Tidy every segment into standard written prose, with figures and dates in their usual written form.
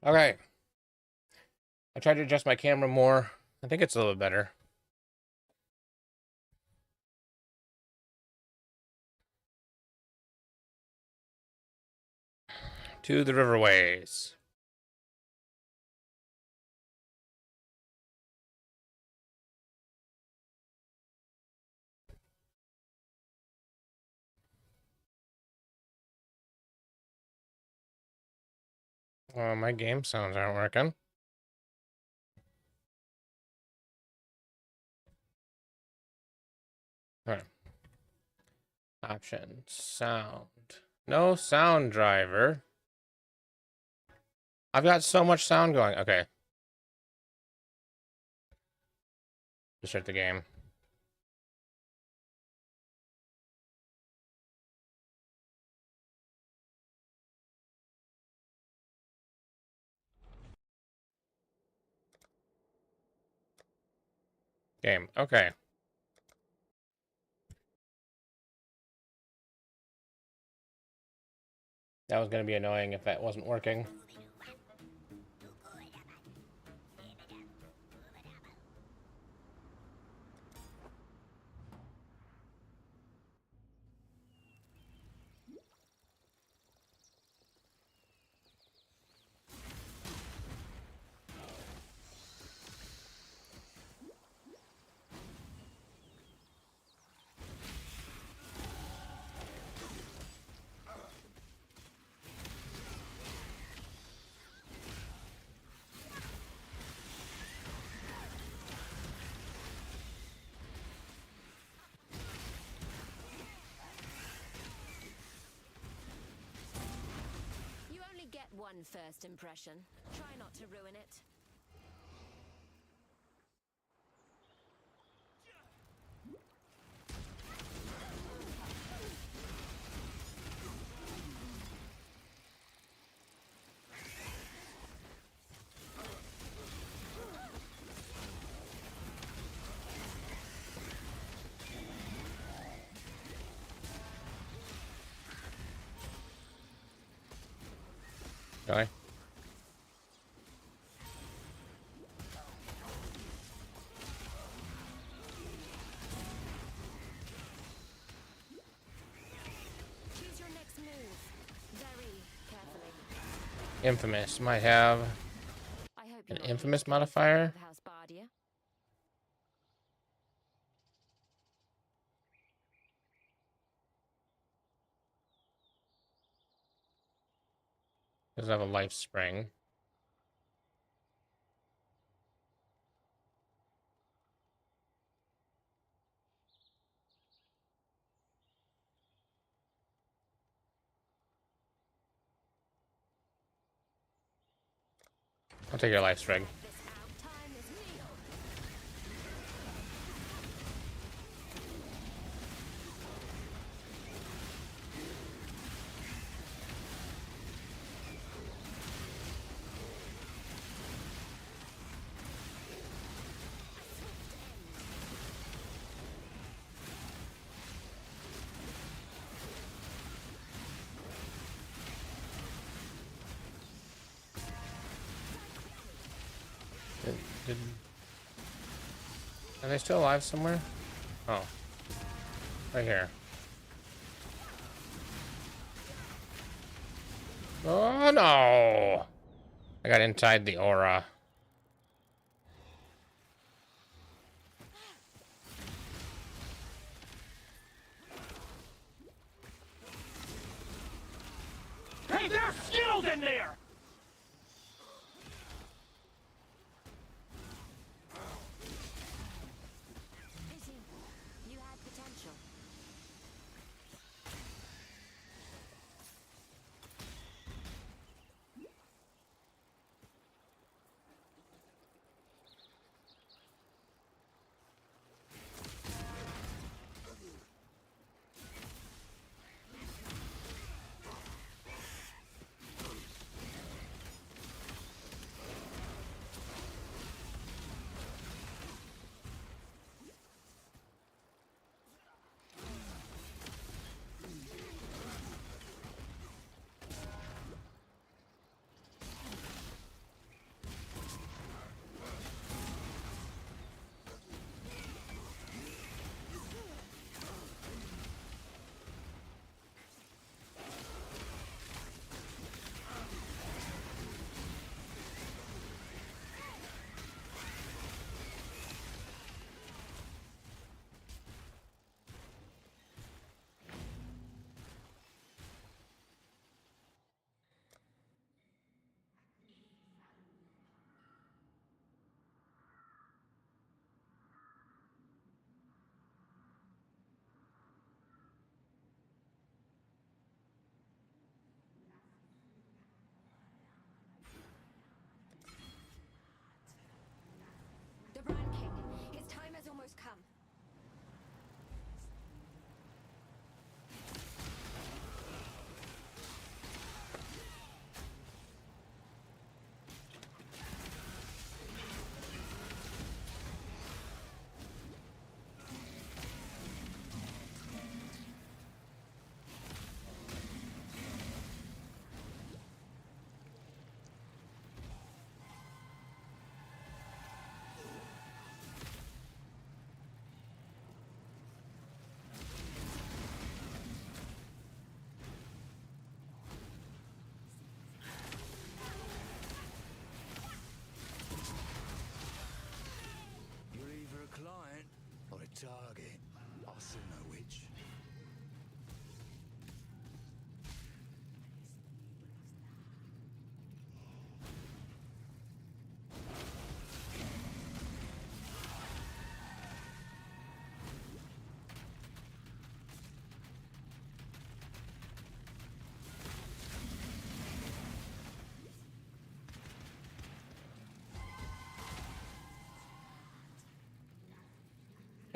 Okay. I tried to adjust my camera more. I think it's a little better. To the riverways. My game sounds aren't working. All right. Options. Sound. No sound driver. I've got so much sound going. Okay. Just start the game. Game. Okay. That was going to be annoying if that wasn't working. Get one first impression. Try not to ruin it. Die. Choose your next move. Very carefully. Infamous might have I hope an you're not infamous used to modifier. the House Bardia. Doesn't have a life spring. I'll take your life spring. Are they still alive somewhere? Oh. Right here. Oh no! I got inside the aura. Hey, they're skilled in there! Pity. You had potential.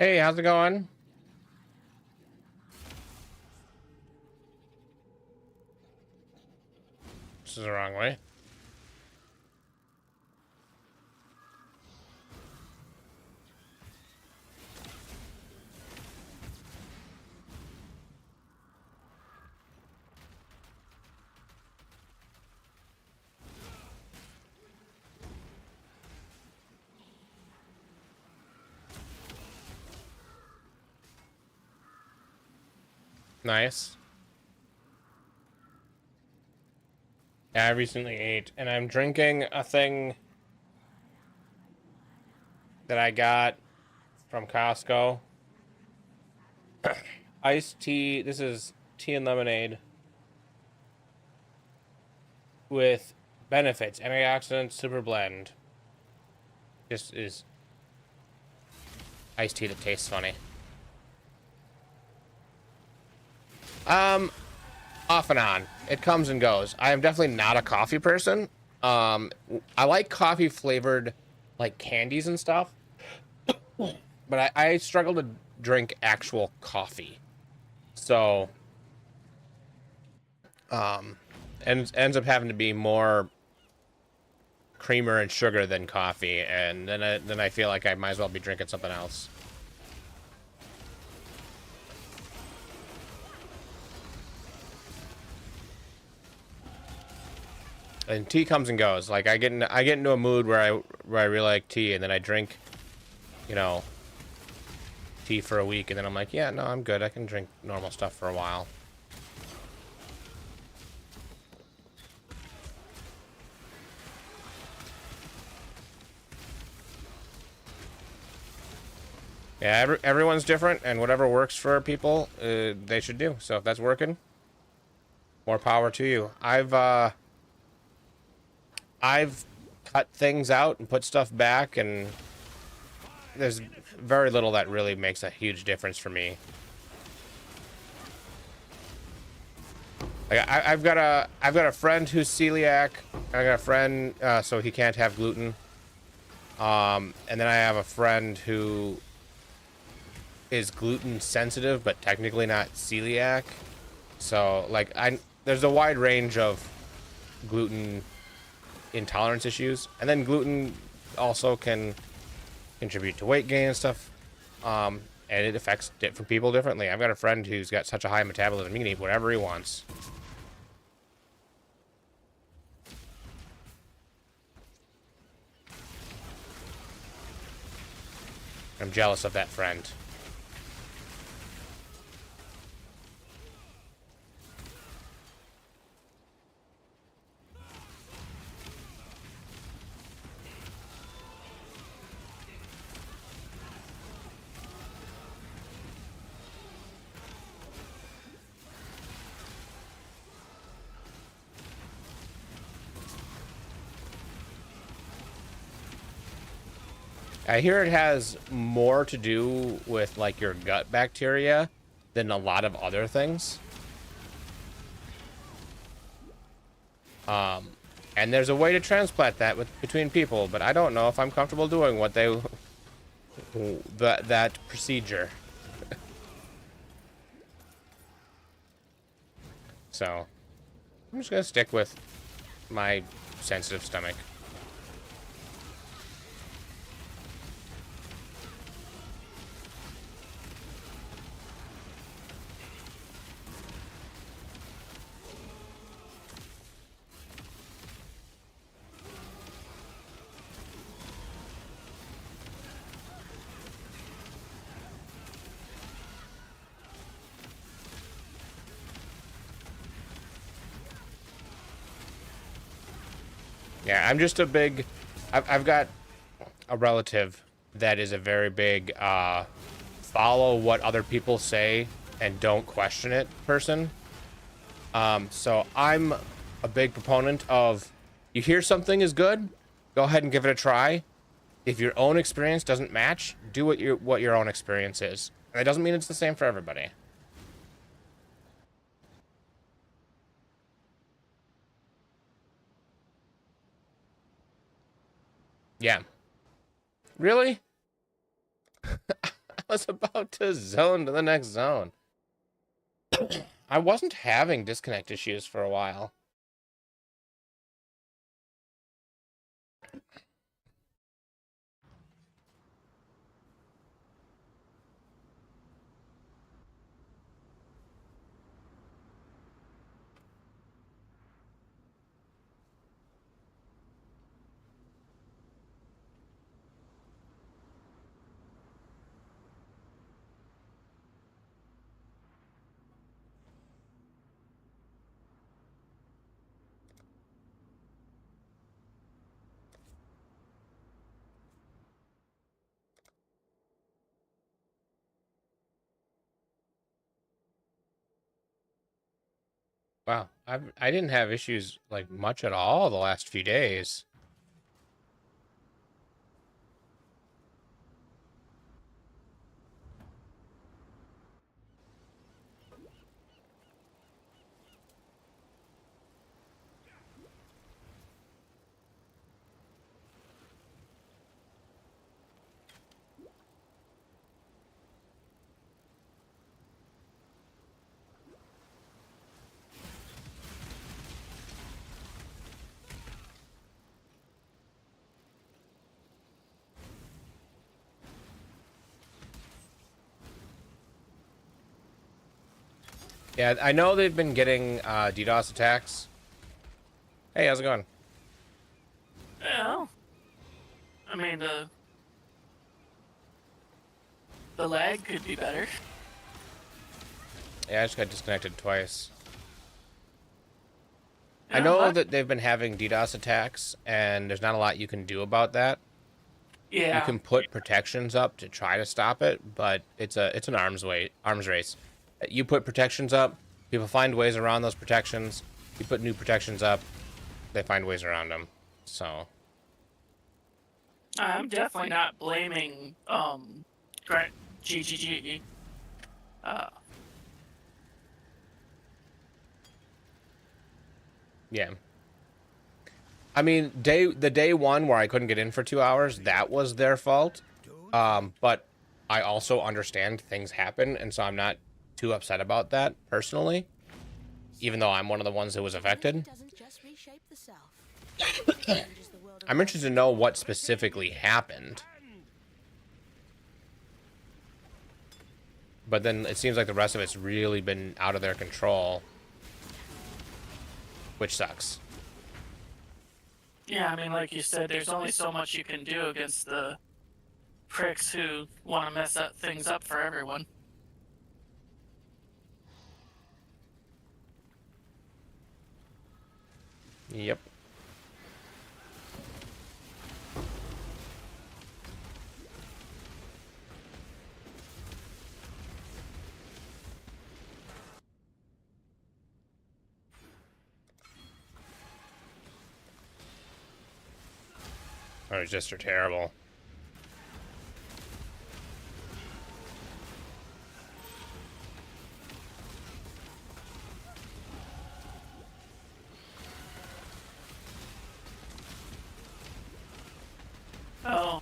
Hey, how's it going? This is the wrong way. Nice. Yeah, I recently ate, and I'm drinking a thing that I got from Costco. Iced tea. This is tea and lemonade with benefits, antioxidants, super blend. This is iced tea that tastes funny. Um, Off and on. It comes and goes. I am definitely not a coffee person. I like coffee flavored like candies and stuff, but I struggle to drink actual coffee. So, and ends up having to be more creamer and sugar than coffee, and then I feel like I might as well be drinking something else. And tea comes and goes. Like I get into a mood where I really like tea, and then I drink, you know, tea for a week, and then I'm like, yeah, no, I'm good. I can drink normal stuff for a while. Yeah, everyone's different, and whatever works for people, they should do. So if that's working, more power to you. I've cut things out and put stuff back, and there's very little that really makes a huge difference for me. Like I've got a friend who's celiac. I got a friend so he can't have gluten. And then I have a friend who is gluten sensitive, but technically not celiac. So like there's a wide range of gluten intolerance issues, and then gluten also can contribute to weight gain and stuff. And it affects different people differently. I've got a friend who's got such a high metabolism, he can eat whatever he wants. I'm jealous of that friend. I hear it has more to do with like your gut bacteria than a lot of other things. And there's a way to transplant that between people, but I don't know if I'm comfortable doing what that procedure. So I'm just gonna stick with my sensitive stomach. Yeah, I'm just a big... I've got a relative that is a very big follow what other people say and don't question it person. So I'm a big proponent of, you hear something is good, go ahead and give it a try. If your own experience doesn't match, do what your own experience is. And that doesn't mean it's the same for everybody. Yeah. Really? was about to zone to the next zone. I wasn't having disconnect issues for a while. Wow, I didn't have issues like much at all the last few days. Yeah, I know they've been getting DDoS attacks. Hey, how's it going? Well, I mean the lag could be better. Yeah, I just got disconnected twice. I Yeah, know what? that they've been having DDoS attacks, and there's not a lot you can do about that. You Yeah. can put protections up to try to stop it, but it's an arms race. You put protections up, people find ways around those protections. You put new protections up, they find ways around them. So I'm definitely not blaming GGG. Uh, yeah. I mean, the day one where I couldn't get in for 2 hours, that was their fault. But I also understand things happen, and so I'm not too upset about that personally, even though I'm one of the ones that was affected. Doesn't just reshape the self. It changes the world I'm interested to know what specifically happened. But then it seems like the rest of it's really been out of their control, which sucks. yeah, I mean, like you said, there's only so much you can do against the pricks who want to mess up things up for everyone. Yep. Or just are terrible. Oh,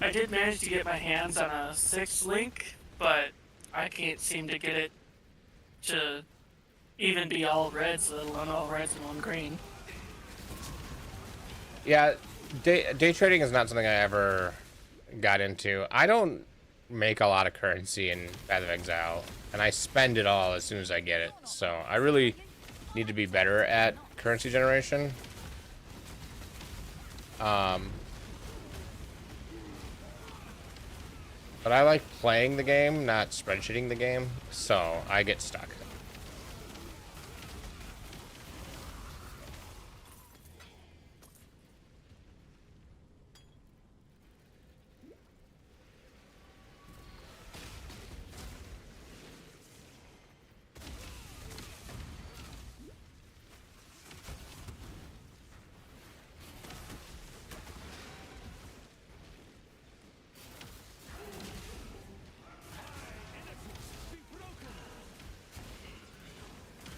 I did manage to get my hands on a 6th link, but I can't seem to get it to even be all reds, let alone all reds and one green. Yeah, day trading is not something I ever got into. I don't make a lot of currency in Path of Exile, and I spend it all as soon as I get it. So I really need to be better at currency generation. But I like playing the game, not spreadsheeting the game, so I get stuck.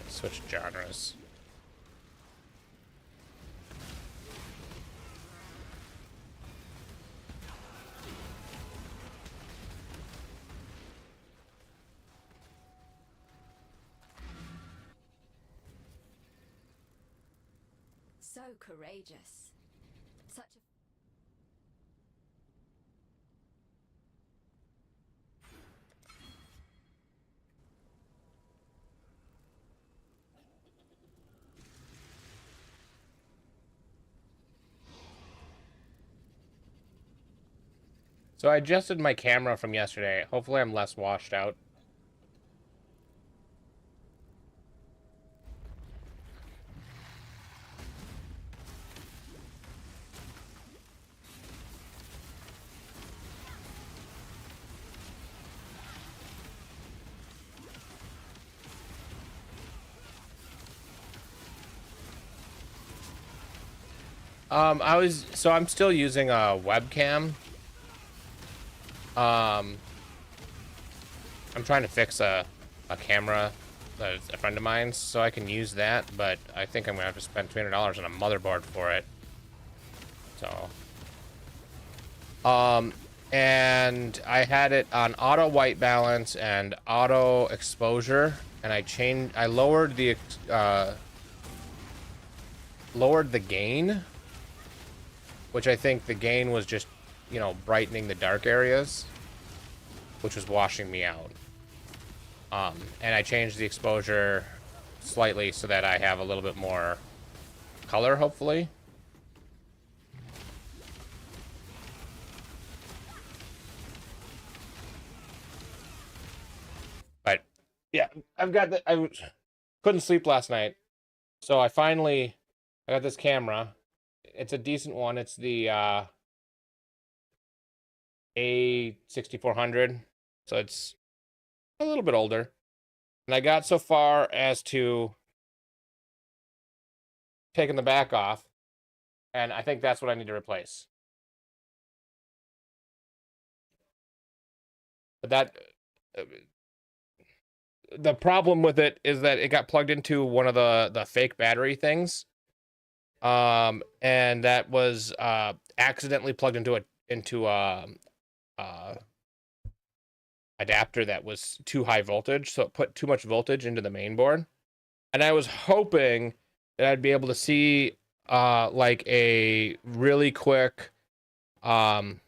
Switch genres. So courageous. Such a So I adjusted my camera from yesterday. Hopefully I'm less washed out. I'm still using a webcam. I'm trying to fix a camera that's a friend of mine's so I can use that, but I think I'm gonna have to spend $300 on a motherboard for it. So, and I had it on auto white balance and auto exposure, and I lowered the gain, which I think the gain was just, you know, brightening the dark areas, which was washing me out. And I changed the exposure slightly so that I have a little bit more color, hopefully. But yeah, I couldn't sleep last night, so I got this camera. It's a decent one. It's the A6400, so it's a little bit older. And I got so far as to taking the back off, and I think that's what I need to replace. But the problem with it is that it got plugged into one of the fake battery things, and that was accidentally plugged into a adapter that was too high voltage, so it put too much voltage into the main board. And I was hoping that I'd be able to see like a really quick like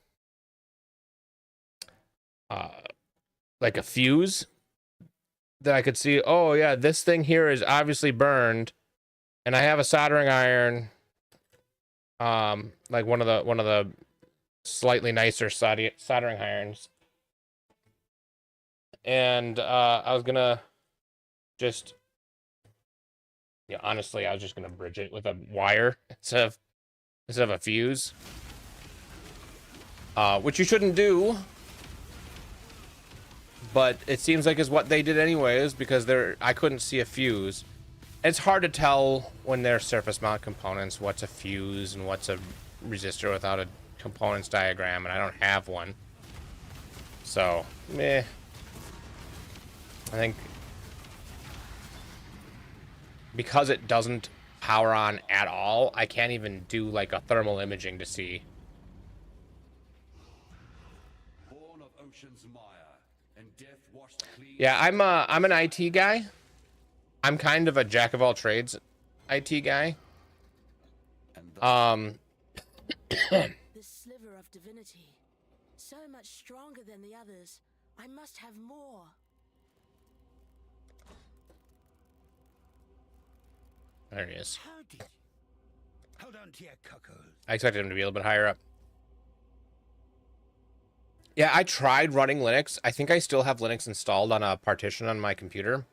a fuse that I could see, oh yeah, this thing here is obviously burned, and I have a soldering iron, like one of the slightly nicer soldering irons, and I was gonna just, yeah, honestly, I was just gonna bridge it with a wire instead of a fuse, which you shouldn't do. But it seems like is what they did anyways, because I couldn't see a fuse. It's hard to tell when they're surface mount components what's a fuse and what's a resistor without a components diagram, and I don't have one. So, meh. I think because it doesn't power on at all, I can't even do like a thermal imaging to see. Born of ocean's mire, and death washed clean. Yeah, I'm an IT guy. I'm kind of a jack of all trades IT guy. This sliver of divinity, so much stronger than the others. I must have more. There he is. Howdy. Hold on to your cockles. I expected him to be a little bit higher up. Yeah, I tried running Linux. I think I still have Linux installed on a partition on my computer.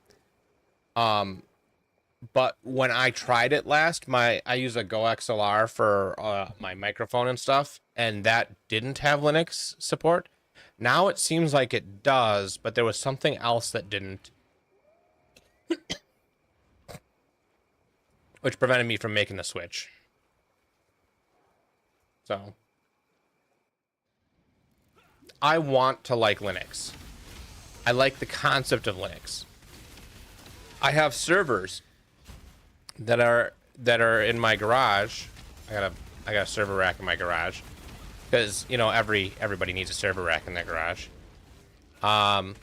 But when I tried it last, I use a Go XLR for my microphone and stuff, and that didn't have Linux support. Now it seems like it does, but there was something else that didn't, which prevented me from making the switch. So I want to like Linux. I like the concept of Linux. I have servers that are in my garage. I got a server rack in my garage because, you know, everybody needs a server rack in their garage. And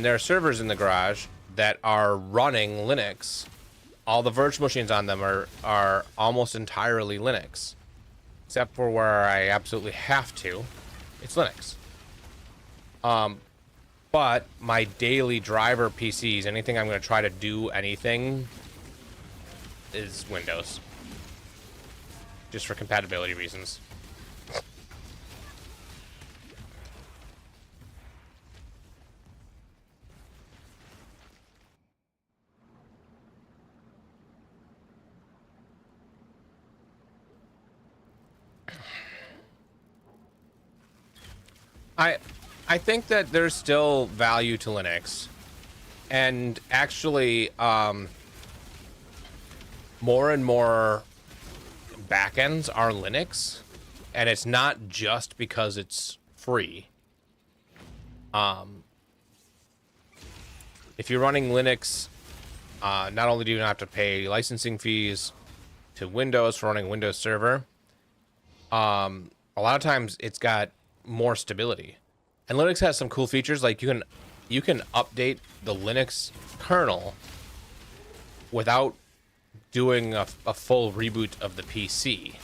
there are servers in the garage that are running Linux all the virtual machines on them are almost entirely Linux, except for where I absolutely have to. It's Linux. But my daily driver PCs, anything I'm going to try to do anything, is Windows. Just for compatibility reasons. I think that there's still value to Linux, and actually, more and more backends are Linux, and it's not just because it's free. If you're running Linux, not only do you not have to pay licensing fees to Windows for running a Windows server, a lot of times it's got more stability. And Linux has some cool features, like you can update the Linux kernel without doing a full reboot of the PC.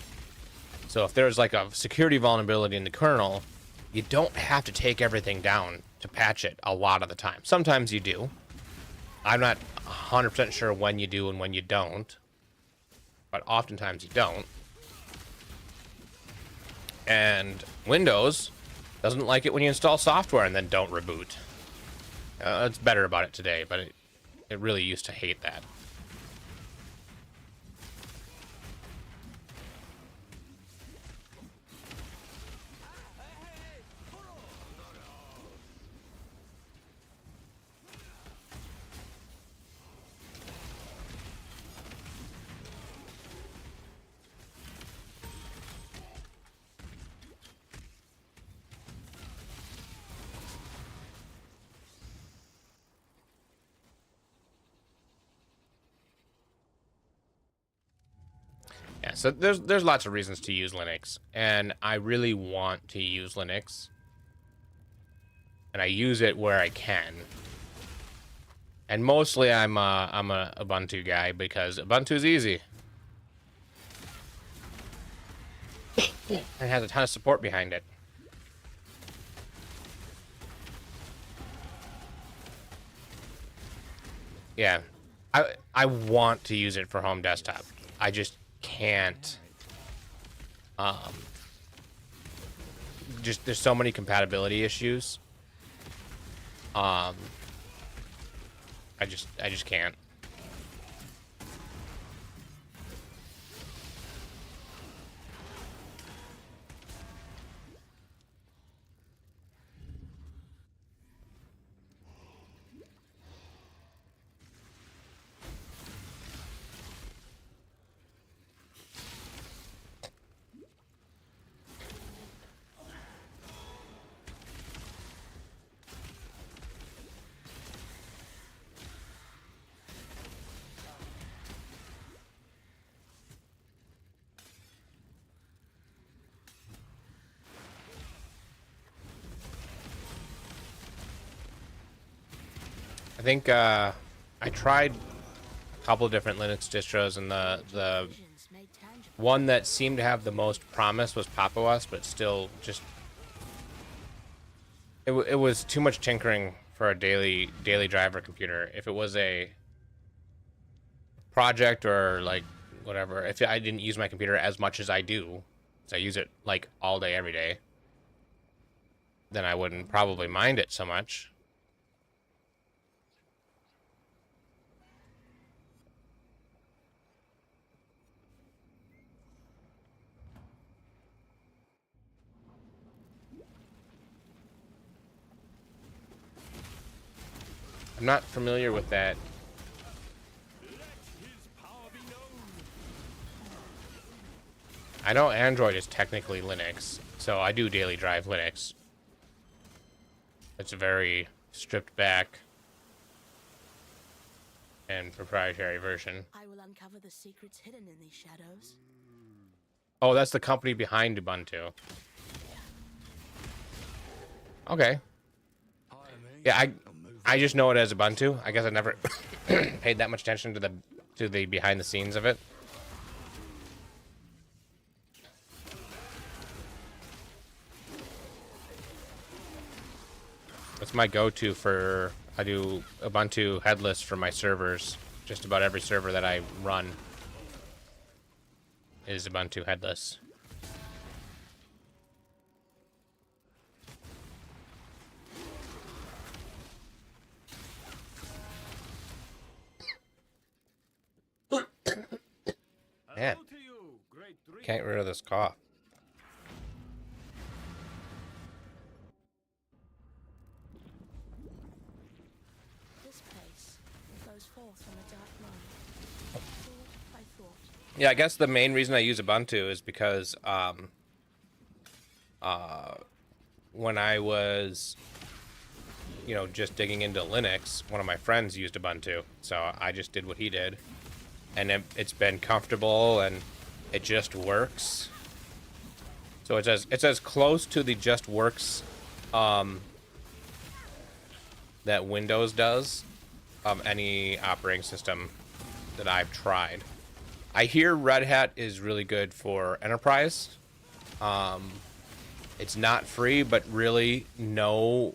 So if there's like a security vulnerability in the kernel, you don't have to take everything down to patch it a lot of the time. Sometimes you do. I'm not 100% sure when you do and when you don't, but oftentimes you don't. And Windows doesn't like it when you install software and then don't reboot. It's better about it today, but it really used to hate that. Yeah, so there's lots of reasons to use Linux, and I really want to use Linux, and I use it where I can. And mostly I'm a Ubuntu guy because Ubuntu is easy. It has a ton of support behind it. Yeah, I want to use it for home desktop. I just can't. Just there's so many compatibility issues. I just can't. I think I tried a couple of different Linux distros, and the one that seemed to have the most promise was Pop! OS, but still just it was too much tinkering for a daily driver computer. If it was a project or like whatever, if I didn't use my computer as much as I do, so I use it like all day every day, then I wouldn't probably mind it so much. I'm not familiar with that. I know Android is technically Linux, so I do daily drive Linux. It's a very stripped back and proprietary version. I will uncover the secrets hidden in these shadows. Oh, that's the company behind Ubuntu. Okay. Yeah, I just know it as Ubuntu. I guess I never paid that much attention to the to the behind the scenes of it. It's my go-to for, I do Ubuntu headless for my servers. Just about every server that I run is Ubuntu headless. Man, can't get rid of this cough. This place goes forth from a dark moment. Thought by thought. Yeah, I guess the main reason I use Ubuntu is because when I was, you know, just digging into Linux, one of my friends used Ubuntu, so I just did what he did, and it's been comfortable and it just works. So it's as close to the just works that Windows does of any operating system that I've tried. I hear Red Hat is really good for enterprise. It's not free, but really no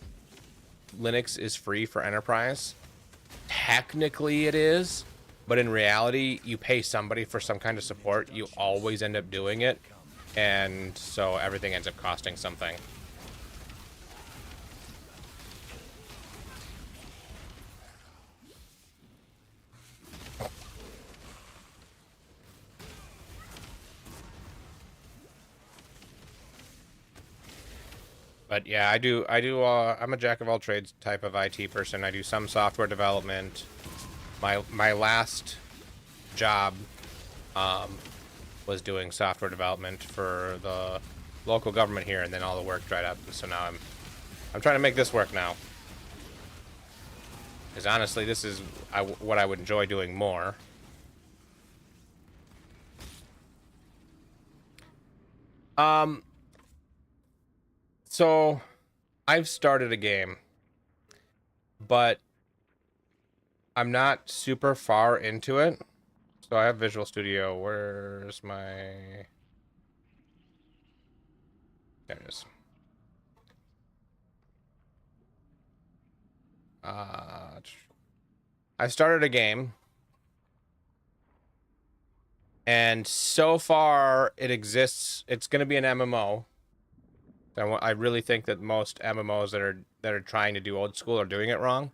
Linux is free for enterprise. Technically it is, but in reality, you pay somebody for some kind of support. You always end up doing it, and so everything ends up costing something. But yeah, I'm a jack of all trades type of IT person. I do some software development. My last job was doing software development for the local government here, and then all the work dried up. And so now I'm trying to make this work now. Because honestly, this is what I would enjoy doing more. So I've started a game, but I'm not super far into it. So I have Visual Studio. Where's my... There it is. I started a game, and so far it exists. It's going to be an MMO. I really think that most MMOs that are trying to do old school are doing it wrong.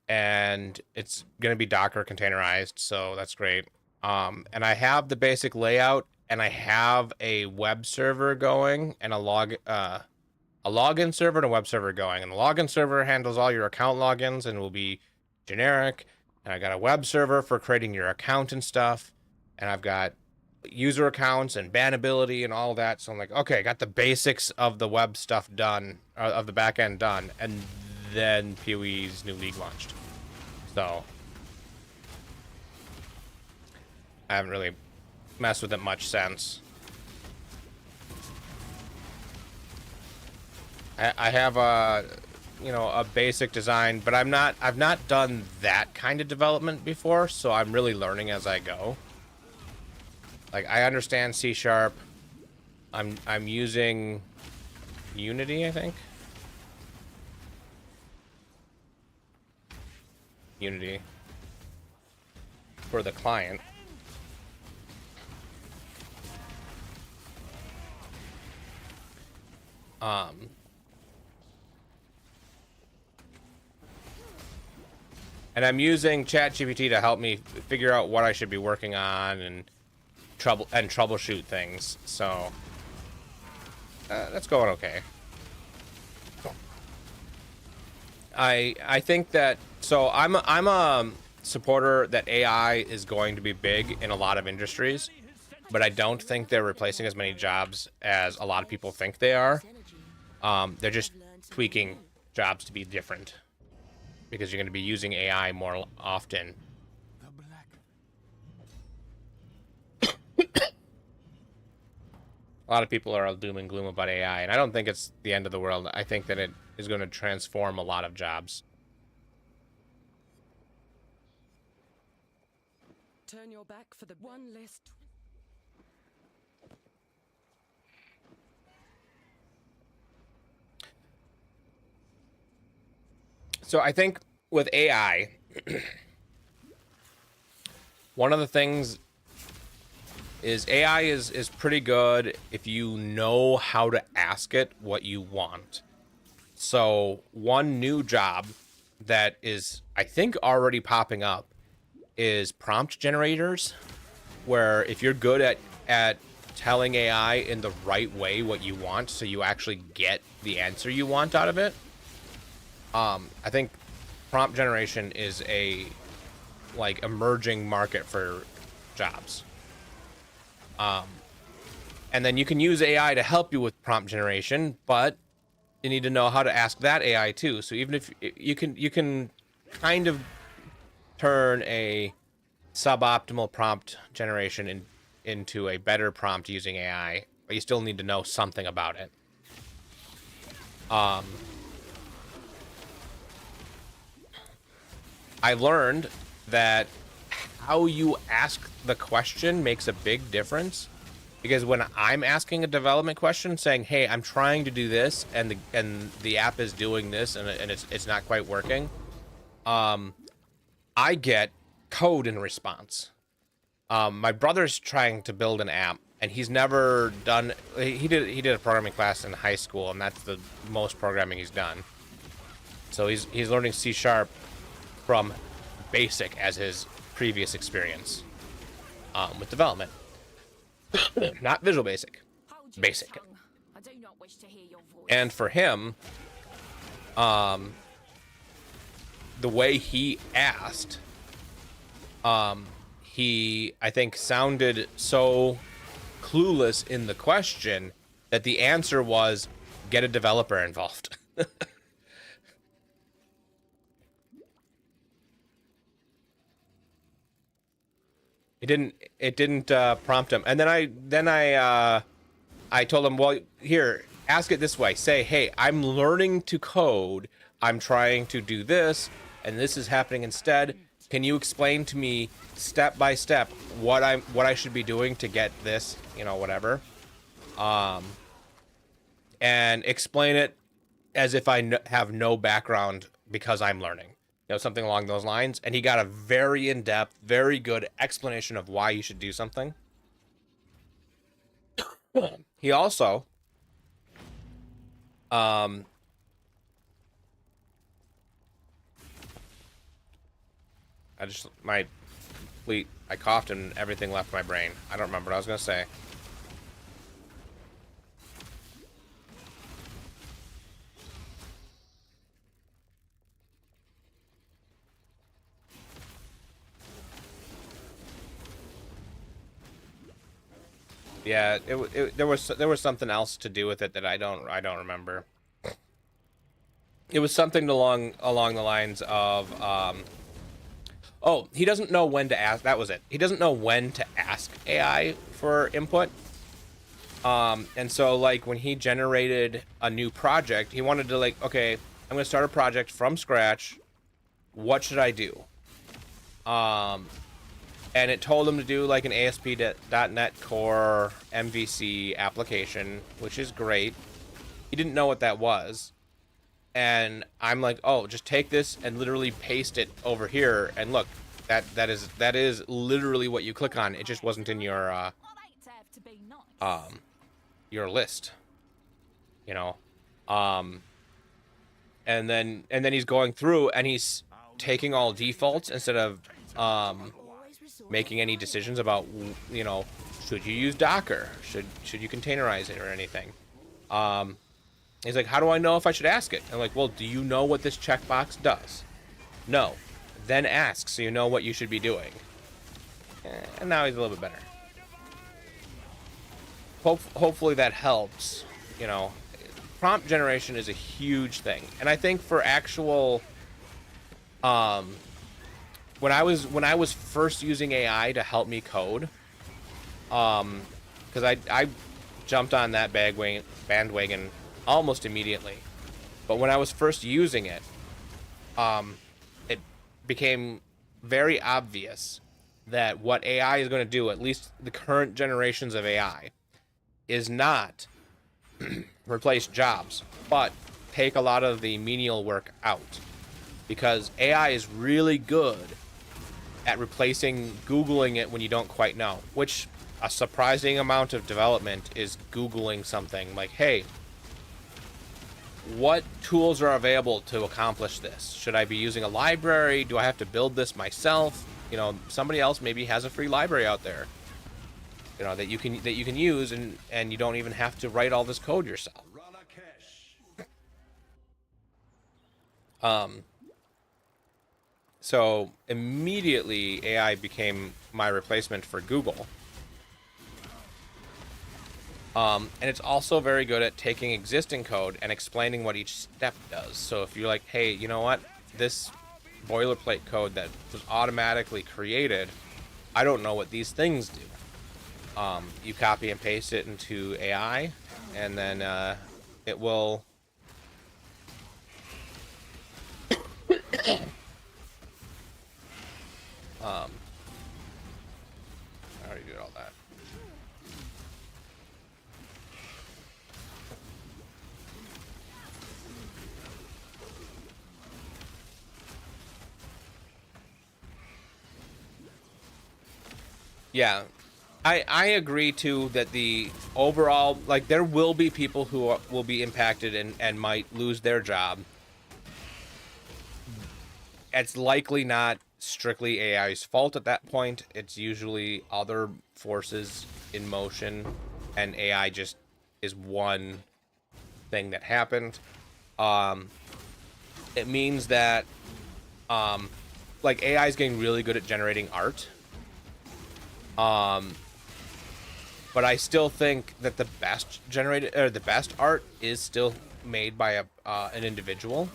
And it's going to be Docker containerized, so that's great. And I have the basic layout, and I have a web server going, and a login server and a web server going. And the login server handles all your account logins and will be generic. And I got a web server for creating your account and stuff. And I've got user accounts and bannability and all that. So I'm like, okay, I got the basics of the web stuff done, of the back end done, and then PoE's new league launched. So I haven't really messed with it much since. I have a, you know, a basic design, but I've not done that kind of development before, so I'm really learning as I go. Like, I understand C#. I'm using Unity, I think. Unity for the client. And I'm using ChatGPT to help me figure out what I should be working on and troubleshoot things. So that's going okay. I think that, so I'm a supporter that AI is going to be big in a lot of industries, but I don't think they're replacing as many jobs as a lot of people think they are. They're just tweaking jobs to be different because you're going to be using AI more often. A lot of people are all doom and gloom about AI, and I don't think it's the end of the world. I think that it is going to transform a lot of jobs. turn your back for the one less. So I think with AI, one of the things is AI is pretty good if you know how to ask it what you want. So one new job that is, I think, already popping up is prompt generators, where if you're good at telling AI in the right way what you want, so you actually get the answer you want out of it. I think prompt generation is a like emerging market for jobs. And then you can use AI to help you with prompt generation, but you need to know how to ask that AI too. So even if you can kind of turn a suboptimal prompt generation into a better prompt using AI, but you still need to know something about it. I learned that how you ask the question makes a big difference, because when I'm asking a development question saying, hey, I'm trying to do this and the app is doing this and it's not quite working, I get code in response. My brother's trying to build an app and he's never done, he did a programming class in high school and that's the most programming he's done. So he's learning C# from basic as his previous experience with development. Not Visual Basic, basic. I do not wish to hear your voice. And for him, the way he asked, he, I think, sounded so clueless in the question that the answer was, get a developer involved. It didn't prompt him. And then I told him, well, here, ask it this way. Say, hey, I'm learning to code. I'm trying to do this, and this is happening instead. Can you explain to me step by step what I should be doing to get this, you know, whatever. And explain it as if I have no background because I'm learning. You know, something along those lines. And he got a very in-depth, very good explanation of why you should do something. He also I coughed and everything left my brain. I don't remember what I was gonna say. Yeah, there was something else to do with it that I don't remember. It was something along the lines of oh, he doesn't know when to ask. That was it. He doesn't know when to ask AI for input. And so like when he generated a new project, he wanted to like, okay, I'm gonna start a project from scratch. What should I do? And it told him to do like an ASP.NET Core MVC application, which is great. He didn't know what that was. And I'm like, oh, just take this and literally paste it over here. And look, that is literally what you click on. It just wasn't in your list, you know. And then he's going through and he's taking all defaults instead of making any decisions about, you know, should you use Docker? Should you containerize it or anything? He's like, how do I know if I should ask it? I'm like, well, do you know what this checkbox does? No. Then ask so you know what you should be doing. And now he's a little bit better. Hopefully that helps. You know, prompt generation is a huge thing. And I think for actual when I was first using AI to help me code, because I jumped on that bandwagon almost immediately, but when I was first using it, it became very obvious that what AI is going to do, at least the current generations of AI, is not replace jobs, but take a lot of the menial work out. Because AI is really good at replacing Googling it when you don't quite know, which a surprising amount of development is Googling something like, hey, what tools are available to accomplish this? Should I be using a library? Do I have to build this myself? You know, somebody else maybe has a free library out there, you know, that you can use, and you don't even have to write all this code yourself. So immediately AI became my replacement for Google. And it's also very good at taking existing code and explaining what each step does. So if you're like, hey, you know what? This boilerplate code that was automatically created, I don't know what these things do. You copy and paste it into AI, and then it will... I already did all that. Yeah, I agree too that the overall, like, there will be people who will be impacted and might lose their job. It's likely not strictly AI's fault at that point. It's usually other forces in motion, and AI just is one thing that happened. It means that like, AI is getting really good at generating art. But I still think that the best art is still made by an individual.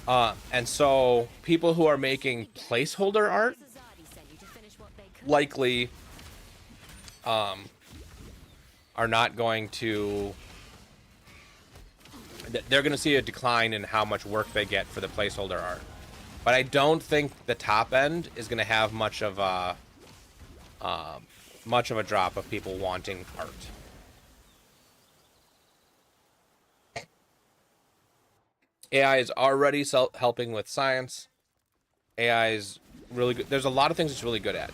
And so people who are making placeholder art likely are not going to... They're going to see a decline in how much work they get for the placeholder art. But I don't think the top end is going to have much of a drop of people wanting art. AI is already helping with science. AI is really good. There's a lot of things it's really good at.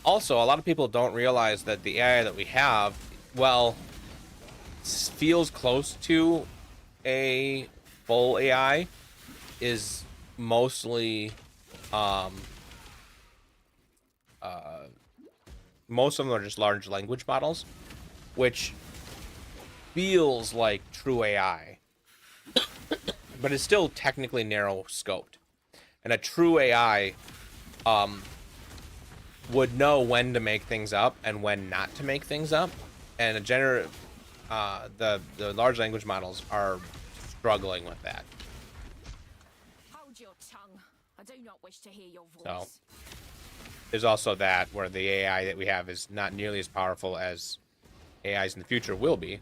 Also, a lot of people don't realize that the AI that we have, well, feels close to a full AI, is mostly, most of them are just large language models, which feels like true AI, but it's still technically narrow scoped. And a true AI would know when to make things up and when not to make things up. And the large language models are struggling with that. Hold your tongue. I do not wish to hear your voice. So there's also that, where the AI that we have is not nearly as powerful as AIs in the future will be.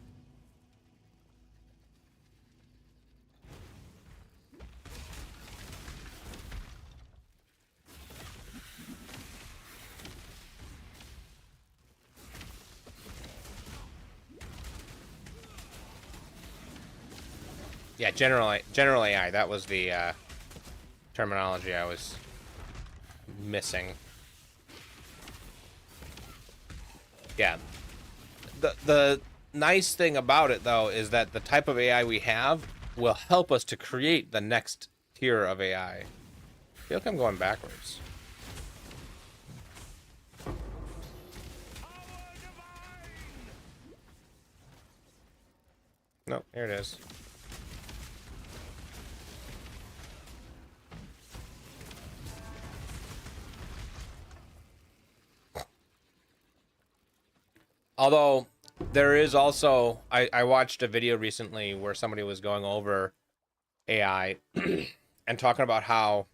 Yeah, general AI, that was the terminology I was missing. Yeah. The nice thing about it, though, is that the type of AI we have will help us to create the next tier of AI. I feel like I'm going backwards. No, here it is. Although, there is also... I watched a video recently where somebody was going over AI and talking about how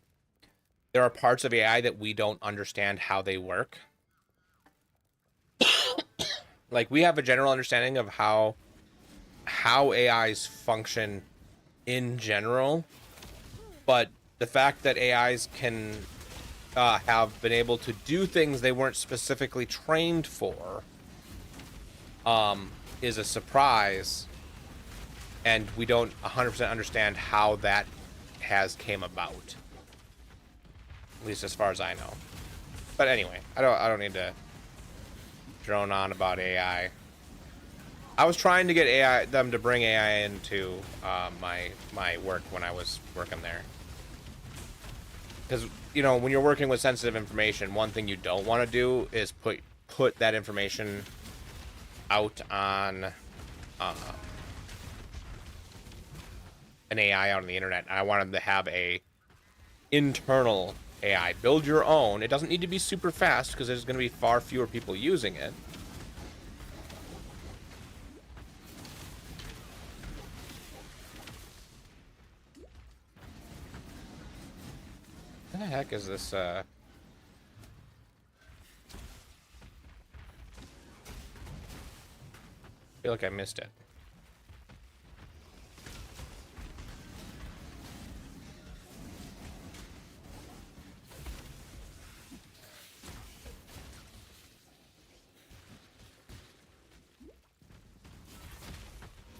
there are parts of AI that we don't understand how they work. Like, we have a general understanding of how AIs function in general, but the fact that AIs can have been able to do things they weren't specifically trained for is a surprise, and we don't 100% understand how that has came about, at least as far as I know. But anyway, I don't need to drone on about AI. I was trying to get them to bring AI into my work when I was working there, because you know, when you're working with sensitive information, one thing you don't want to do is put that information out on an AI out on the internet. I wanted to have a internal AI. Build your own. It doesn't need to be super fast because there's going to be far fewer people using it. What the heck is this? I feel like I missed it.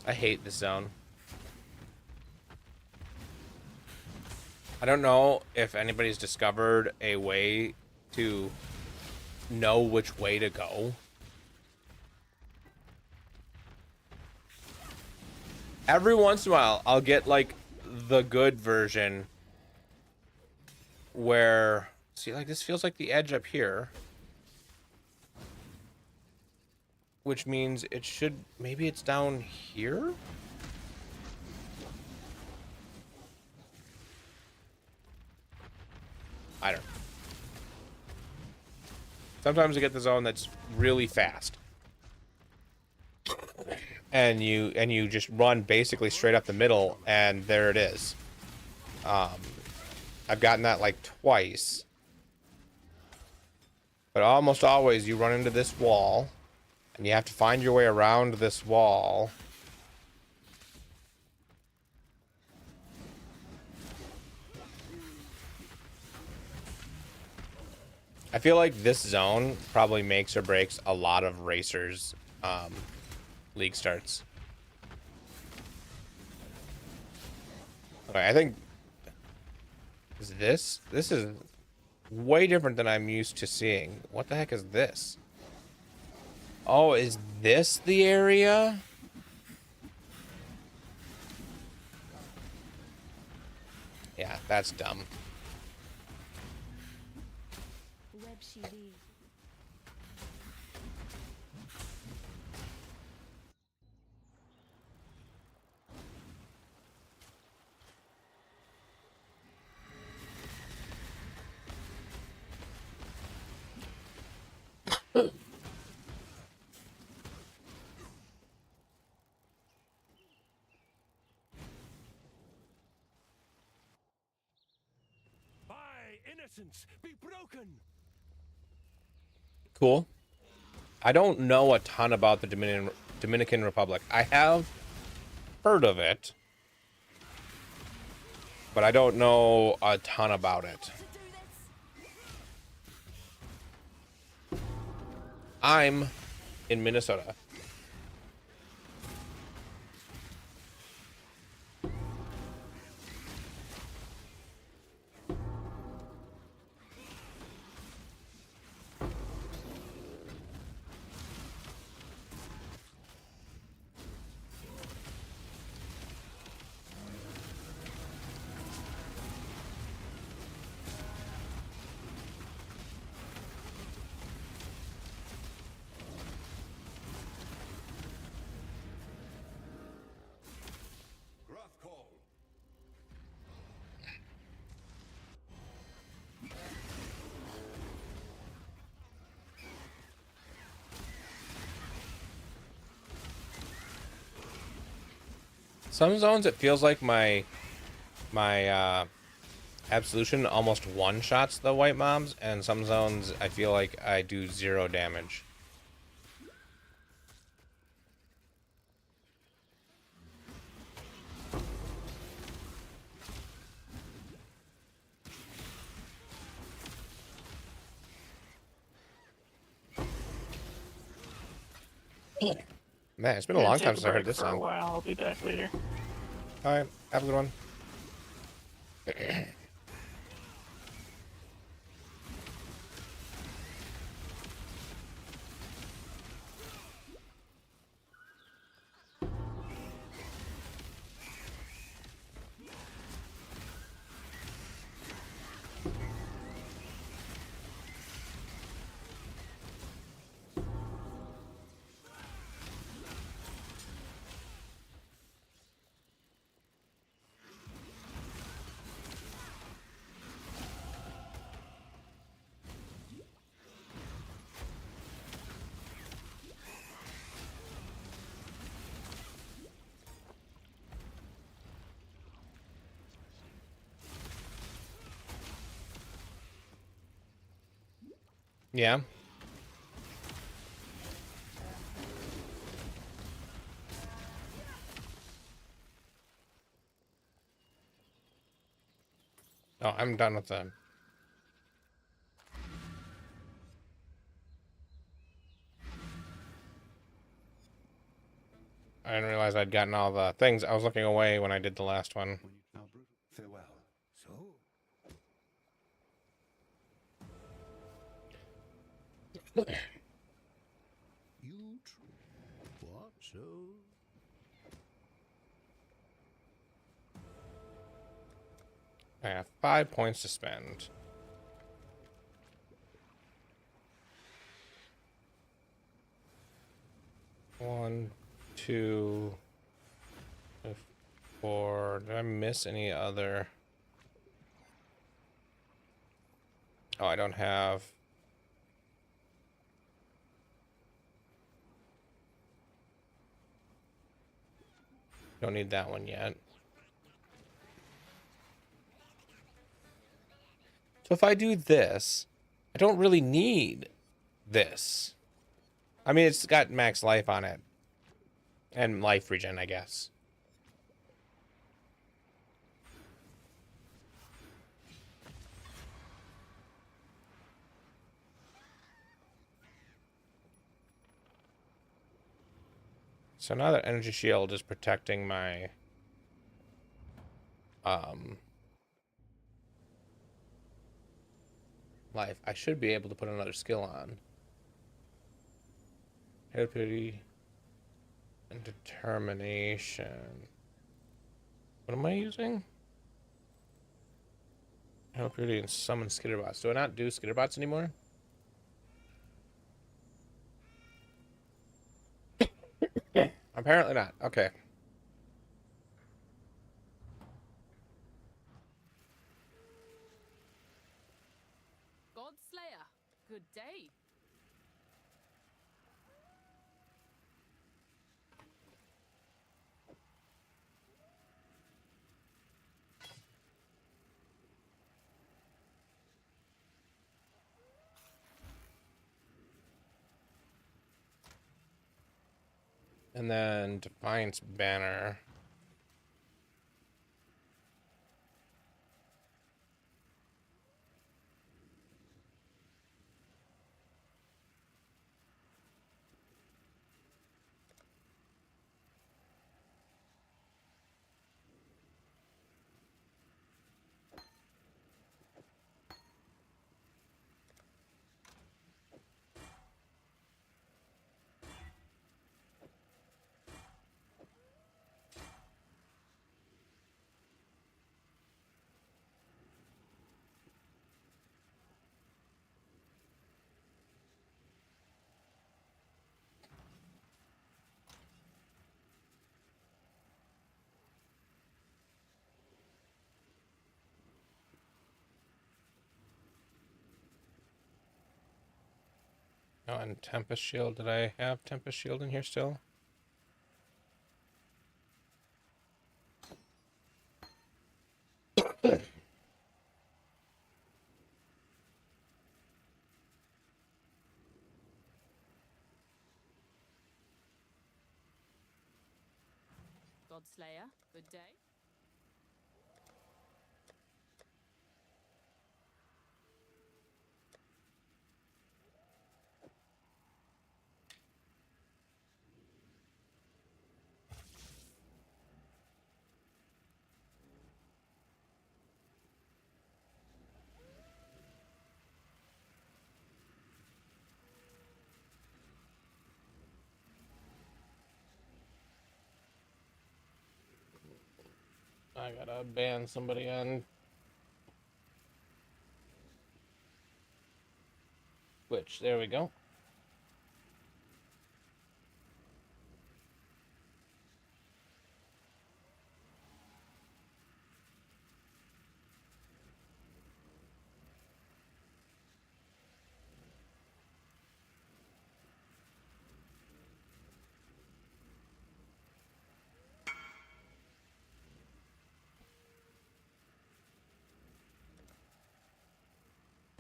I hate this zone. I don't know if anybody's discovered a way to know which way to go. Every once in a while, I'll get like the good version where, see, like this feels like the edge up here, which means it should, maybe it's down here? I don't know. Sometimes I get the zone that's really fast. And you just run basically straight up the middle, and there it is. I've gotten that like twice. But almost always you run into this wall, and you have to find your way around this wall. I feel like this zone probably makes or breaks a lot of racers' league starts. Okay, I think this is way different than I'm used to seeing. What the heck is this? Oh, is this the area? Yeah, that's dumb. Web CD. By innocence be broken. Cool. I don't know a ton about the Dominican Republic. I have heard of it, but I don't know a ton about it. I'm in Minnesota. Gruff call. Some zones it feels like my absolution almost one-shots the white mobs, and some zones I feel like I do 0 damage. Man, it's been a I'm gonna long take time a since I heard break this for a song. while. I'll be back later. All right, have a good one. Yeah. Oh, I'm done with them. I didn't realize I'd gotten all the things. I was looking away when I did the last one. When you now brew, farewell. So, you true. What so? I have 5 points to spend. One, two, 4. Did I miss any other? Oh, I don't have. Don't need that one yet. So if I do this, I don't really need this. I mean, it's got max life on it. And life regen, I guess. So now that energy shield is protecting my life, I should be able to put another skill on. Head pity and determination. What am I using? Head pity and summon skitterbots. Do I not do skitterbots anymore? Apparently not. Okay. Godslayer, good day. And then Defiance Banner. Oh, and Tempest Shield. Did I have Tempest Shield in here still? Godslayer, good day. I gotta ban somebody on Twitch. There we go.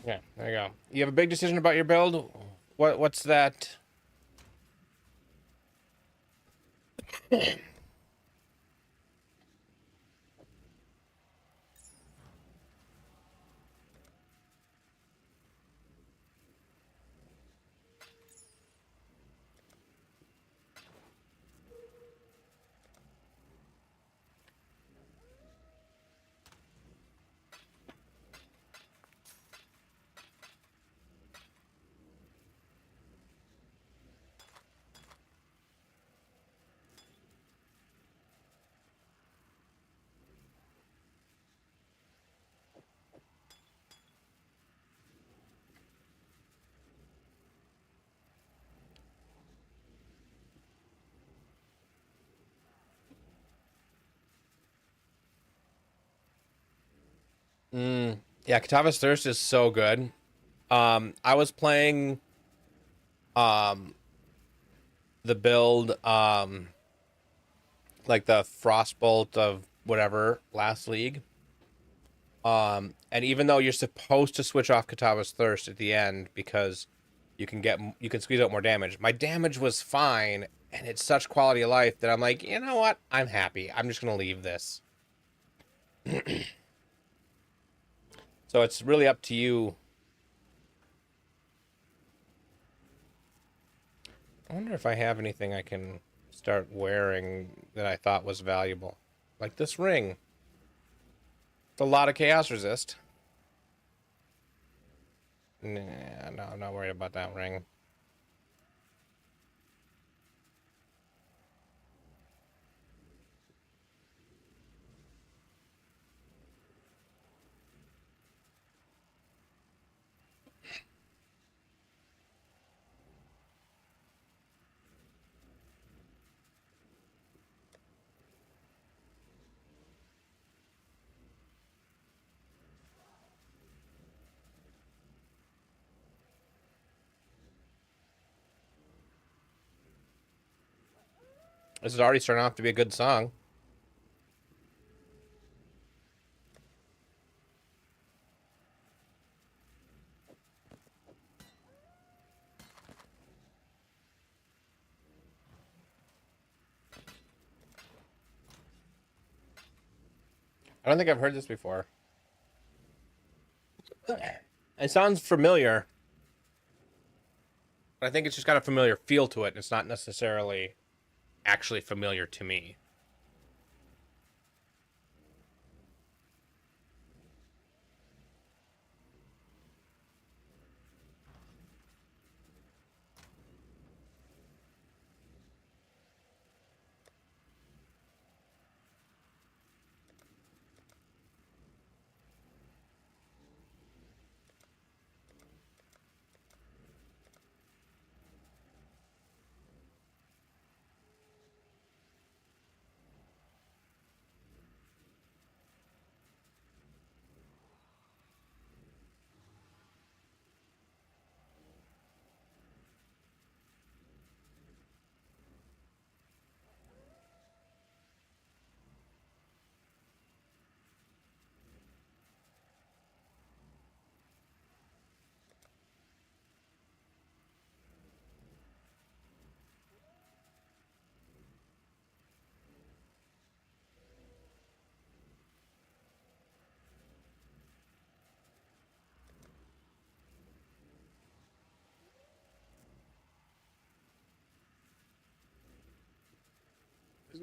Yeah, there you go. You have a big decision about your build? What's that? Yeah, Katava's Thirst is so good. I was playing um the build like the Frostbolt of whatever last league. And even though you're supposed to switch off Katava's Thirst at the end because you can squeeze out more damage, my damage was fine, and it's such quality of life that I'm like, you know what? I'm happy. I'm just gonna leave this. So it's really up to you. I wonder if I have anything I can start wearing that I thought was valuable, like this ring. It's a lot of chaos resist. Nah, no, I'm not worried about that ring. This is already starting off to be a good song. I don't think I've heard this before. It sounds familiar, but I think it's just got a familiar feel to it. It's not necessarily actually familiar to me.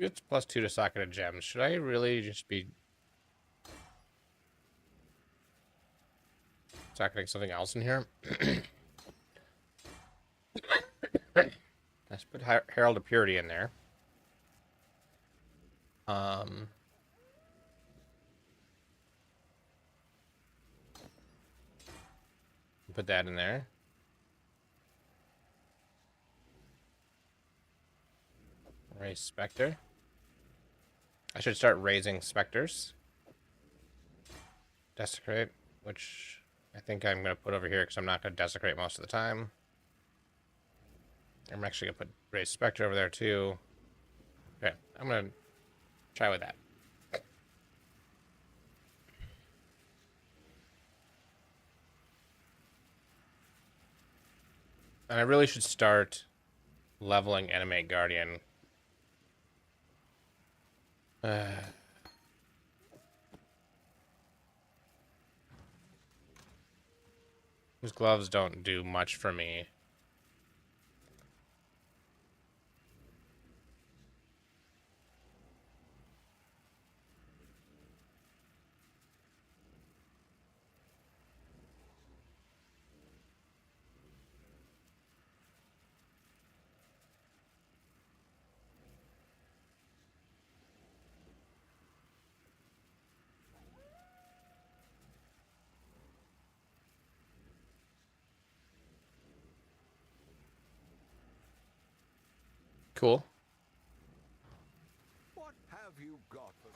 It's +2 to Socket of Gems. Should I really just be socketing something else in here? Let's put Herald of Purity in there. put that in there. Raise Spectre. I should start raising Spectres. Desecrate, which I think I'm going to put over here because I'm not going to desecrate most of the time. I'm actually going to put raise Spectre over there too. Okay, I'm going to try with that. And I really should start leveling Animate Guardian. Those gloves don't do much for me. Cool. What have you got for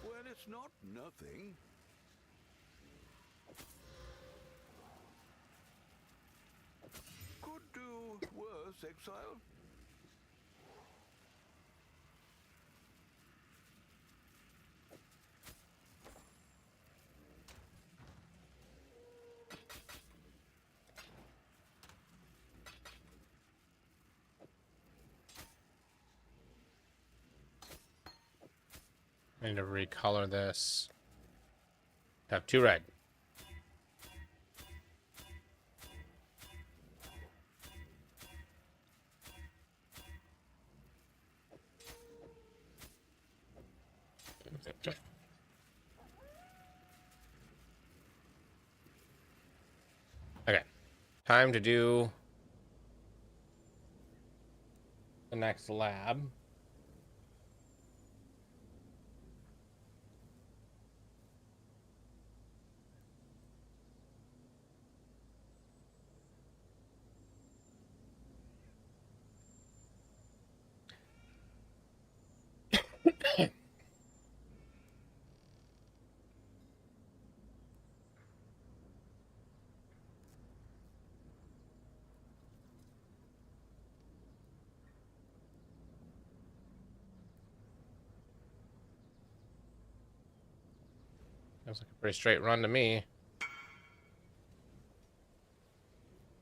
Well, it's not nothing. Could do worse, Exile. I need to recolor this. Have 2 red. Okay. Time to do the next lab. Looks like a pretty straight run to me.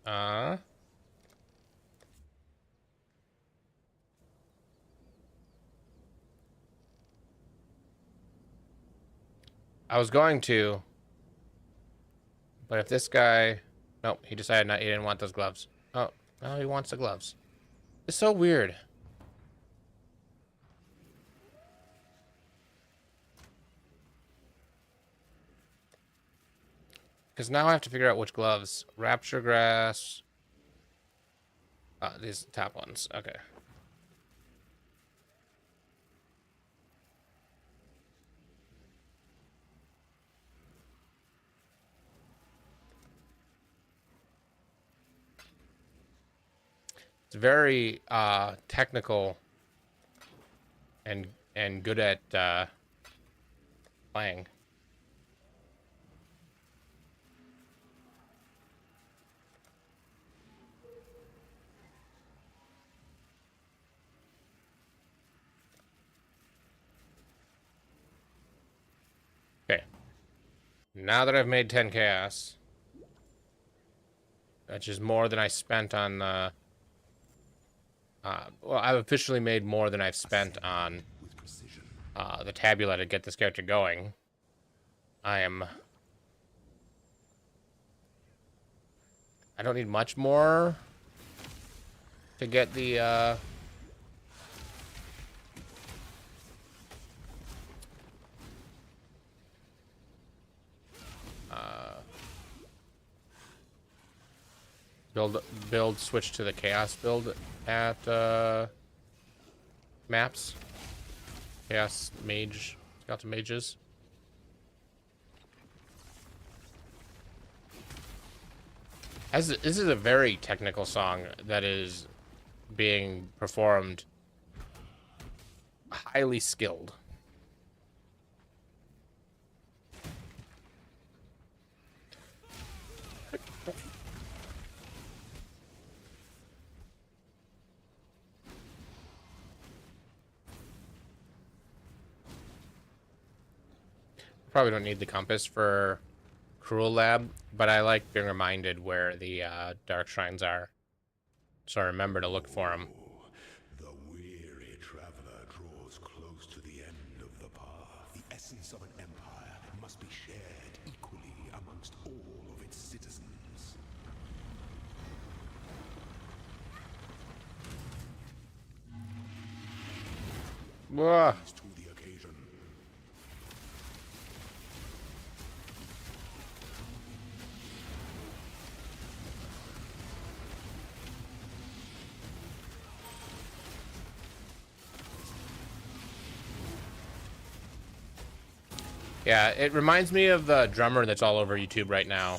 I was going to, but if this guy, nope, he decided not. He didn't want those gloves. Oh, no, he wants the gloves. It's so weird. Because now I have to figure out which gloves. Rapture Grass. These top ones. Okay. It's very technical and good at playing. Okay. Now that I've made 10 chaos, which is more than I spent on well, I've officially made more than I've spent on the tabula to get this character going. I don't need much more to get the build switch to the chaos build at maps. Chaos mage, got the mages. As this is a very technical song that is being performed highly skilled. Probably don't need the compass for Cruel Lab, but I like being reminded where the dark shrines are, so I remember to look for them. The weary traveler draws close to the end of the path. The essence of an empire must be shared equally amongst all of its citizens. Whoa. Rise to the occasion. Yeah, it reminds me of the drummer that's all over YouTube right now.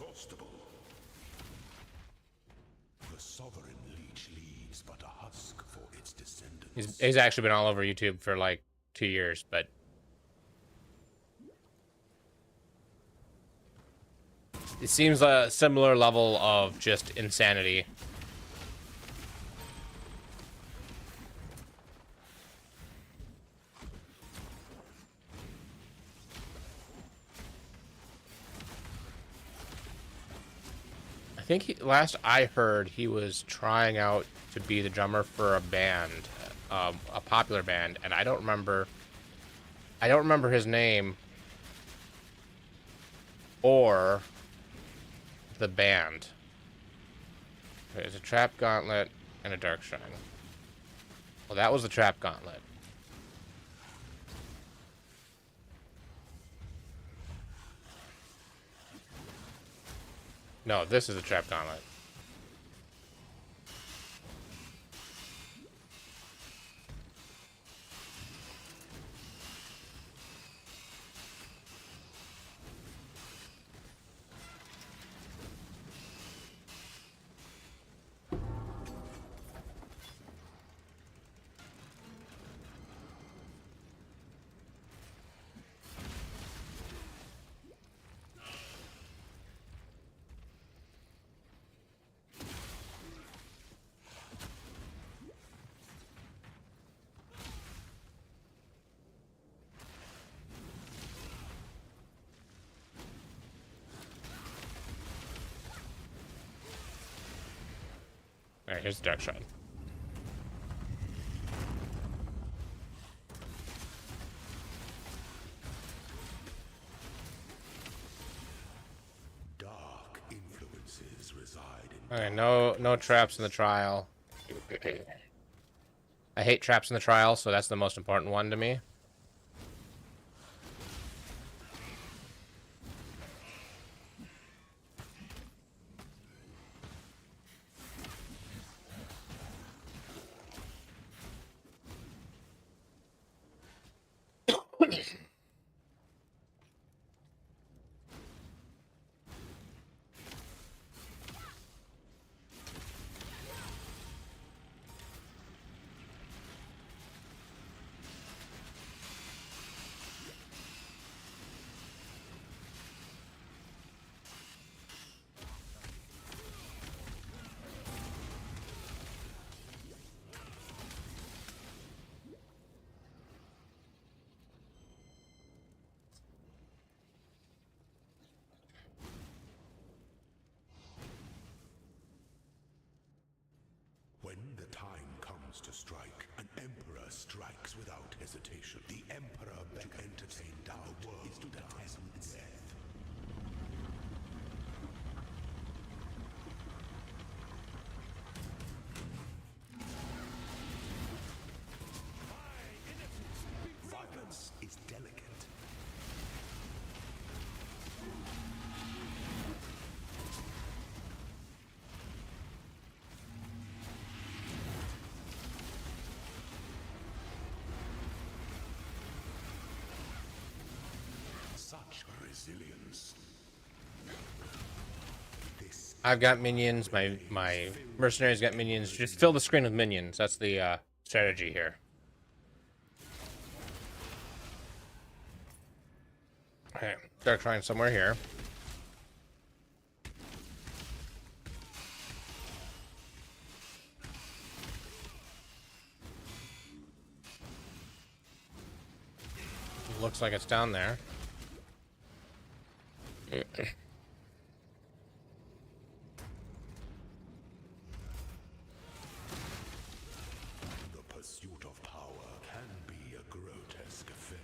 The sovereign leech leaves but a husk for its descendants. He's actually been all over YouTube for like 2 years, but it seems a similar level of just insanity. I think last I heard, he was trying out to be the drummer for a band, a popular band, and I don't remember his name or the band. There's a trap gauntlet and a dark shrine. Well, that was the trap gauntlet. No, this is the trap gauntlet. Alright, here's the dark shrine. Dark influences reside in Okay, no traps in the trial. I hate traps in the trial, so that's the most important one to me. When the time comes to strike, an emperor strikes without hesitation. The emperor to entertain doubt is to attend death. Violence is delicate. resilience. This I've got minions. My mercenaries got minions. Just fill the screen with minions. That's the strategy here. Okay, Dark Shrine somewhere here. Looks like it's down there. the pursuit of power can be a grotesque affair.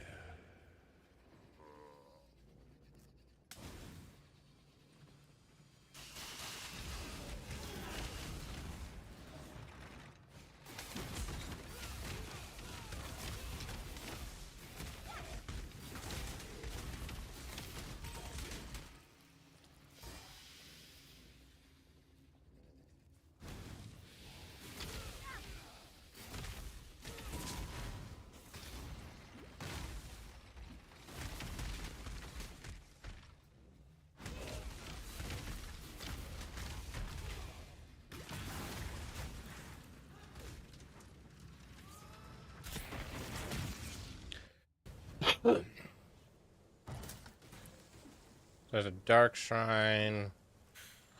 There's a Dark Shrine.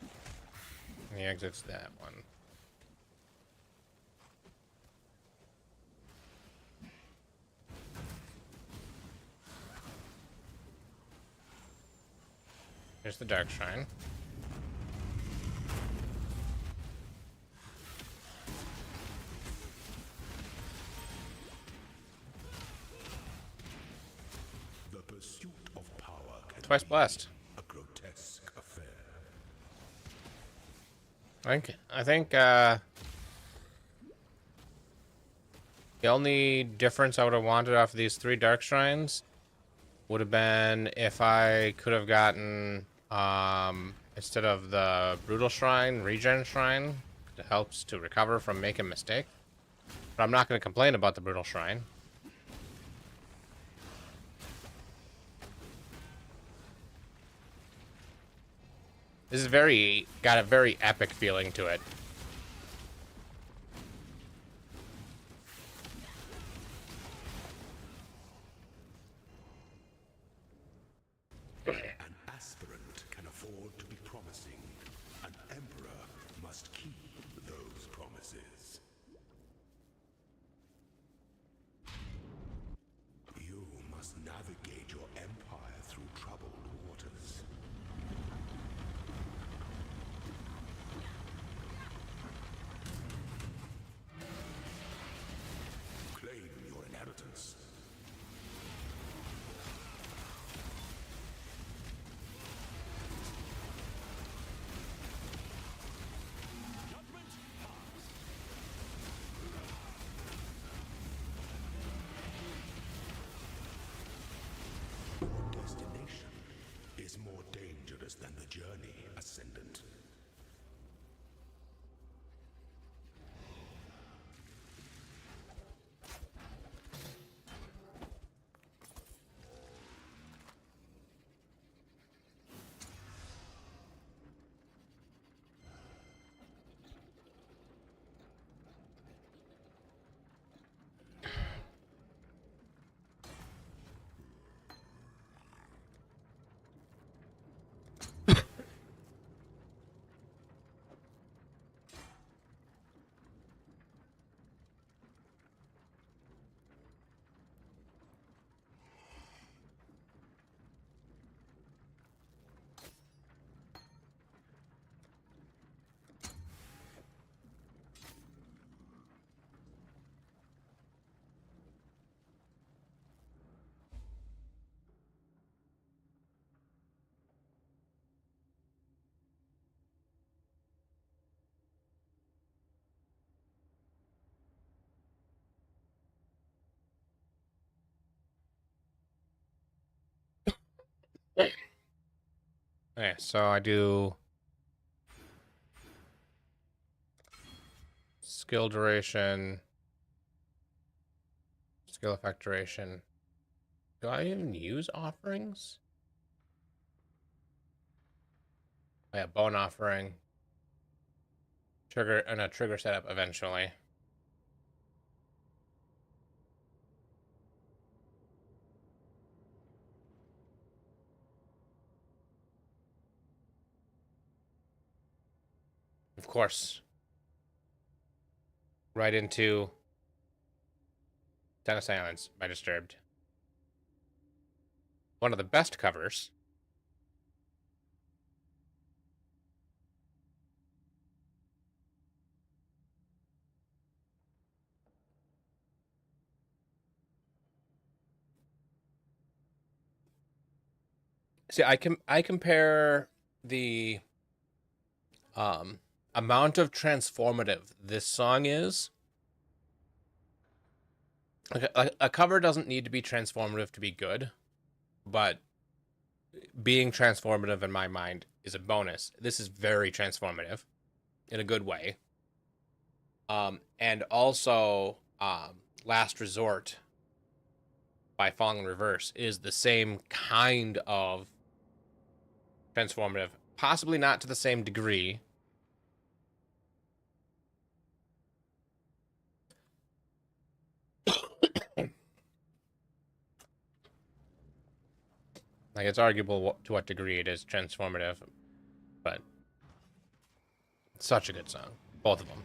And the exit's that one. Here's the Dark Shrine. The pursuit of power can Twice be blessed. a grotesque affair. I think the only difference I would have wanted off of these 3 Dark Shrines would have been if I could have gotten, instead of the Brutal Shrine, Regen Shrine. It helps to recover from making mistakes. But I'm not going to complain about the Brutal Shrine. This is got a very epic feeling to it. An aspirant can afford to be promising. An emperor must keep those promises. You must navigate your empire through troubled waters. Claim your inheritance. Destination is more dangerous than the journey, Ascendant. Okay, so I do skill duration, skill effect duration. Do I even use offerings? Yeah, bone offering. Trigger and a trigger setup eventually. Of course. Right into Den of Silence by Disturbed. One of the best covers. See, I compare the um amount of transformative this song is. Like a cover doesn't need to be transformative to be good, but being transformative in my mind is a bonus. This is very transformative in a good way. And also Last Resort by Falling in Reverse is the same kind of transformative, possibly not to the same degree. Like, it's arguable to what degree it is transformative, but it's such a good song. Both of them.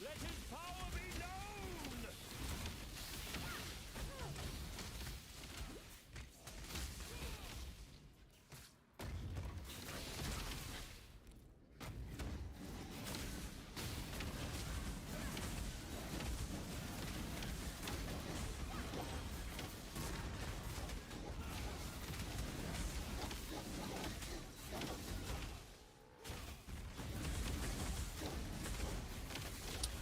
Let his power be known!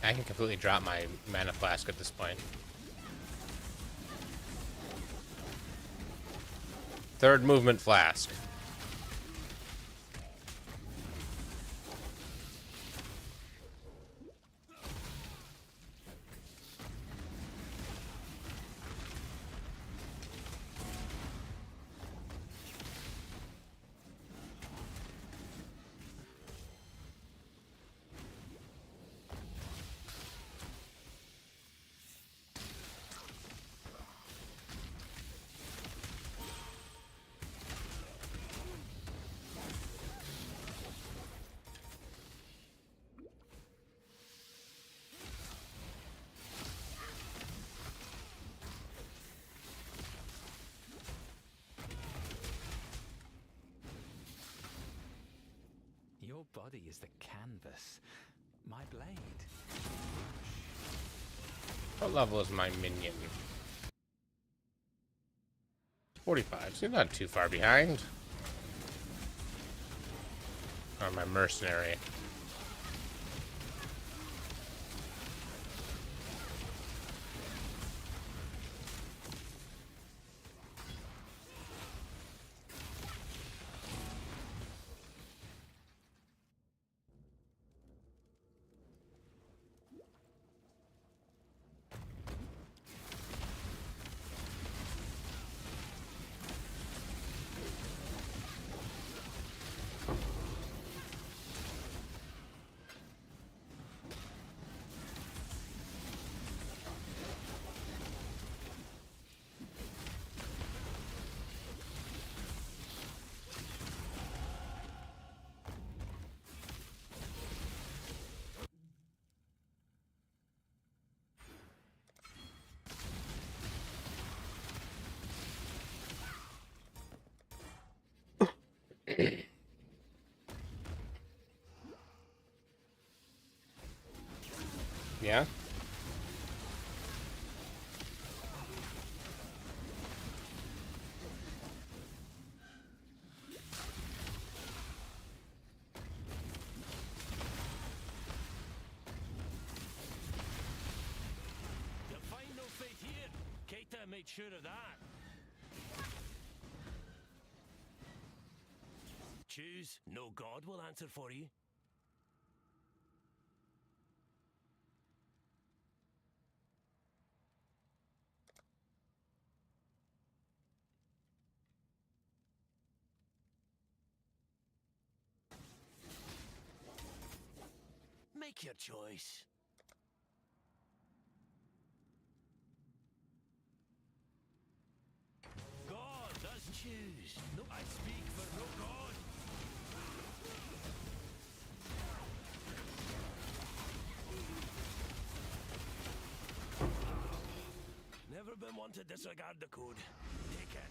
I can completely drop my mana flask at this point. Third movement flask. Your body is the canvas. My blade. What level is my minion? 45, so you're not too far behind. Or my mercenary. Yeah? quite sure of that. Choose. No god will answer for you. Make your choice. God does choose. No, I speak for no god. Never been one to disregard the code. Take it.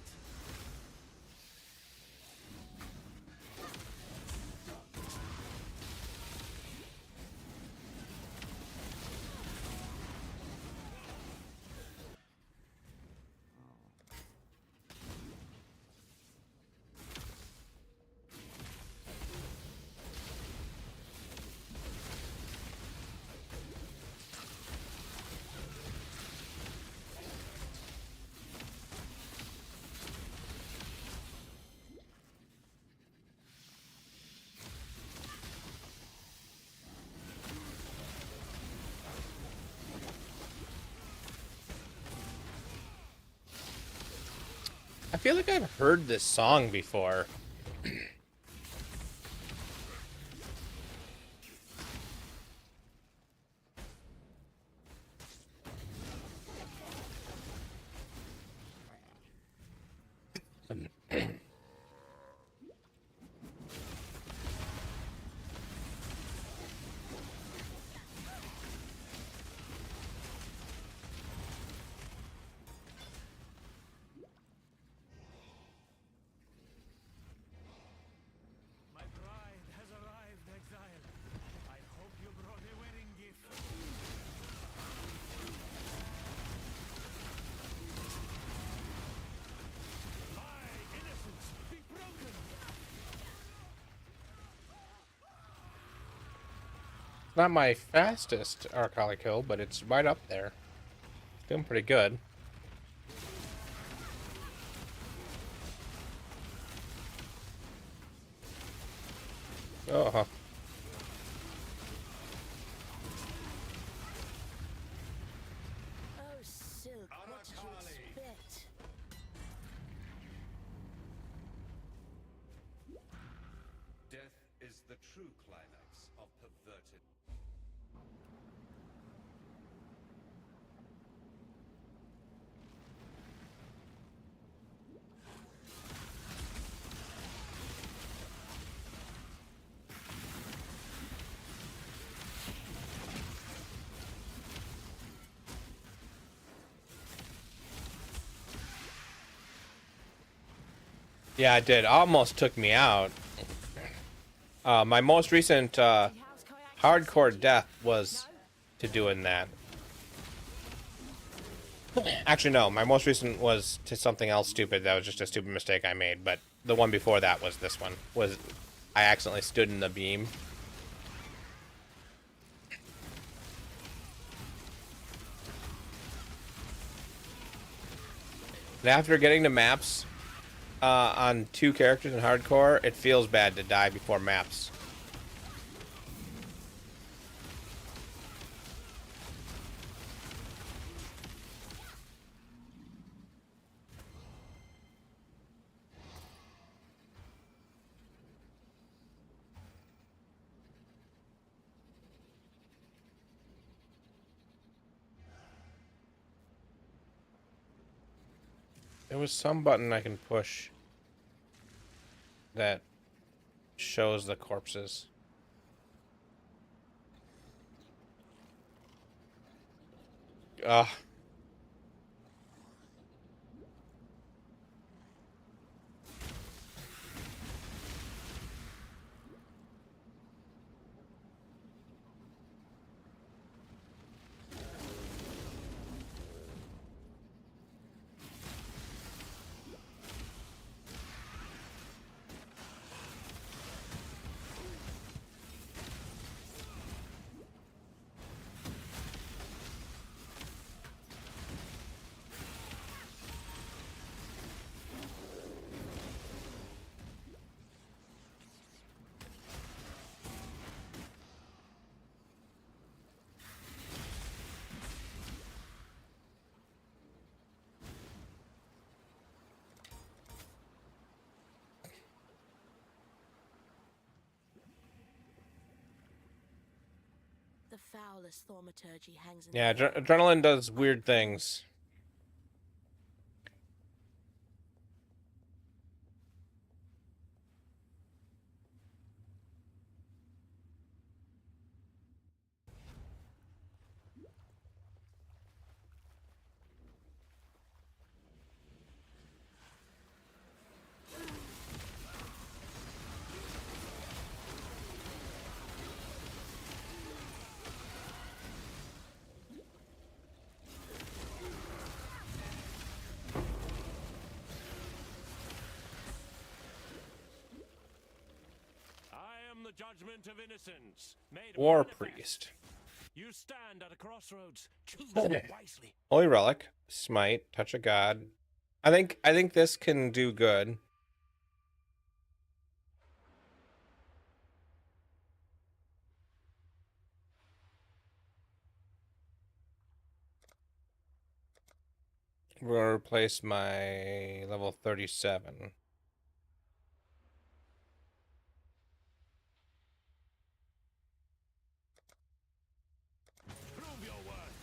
I feel like I've heard this song before. My bride has arrived, Exile. I hope you brought a wedding gift. My innocence be broken. Not my fastest Arcali kill, but it's right up there. Doing pretty good. Oh, Oh, Silk, what did you expect? Death is the true climax of perverted. yeah, it did. Almost took me out. My most recent hardcore death was to doing that. Actually, no. My most recent was to something else stupid. That was just a stupid mistake I made. But the one before that was this one. Was I accidentally stood in the beam. And after getting to maps on 2 characters in hardcore, it feels bad to die before maps. There was some button I can push that shows the corpses. Ugh. the foulest thaumaturgy hangs in Yeah, the air. adrenaline does weird things. I am the judgment of innocence, made War manifest. Priest. You stand at a crossroads. Choose wisely. Holy Relic, Smite, Touch of God. I think this can do good. We're gonna replace my level 37. Prove your worth.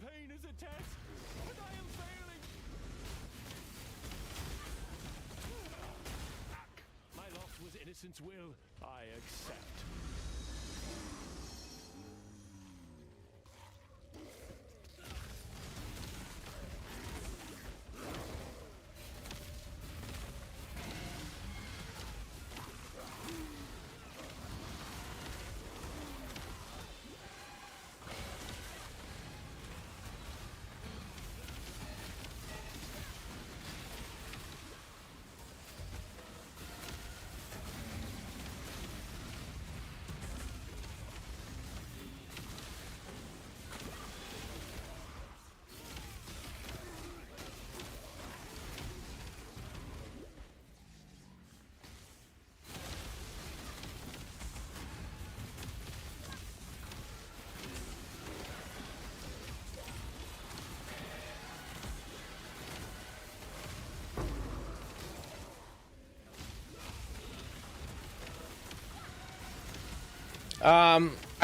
Pain is a test, but I am failing. My loss was innocence will. I accept.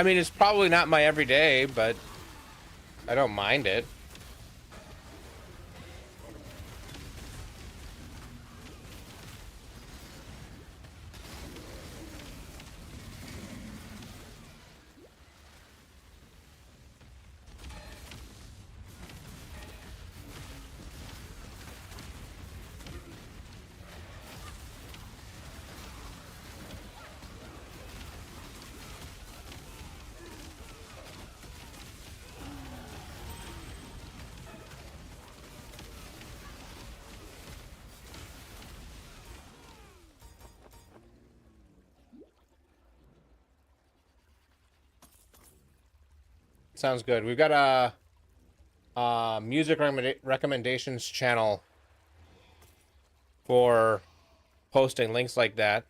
I mean, it's probably not my everyday, but I don't mind it. Sounds good. We've got a music recommendations channel for posting links like that.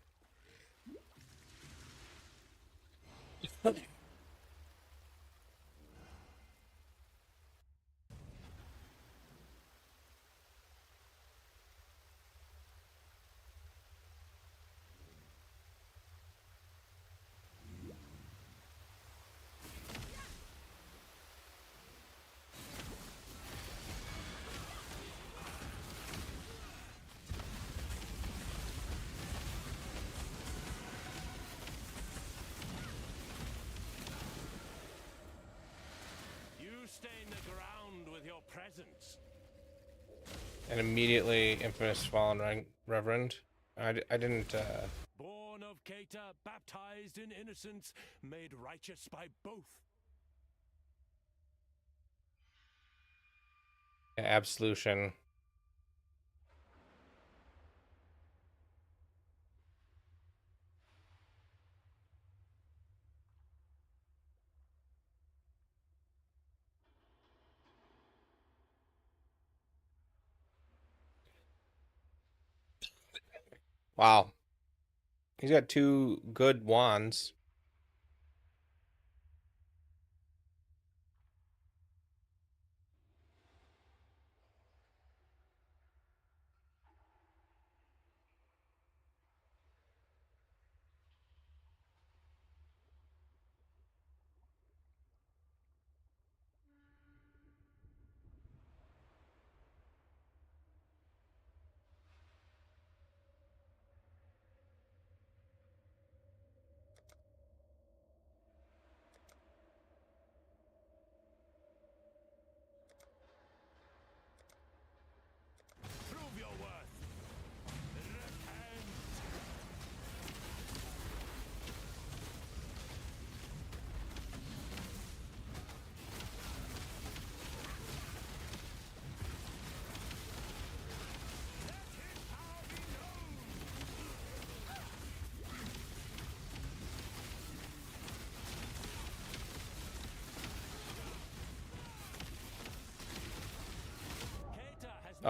You stain the ground with your presence. And immediately infamous fallen reverend. I didn't Born of Keita, baptized in innocence, made righteous by both. absolution. Wow. He's got two good wands.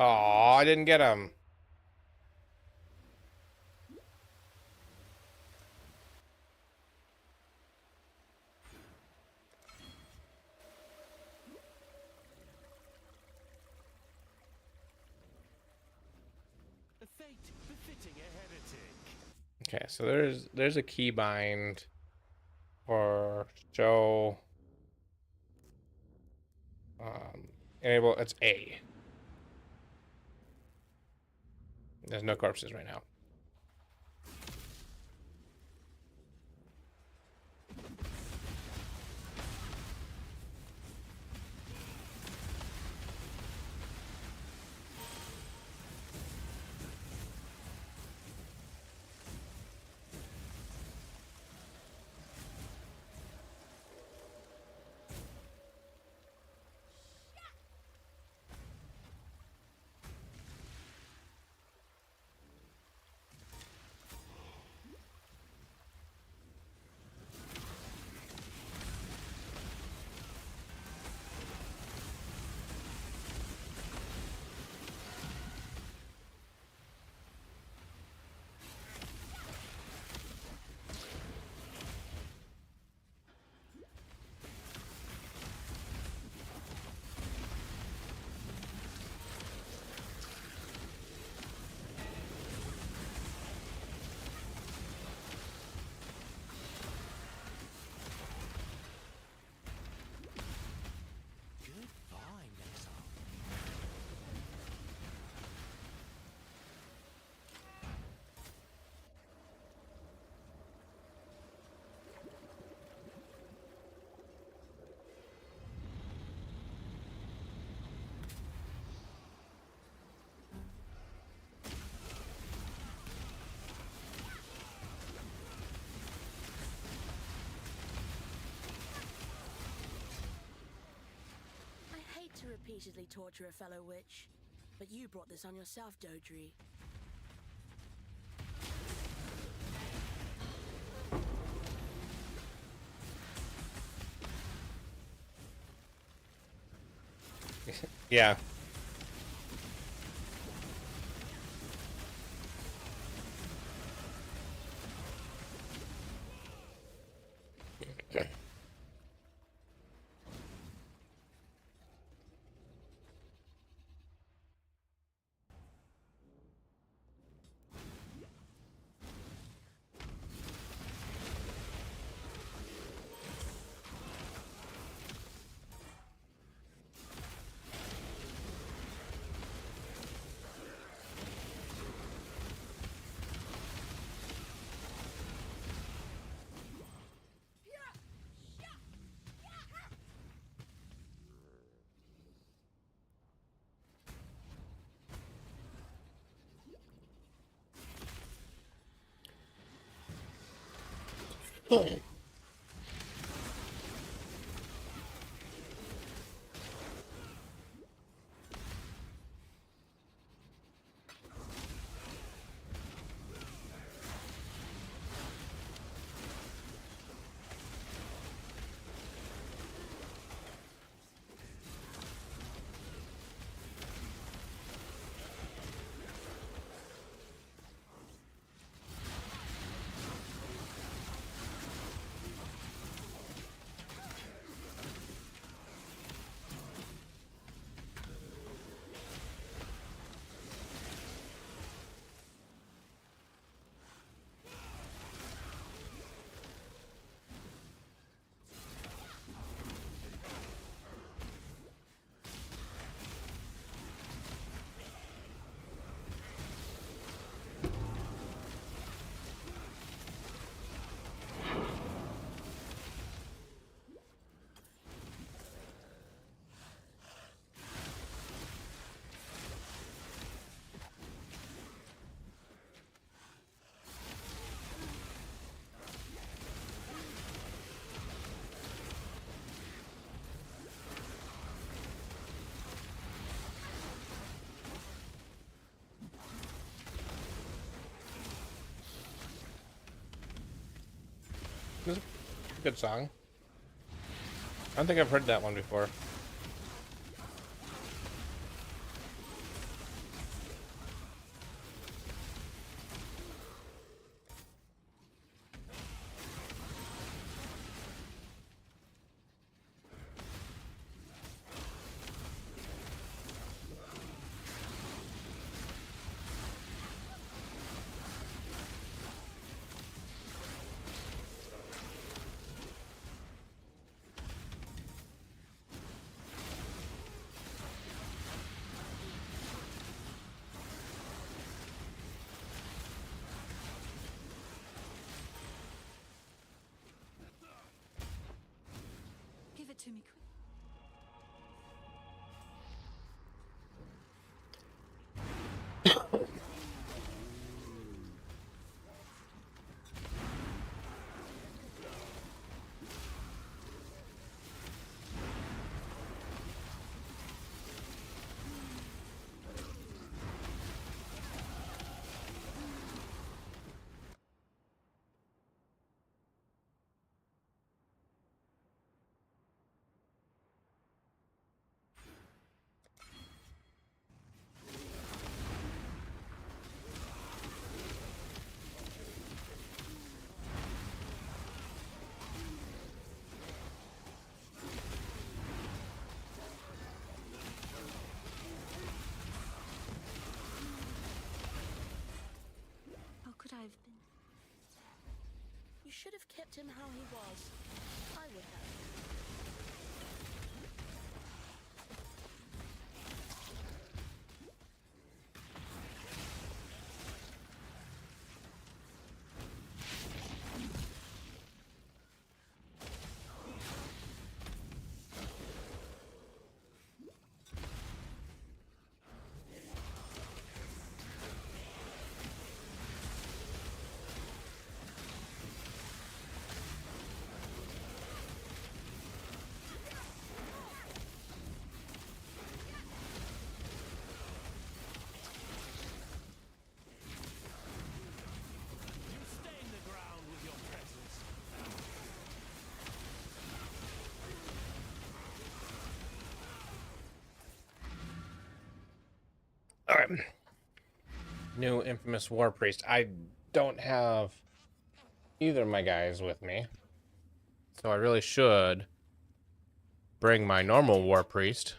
Oh, I didn't get him. A fate befitting a heretic. Okay, so there's a keybind for show enable. It's A. There's no corpses right now. Goodbye, Exile. I hate to repeatedly torture a fellow witch, but you brought this on yourself, Dodri. Yeah. This is a good song. I don't think I've heard that one before. to me quick. How could I have been? You should have kept him how he was. I would have. You stain the ground with your presence. All right. New infamous war priest. I don't have either of my guys with me, so I really should bring my normal war priest.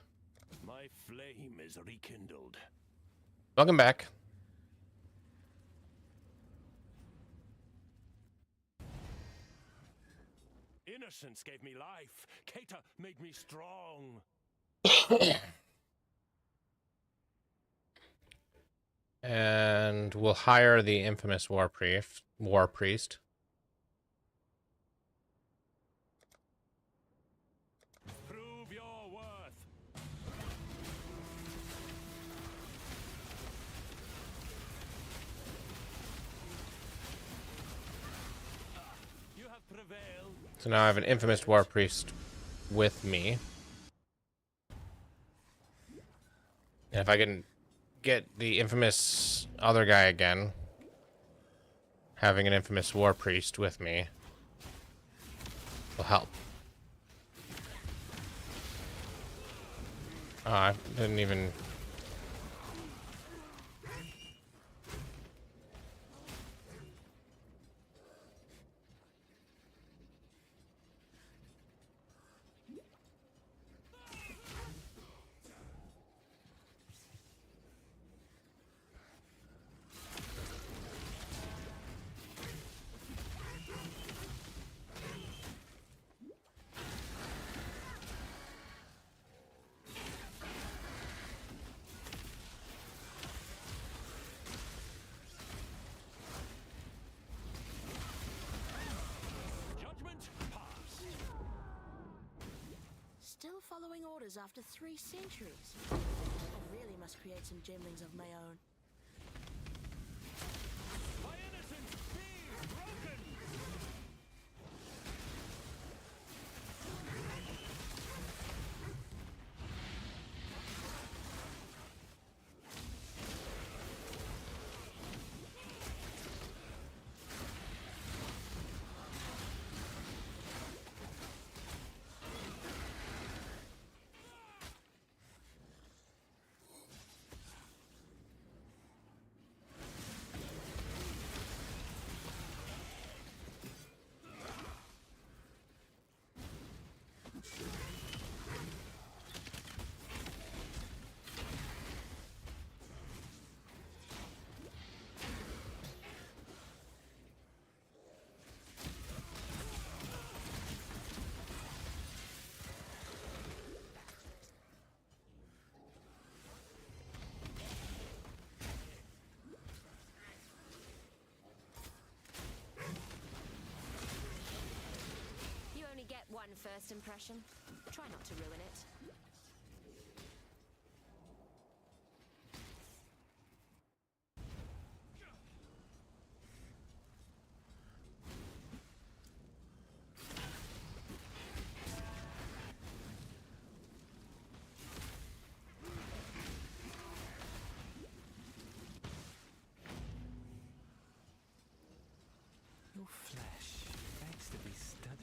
My flame is rekindled. Welcome back. Innocence gave me life. Kata made me strong. And we'll hire the infamous war priest. Prove your worth. You have prevailed. So now I have an infamous war priest with me. And if I can get the infamous other guy again, having an infamous war priest with me will help. I didn't even... Judgment passed. Still following orders after 3 centuries. I really must create some gemlings of my own. My innocence be broken. One first impression. Try not to ruin it. Your flesh begs to be studied.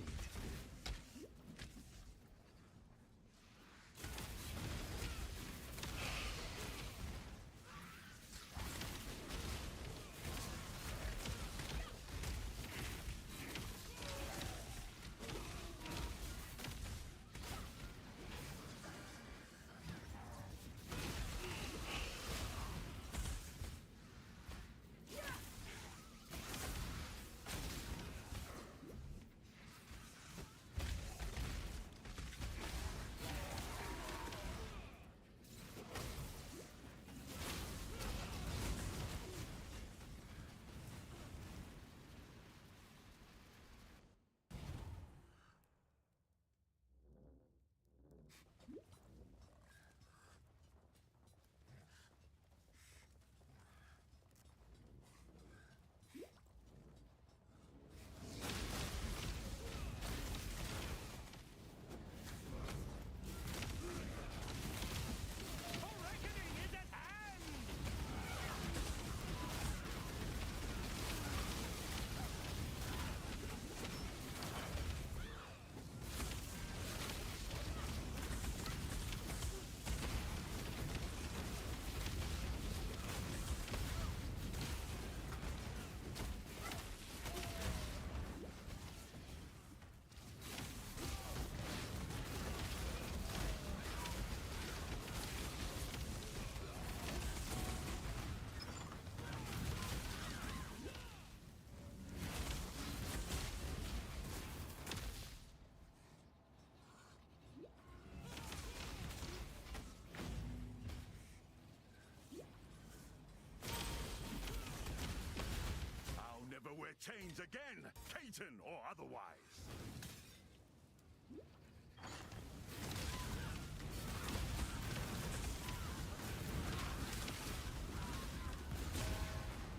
I'll never wear chains again, Caton or otherwise.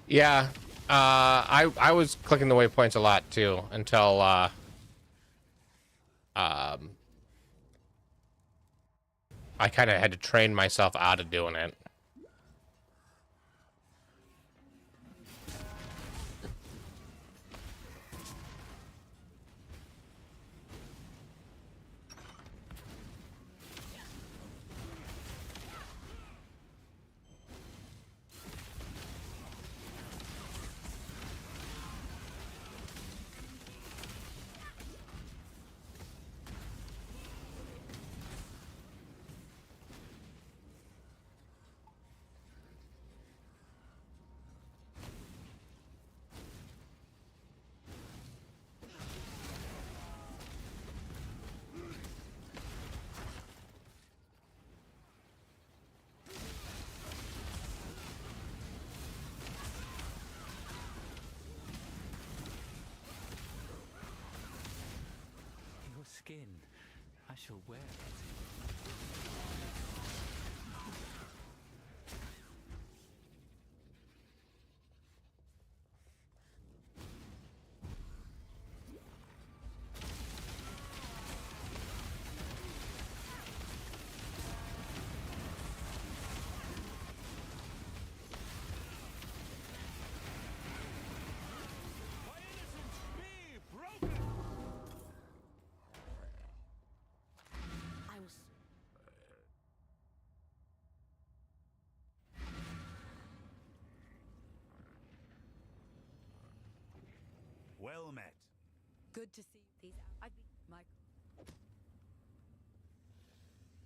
Yeah, I was clicking the waypoints a lot too until I kind of had to train myself out of doing it. Your skin. I shall wear it. My innocence be broken! I was. Well met. Good to see these. I've been Mike.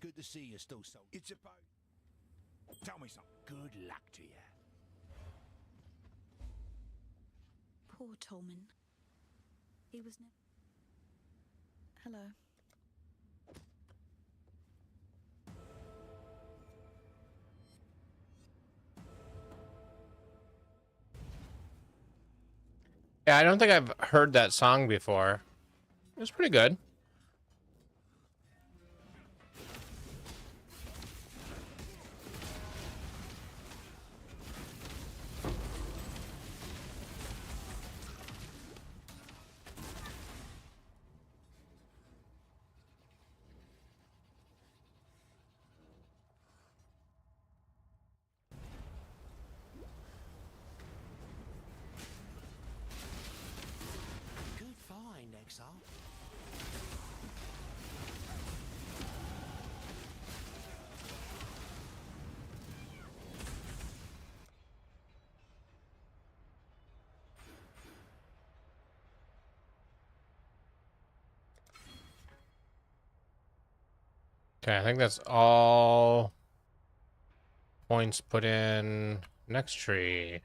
Good to see you still so. It's about. Tell me something. Good luck to you. Poor Tolman. He was never. Hello. Yeah, I don't think I've heard that song before. It was pretty good. Okay, I think that's all points put in. Next tree.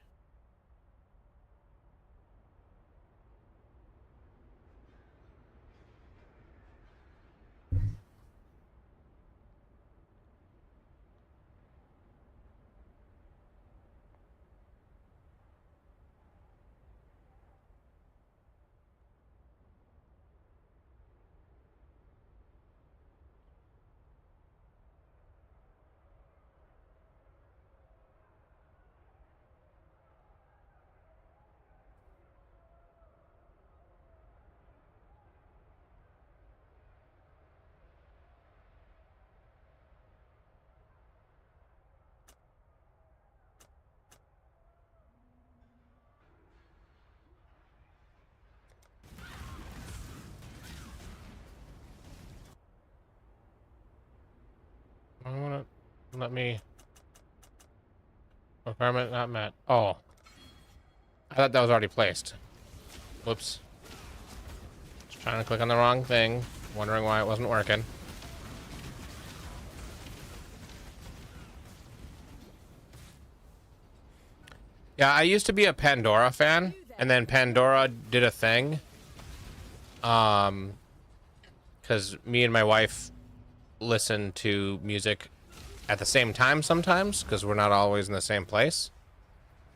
I want to let me. Requirement not met. Oh, I thought that was already placed. Whoops. Just trying to click on the wrong thing. Wondering why it wasn't working. Yeah, I used to be a Pandora fan, and then Pandora did a thing. Because me and my wife listen to music at the same time sometimes, because we're not always in the same place.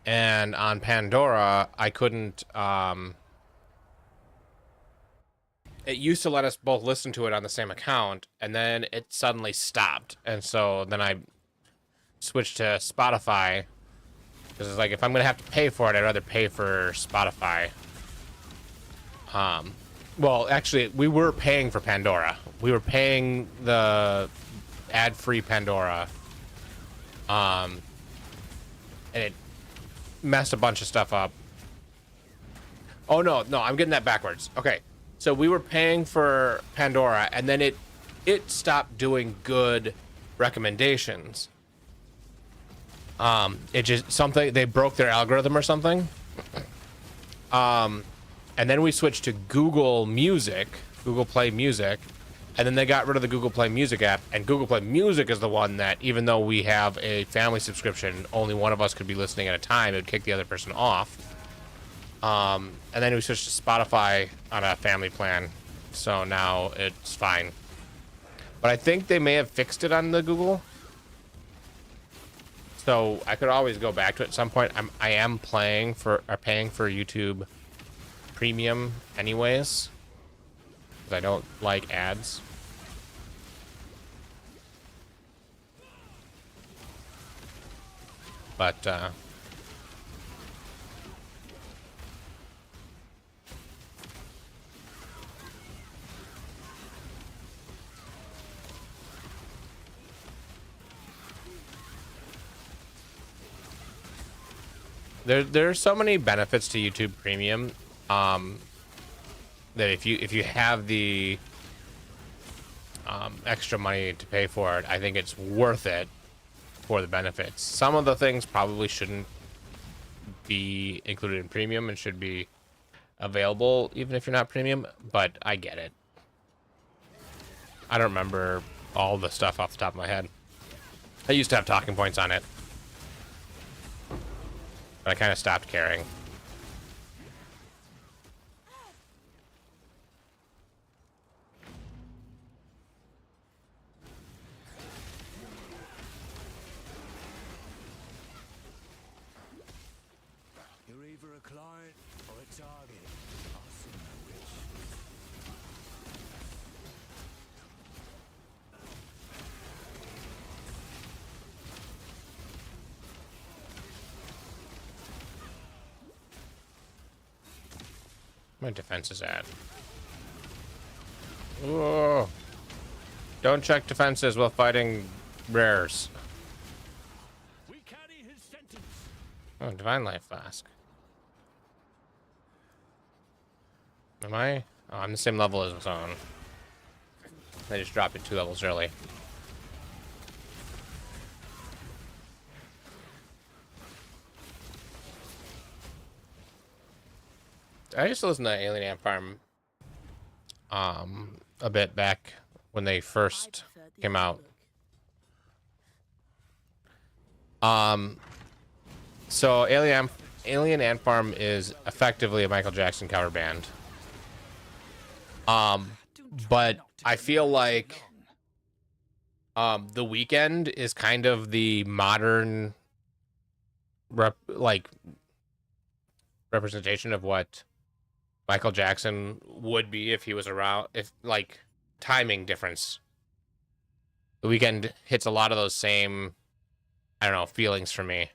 And on Pandora, I couldn't, it used to let us both listen to it on the same account, and then it suddenly stopped. And so then I switched to Spotify, because it's like, if I'm going to have to pay for it, I'd rather pay for Spotify. Well, actually, we were paying for Pandora. We were paying the ad-free Pandora. And it messed a bunch of stuff up. Oh, no, I'm getting that backwards. Okay, so we were paying for Pandora, and then it stopped doing good recommendations. It just, something, they broke their algorithm or something. And then we switched to Google Music, Google Play Music, and then they got rid of the Google Play Music app, and Google Play Music is the one that, even though we have a family subscription, only one of us could be listening at a time. It would kick the other person off. And then we switched to Spotify on a family plan, so now it's fine. But I think they may have fixed it on the Google, so I could always go back to it at some point. I am paying for YouTube Premium anyways, because I don't like ads. But there's so many benefits to YouTube Premium, that if you have the extra money to pay for it, I think it's worth it for the benefits. Some of the things probably shouldn't be included in Premium and should be available even if you're not Premium, but I get it. I don't remember all the stuff off the top of my head. I used to have talking points on it, but I kind of stopped caring. You're either a client or a target. I'll soon know which. My defense is at. Whoa. Don't check defenses while fighting rares. We carry his sentence. Oh, Divine Life Flask. Am I? Oh, I'm the same level as its own. I just dropped it 2 levels early. I used to listen to Alien Ant Farm a bit back when they I first preferred the came other out. book. So Alien Ant Farm is effectively a Michael Jackson cover band. But I feel like The Weeknd is kind of the modern representation of what Michael Jackson would be if he was around, if like timing difference. The Weeknd hits a lot of those same, I don't know, feelings for me.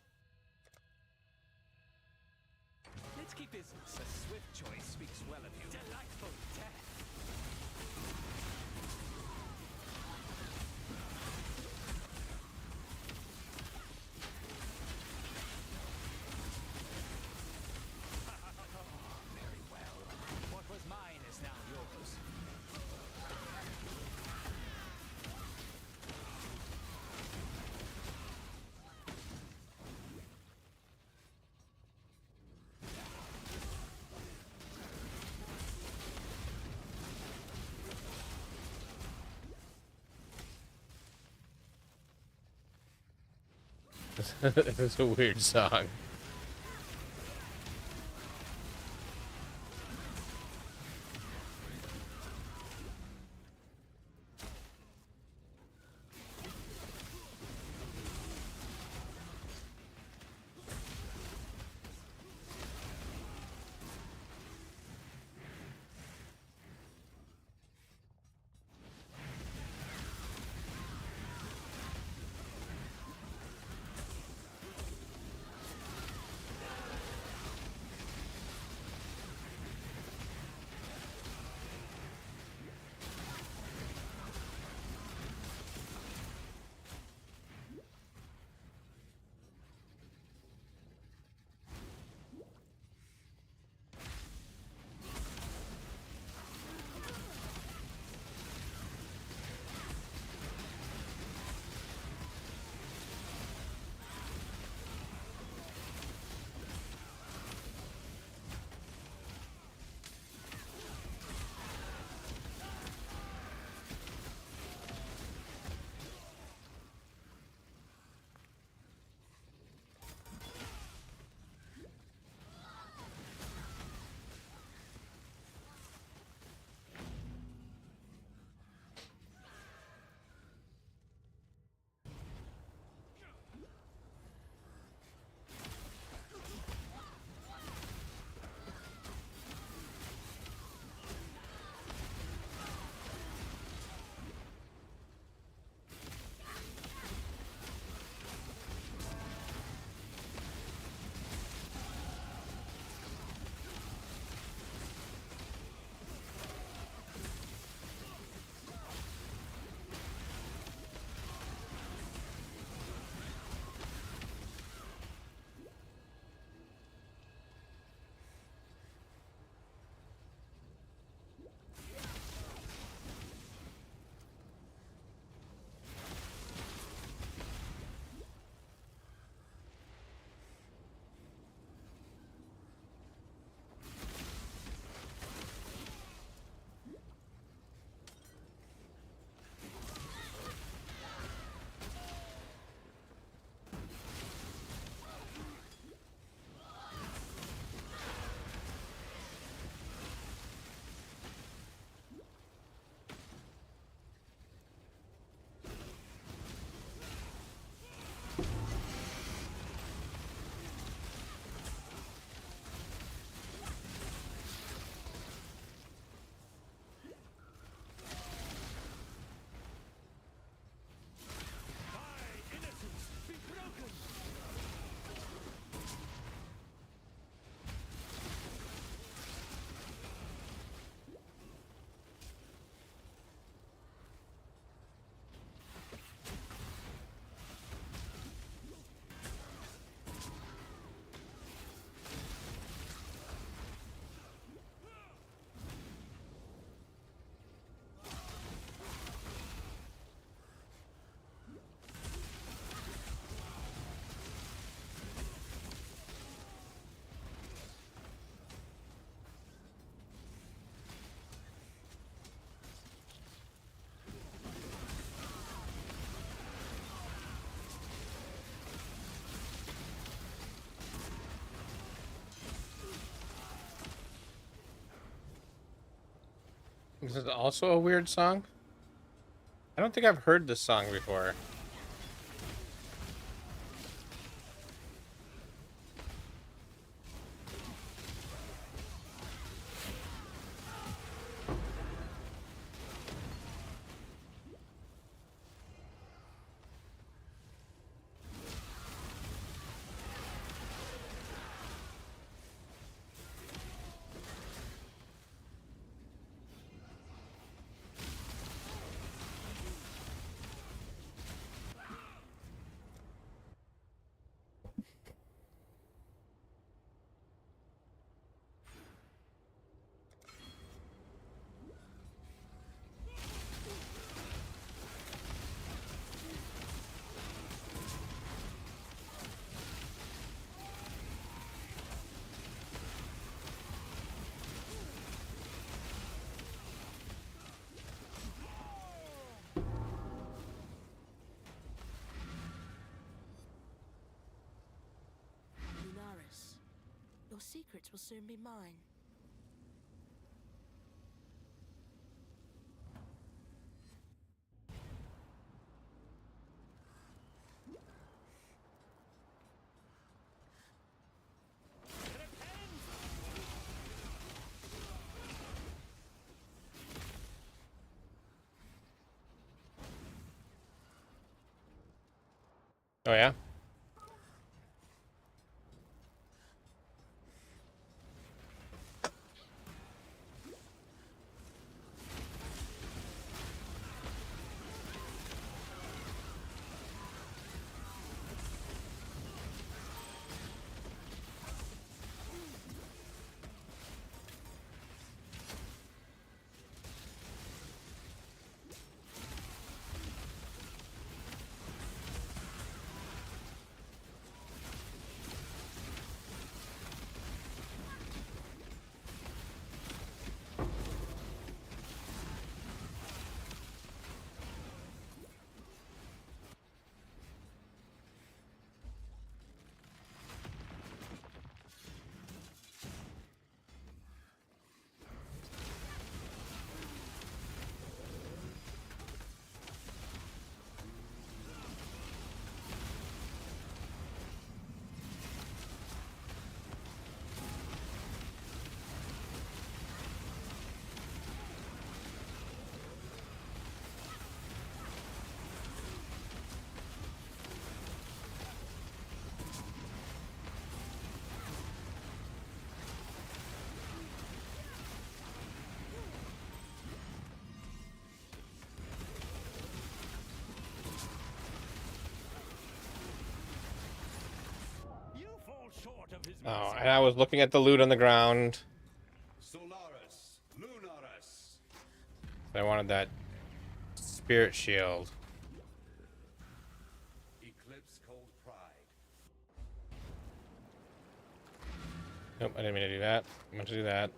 Let's keep this. A swift choice speaks well of you. Delightful death. Very well. What was mine is now yours. It's a weird song. This is also a weird song. I don't think I've heard this song before. Lunaris, your secrets will soon be mine. Oh yeah? You fall short of his Oh, mercy. and I was looking at the loot on the ground. Solaris, Lunaris. I wanted that spirit shield. Eclipse Cold Pride. Nope, I didn't mean to do that. I meant to do that.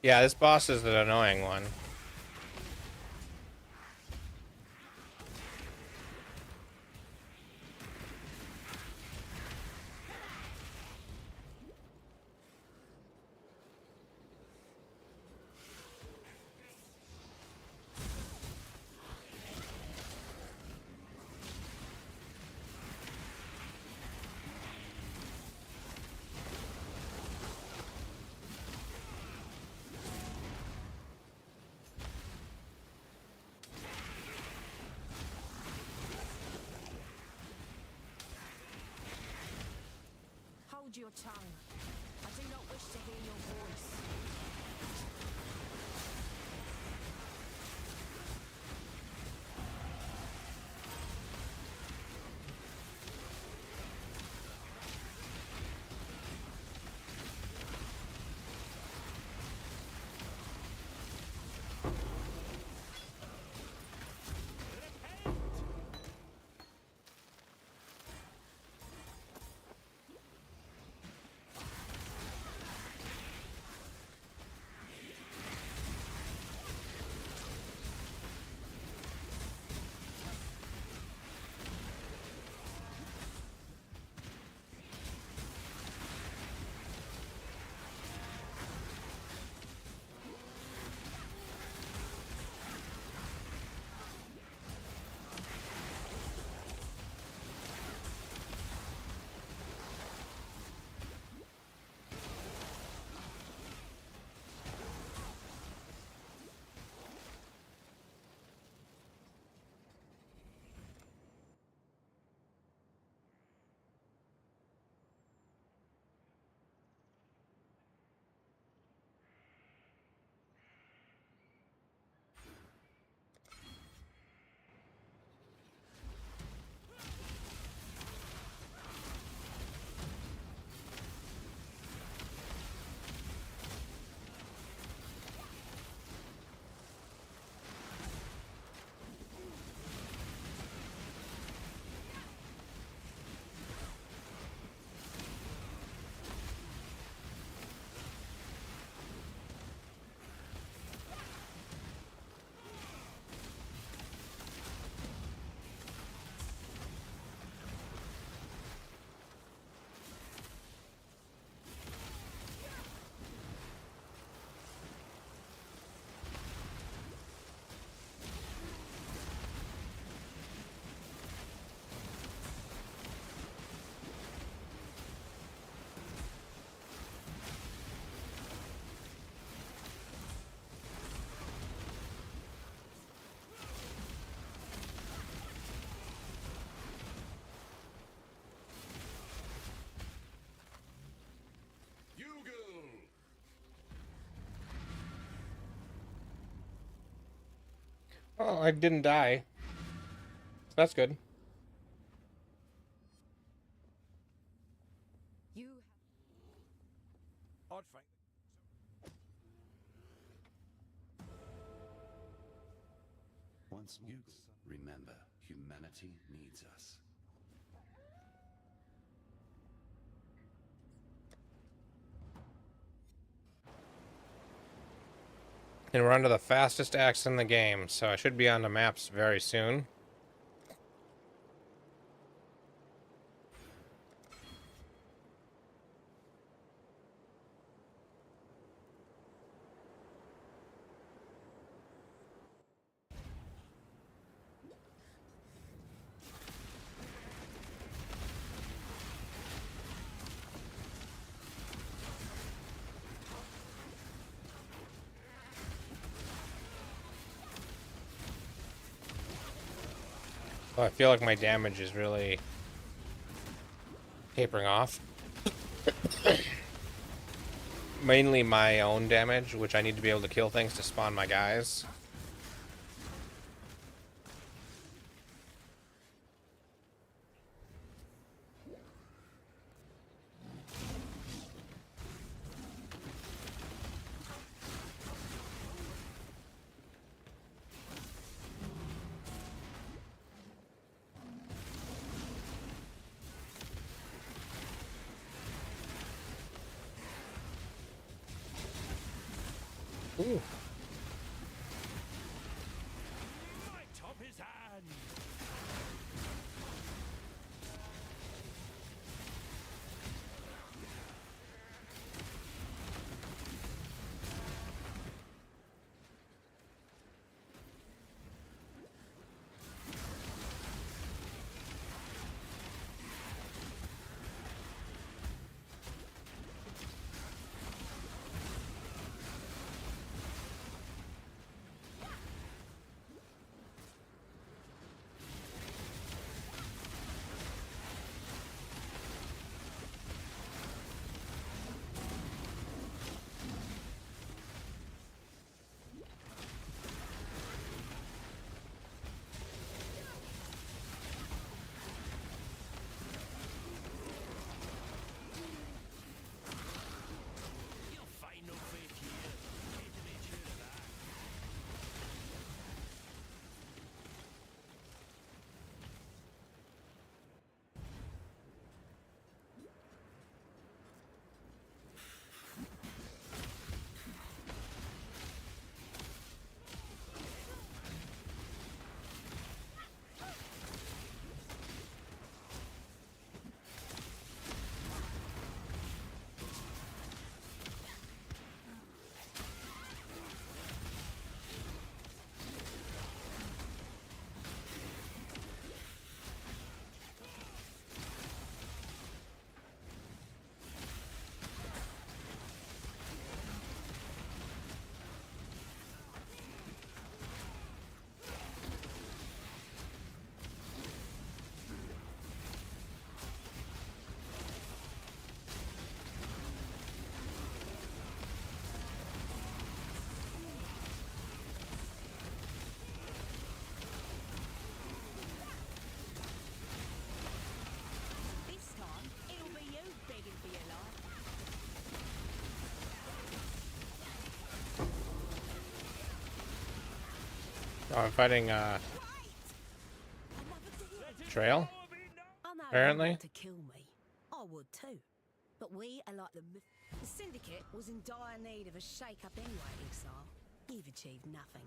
Yeah, this boss is an annoying one. Hold your tongue. I do not wish to hear your voice. Oh, I didn't die. That's good. You Odd fight. Once more, remember, humanity needs us. And we're under the fastest axe in the game, so I should be on the maps very soon. Oh, I feel like my damage is really tapering off. Mainly my own damage, which I need to be able to kill things to spawn my guys. Ooh. My top is hand. You'll find no faith here. Can't you make sure of that? This time, it'll be you begging for your life. Oh, I'm fighting Trail. I know Apparently. you want to kill me. I would too. But we are like the Syndicate was in dire need of a shake-up anyway, Exile. You've achieved nothing.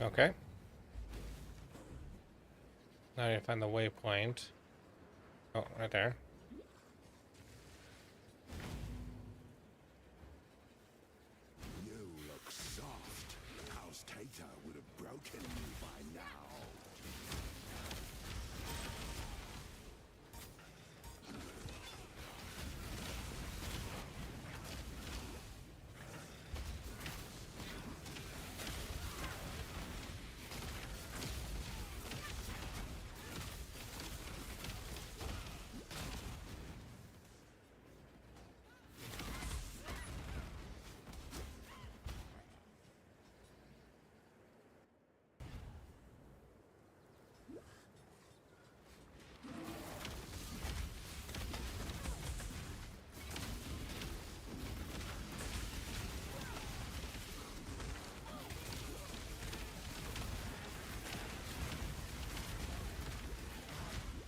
Okay. Now you find the waypoint. Oh, right there. You look soft. House Tater would have broken you by now.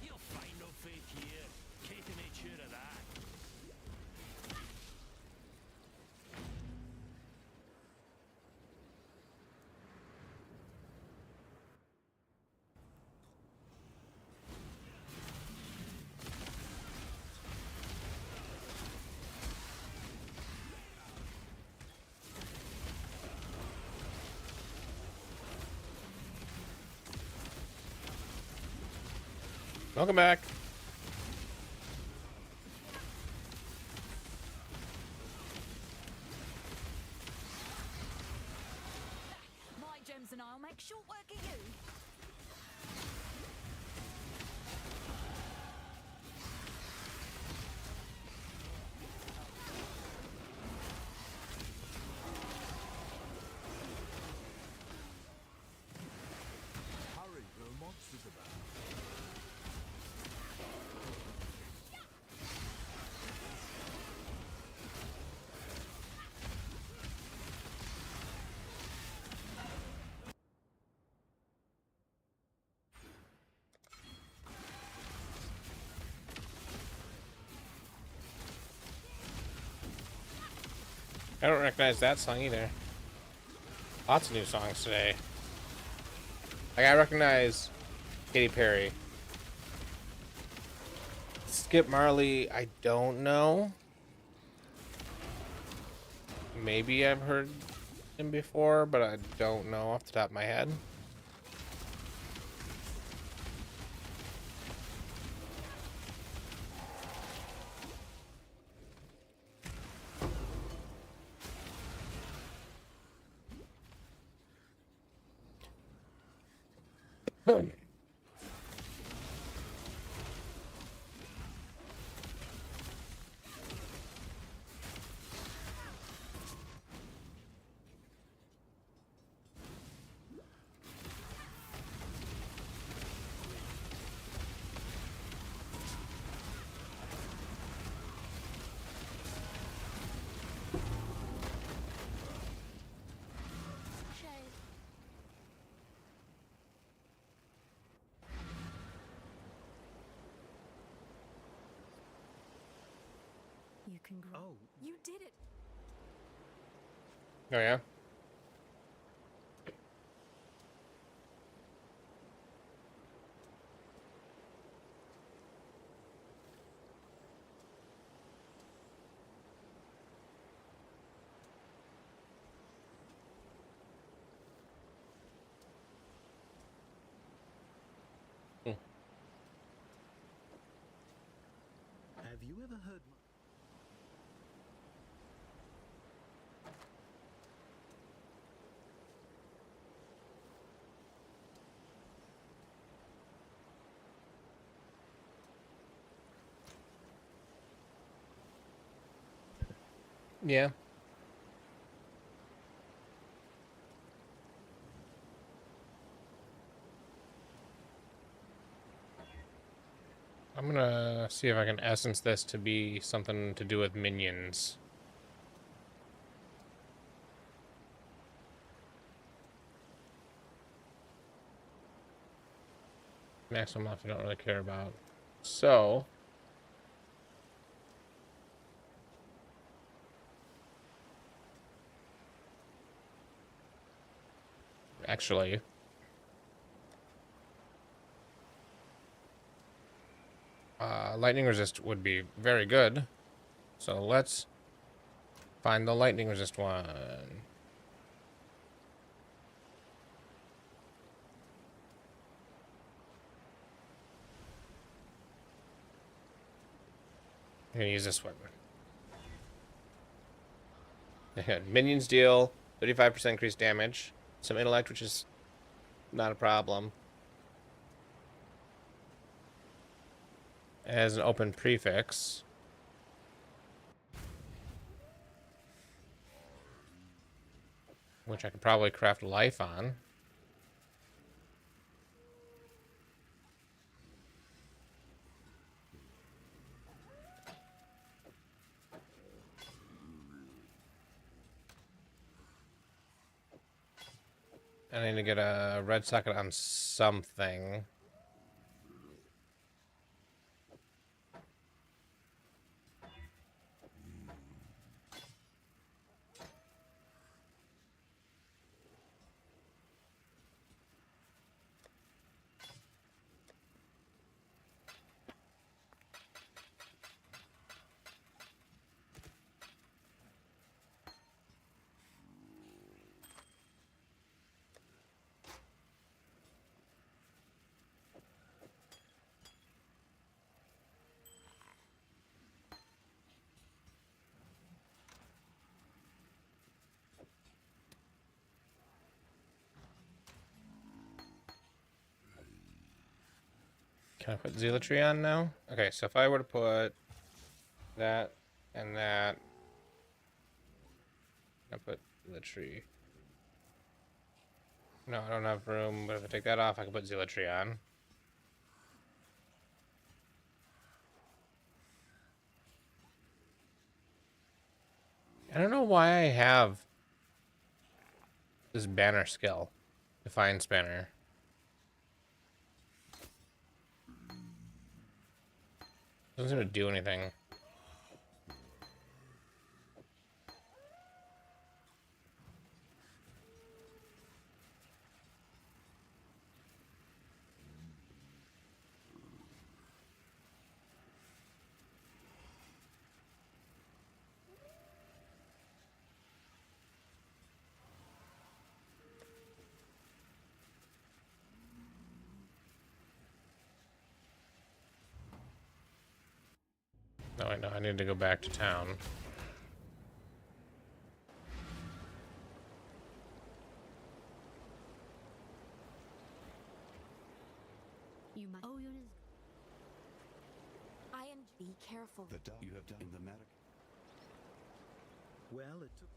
You'll find no faith here. Can't you make sure of that? Welcome back. My gems and I'll make short work of you. I don't recognize that song either. Lots of new songs today. Like, I recognize Katy Perry. Skip Marley, I don't know. Maybe I've heard him before, but I don't know off the top of my head. You can grow. Oh, You did it. Oh, yeah? have you ever heard? Yeah. I'm gonna see if I can essence this to be something to do with minions. Maximum life I don't really care about. So... Actually... lightning resist would be very good. So let's find the lightning resist one. I'm gonna use this one. Minions deal 35% increased damage. Some intellect, which is not a problem. As an open prefix. Which I could probably craft life on. I need to get a red socket on something. Can I put zealotry on now? Okay, so if I were to put that and that, I put zealotry. No, I don't have room, but if I take that off, I can put zealotry on. I don't know why I have this banner skill. Defiance banner. Doesn't seem to do anything. No, I know. I need to go back to town. You must. Oh, you're. I am. Be careful. The dark you have done in the matter. Well, it took.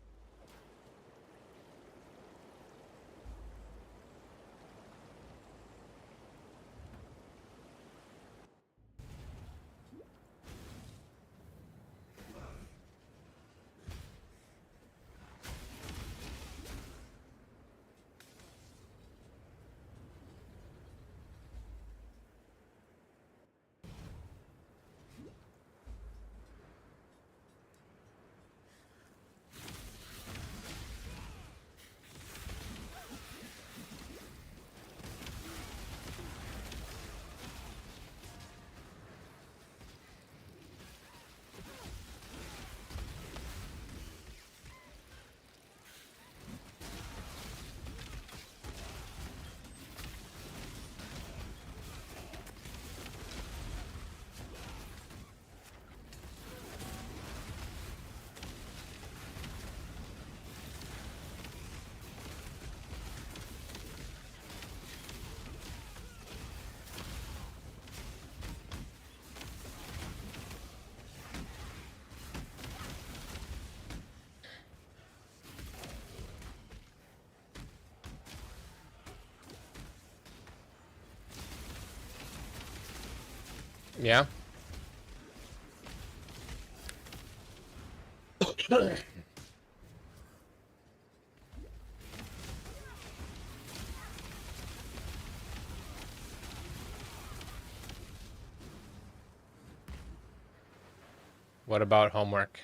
Yeah. What about homework?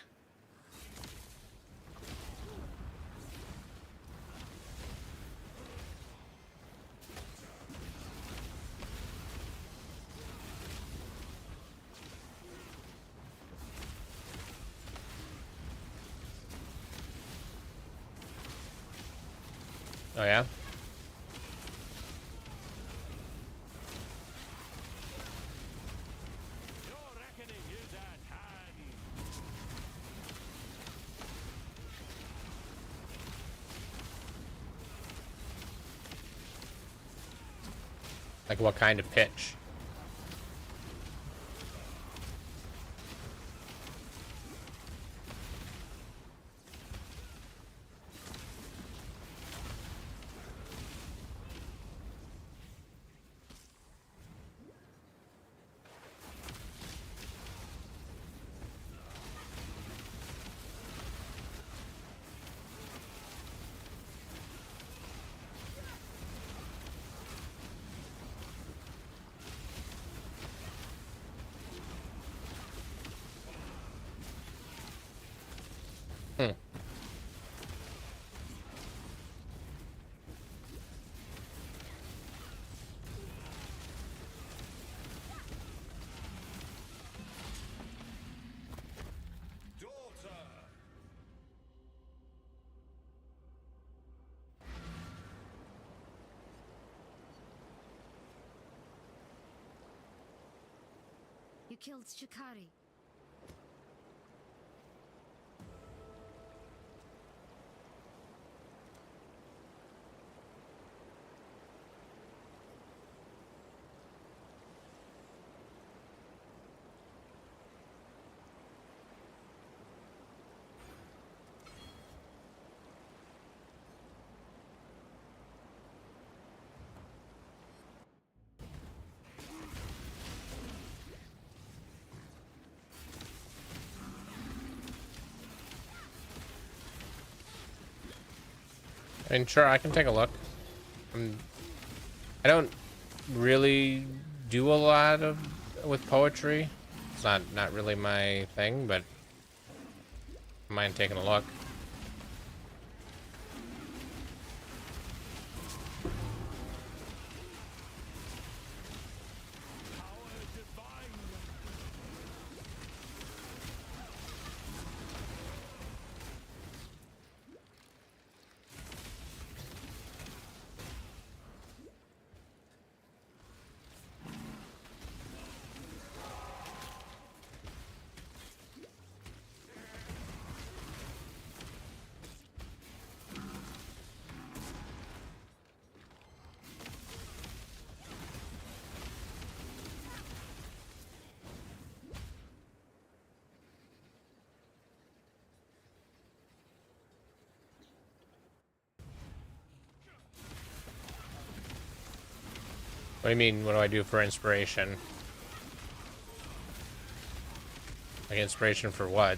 Oh yeah? Your reckoning is at hand. Like what kind of pitch? Hmm. Daughter! You killed Shikari. I mean, sure, I can take a look. I don't really do a lot of with poetry. It's not really my thing, but I mind taking a look. Power divine. What do you mean, what do I do for inspiration? Like, inspiration for what?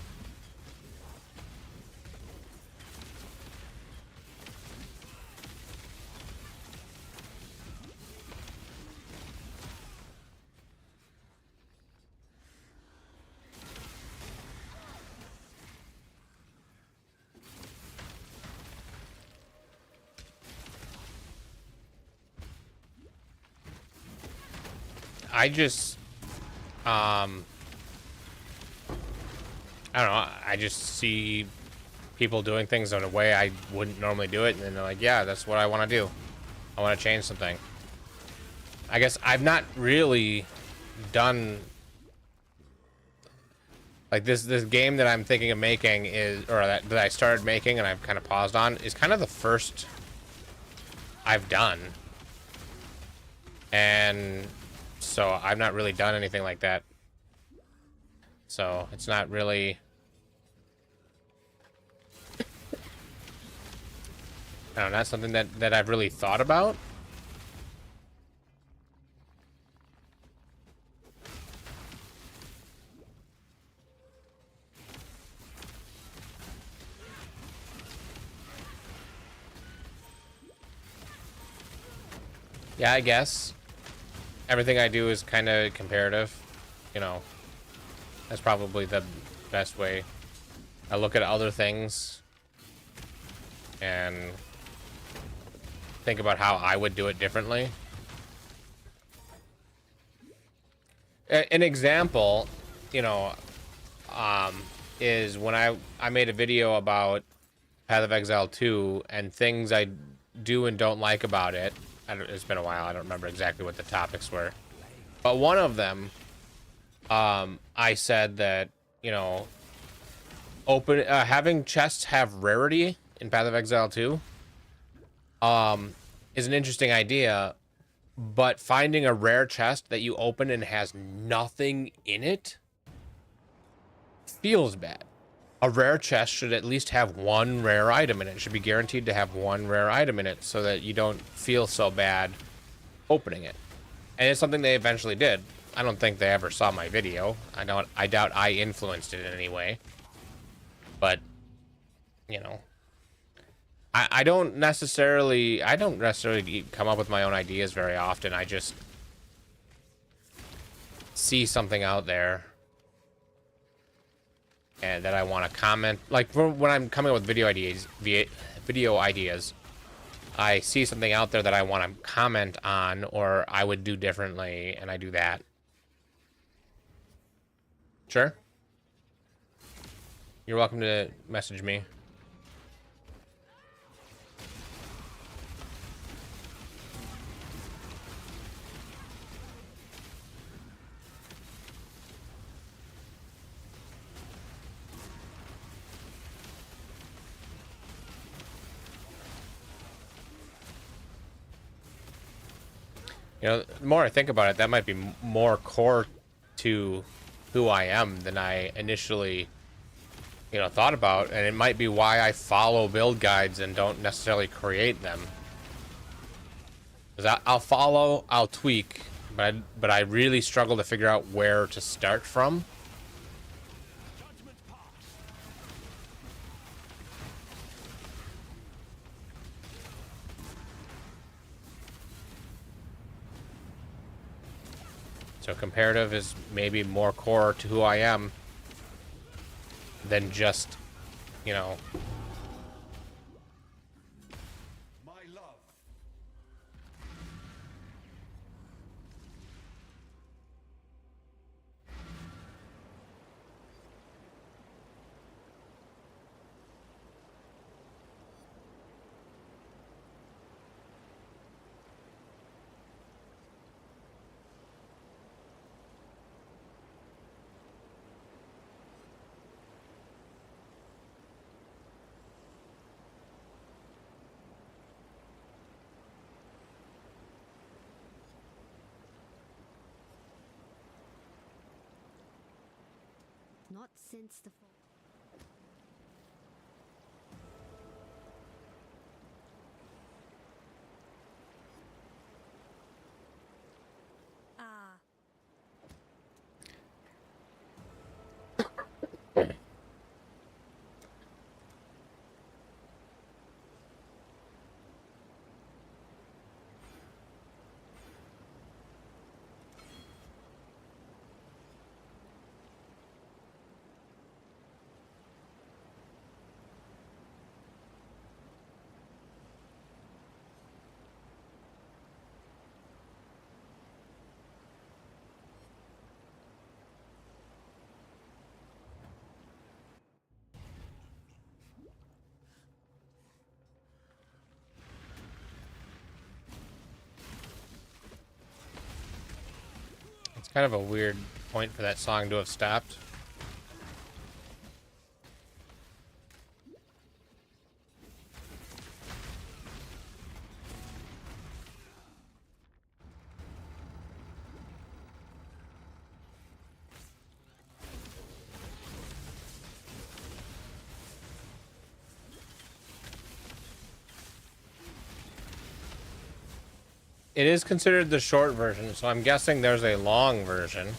I just, I don't know, I just see people doing things in a way I wouldn't normally do it, and then they're like, yeah, that's what I want to do. I want to change something. I guess I've not really done, like, this game that I'm thinking of making is, or that I started making and I've kind of paused on, is kind of the first I've done. And so I've not really done anything like that. So it's not really, I don't know, not something that I've really thought about. Yeah, I guess. Everything I do is kind of comparative. You know, that's probably the best way. I look at other things and think about how I would do it differently. An example, you know, is when I made a video about Path of Exile 2 and things I do and don't like about it. It's been a while. I don't remember exactly what the topics were. But one of them, I said that, you know, having chests have rarity in Path of Exile 2 is an interesting idea, but finding a rare chest that you open and has nothing in it feels bad. A rare chest should at least have one rare item in it. It should be guaranteed to have one rare item in it so that you don't feel so bad opening it. And it's something they eventually did. I don't think they ever saw my video. I doubt I influenced it in any way. But, you know, I don't necessarily come up with my own ideas very often. I just see something out there and that I want to comment. Like when I'm coming up with video ideas, I see something out there that I want to comment on or I would do differently, and I do that. Sure. You're welcome to message me. You know, the more I think about it, that might be more core to who I am than I initially, you know, thought about. And it might be why I follow build guides and don't necessarily create them. Because I'll follow, I'll tweak, but I really struggle to figure out where to start from. So comparative is maybe more core to who I am than just, you know. My love. Not since the fall. Kind of a weird point for that song to have stopped. It is considered the short version, so I'm guessing there's a long version.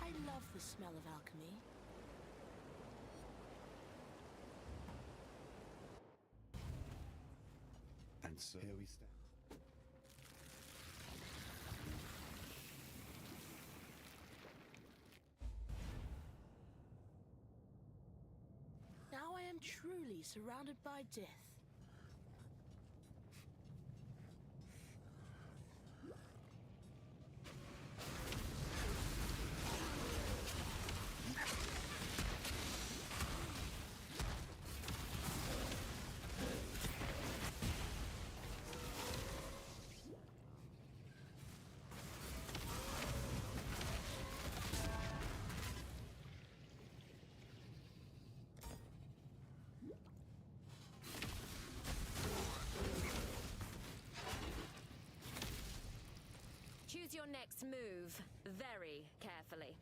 I love the smell of alchemy. And so here we stand. Now I am truly surrounded by death. Choose your next move very carefully.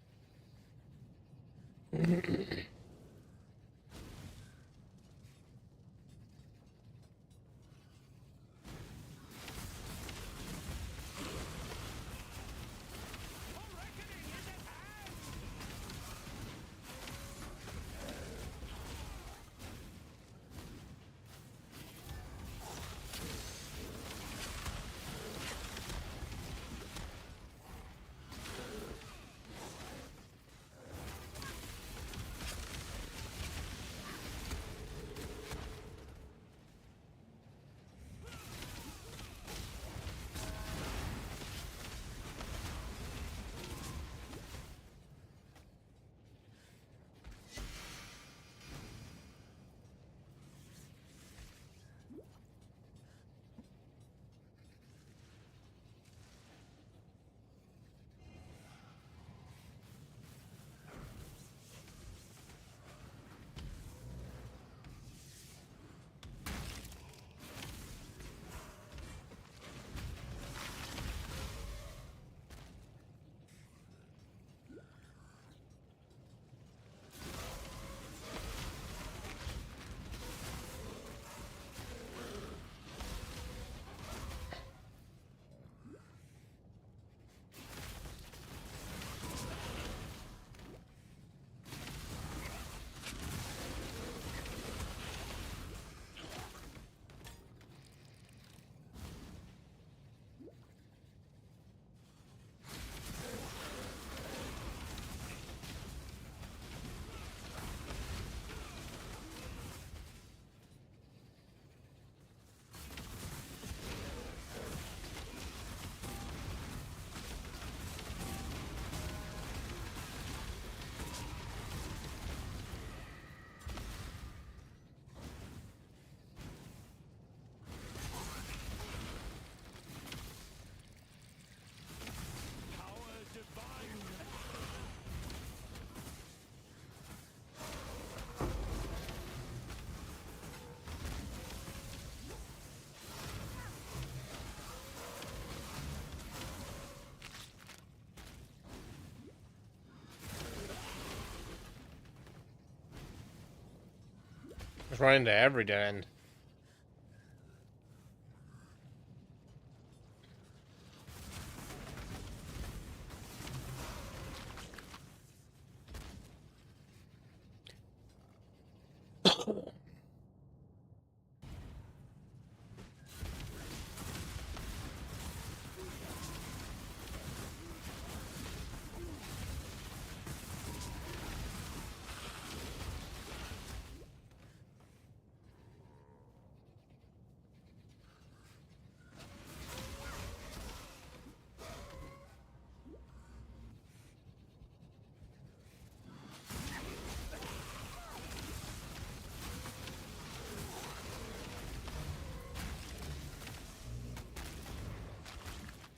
Just run into every dead end.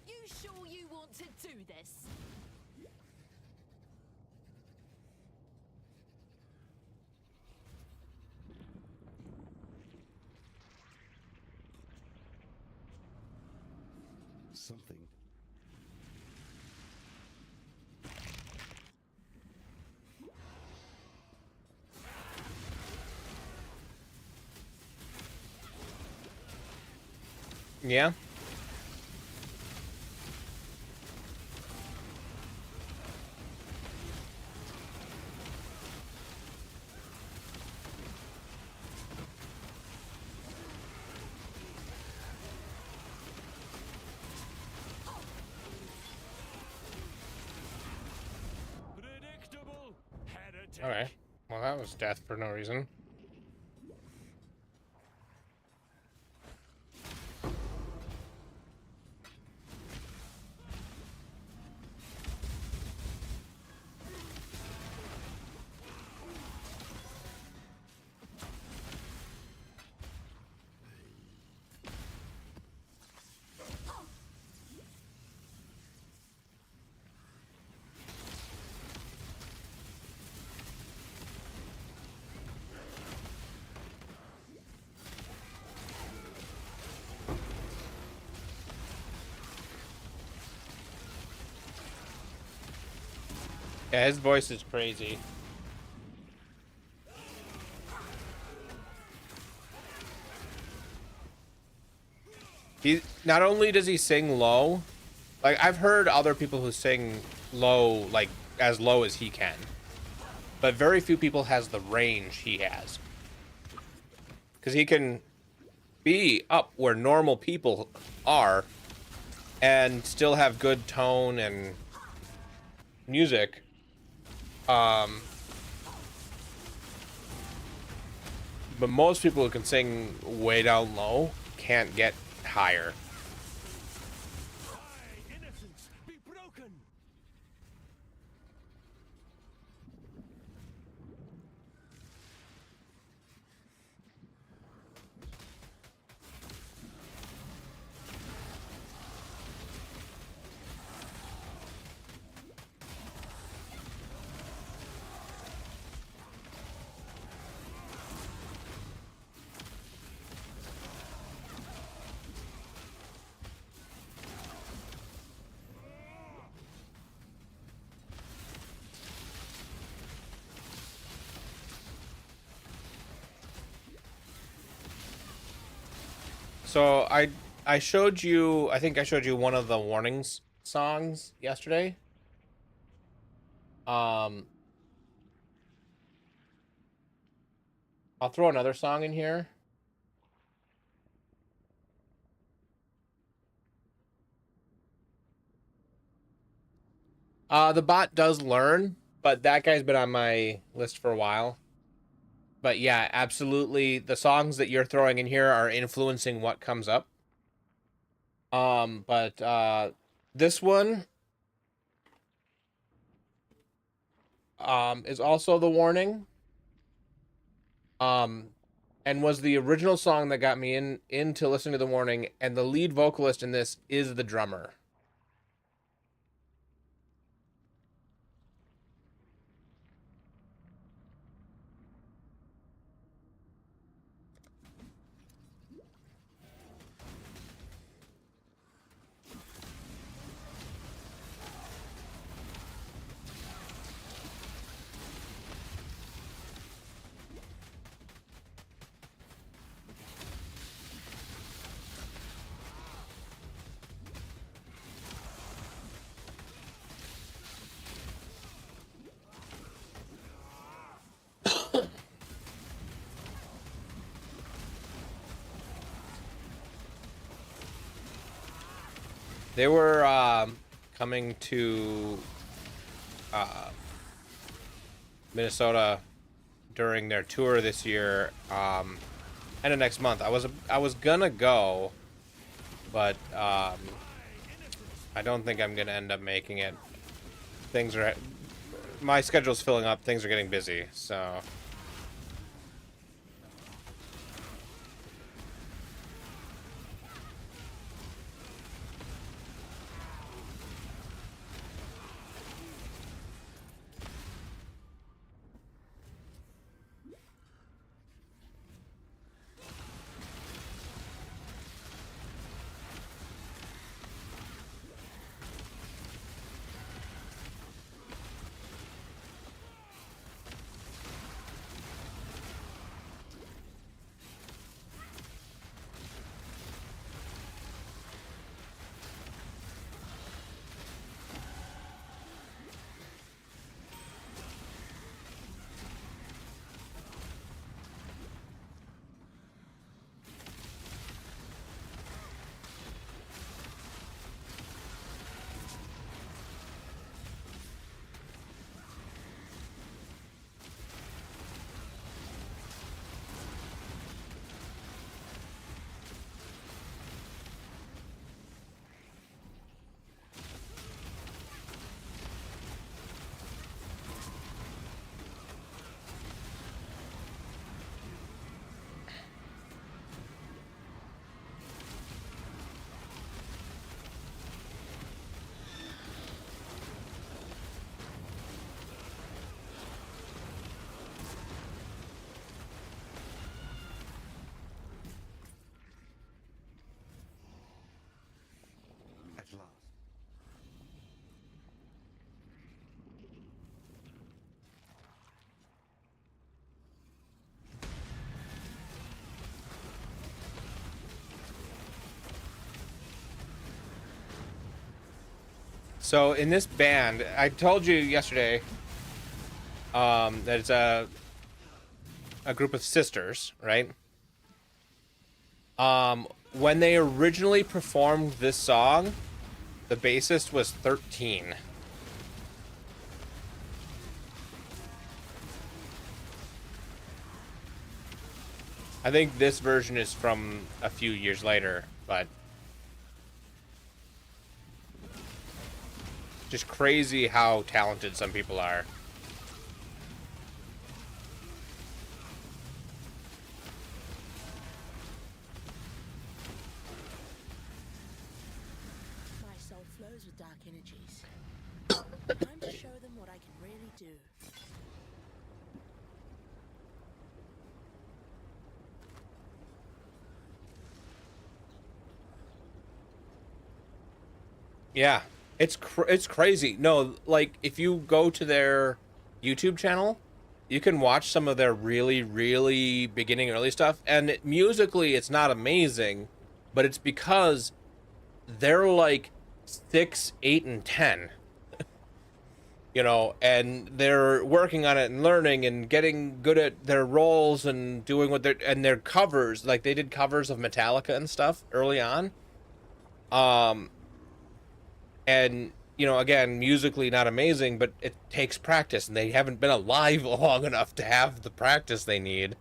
You sure you want to do this? Something. Yeah. Predictable heretic. Okay. Well, that was death for no reason. Yeah, his voice is crazy. He not only does he sing low, like I've heard other people who sing low, like as low as he can, but very few people has the range he has. Because he can be up where normal people are and still have good tone and music. But most people who can sing way down low can't get higher. My innocence be broken. So I showed you, I think I showed you one of the warnings songs yesterday. I'll throw another song in here. The bot does learn, but that guy's been on my list for a while. But yeah, absolutely. The songs that you're throwing in here are influencing what comes up. But this one is also the warning. And was the original song that got me into listening to the warning, and the lead vocalist in this is the drummer. They were coming to Minnesota during their tour this year, end of next month. I was gonna go, but I don't think I'm gonna end up making it. My schedule's filling up. Things are getting busy, so. At last. So in this band, I told you yesterday that it's a group of sisters, right? When they originally performed this song, the bassist was 13. I think this version is from a few years later, but just crazy how talented some people are. My soul flows with dark energies. Time to show them what I can really do. Yeah, it's crazy. No, like if you go to their YouTube channel, you can watch some of their really beginning early stuff, and musically it's not amazing, but it's because they're like 6, 8, and 10, you know, and they're working on it and learning and getting good at their roles and doing what they're and their covers, like they did covers of Metallica and stuff early on. Um, and you know, again, musically not amazing, but it takes practice, and they haven't been alive long enough to have the practice they need.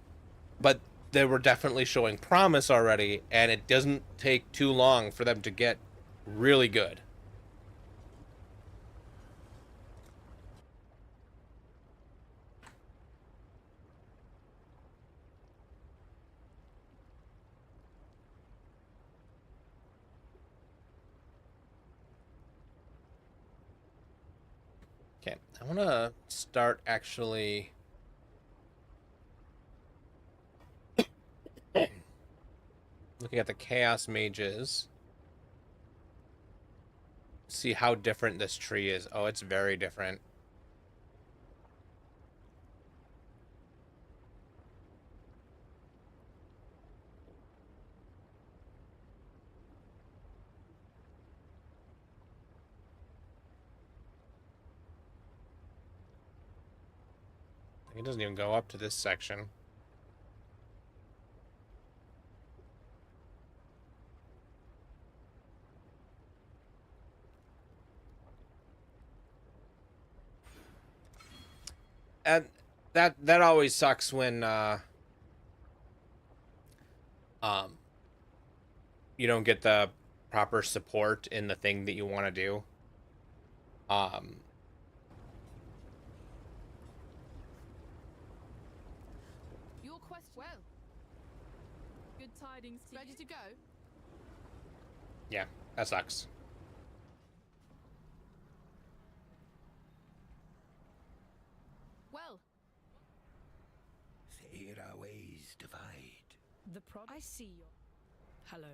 But they were definitely showing promise already, and it doesn't take too long for them to get really good. Okay, I want to start actually looking at the Chaos Mages. See how different this tree is. Oh, it's very different. It doesn't even go up to this section. and that always sucks when you don't get the proper support in the thing that you want to do. Your quest well. Good tidings to ready to go? Yeah, that sucks. Well. Here our ways divide. The I see your... Hello.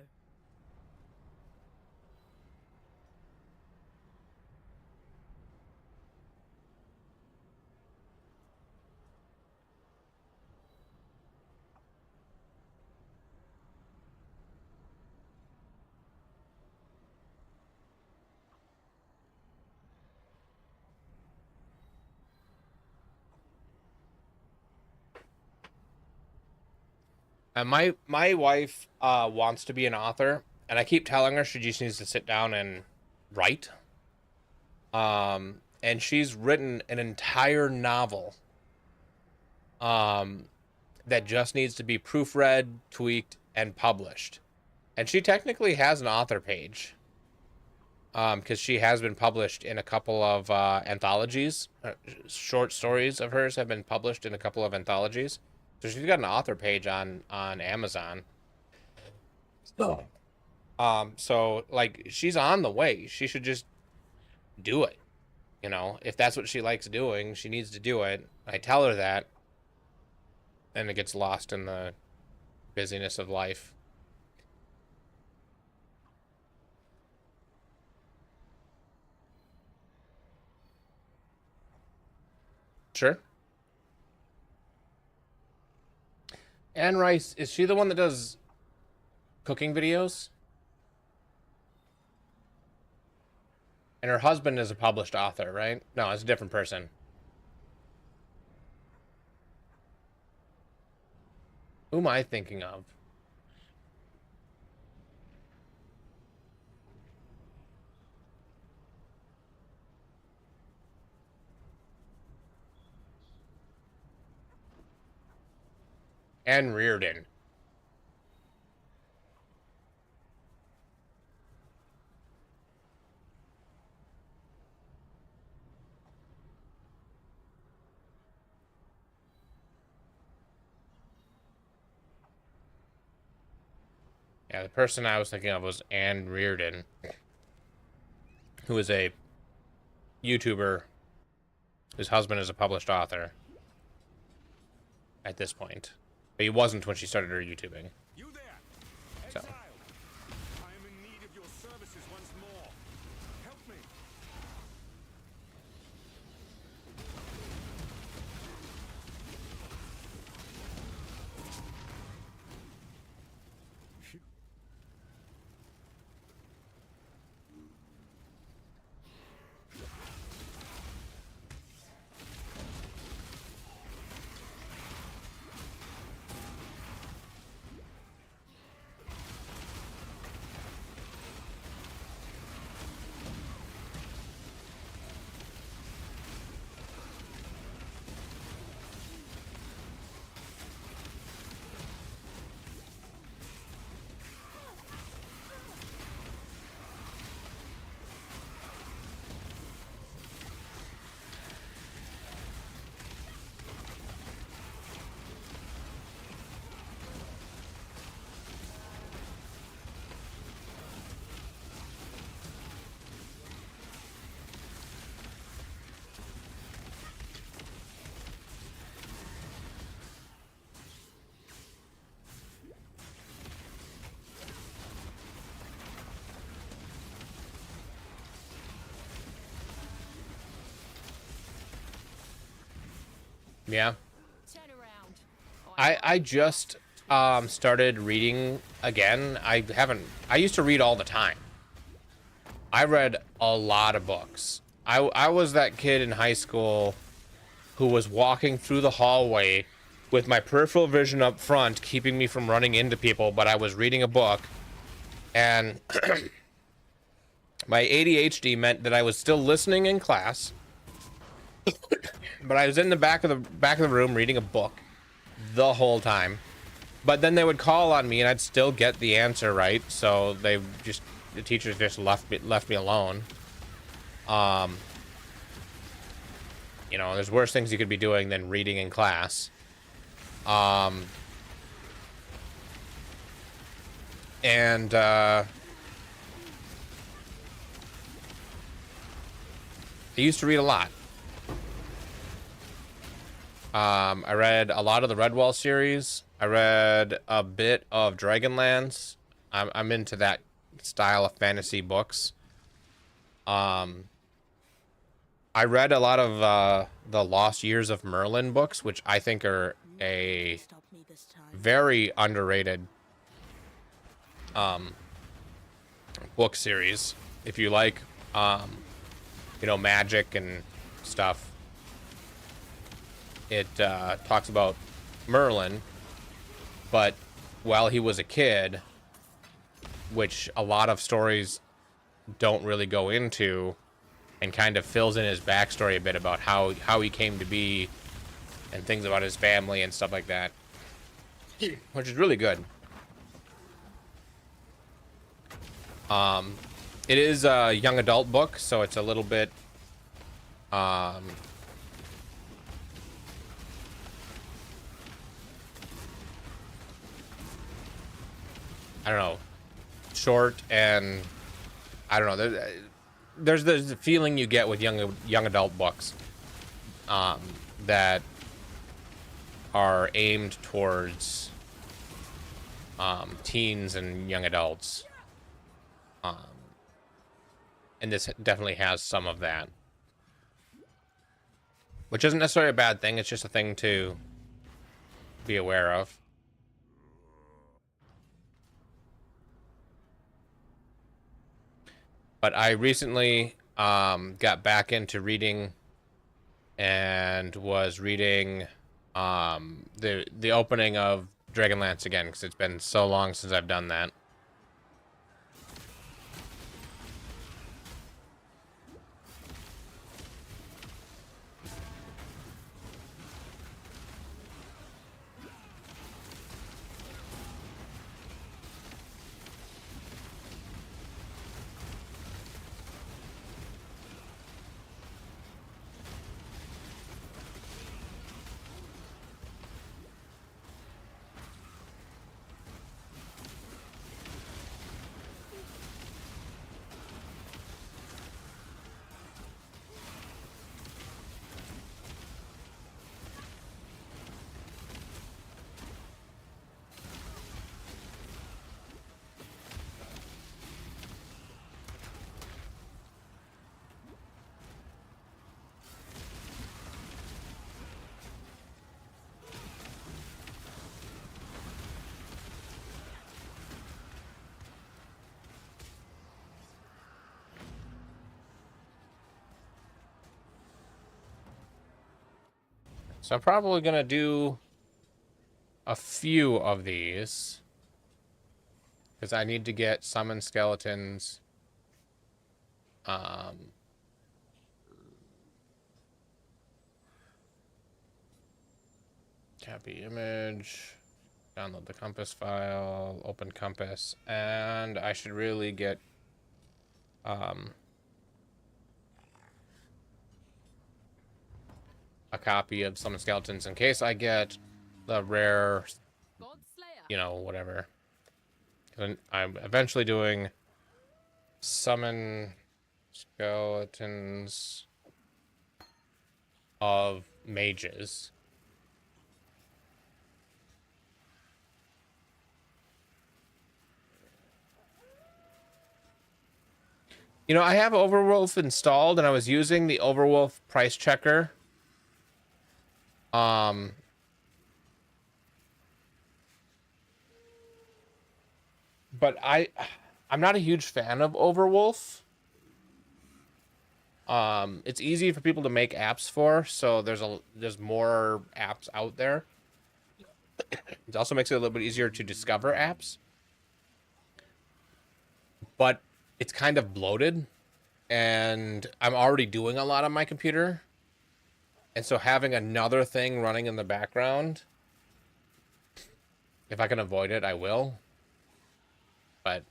And my wife wants to be an author, and I keep telling her she just needs to sit down and write. And she's written an entire novel that just needs to be proofread, tweaked, and published. And she technically has an author page. Because she has been published in a couple of anthologies. Short stories of hers have been published in a couple of anthologies. So she's got an author page on Amazon. So like she's on the way. She should just do it. You know, if that's what she likes doing, she needs to do it. I tell her that, and it gets lost in the busyness of life. Sure. Anne Rice, is she the one that does cooking videos? And her husband is a published author, right? No, it's a different person. Who am I thinking of? Anne Reardon. Yeah, the person I was thinking of was Anne Reardon, who is a YouTuber whose husband is a published author at this point. But he wasn't when she started her YouTubing. You there, So. Exile. I am in need of your services once more. Help me. Yeah. Turn around. I just started reading again. I used to read all the time. I read a lot of books. I was that kid in high school who was walking through the hallway with my peripheral vision up front, keeping me from running into people, but I was reading a book, and my ADHD meant that I was still listening in class, But I was in the back of the room reading a book the whole time. But then they would call on me and I'd still get the answer right. So the teachers just left me alone. You know, there's worse things you could be doing than reading in class. And I used to read a lot. I read a lot of the Redwall series. I read a bit of Dragonlance. I'm into that style of fantasy books. I read a lot of the Lost Years of Merlin books, which I think are a very underrated book series. If you like, you know, magic and stuff, it talks about Merlin, but while he was a kid, which a lot of stories don't really go into, and kind of fills in his backstory a bit about how he came to be and things about his family and stuff like that, which is really good. It is a young adult book, so it's a little bit I don't know, short, and I don't know. There's the feeling you get with young adult books that are aimed towards teens and young adults, and this definitely has some of that, which isn't necessarily a bad thing. It's just a thing to be aware of. But I recently got back into reading and was reading the opening of Dragonlance again, because it's been so long since I've done that. So I'm probably gonna do a few of these because I need to get summon skeletons. Copy image, download the compass file, open compass, and I should really get a copy of summon skeletons in case I get the rare, you know, whatever. And I'm eventually doing summon skeletons of mages. You know, I have Overwolf installed and I was using the Overwolf price checker. But I'm not a huge fan of Overwolf. It's easy for people to make apps for, so there's more apps out there. It also makes it a little bit easier to discover apps. But it's kind of bloated, and I'm already doing a lot on my computer. And so having another thing running in the background, if I can avoid it, I will. But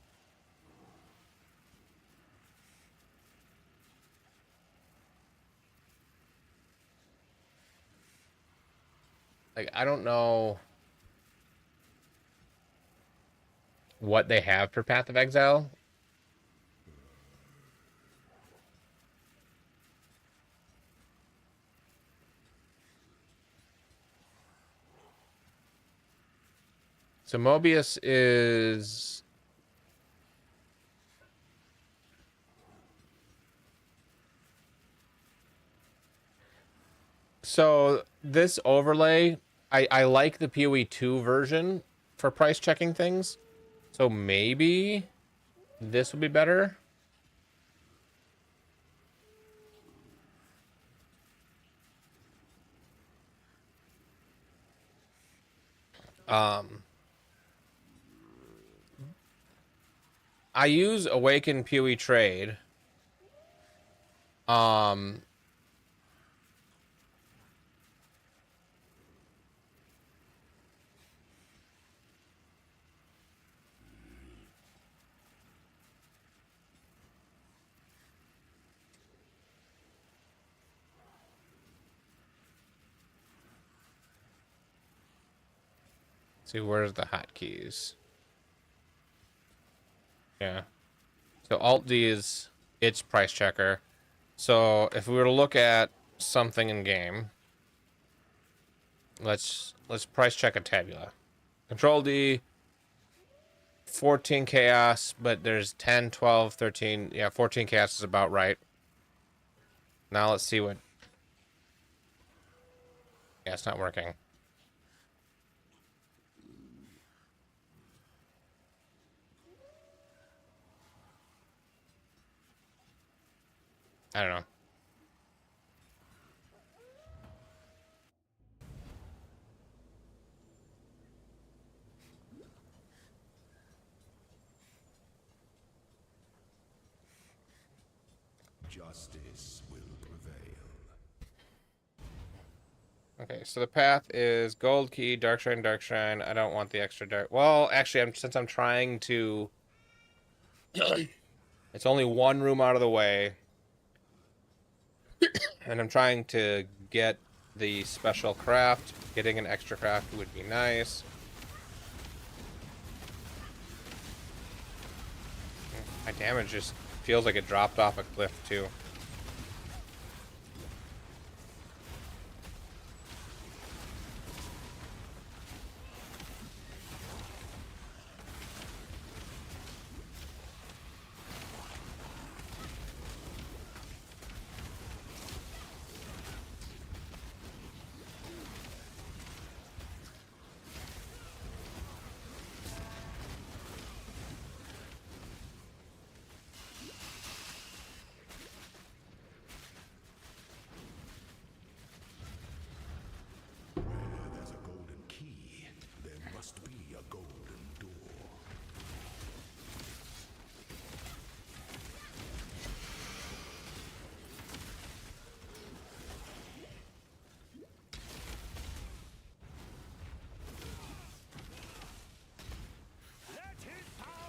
like, I don't know what they have for Path of Exile. So Mobius is... So this overlay, I like the PoE 2 version for price checking things. So maybe this will be better. I use Awaken PoE Trade. See, where's the hotkeys? Yeah. So Alt D is its price checker. So if we were to look at something in game, let's price check a tabula. Control D, 14 chaos, but there's 10, 12, 13. Yeah, 14 chaos is about right. Now let's see what... Yeah, it's not working. I don't know. Justice will prevail. Okay, so the path is gold key, dark shine, dark shine. I don't want the extra dark. Well, actually, since I'm trying to... It's only one room out of the way. And I'm trying to get the special craft. Getting an extra craft would be nice. My damage just feels like it dropped off a cliff, too.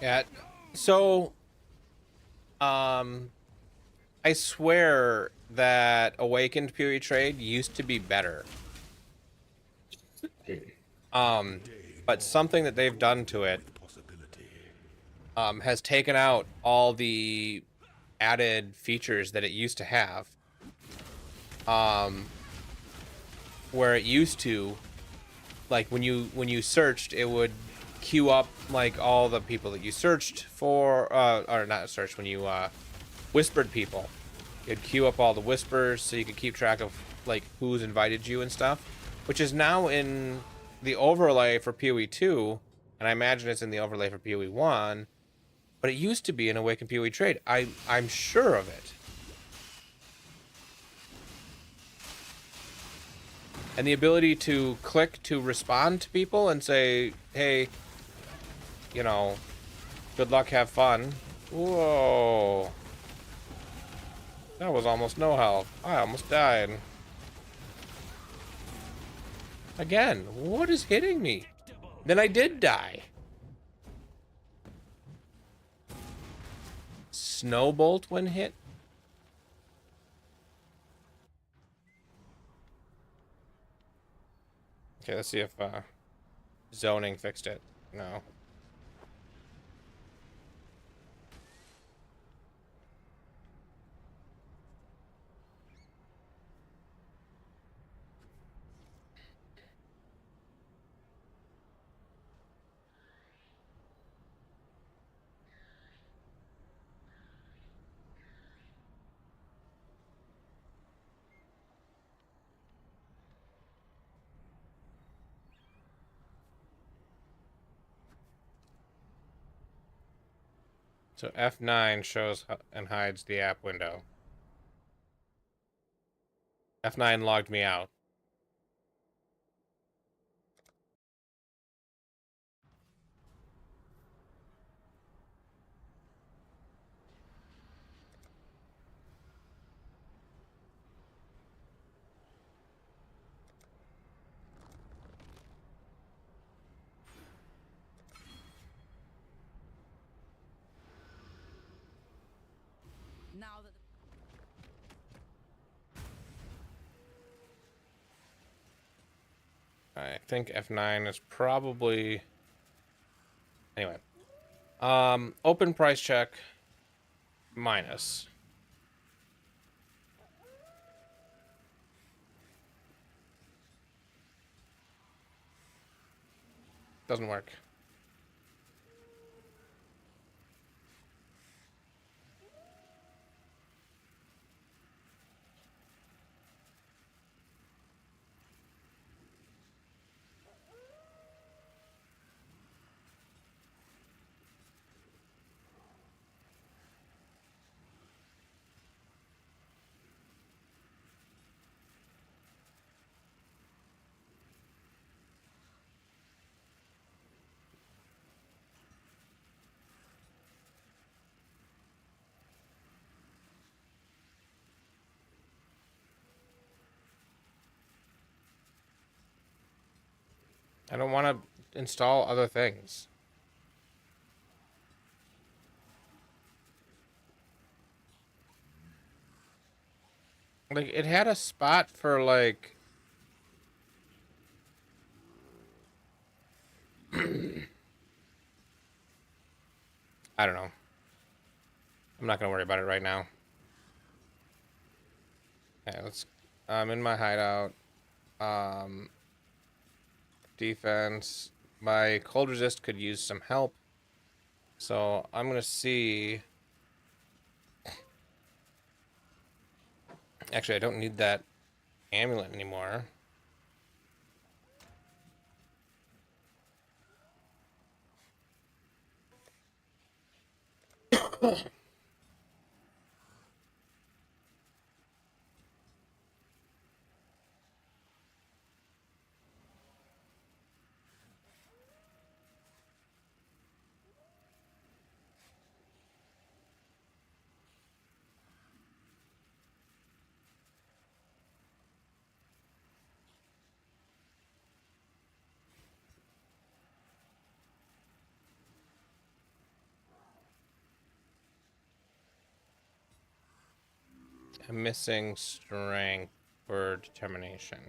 Yeah, so, I swear that Awakened PoE Trade used to be better. But something that they've done to it, has taken out all the added features that it used to have. Where it used to, like, when you searched, it would queue up like all the people that you searched for, or not searched, when you whispered people, it'd queue up all the whispers so you could keep track of like who's invited you and stuff, which is now in the overlay for PoE 2, and I imagine it's in the overlay for PoE 1, but it used to be in Awakened PoE Trade. I'm sure of it. And the ability to click to respond to people and say, hey, you know, good luck, have fun. Whoa. That was almost no health. I almost died. Again, what is hitting me? Then I did die. Snowbolt when hit? Okay, let's see if zoning fixed it. No. So F9 shows and hides the app window. F9 logged me out. Now that I think F9 is probably... Anyway. Open price check. Minus. Doesn't work. I don't want to install other things. Like, it had a spot for, like... I don't know. I'm not gonna worry about it right now. Okay, let's... I'm in my hideout. Defense. My cold resist could use some help. So, I'm gonna see... Actually, I don't need that amulet anymore. I'm missing strength for determination.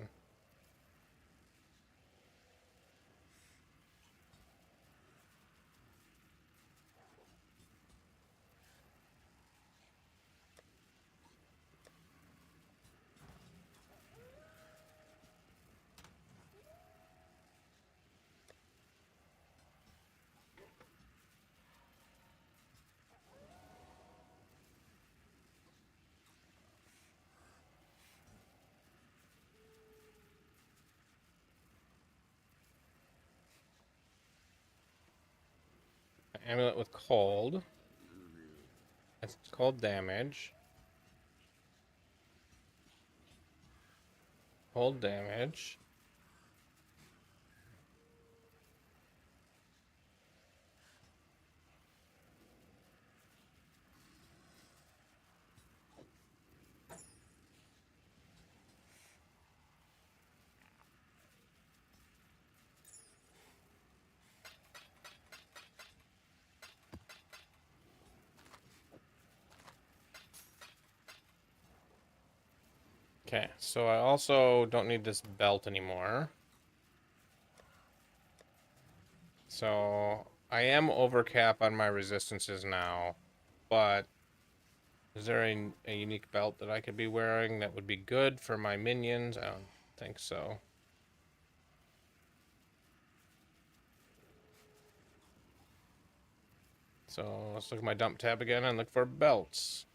Amulet with cold. That's cold damage. Cold damage. Okay, so I also don't need this belt anymore. So I am over cap on my resistances now, but is there a unique belt that I could be wearing that would be good for my minions? I don't think so. So let's look at my dump tab again and look for belts.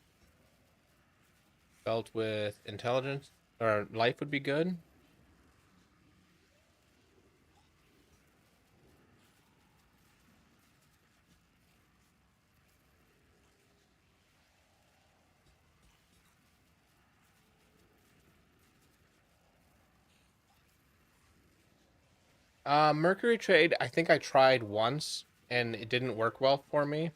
Belt with intelligence or life would be good. Mercury trade, I think I tried once and it didn't work well for me.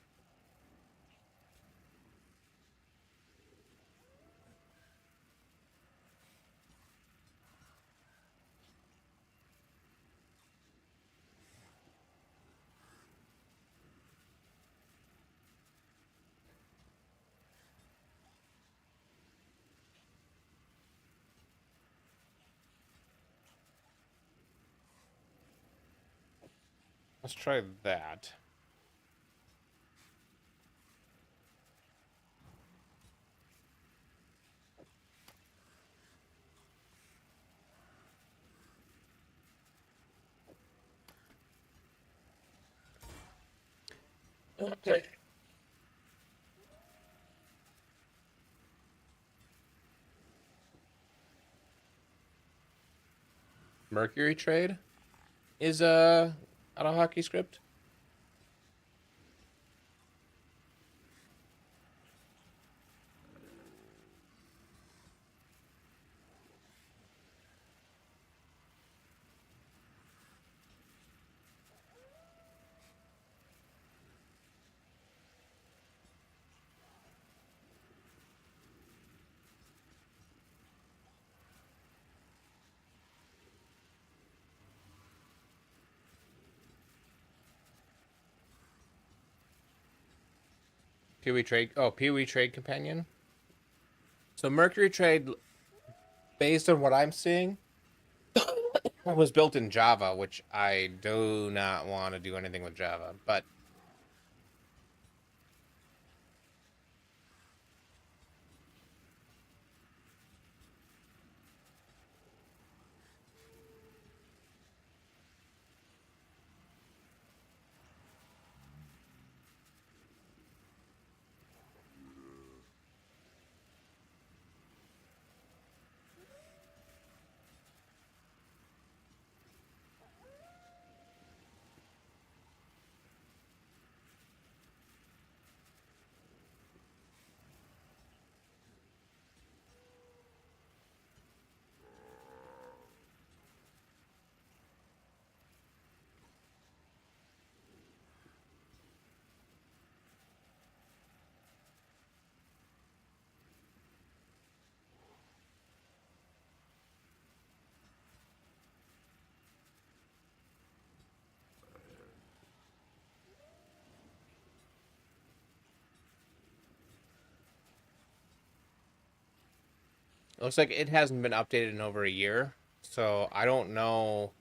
Let's try that. Okay. Mercury trade is out of hockey script. Pee-wee trade. Oh, Pee-wee trade companion. So Mercury trade, based on what I'm seeing, was built in Java, which I do not want to do anything with Java. But it looks like it hasn't been updated in over a year. So I don't know.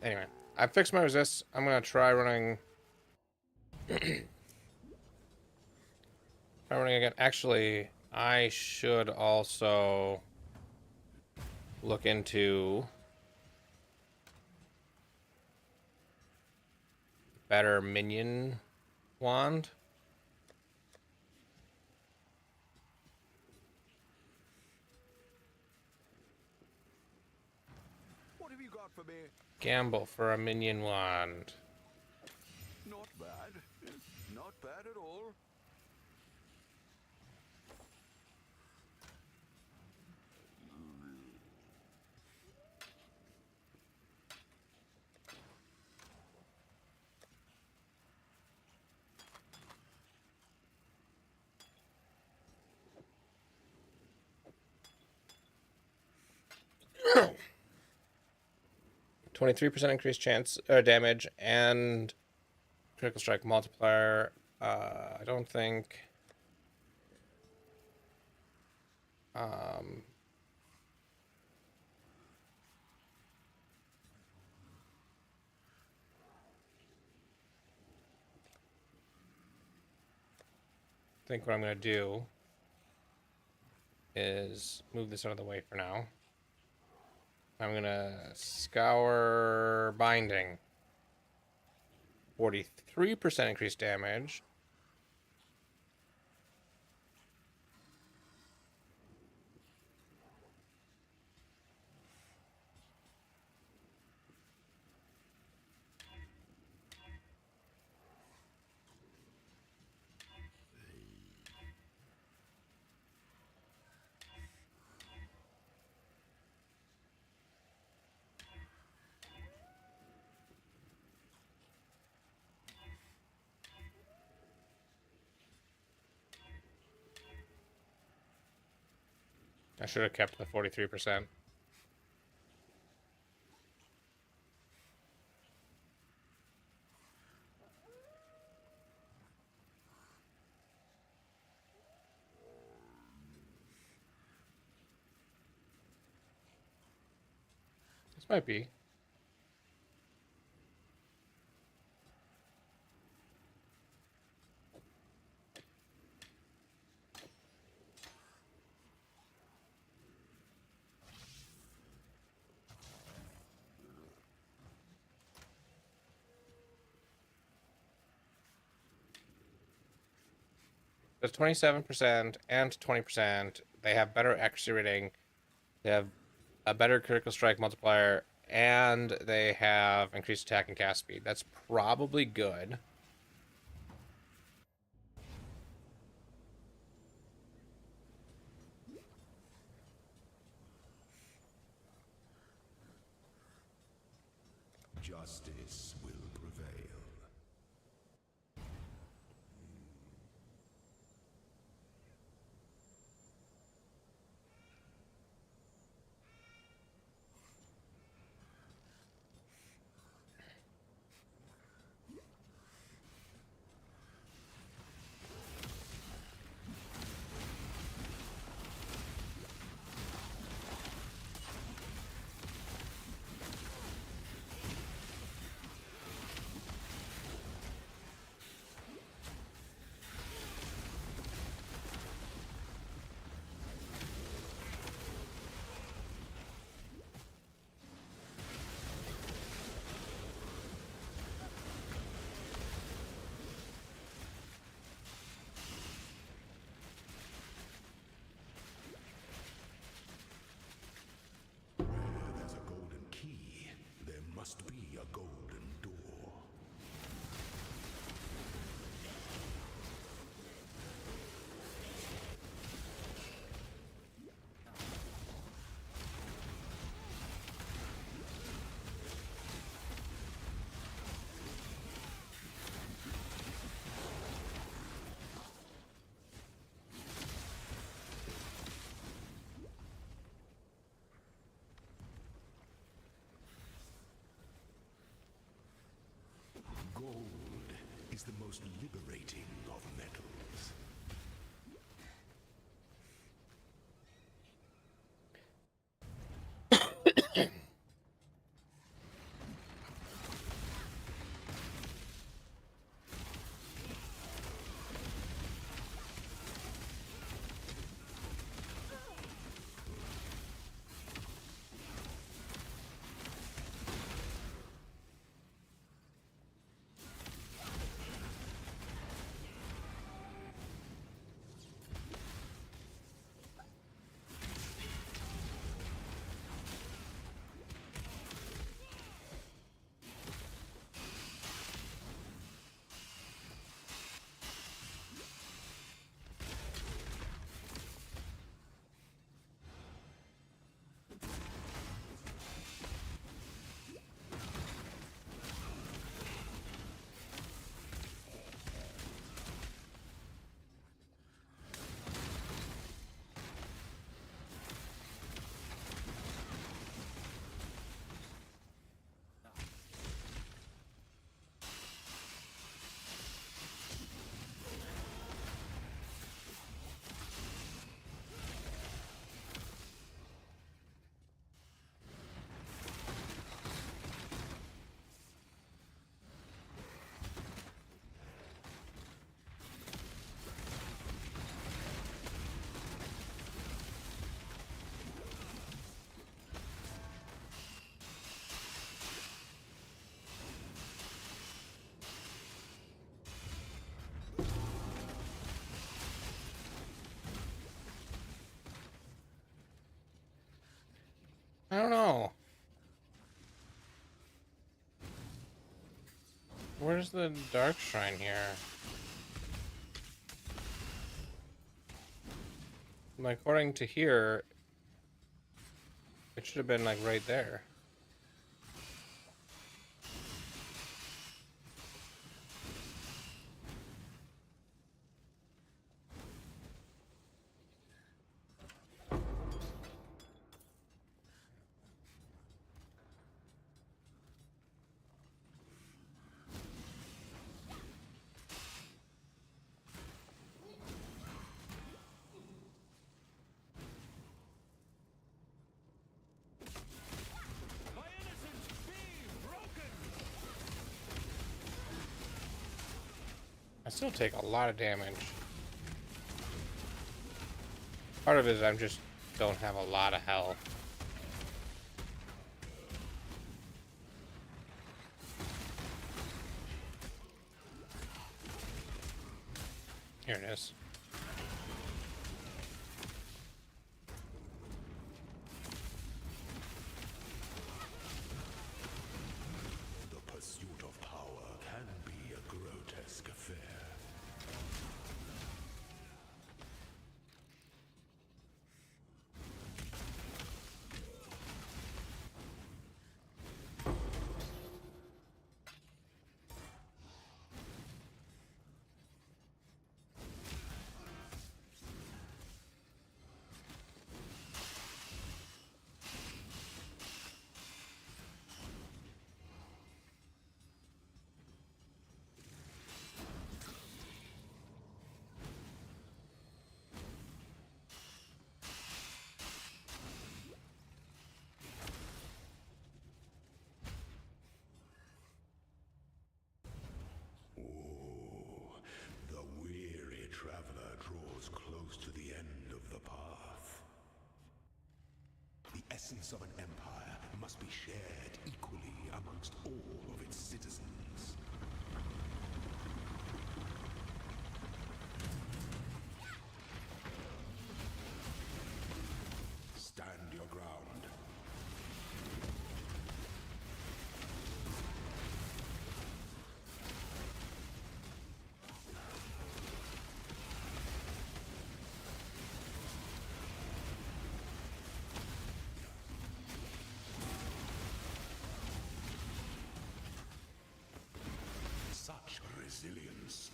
Anyway, I fixed my resists. I'm gonna try running. Try running again. Actually, I should also look into better minion wand. What have you got for me? Gamble for a minion wand. Not bad. Not bad at all. 23% increased chance damage and critical strike multiplier. I don't think. I think what I'm going to do is move this out of the way for now. I'm going to scour binding. 43% increased damage. I should have kept the 43%. This might be. There's 27% and 20%. They have better accuracy rating. They have a better critical strike multiplier, and they have increased attack and cast speed. That's probably good. Justice will prevail. Must be a golden door. Gold is the most liberating of metals. Where's the dark shrine here? Like, according to here, it should have been like right there. My innocence be broken! I still take a lot of damage. Part of it is I'm just don't have a lot of health. Here it is. The pursuit of power can be a grotesque affair. The weary traveler draws close to the end of the path. The essence of an empire must be shared equally amongst all of its citizens. Stand your ground. Such resilience.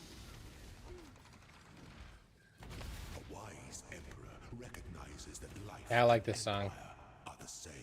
A wise emperor recognizes that life Yeah, I like and this song. empire are the same.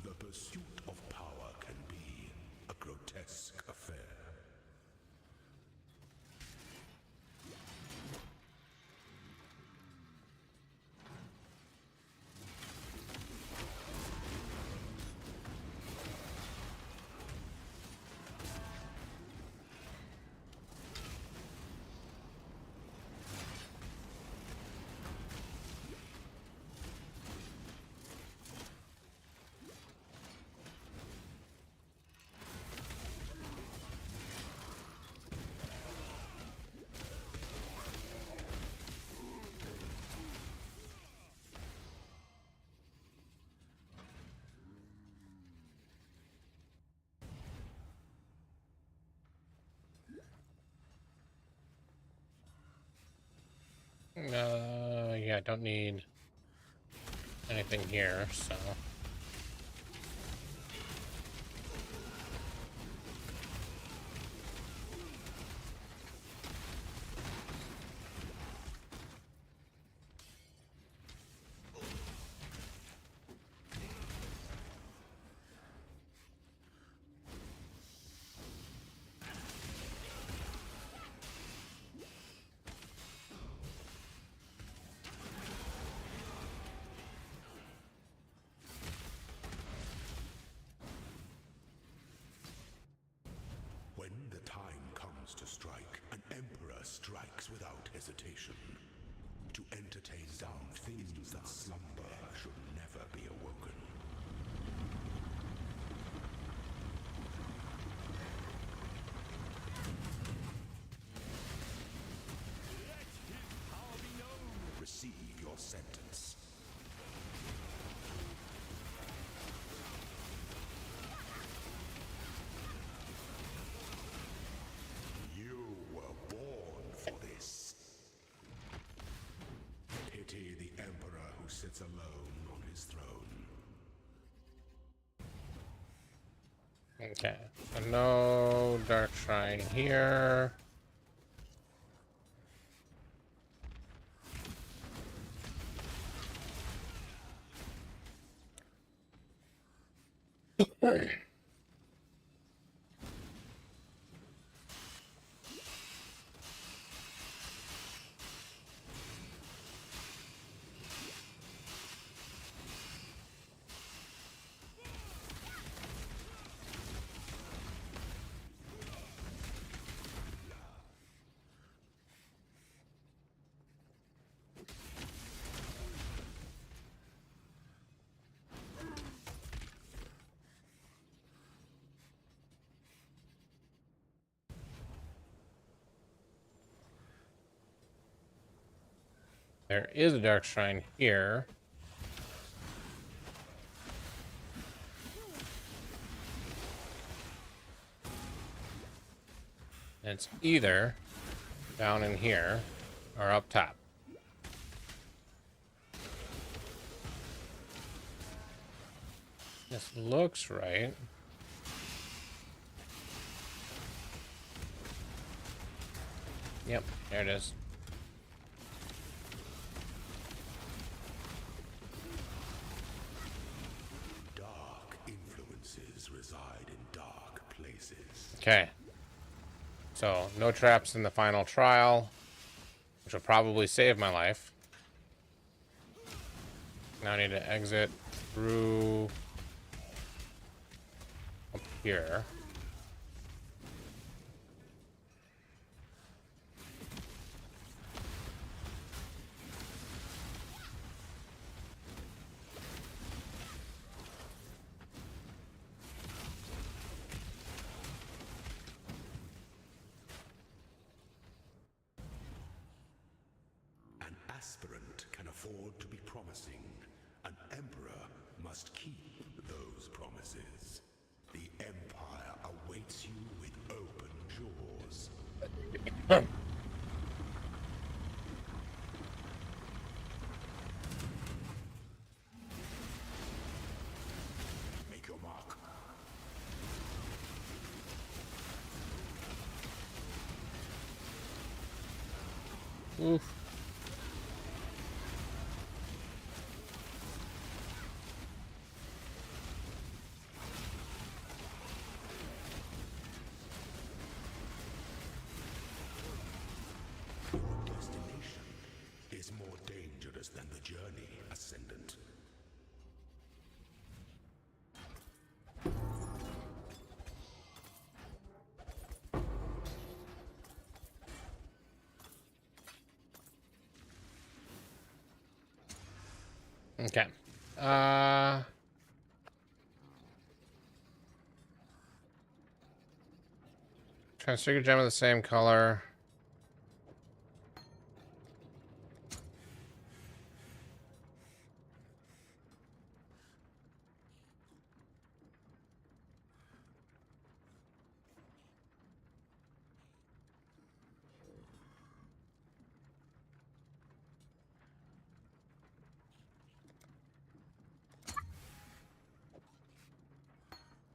The pursuit of power can be a grotesque affair. Yeah, I don't need anything here, so. sentence. You were born for this. Pity the Emperor who sits alone on his throne. Okay, so no dark shrine here. There is a dark shrine here. And it's either down in here or up top. This looks right. Yep, there it is. Dark influences reside in dark places. Okay. So, no traps in the final trial, which will probably save my life. Now I need to exit through up here. An aspirant can afford to be promising. An emperor must keep those promises. The Empire awaits you with open jaws. Make your mark. Oof. Your destination is more dangerous than the journey, Ascendant. Okay. Transfigured gem of the same color.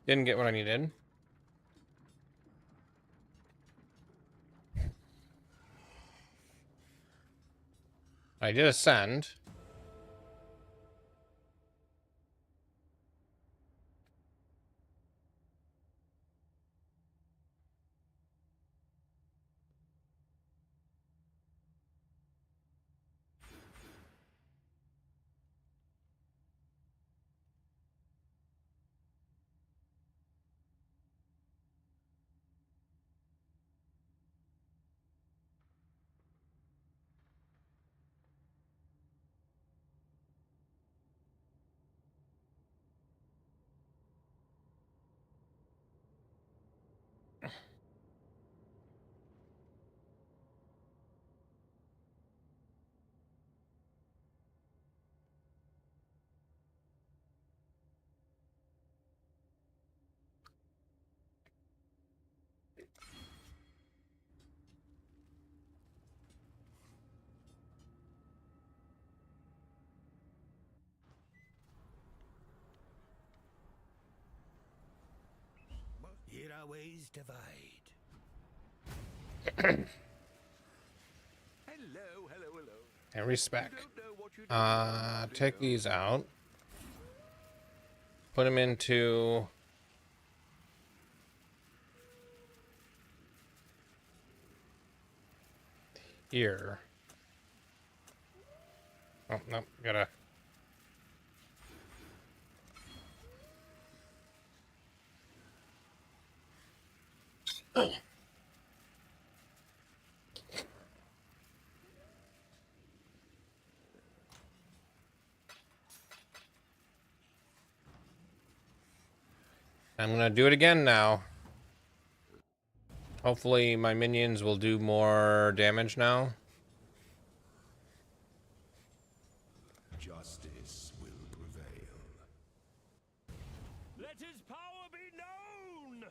Didn't get what I needed. I did ascend. our ways divide. Hello, hello, hello. And respec. You don't know what you do. Take these out. Put them into here. Oh, no, gotta. I'm gonna do it again now. Hopefully my minions will do more damage now. Justice will prevail. Let his power be known!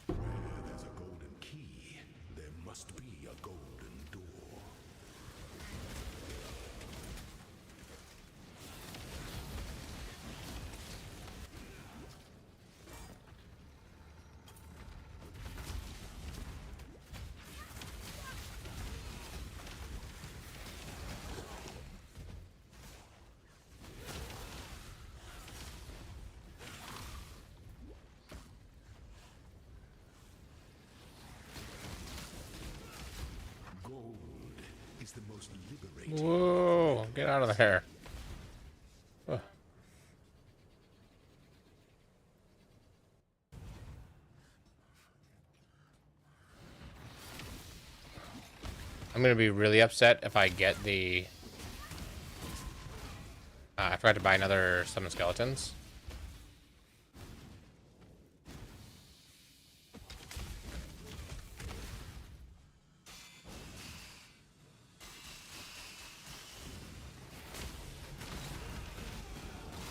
Where there's a golden key, there must be a golden door. Gold is the most liberating. Whoa, get out of there. Ugh. I'm gonna be really upset if I get the... I forgot to buy another summon skeletons.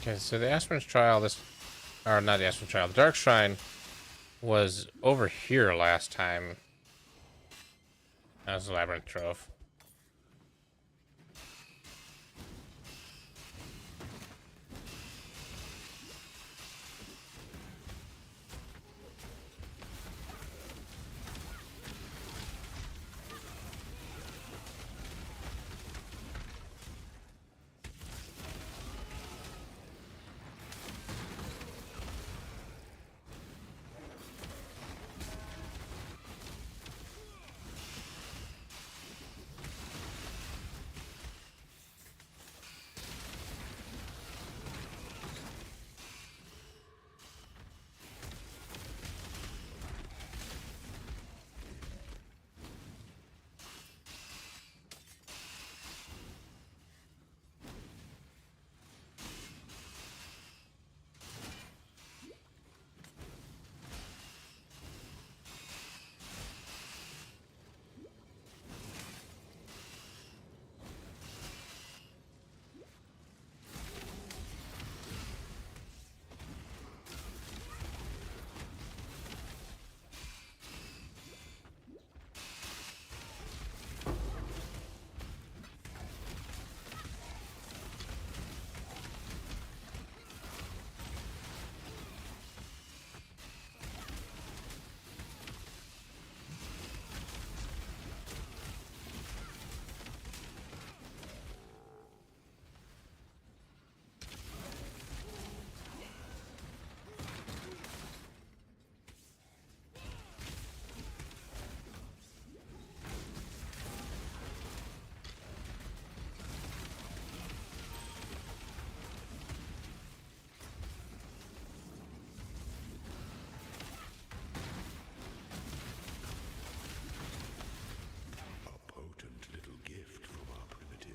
Okay, so the Aspirant's Trial, or not the Aspirant's Trial, the Dark Shrine was over here last time. That was the Labyrinth Trove.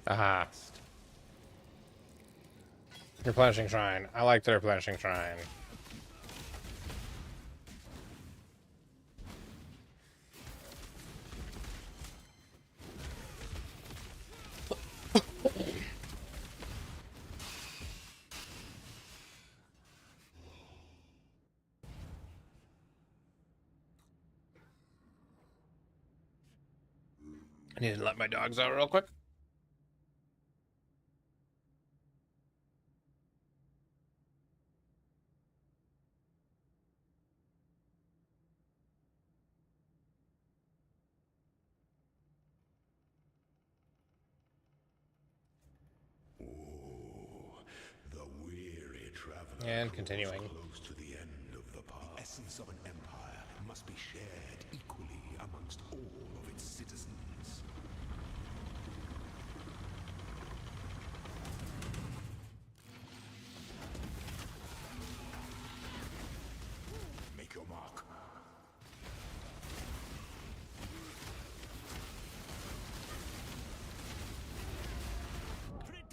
Aha. Replenishing shrine. I like the replenishing shrine. I need to let my dogs out real quick. The weary traveler And draws continuing. close to the end of the path. The essence of an empire must be shared equally amongst all of its citizens. Make your mark.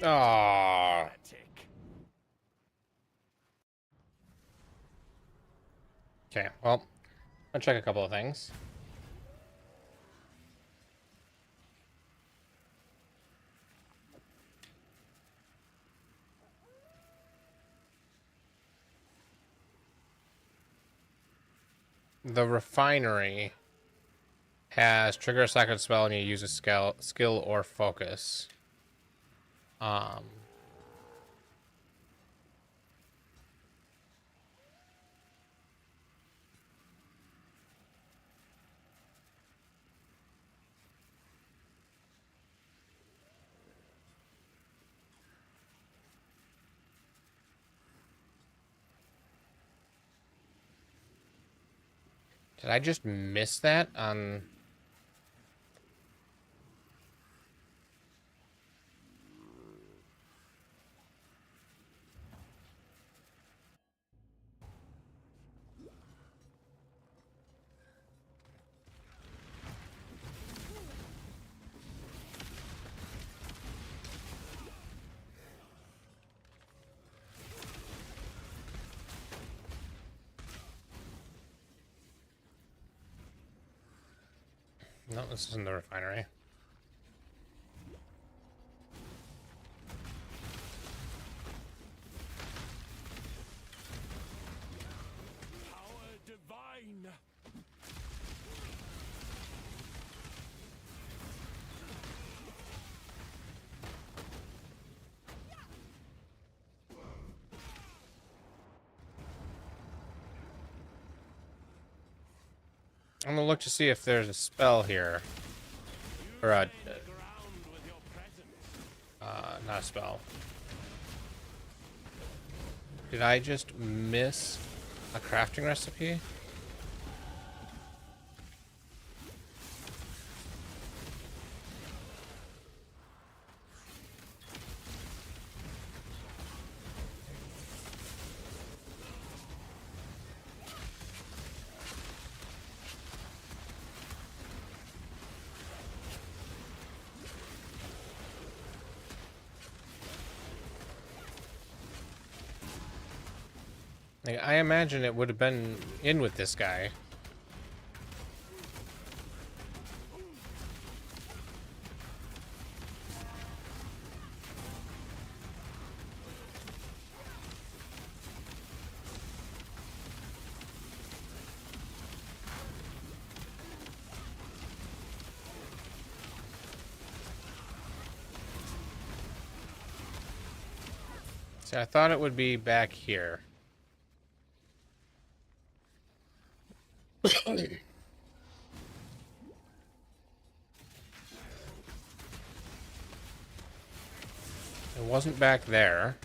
Aww. Okay, well, I'll check a couple of things. The refinery has trigger a second spell and you use a skill or focus. Did I just miss that on... No, this isn't the refinery. Power divine. I'm gonna look to see if there's a spell here. Or a... not a spell. Did I just miss a crafting recipe? Like, I imagine it would have been in with this guy. See, I thought it would be back here. It wasn't back there.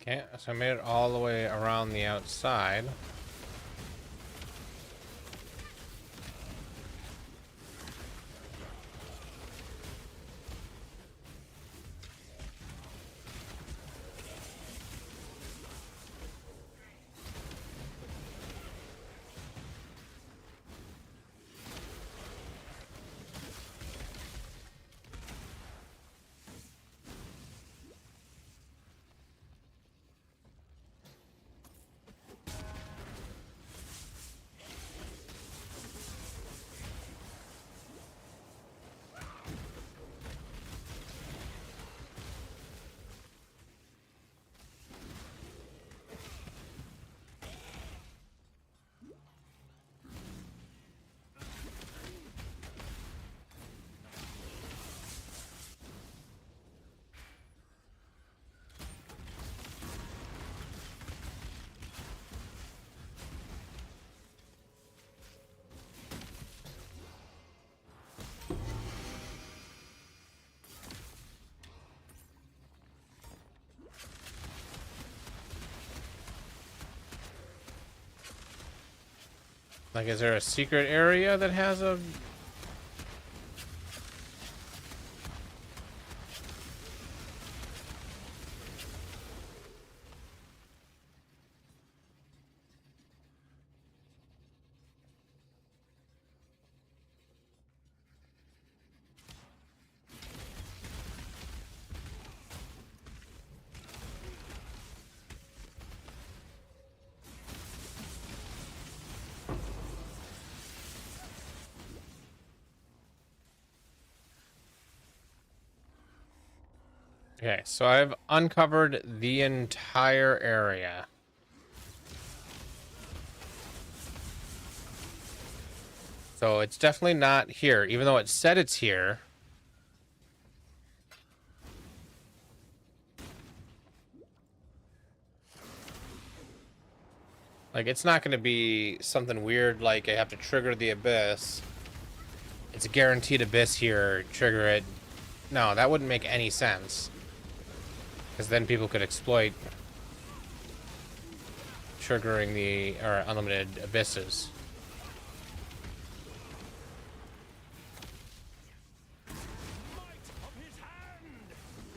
Okay, so I made it all the way around the outside. Like, is there a secret area that has a... Okay, so I've uncovered the entire area. So it's definitely not here, even though it said it's here. Like, it's not going to be something weird like I have to trigger the abyss. It's a guaranteed abyss here, trigger it. No, that wouldn't make any sense. Because then people could exploit triggering the or unlimited abysses.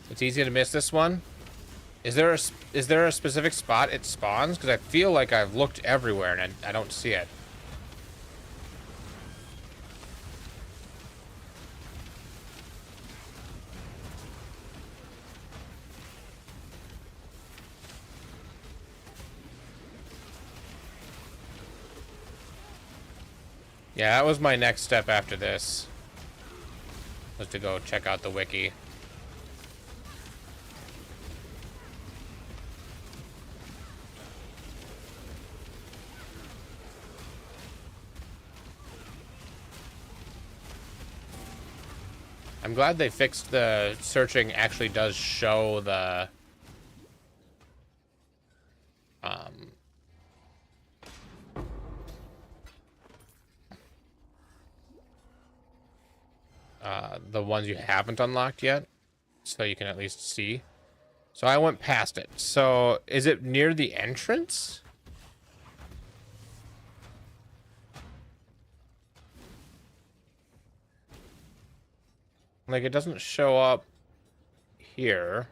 It's easy to miss this one. Is there a specific spot it spawns? Because I feel like I've looked everywhere and I don't see it. Yeah, that was my next step after this. Was to go check out the wiki. I'm glad they fixed the searching actually does show the the ones you haven't unlocked yet, so you can at least see. So I went past it. So is it near the entrance? Like, it doesn't show up here.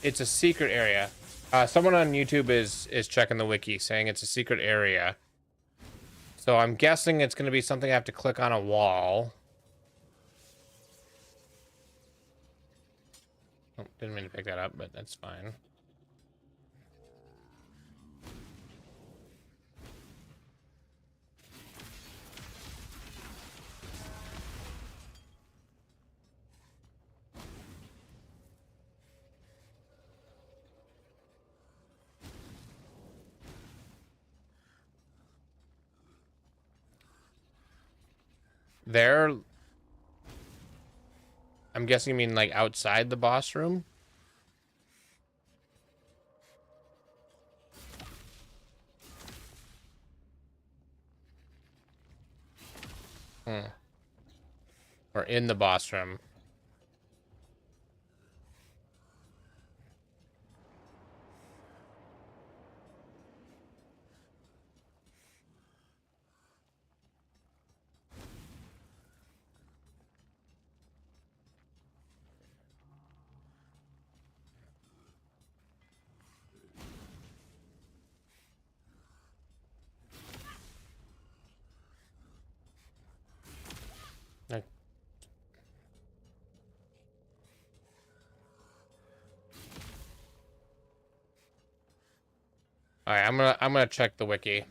It's a secret area. Someone on YouTube is checking the wiki, saying it's a secret area. So I'm guessing it's going to be something I have to click on a wall. Oh, didn't mean to pick that up, but that's fine. There. I'm guessing you mean like outside the boss room? Or in the boss room. Like, all right, I'm gonna check the wiki.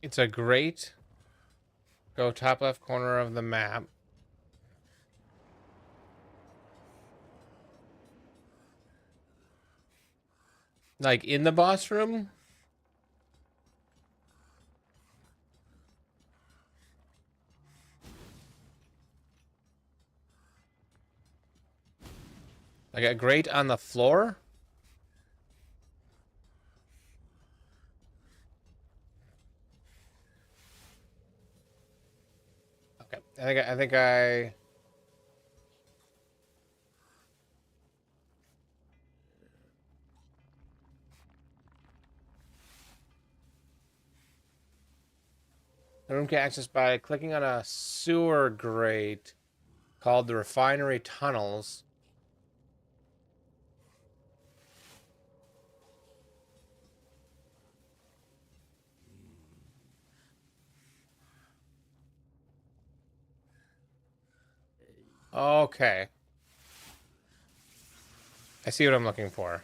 It's a great. Go top left corner of the map. Like in the boss room? Like a grate on the floor? Okay. I think I the room can access by clicking on a sewer grate called the refinery tunnels. Okay. I see what I'm looking for.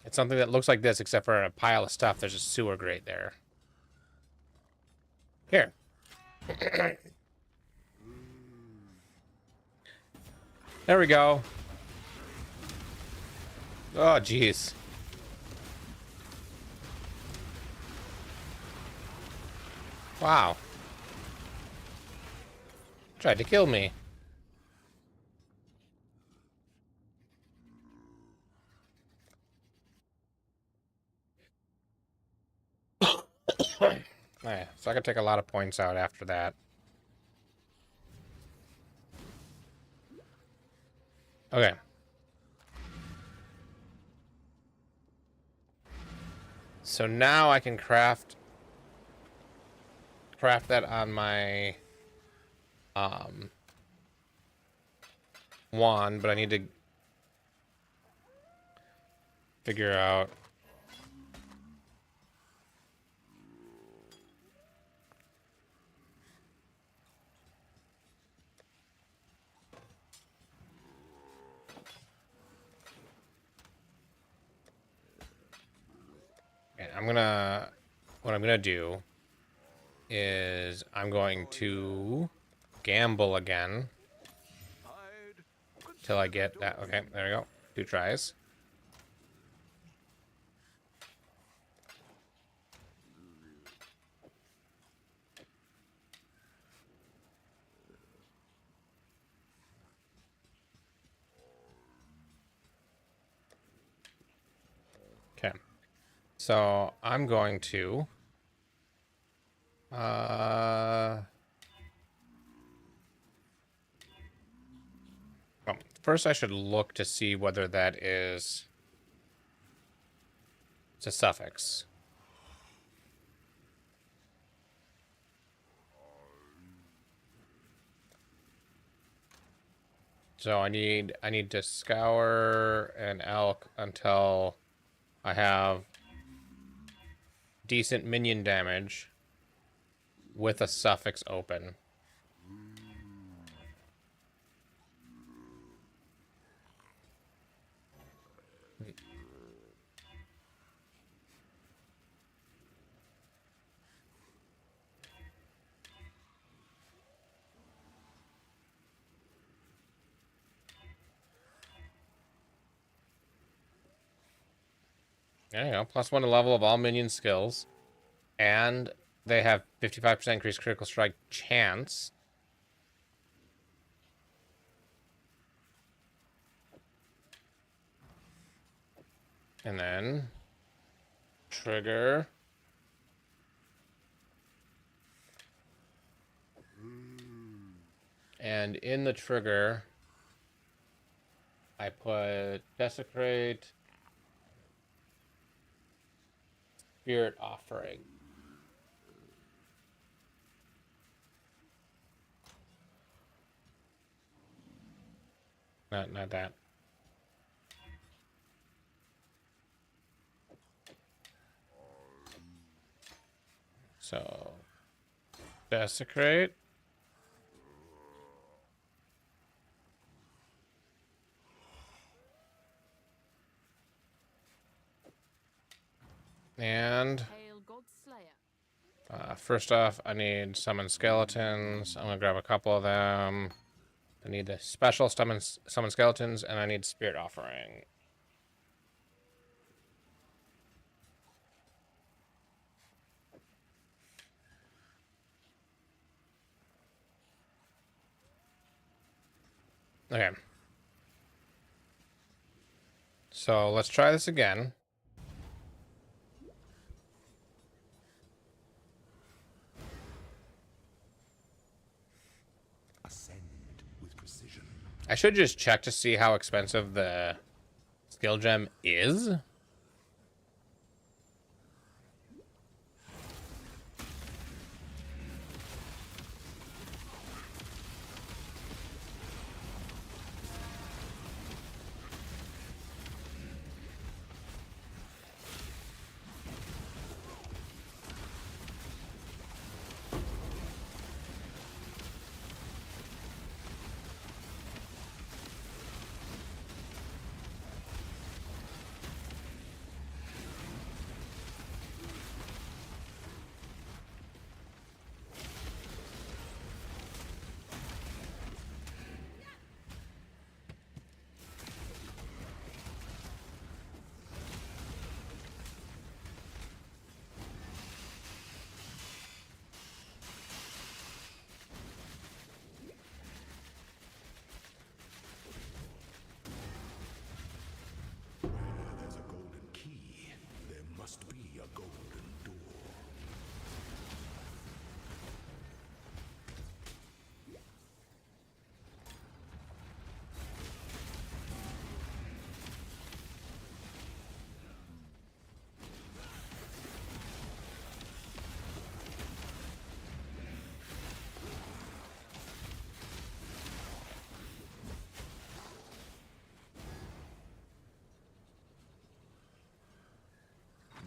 It's something that looks like this, except for a pile of stuff. There's a sewer grate there. Here. There we go. Oh, jeez. Wow. Tried to kill me. Alright, so I can take a lot of points out after that. Okay. So now I can craft that on my wand, but I need to figure out what I'm gonna do is I'm going to gamble again till I get that. Okay, there we go. 2 tries. Okay. So I'm going to well, first I should look to see whether that is it's a suffix. So I need to scour an elk until I have decent minion damage with a suffix open. There you go. +1 to level of all minion skills. And they have 55% increased critical strike chance. And then trigger. And in the trigger, I put Desecrate, Spirit Offering. Not that. So, Desecrate. And Hail Godslayer. first off, I need summon skeletons. I'm gonna grab a couple of them. I need the special summon skeletons, and I need Spirit Offering. Okay. So let's try this again. Ascend with precision. I should just check to see how expensive the skill gem is. Where there's a golden key, there must be a golden door.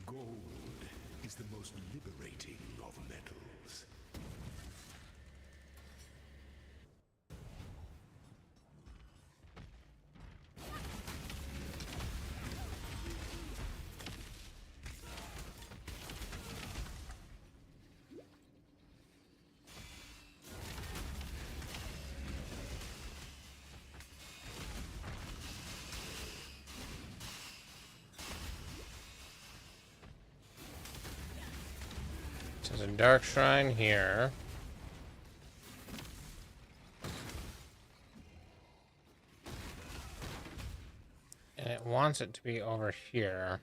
Gold is the most liberating of metals. There's a dark shrine here. And it wants it to be over here.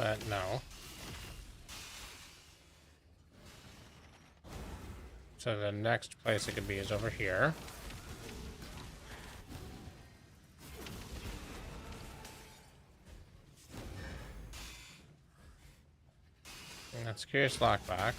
but no. So the next place it could be is over here. And that's Curious Lockbox.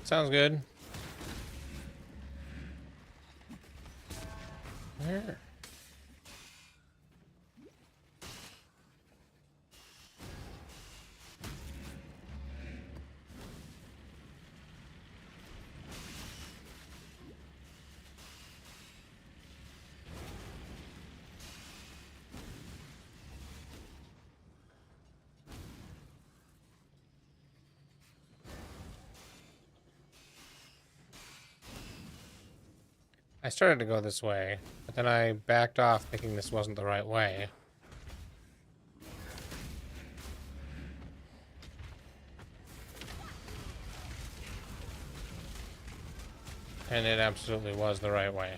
Sounds good. Where? I started to go this way, but then I backed off thinking this wasn't the right way. And it absolutely was the right way.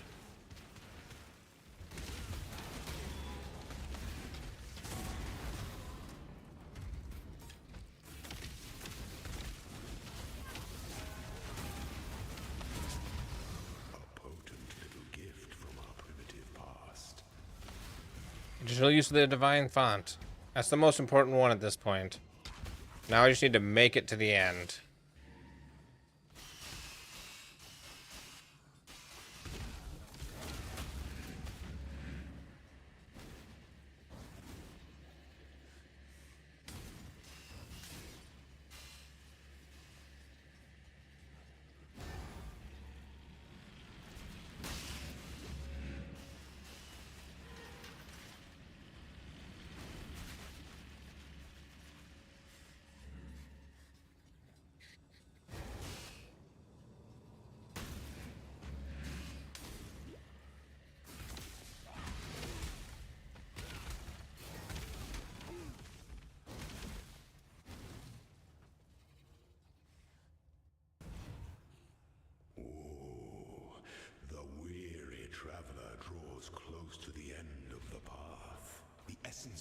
Additional use of the divine font. That's the most important one at this point. Now I just need to make it to the end.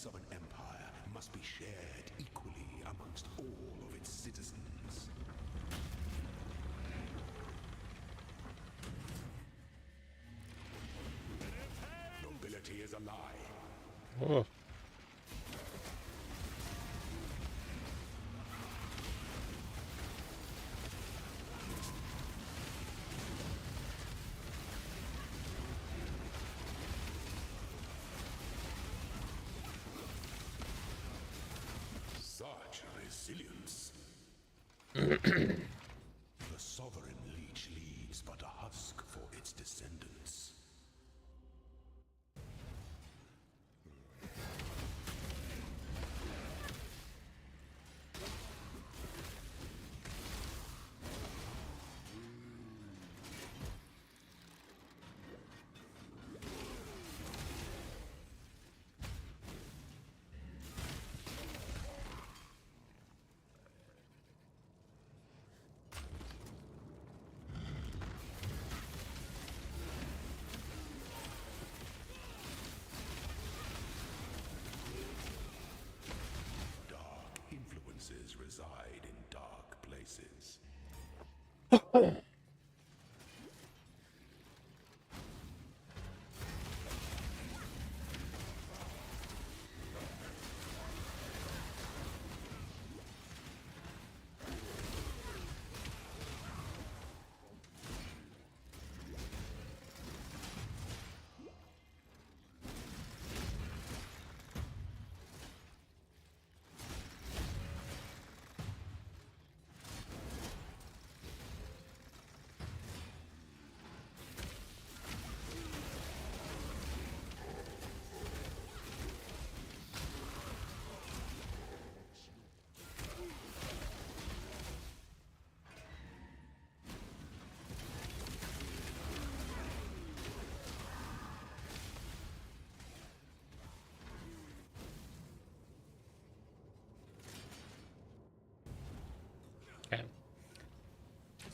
Of an empire must be shared equally amongst all of its citizens. Nobility is a lie. Oh. Resilience. The sovereign leech leaves but a husk for its descendants. Reside in dark places.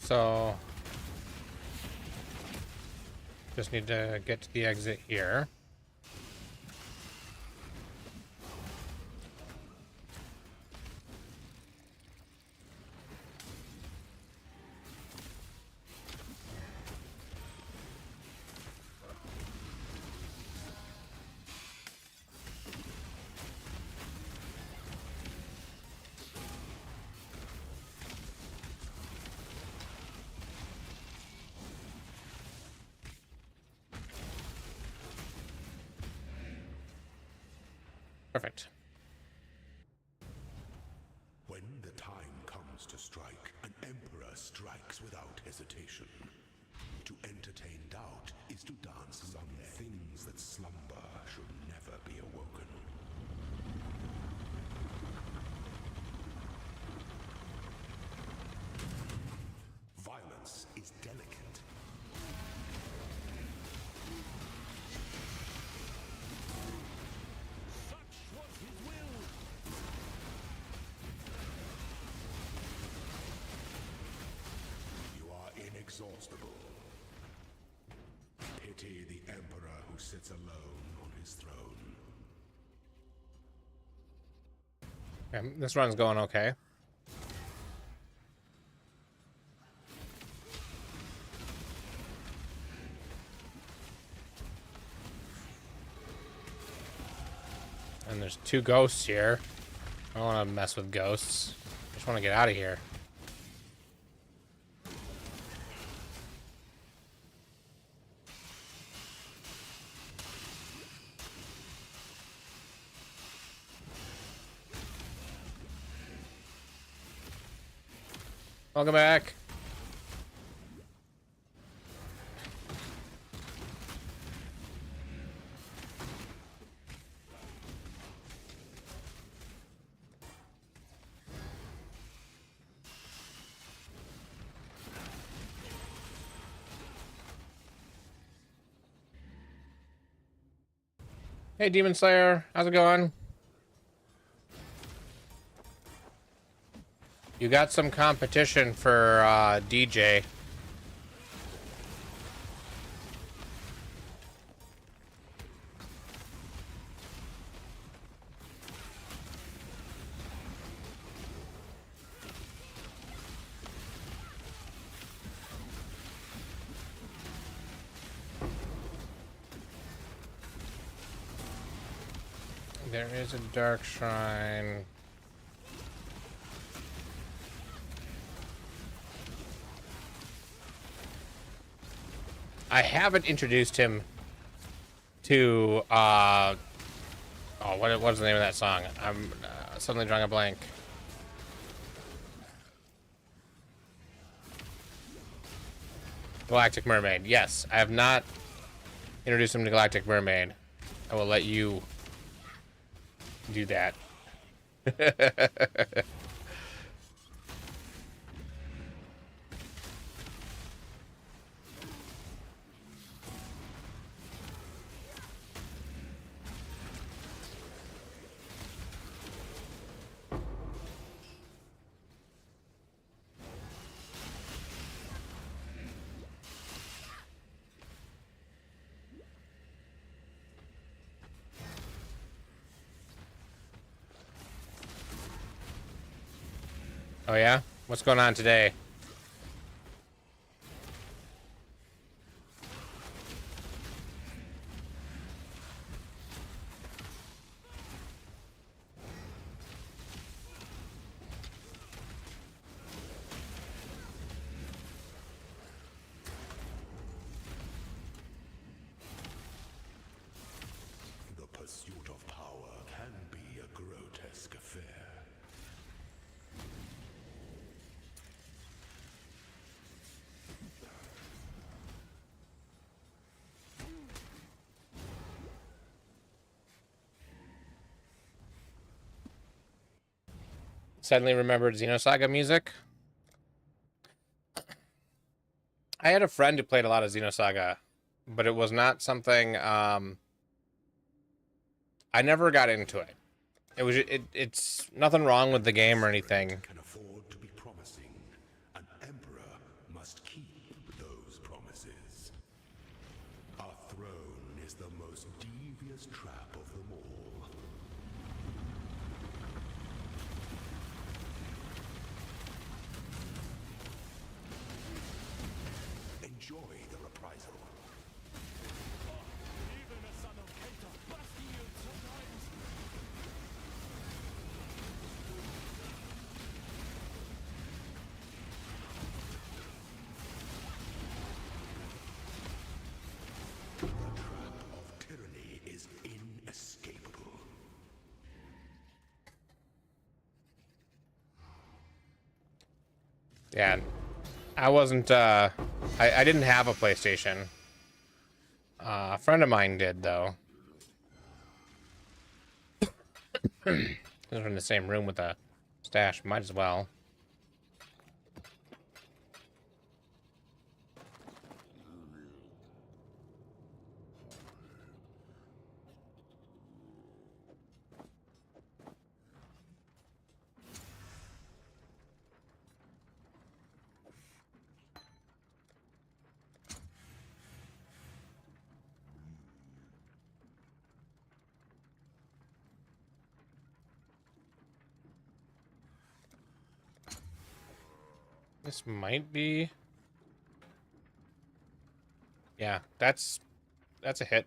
So just need to get to the exit here. Perfect. When the time comes to strike, an emperor strikes without hesitation. To entertain doubt is to dance. Some things that slumber should never be awoken. Violence is delicate. You are inexhaustible. Pity the emperor who sits alone on his throne. Okay, this run's going okay. And there's 2 ghosts here. I don't want to mess with ghosts. I just want to get out of here. Welcome back. Hey, Demon Slayer. How's it going? You got some competition for DJ. There is a dark shrine. I haven't introduced him to oh, what was the name of that song? I'm suddenly drawing a blank. Galactic Mermaid. Yes, I have not introduced him to Galactic Mermaid. I will let you do that. Oh yeah? What's going on today? The pursuit of power can be a grotesque affair. Suddenly remembered Xenosaga music. I had a friend who played a lot of Xenosaga, but it was not something I never got into it. It's nothing wrong with the game or anything. Can afford to be promising. An emperor must Yeah, I wasn't, I didn't have a PlayStation. A friend of mine did, though. They're in the same room with a stash. Might as well. This might be... Yeah, that's a hit.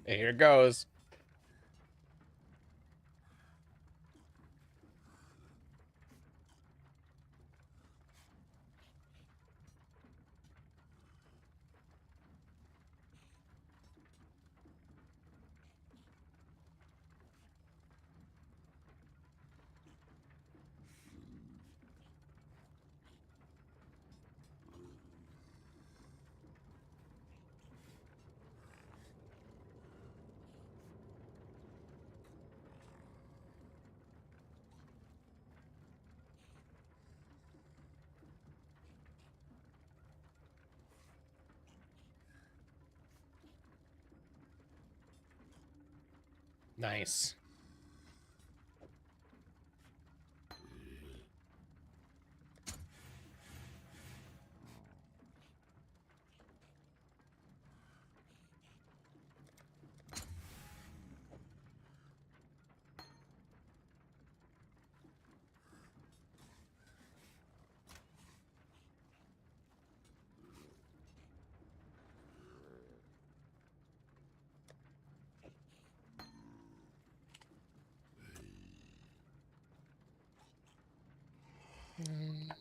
Here goes. Nice.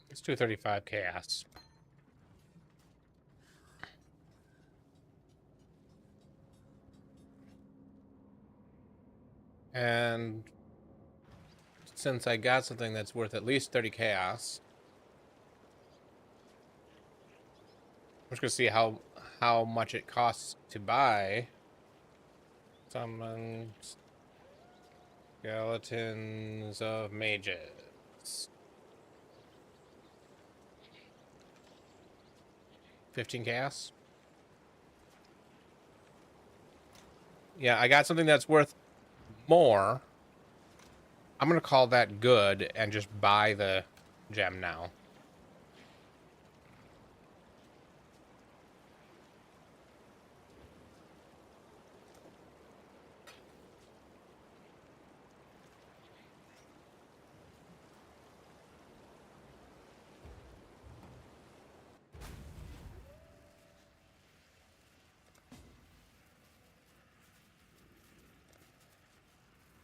It's 235 chaos. And since I got something that's worth at least 30 chaos, I'm just gonna see how much it costs to buy. Summon skeletons of mages. 15 chaos. Yeah, I got something that's worth more. I'm gonna call that good and just buy the gem now.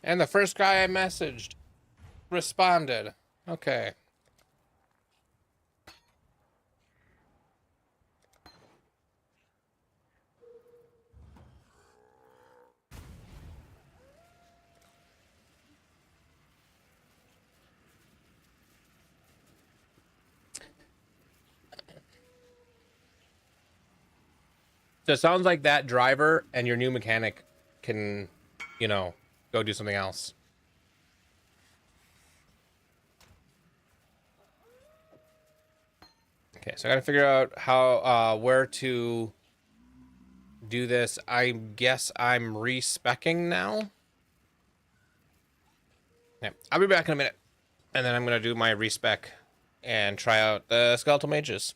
And the first guy I messaged responded. Okay. So it sounds like that driver and your new mechanic can, you know, go do something else. Okay, so I gotta figure out how, where to do this. I guess I'm respecking now. Yeah, I'll be back in a minute. And then I'm gonna do my respec and try out the skeletal mages.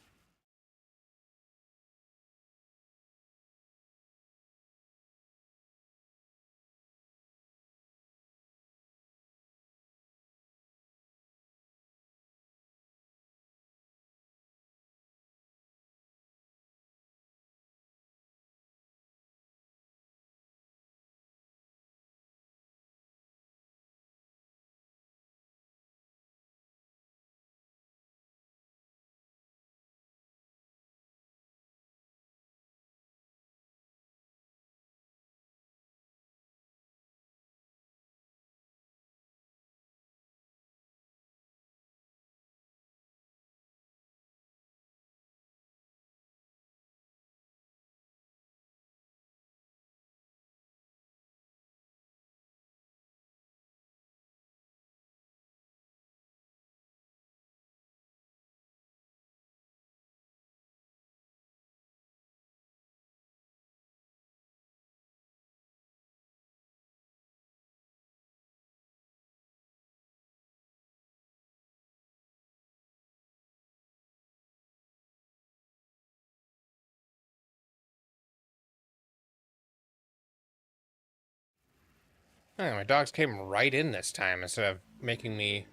Oh, my dogs came right in this time instead of making me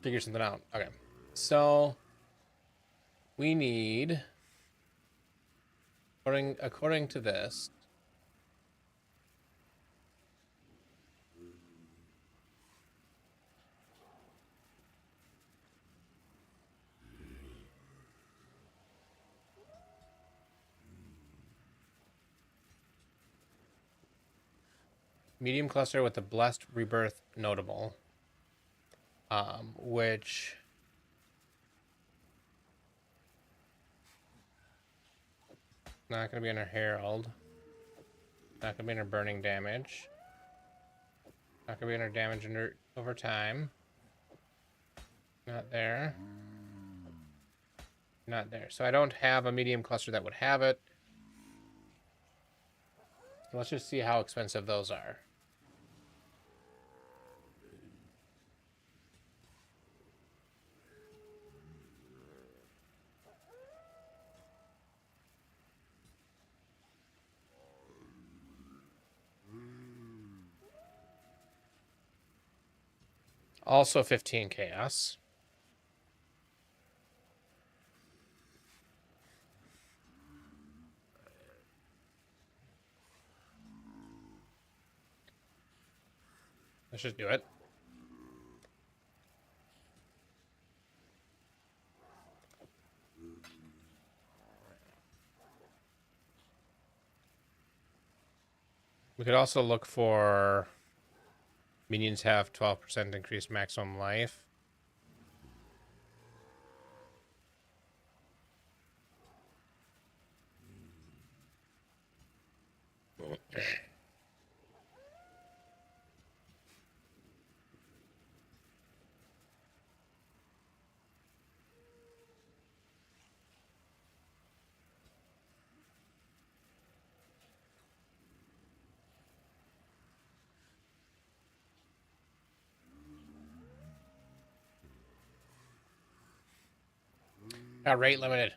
figure something out. Okay. So we need, according to this, medium cluster with the blessed rebirth notable, which not going to be in our herald, not going to be in our burning damage, not going to be in our damage over time, not there, not there. So I don't have a medium cluster that would have it. So let's just see how expensive those are. Also 15 chaos. Let's just do it. We could also look for minions have 12% increased maximum life. Rate limited.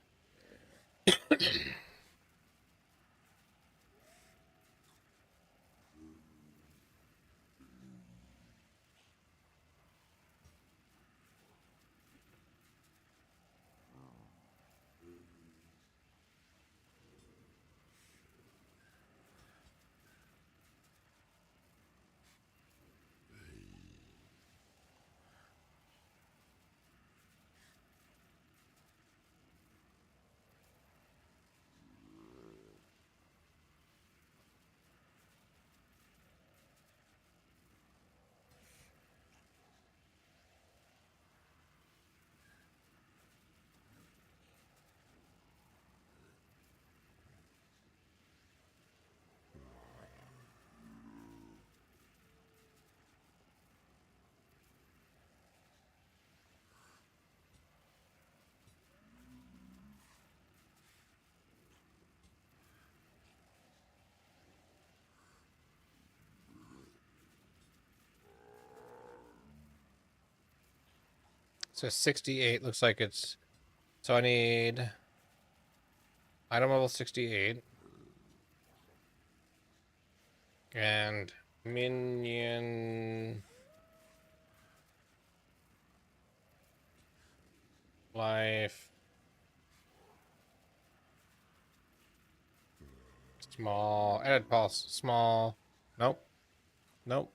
So 68 looks like it's. So I need item level 68 and minion life small, edit pulse small. Nope. Nope.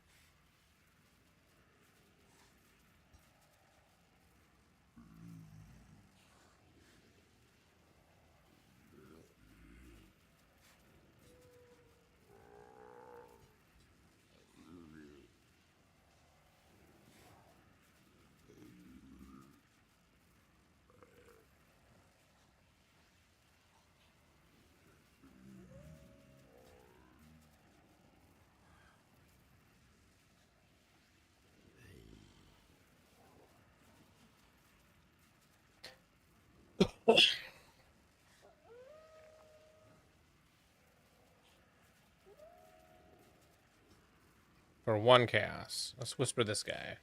For one chaos. Let's whisper this guy.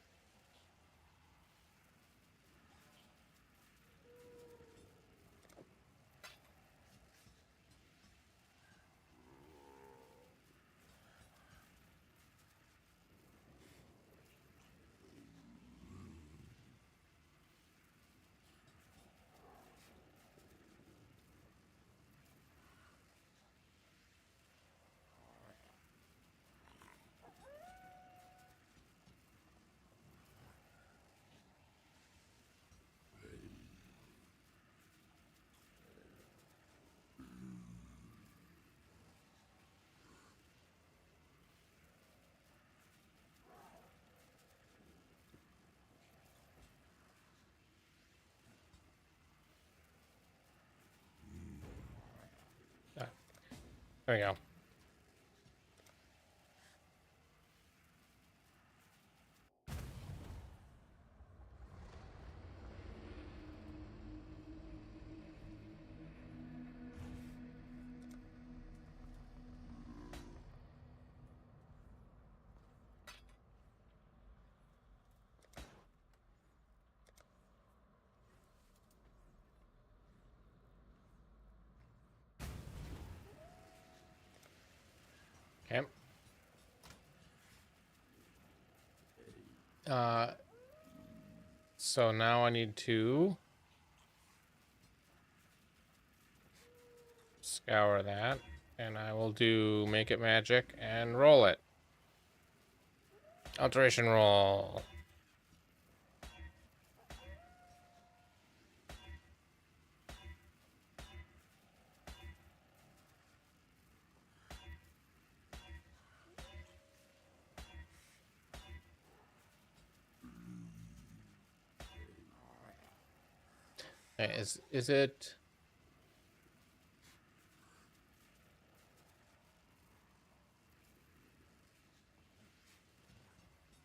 There we go. Okay. So now I need to scour that, and I will do make it magic and roll it. Alteration roll. Okay, is it?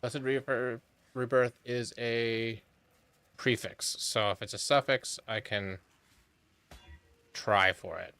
Blessed Rebirth is a prefix, so if it's a suffix, I can try for it.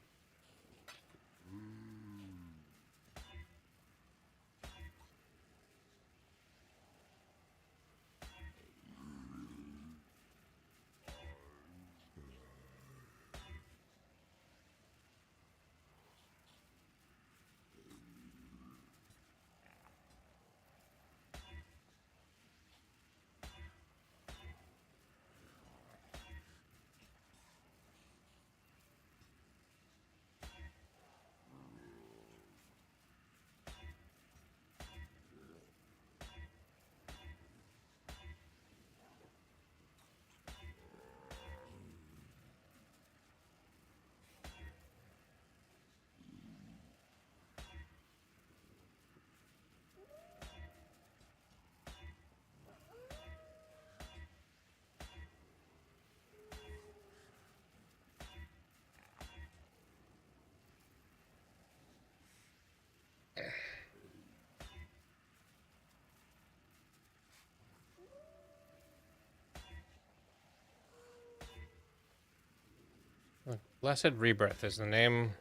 Blessed Rebirth is the name.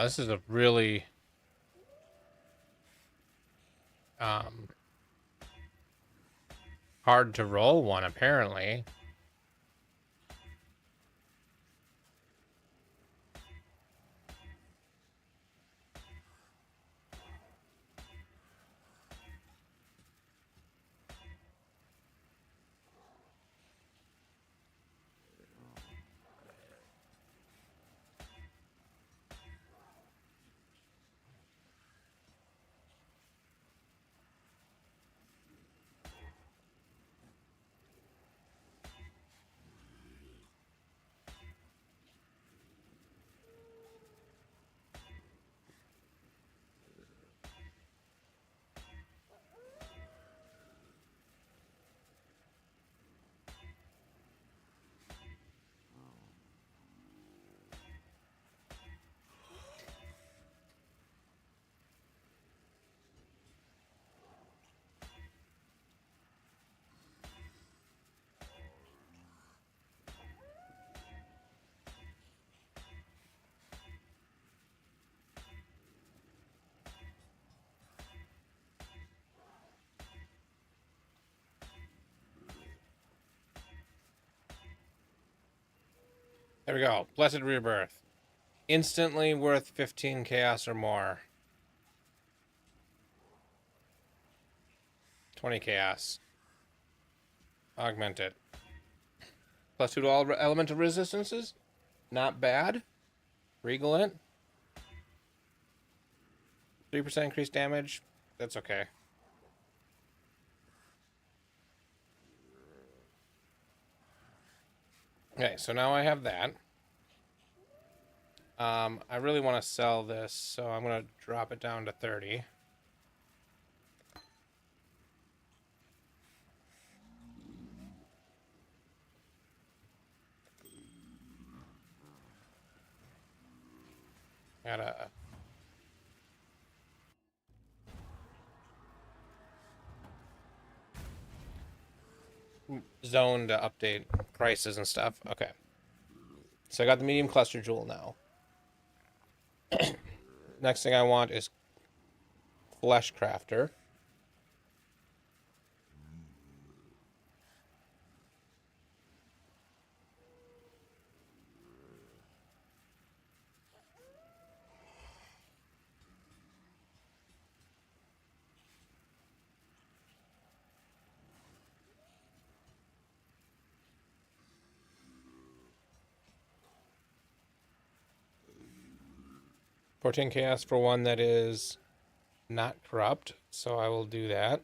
This is a really hard to roll one, apparently. There we go. Blessed Rebirth. Instantly worth 15 chaos or more. 20 chaos. Augment it. Plus 2 to all elemental resistances. Not bad. Regal it. 3% increased damage. That's okay. Okay, so now I have that. I really want to sell this, so I'm going to drop it down to 30. Gotta zone to update prices and stuff. Okay. So I got the medium cluster jewel now. Next thing I want is Flesh Crafter. $14 chaos for one that is not corrupt, so I will do that.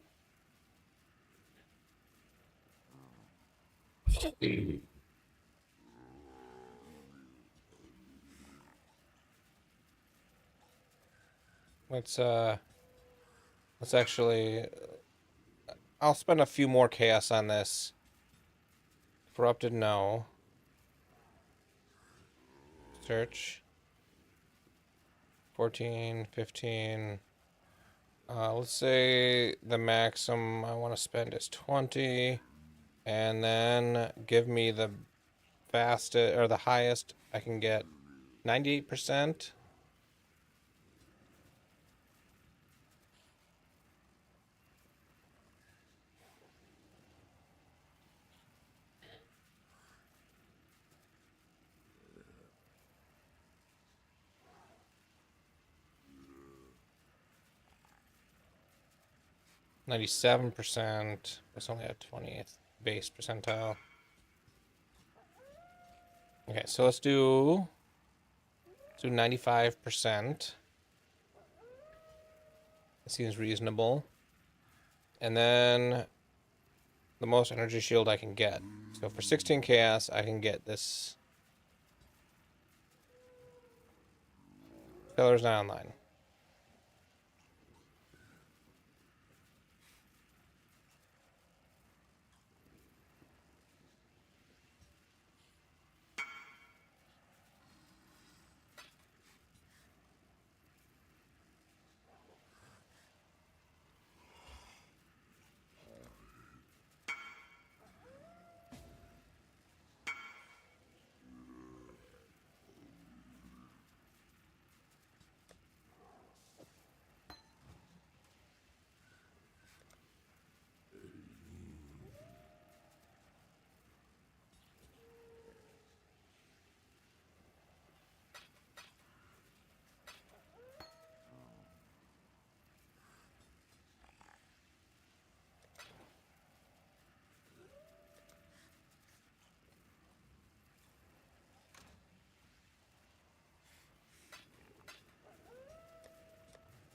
Let's actually I'll spend a few more chaos on this. Corrupted, no. Search. 14, 15. Let's say the maximum I want to spend is 20. And then give me the fastest or the highest I can get. 98%. %. It's only at 20th base percentile. Okay, so let's do 95%. That seems reasonable. And then the most energy shield I can get. So for 16 chaos, I can get this. Seller's not online.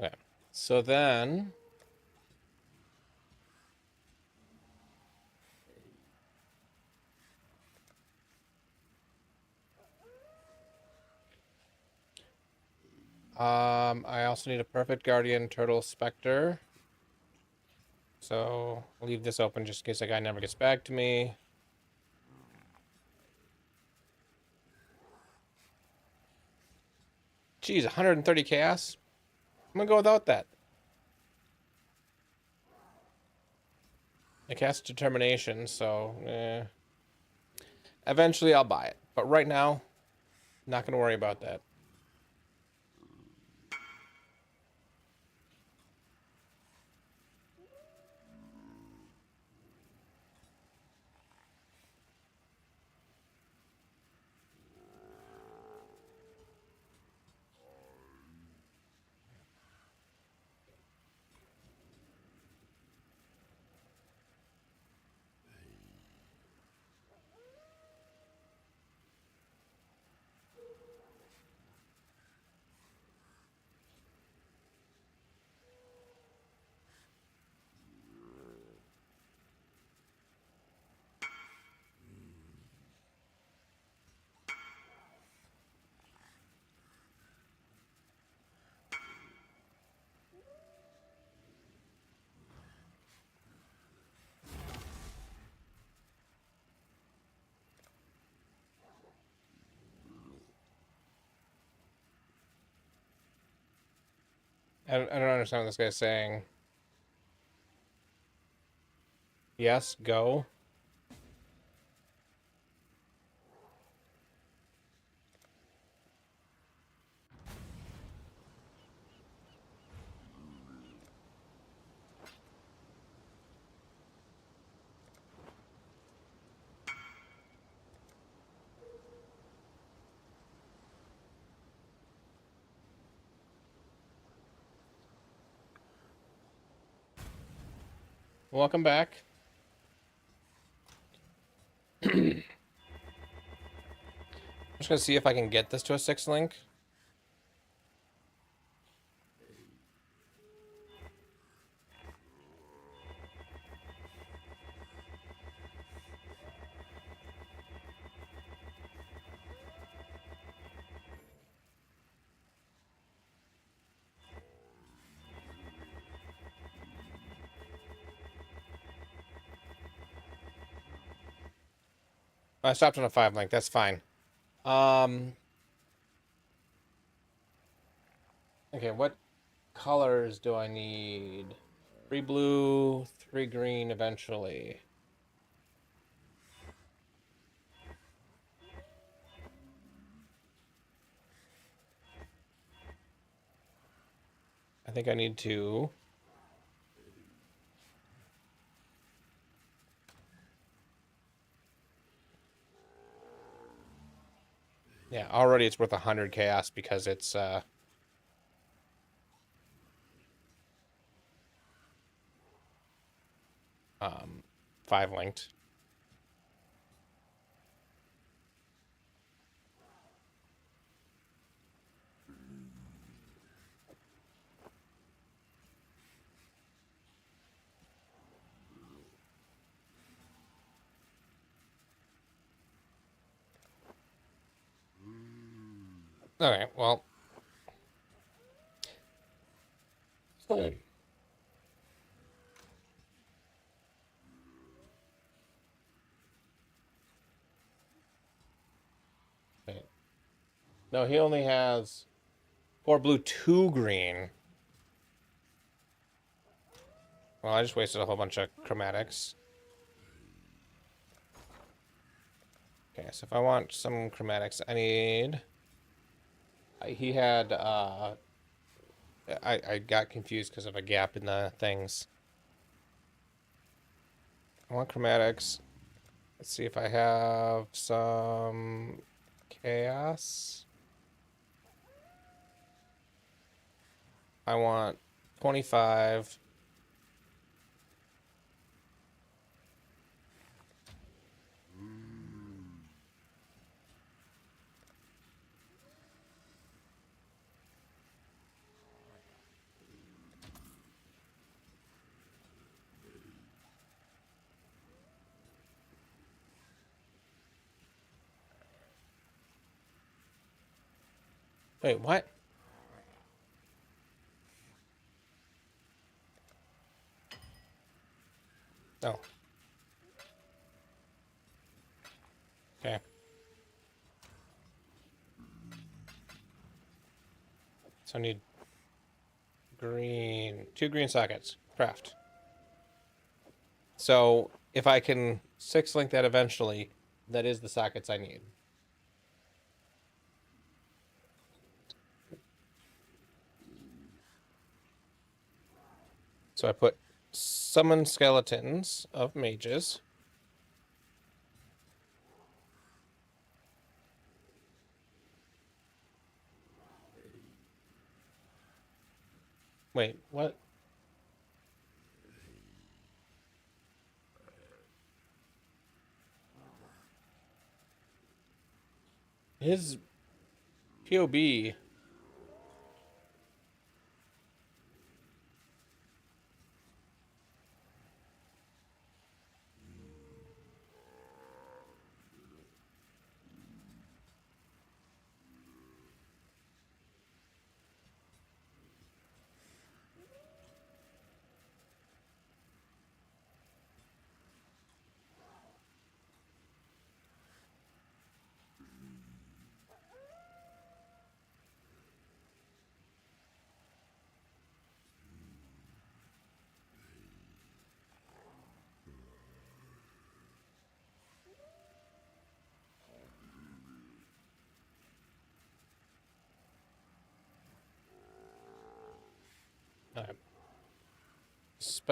Okay. So then I also need a perfect guardian turtle specter. So I'll leave this open just in case that guy never gets back to me. Geez, 130 chaos? I'm gonna go without that. I cast determination, so eventually I'll buy it. But right now, not gonna worry about that. I don't understand what this guy's saying. Yes, go. Welcome back. I'm just gonna see if I can get this to a 6 link. I stopped on a 5 link. That's fine. Okay, what colors do I need? 3 blue, 3 green eventually. I think I need to. Yeah, already it's worth 100 chaos because it's 5 linked. Okay, well. Okay. No, he only has 4 blue, 2 green. Well, I just wasted a whole bunch of chromatics. Okay, so if I want some chromatics, I need... He had, I got confused because of a gap in the things. I want chromatics. Let's see if I have some chaos. I want 25. Wait, what? Oh. Okay. So I need green, 2 green sockets. Craft. So if I can 6 link that eventually, that is the sockets I need. So I put summon skeletons of mages. Wait, what? His POB.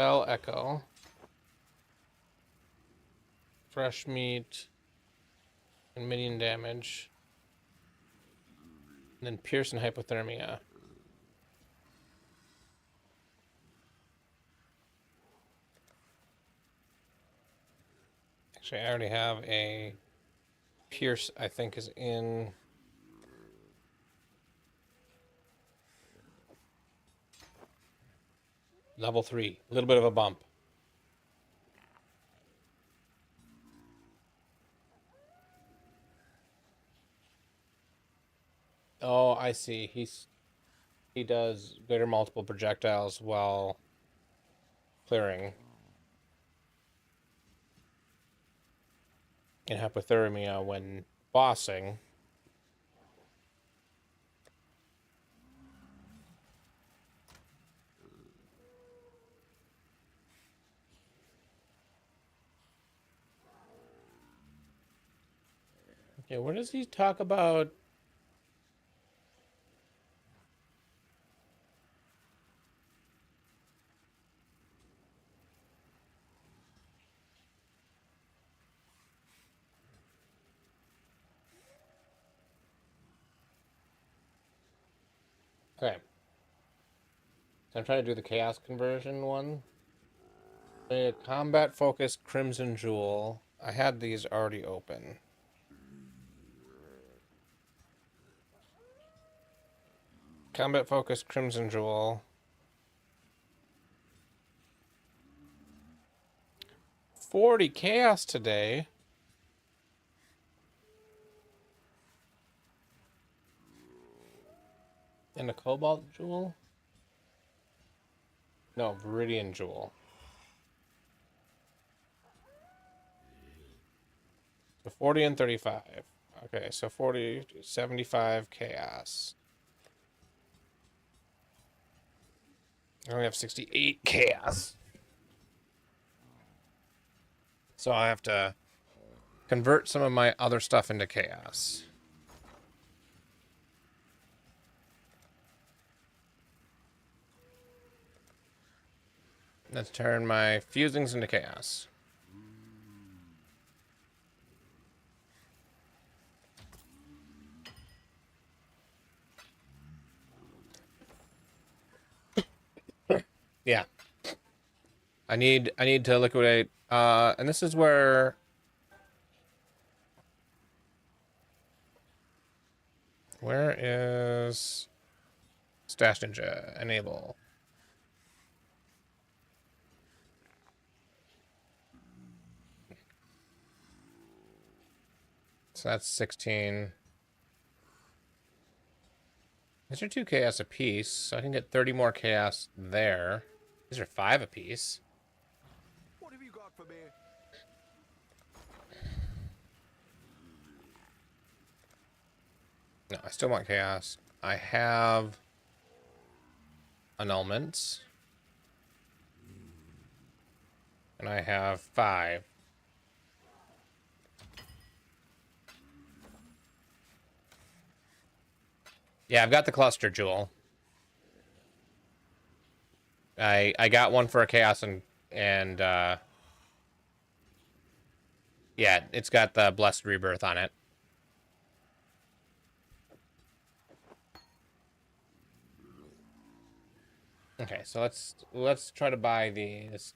Dispel Echo. Fresh meat. And minion damage. And then Pierce and Hypothermia. Actually, I already have a Pierce, I think, is in... Level 3. A little bit of a bump. Oh, I see. He does greater multiple projectiles while clearing. And Hypothermia when bossing. Okay, where does he talk about? Okay. So I'm trying to do the Chaos Conversion one. A combat focused Crimson Jewel. I had these already open. Combat focused Crimson Jewel. 40 chaos today. And a Cobalt Jewel? No, Viridian Jewel. So 40 and 35. Okay, so 40, 75 chaos. I only have 68 chaos. So I have to convert some of my other stuff into chaos. Let's turn my fusings into chaos. Yeah. I need to liquidate and this is where is Stash Ninja? Enable. So that's 16. These are 2 chaos apiece, so I can get 30 more chaos there. These are 5 apiece. What have you got for me? No, I still want chaos. I have annulments. And I have 5. Yeah, I've got the cluster jewel. I got one for a chaos and yeah, it's got the blessed rebirth on it. Okay, so let's try to buy these.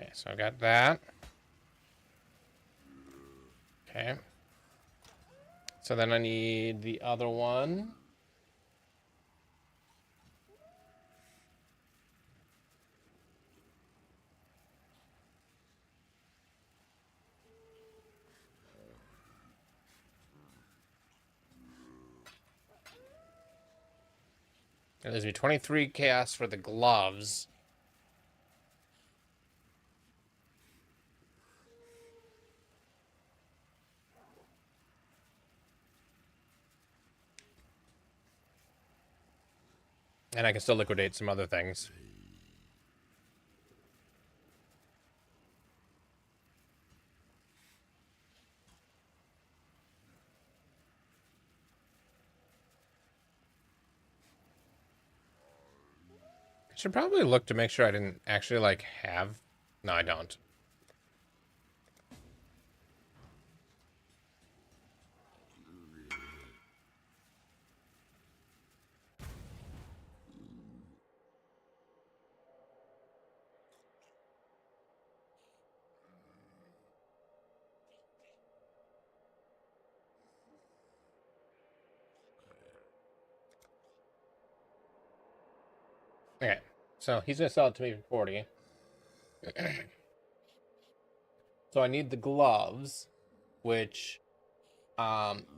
Okay, so I got that. Okay. So then I need the other one. It leaves me 23 chaos for the gloves. And I can still liquidate some other things. I should probably look to make sure I didn't actually, like, have... No, I don't. Okay, so he's gonna sell it to me for 40. So I need the gloves, which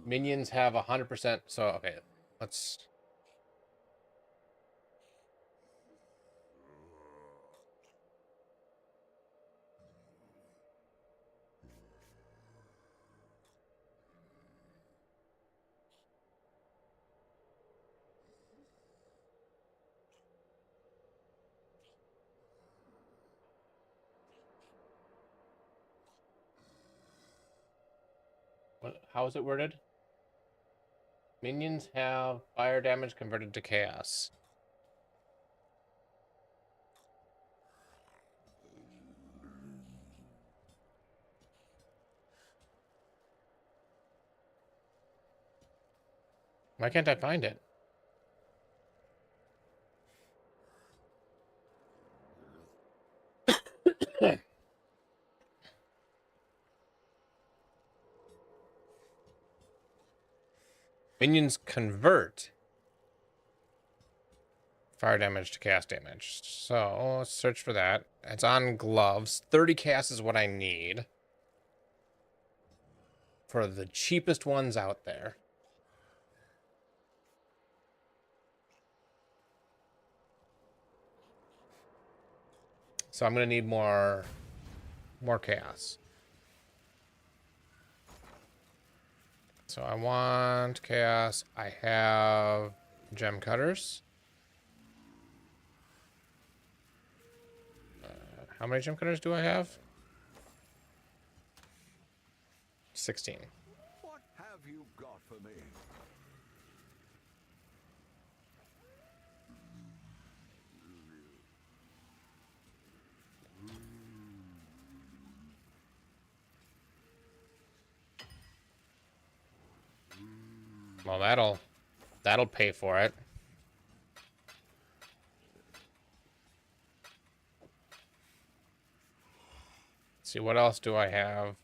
minions have 100%. So okay, let's. How is it worded? Minions have fire damage converted to chaos. Why can't I find it? Minions convert fire damage to chaos damage. So let's search for that. It's on gloves. 30 chaos is what I need for the cheapest ones out there. So I'm gonna need more chaos. So I want chaos. I have gem cutters. How many gem cutters do I have? 16. What have you got for me? Well, that'll pay for it. Let's see, what else do I have?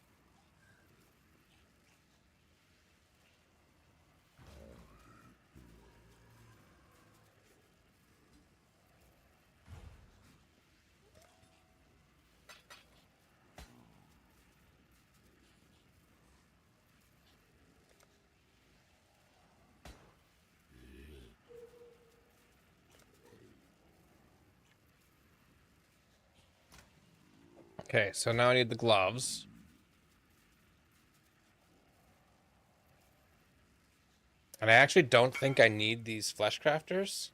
Okay, so now I need the gloves. And I actually don't think I need these flesh crafters.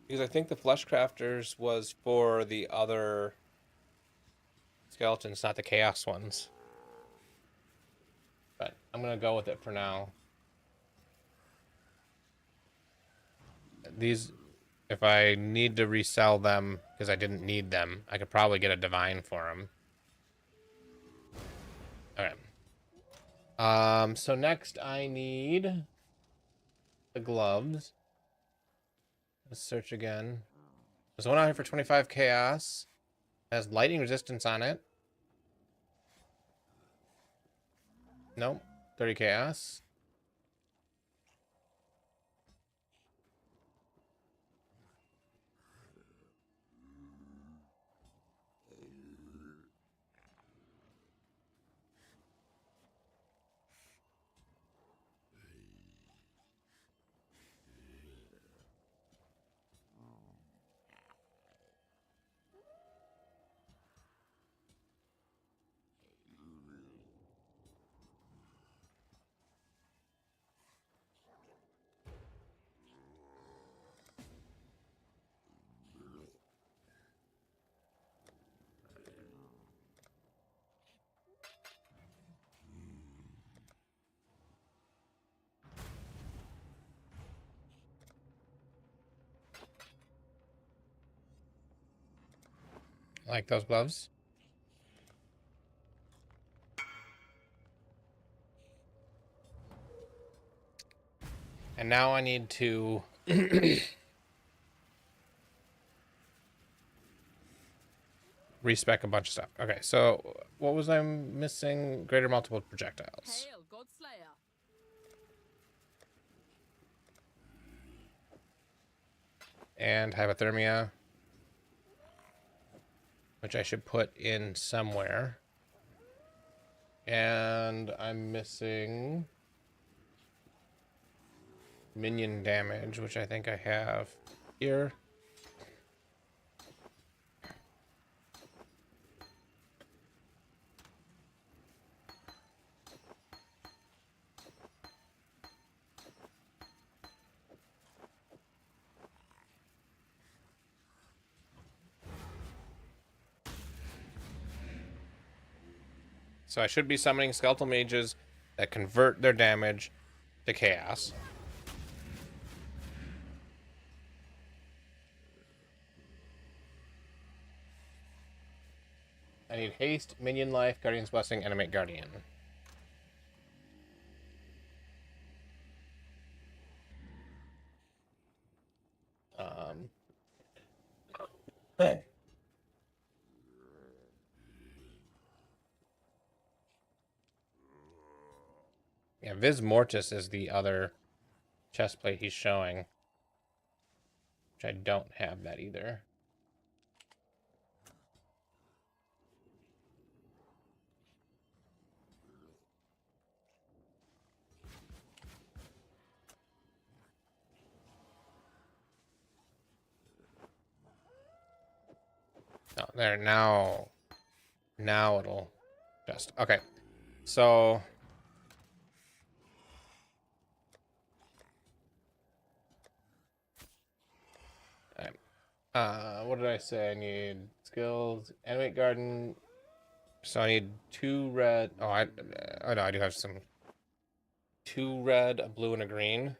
Because I think the flesh crafters was for the other skeletons, not the chaos ones. But I'm gonna go with it for now. These, if I need to resell them because I didn't need them, I could probably get a divine for them. Okay. So next I need the gloves. Let's search again. There's one out here for 25 chaos. It has lightning resistance on it. Nope. 30 chaos. like those gloves. And now I need to respec a bunch of stuff. Okay, so what was I missing? Greater multiple projectiles. Hail, Godslayer. And hypothermia, which I should put in somewhere. And I'm missing minion damage, which I think I have here. So I should be summoning skeletal mages that convert their damage to chaos. I need haste, minion life, guardian's blessing, animate guardian. Hey. Yeah, Vis Mortis is the other chest plate he's showing, which I don't have that either. Oh, there, now it'll just, okay. So what did I say? I need skills, animate garden. So I need 2 red. Oh, no, I do have some. 2 red, a blue, and a green.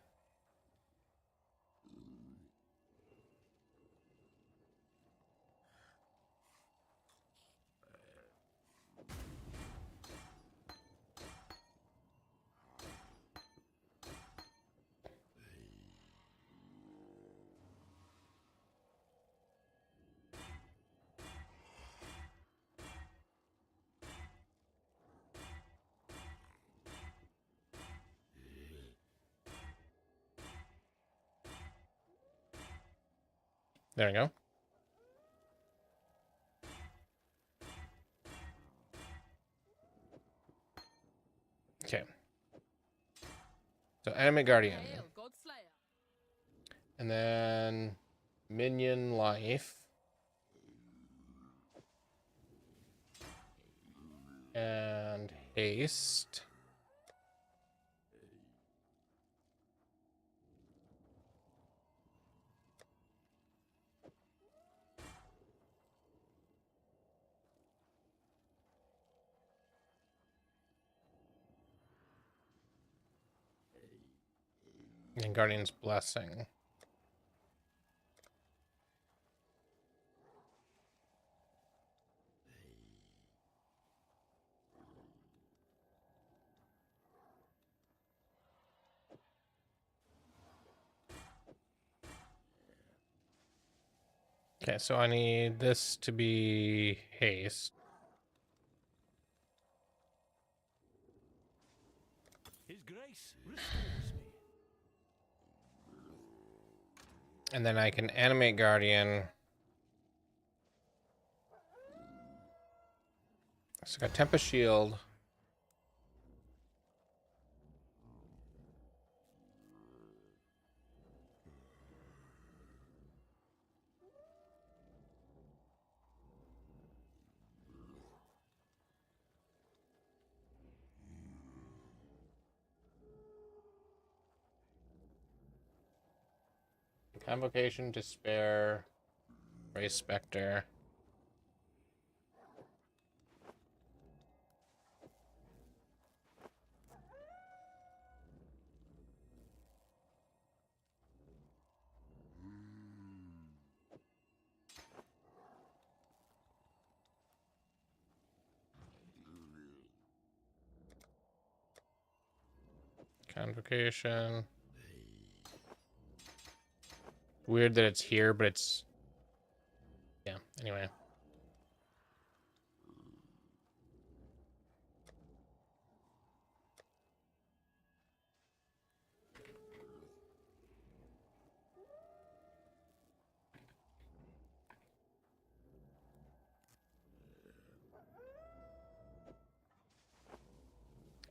There we go. Okay. So animate guardian. Hail, Godslayer. And then minion life. And haste. And guardian's blessing. Okay, so I need this to be haste. His grace restores me. And then I can animate guardian. So I got Tempest Shield. Convocation, Despair, Ray Spectre. Convocation. Weird that it's here, but it's... Yeah, anyway.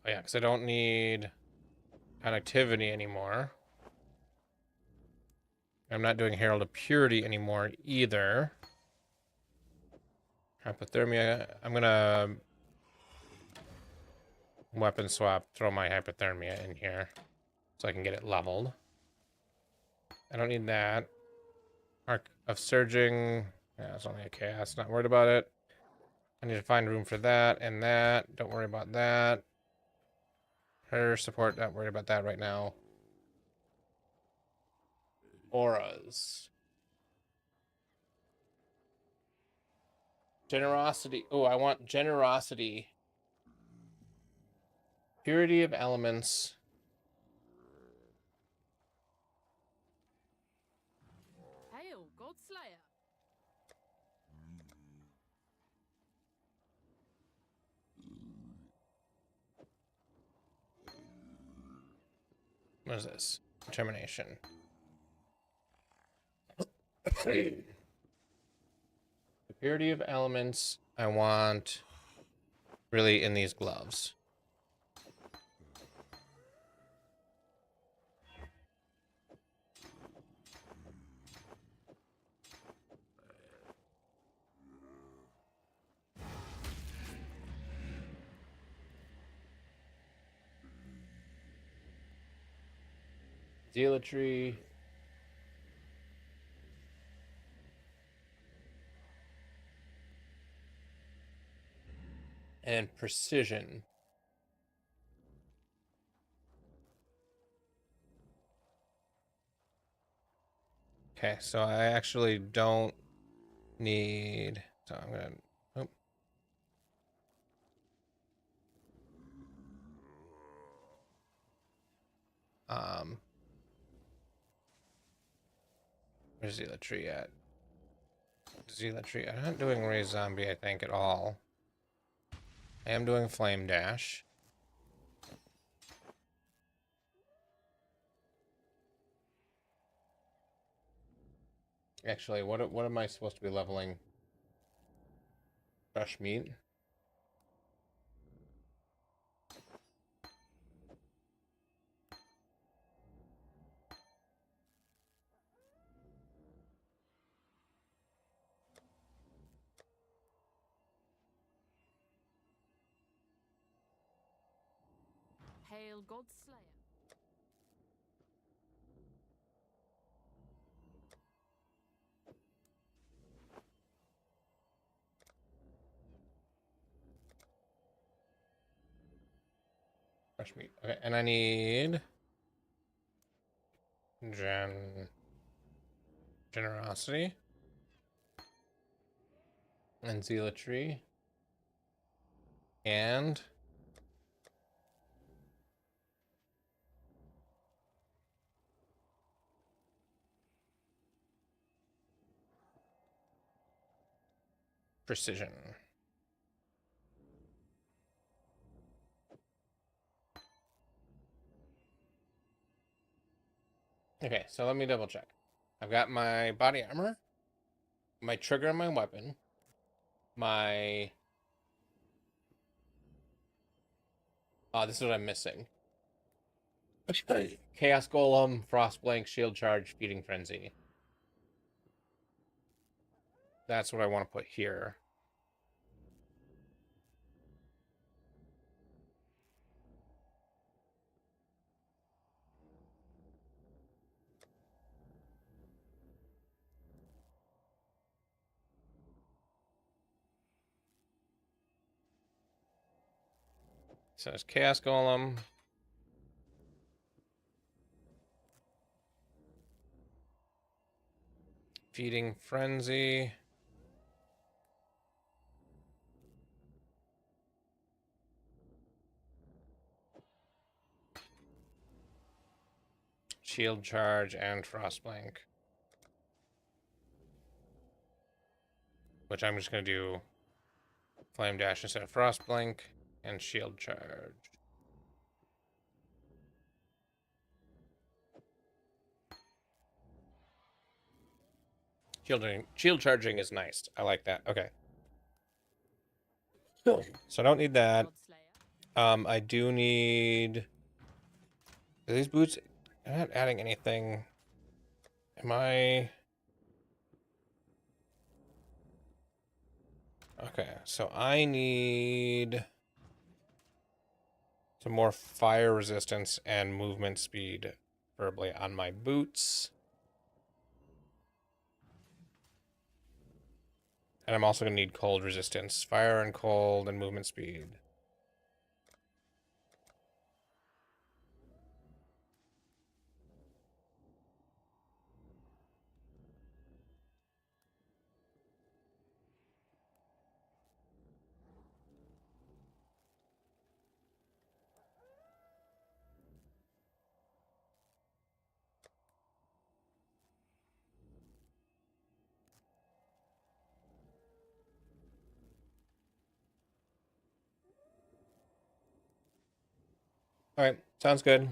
Oh yeah, because I don't need connectivity anymore. I'm not doing Herald of Purity anymore either. Hypothermia. I'm gonna weapon swap, throw my hypothermia in here so I can get it leveled. I don't need that. Arc of Surging. Yeah, it's only a chaos. Not worried about it. I need to find room for that and that. Don't worry about that. Her support. Not worried about that right now. Auras. Generosity. Oh, I want generosity. Purity of elements. Hail, Godslayer. What is this? Determination. The purity of elements I want really in these gloves. Zealotry. And precision. Okay, so I actually don't need... So I'm gonna... Oh. Where's Zealotry at? Zealotry. I'm not doing Ray Zombie, I think, at all. I am doing Flame Dash. Actually, what am I supposed to be leveling? Fresh meat? Hail, Godslayer. Fresh meat. Okay, and I need... Generosity. And Zealotry. And... Precision. Okay, so let me double check. I've got my body armor, my trigger on my weapon, my... Oh, this is what I'm missing. Chaos Golem, Frost Blank, Shield Charge, Feeding Frenzy. That's what I want to put here. So it's Chaos Golem. Feeding Frenzy. shield charge and frostblink. Which I'm just gonna do flame dash instead of frostblink and shield charge. Shield charging is nice. I like that. Okay. So I don't need that. I do need. Are these boots? I'm not adding anything. Am I? Okay, so I need some more fire resistance and movement speed, preferably on my boots. And I'm also going to need cold resistance. Fire and cold and movement speed. All right, sounds good.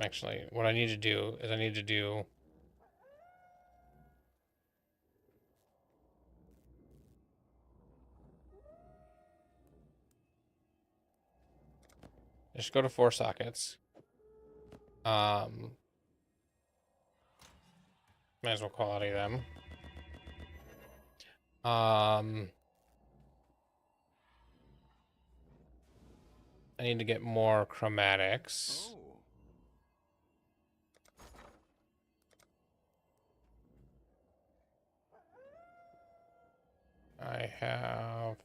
Actually, what I need to do is just go to 4 sockets. Might as well quality them. I need to get more chromatics. Oh. I have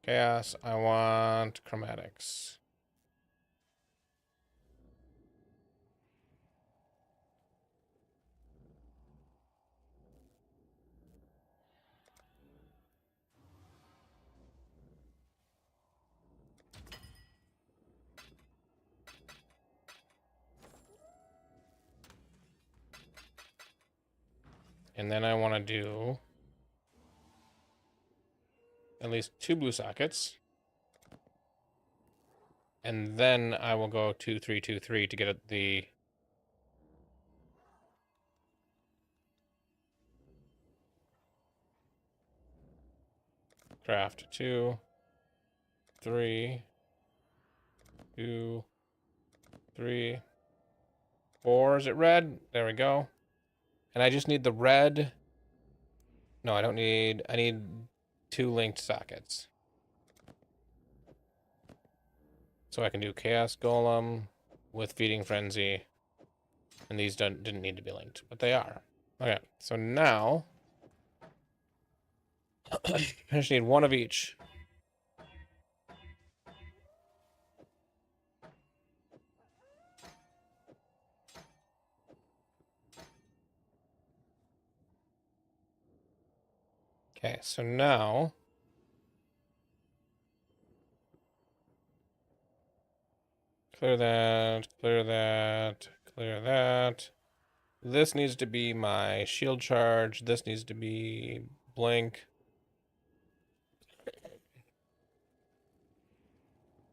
chaos. I want chromatics. And then I want to do at least 2 blue sockets. And then I will go 2, 3, 2, 3 to get at the craft. 2, 3, 2, 3, 4. Is it red? There we go. And I just need the red. No, I don't need. I need 2 linked sockets. So I can do Chaos Golem with Feeding Frenzy. And these didn't need to be linked, but they are. Okay, so now I just need 1 of each. Okay, so now Clear that, clear that, clear that. This needs to be my shield charge. This needs to be blink.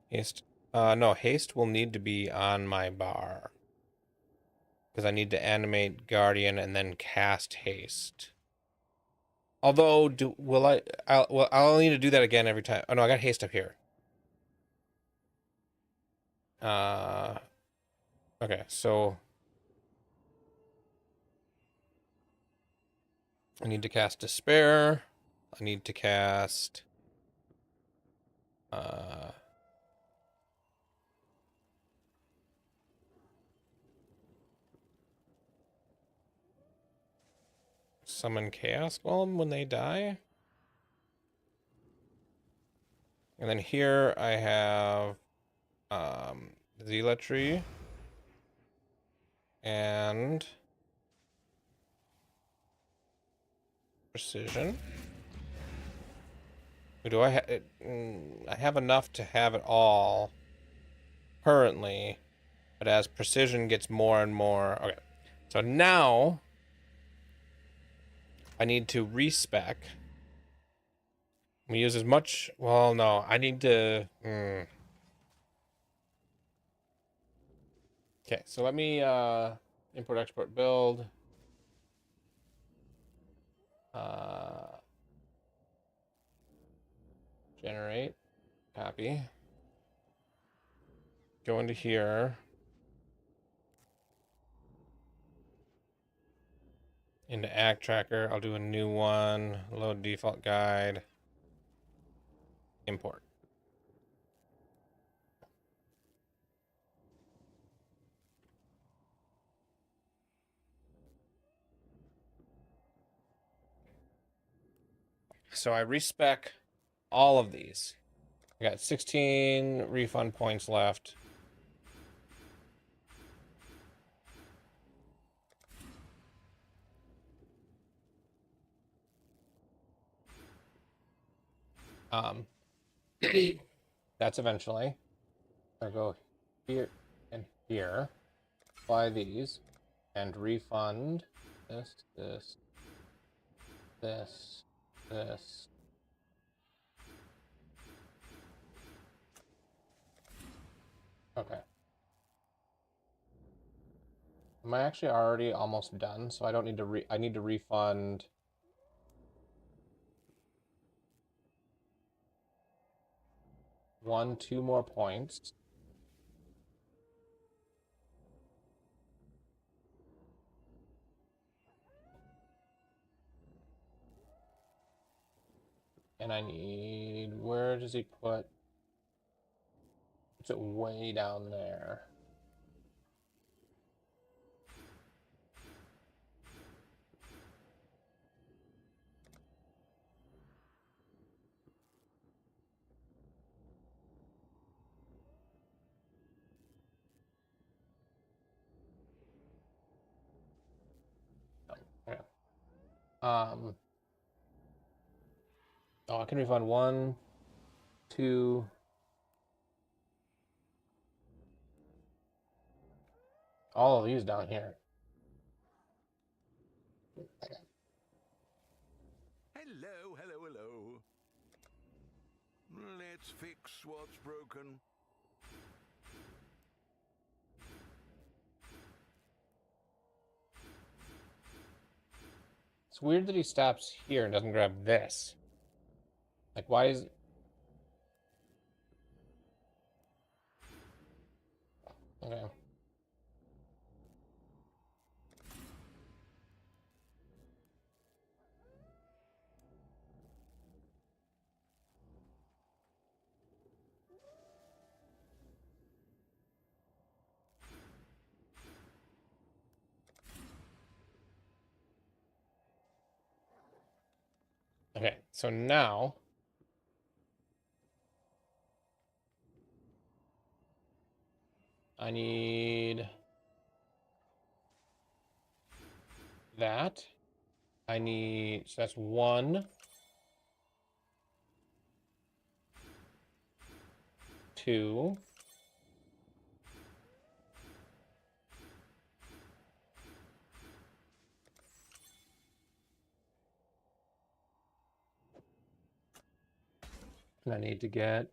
Haste. No, haste will need to be on my bar. Because I need to animate Guardian and then cast haste. Although, I'll need to do that again every time. Oh no, I got haste up here. Okay, so I need to cast Despair. I need to cast summon Chaos Golem when they die. And then here I have Zealotry and Precision. Do I have I have enough to have it all currently, but as Precision gets more and more. Okay, so now I need to respec. We use as much. Well, no, I need to. Okay, so let me import, export, build. Generate, copy. Go into here. Into Act Tracker. I'll do a new one. Load default guide. Import. So I respec all of these. I got 16 refund points left. That's eventually. I go here and here, apply these, and refund this, this, this, this. Okay. Am I actually already almost done? So I don't need to I need to refund. Two more points. And I need, where does he put? It's it way down there. Okay. Oh, I can refund 1, 2. All of these down here. Hello, hello, hello. Let's fix what's broken. It's weird that he stops here and doesn't grab this. Like, why is... Okay. Okay, so now I need that. I need, so that's 1, 2, And I need to get...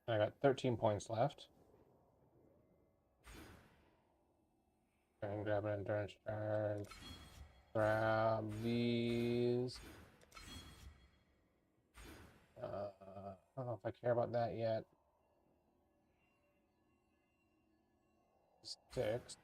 I got 13 points left. And grab an endurance charge. Grab these. I don't know if I care about that yet. 6.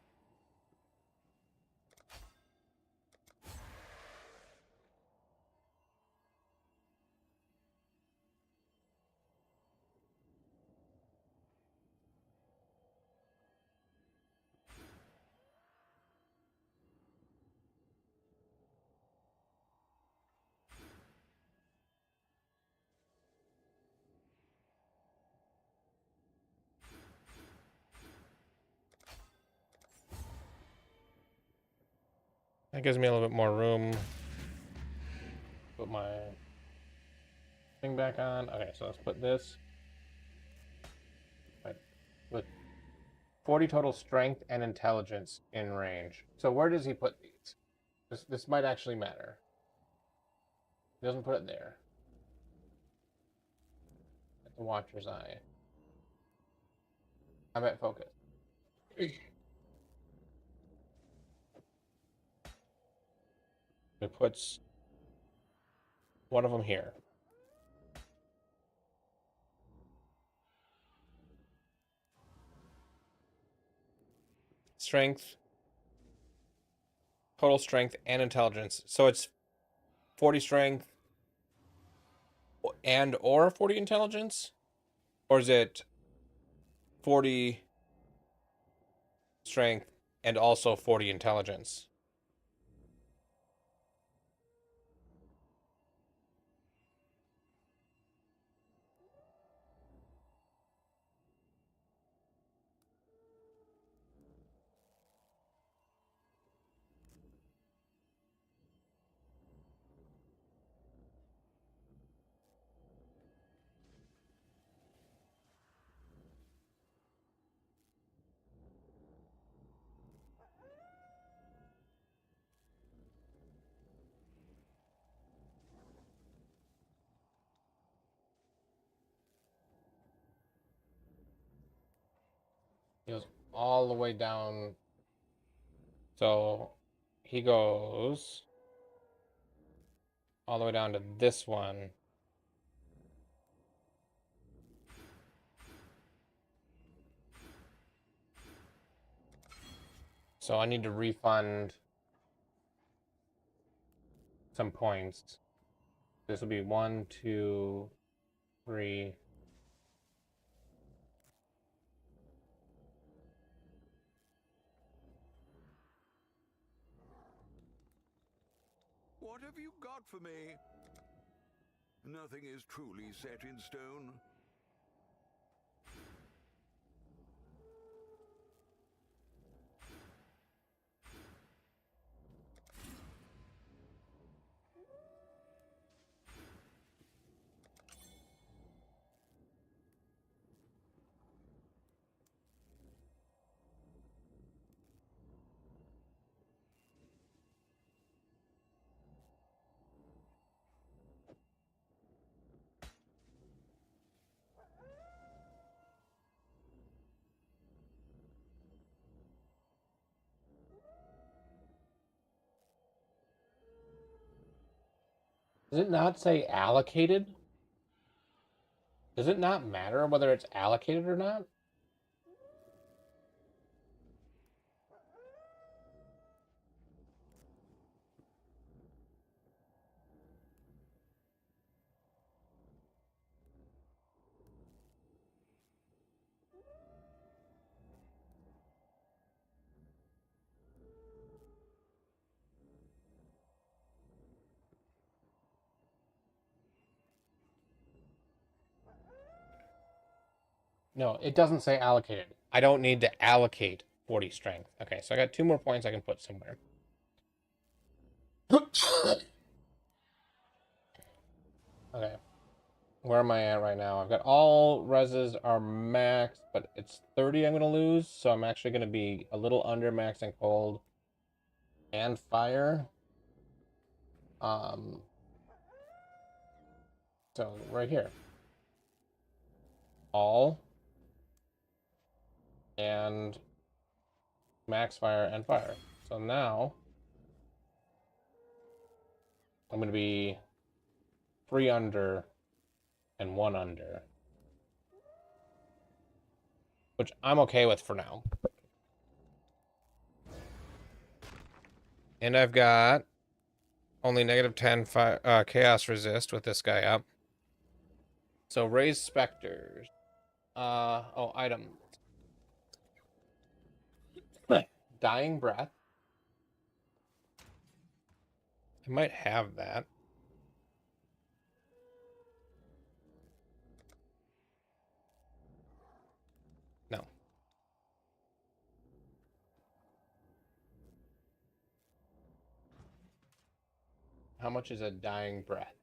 That gives me a little bit more room. Put my thing back on. Okay, so let's put this. Right. With 40 total strength and intelligence in range. So where does he put these? This might actually matter. He doesn't put it there. At the Watcher's Eye. I'm at focus. It puts one of them here. Strength, total strength, and intelligence. So it's 40 strength and or 40 intelligence? Or is it 40 strength and also 40 intelligence? He goes all the way down. So he goes all the way down to this one. So I need to refund some points. This will be 1, 2, 3. What have you got for me? Nothing is truly set in stone. Does it not say allocated? Does it not matter whether it's allocated or not? No, it doesn't say allocated. I don't need to allocate 40 strength. Okay, so I got 2 more points I can put somewhere. Okay. Where am I at right now? I've got all reses are maxed, but it's 30 I'm going to lose, so I'm actually going to be a little under max and cold and fire. So right here. All and max fire and fire. So now I'm going to be 3 under and 1 under, which I'm okay with for now. And I've got only -10 chaos resist with this guy up. So raise specters. Oh, item. Dying breath. I might have that. No. How much is a dying breath?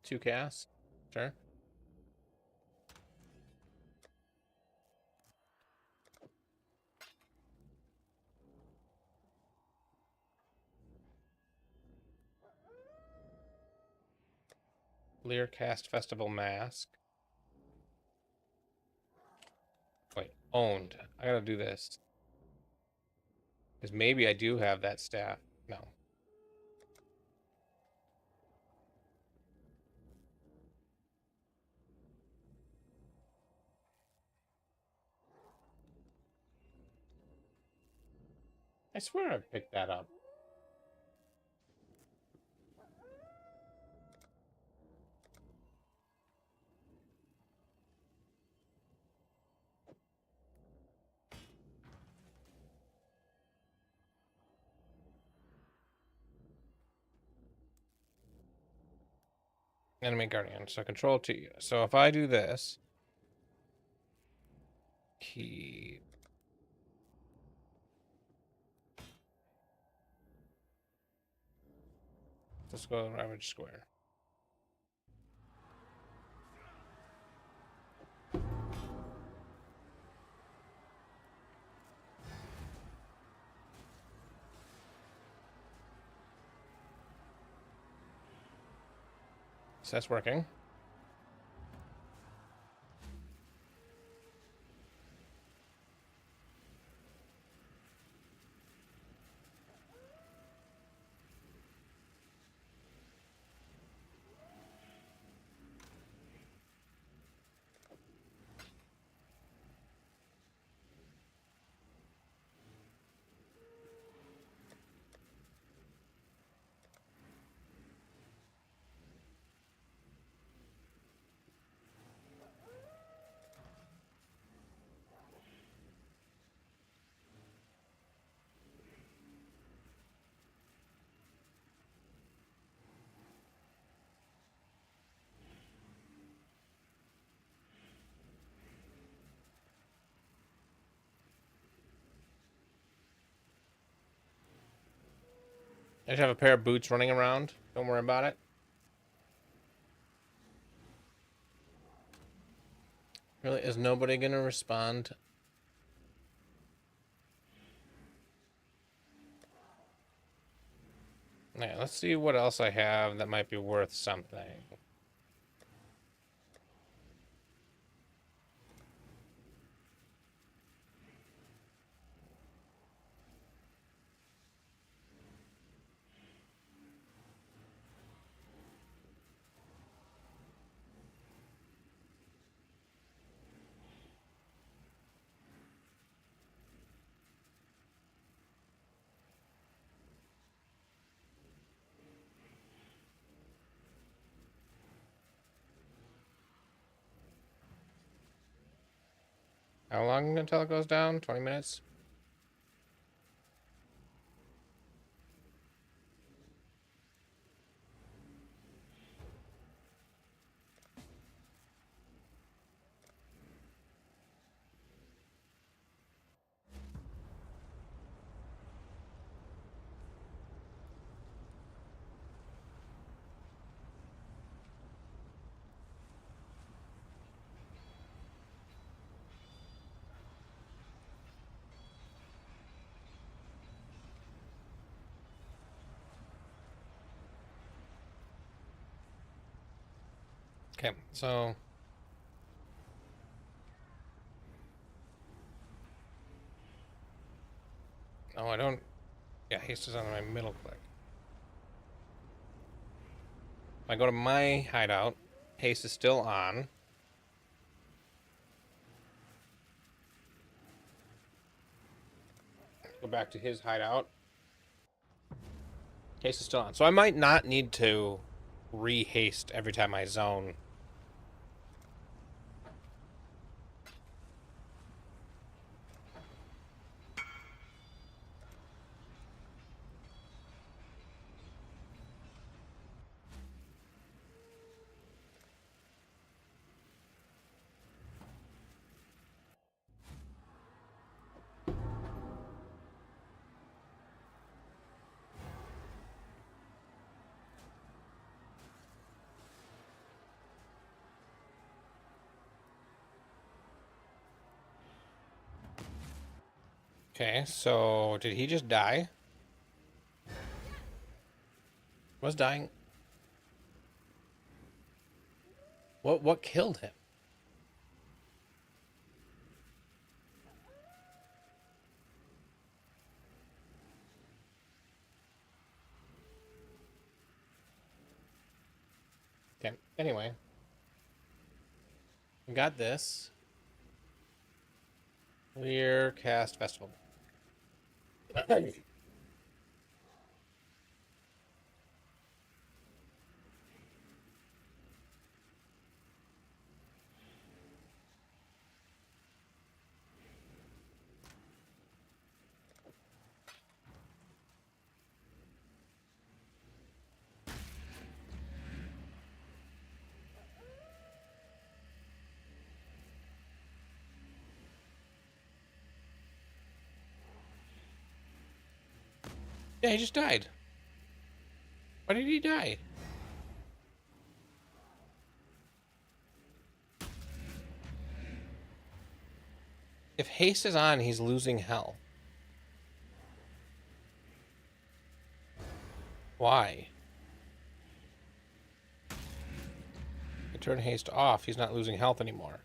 Two casts? Sure. Lear cast Festival Mask. Wait, owned. I gotta do this. Because maybe I do have that staff. No. I swear I picked that up. Enemy Guardian. So control T. So if I do this, keep. Let's go to Ravage Square. So that's working. I just have a pair of boots running around. Don't worry about it. Really, is nobody gonna respond? Yeah, let's see what else I have that might be worth something. How long until it goes down? 20 minutes? Okay, so no, I don't. Yeah, haste is on my middle click. If I go to my hideout, haste is still on. Go back to his hideout. Haste is still on. So I might not need to re-haste every time I zone. Okay, so did he just die? Was dying? What killed him? Okay, anyway. We got this. Clear cast festival. Yeah, he just died. Why did he die? If haste is on, he's losing hell. Why? I turn haste off, he's not losing health anymore.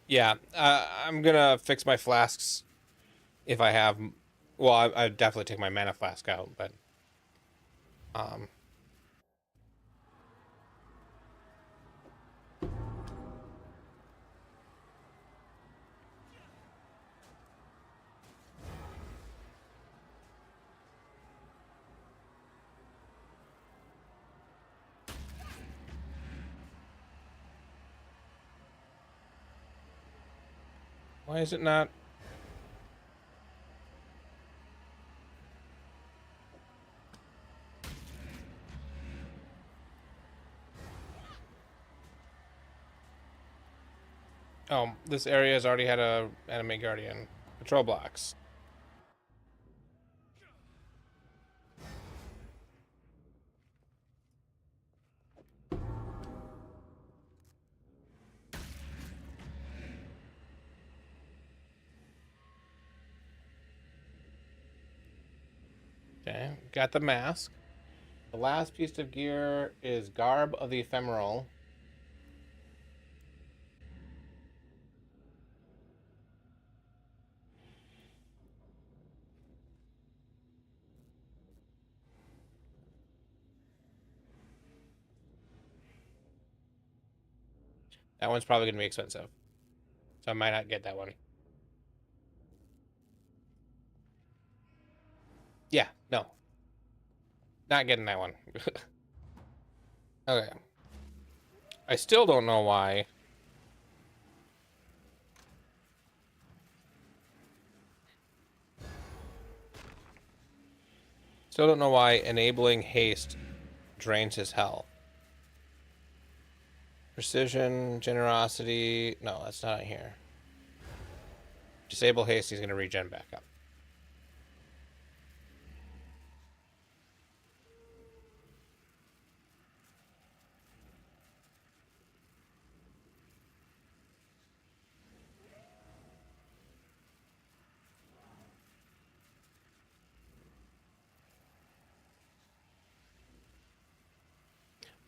Yeah, I'm gonna fix my flasks if I have. Well, I definitely take my mana flask out, but um, why is it not? Oh, this area has already had a enemy guardian. Patrol blocks. Okay, got the mask. The last piece of gear is Garb of the Ephemeral. That one's probably going to be expensive. So I might not get that one. Yeah, no. Not getting that one. Okay. I still don't know why. Still don't know why enabling haste drains his health. Precision, generosity. No, that's not in here. Disable haste, he's going to regen back up.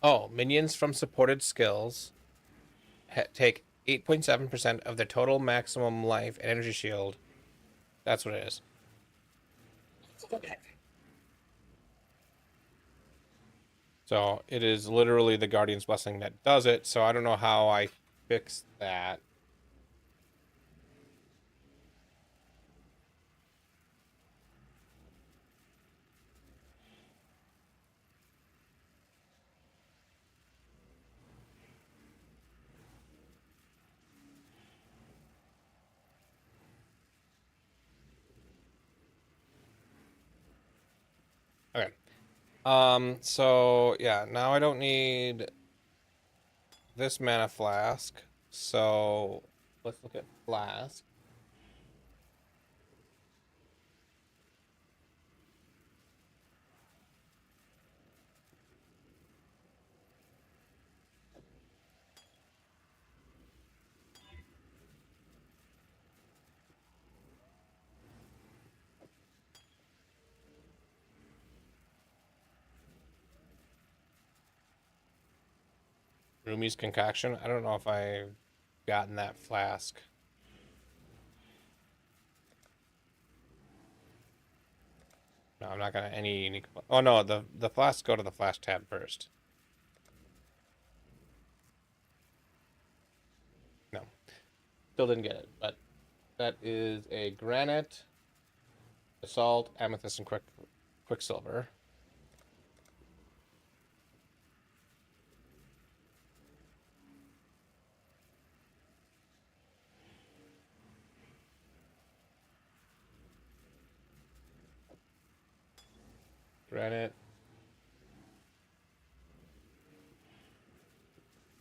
Oh, minions from supported skills take 8.7% of their total maximum life and energy shield. That's what it is. So it is literally the Guardian's Blessing that does it. So I don't know how I fix that. Okay. So yeah, now I don't need this mana flask. So let's look at flask. Rumi's concoction. I don't know if I've gotten that flask. No, I'm not gonna any unique. Oh no, the flasks go to the flask tab first. No, still didn't get it, but that is a granite, basalt, amethyst, and quicksilver. Granite,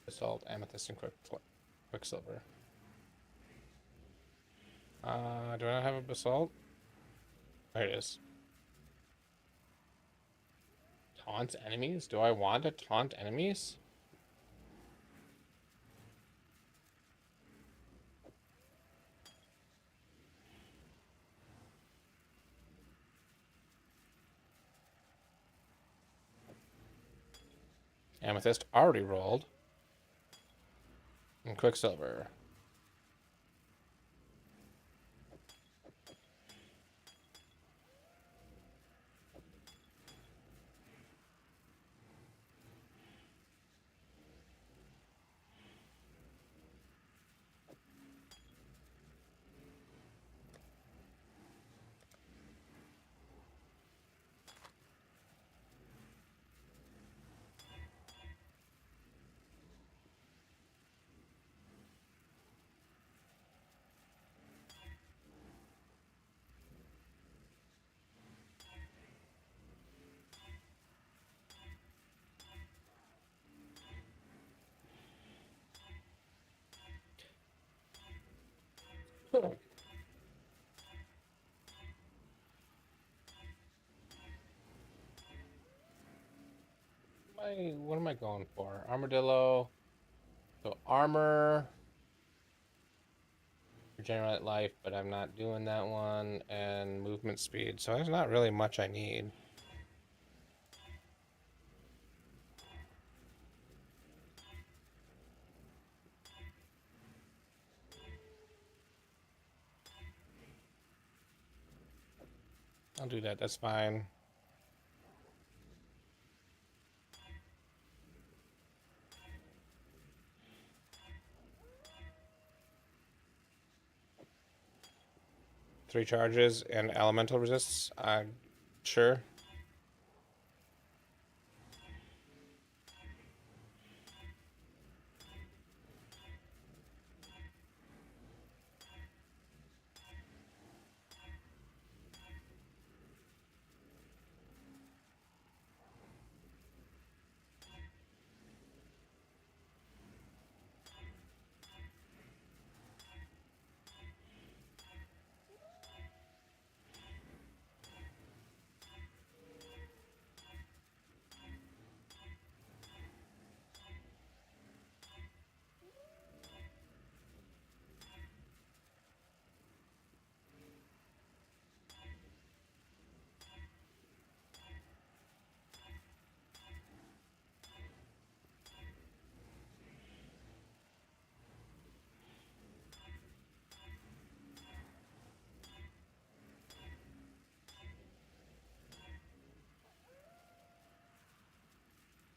basalt, amethyst, and quicksilver. Do I not have a basalt? There it is. Taunt enemies? Do I want to taunt enemies? Amethyst already rolled. And quicksilver. What am I going for? Armadillo. So armor. Regenerate life, but I'm not doing that one. And movement speed. So there's not really much I need. I'll do that. That's fine. Three charges and elemental resists. Sure.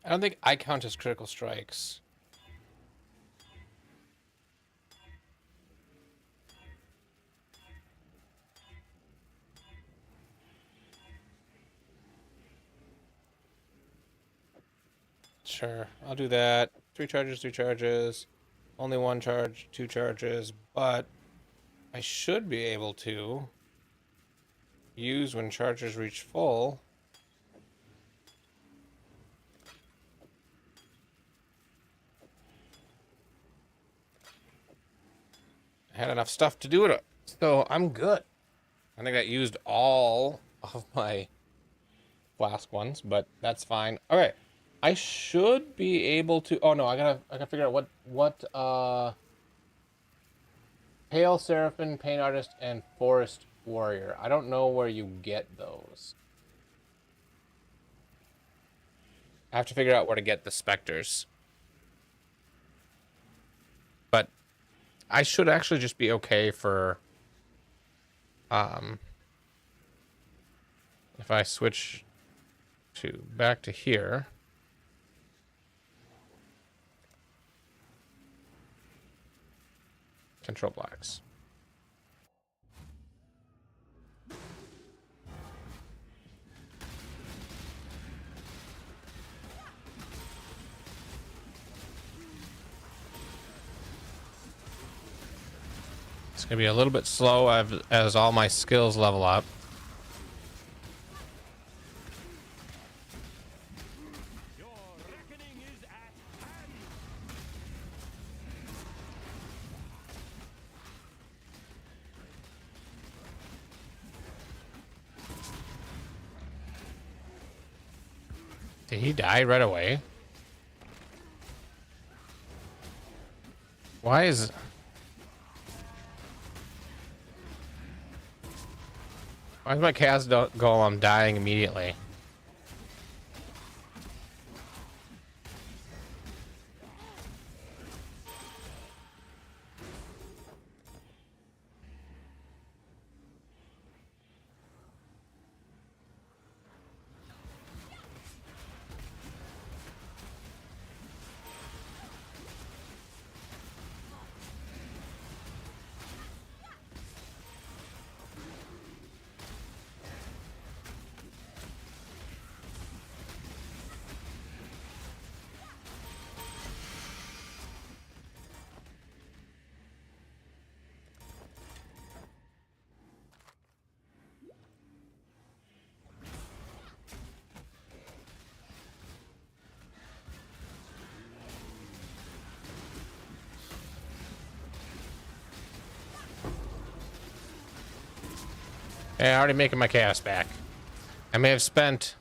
I don't think I count as critical strikes. Sure, I'll do that. 3 charges, 3 charges. Only 1 charge, 2 charges, but I should be able to use when charges reach full. I had enough stuff to do it, so I'm good. I think that used all of my flask ones, but that's fine. Okay, I should be able to. Oh no, I gotta figure out what Pale Seraphim, Pain Artist, and Forest Warrior. I don't know where you get those. I have to figure out where to get the specters. But I should actually just be okay for if I switch to back to here. Control blocks. It's gonna be a little bit slow as all my skills level up. Your reckoning is at hand. Did he die right away? Why is my cast golem dying immediately? Hey, I'm already making my chaos back. I may have spent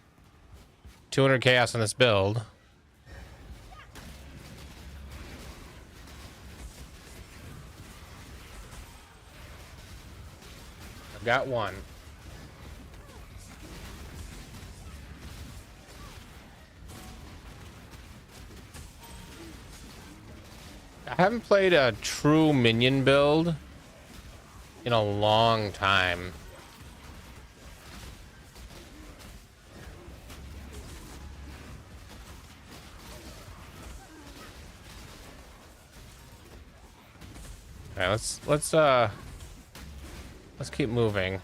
200 chaos on this build. I've got one. I haven't played a true minion build in a long time. All right, let's keep moving.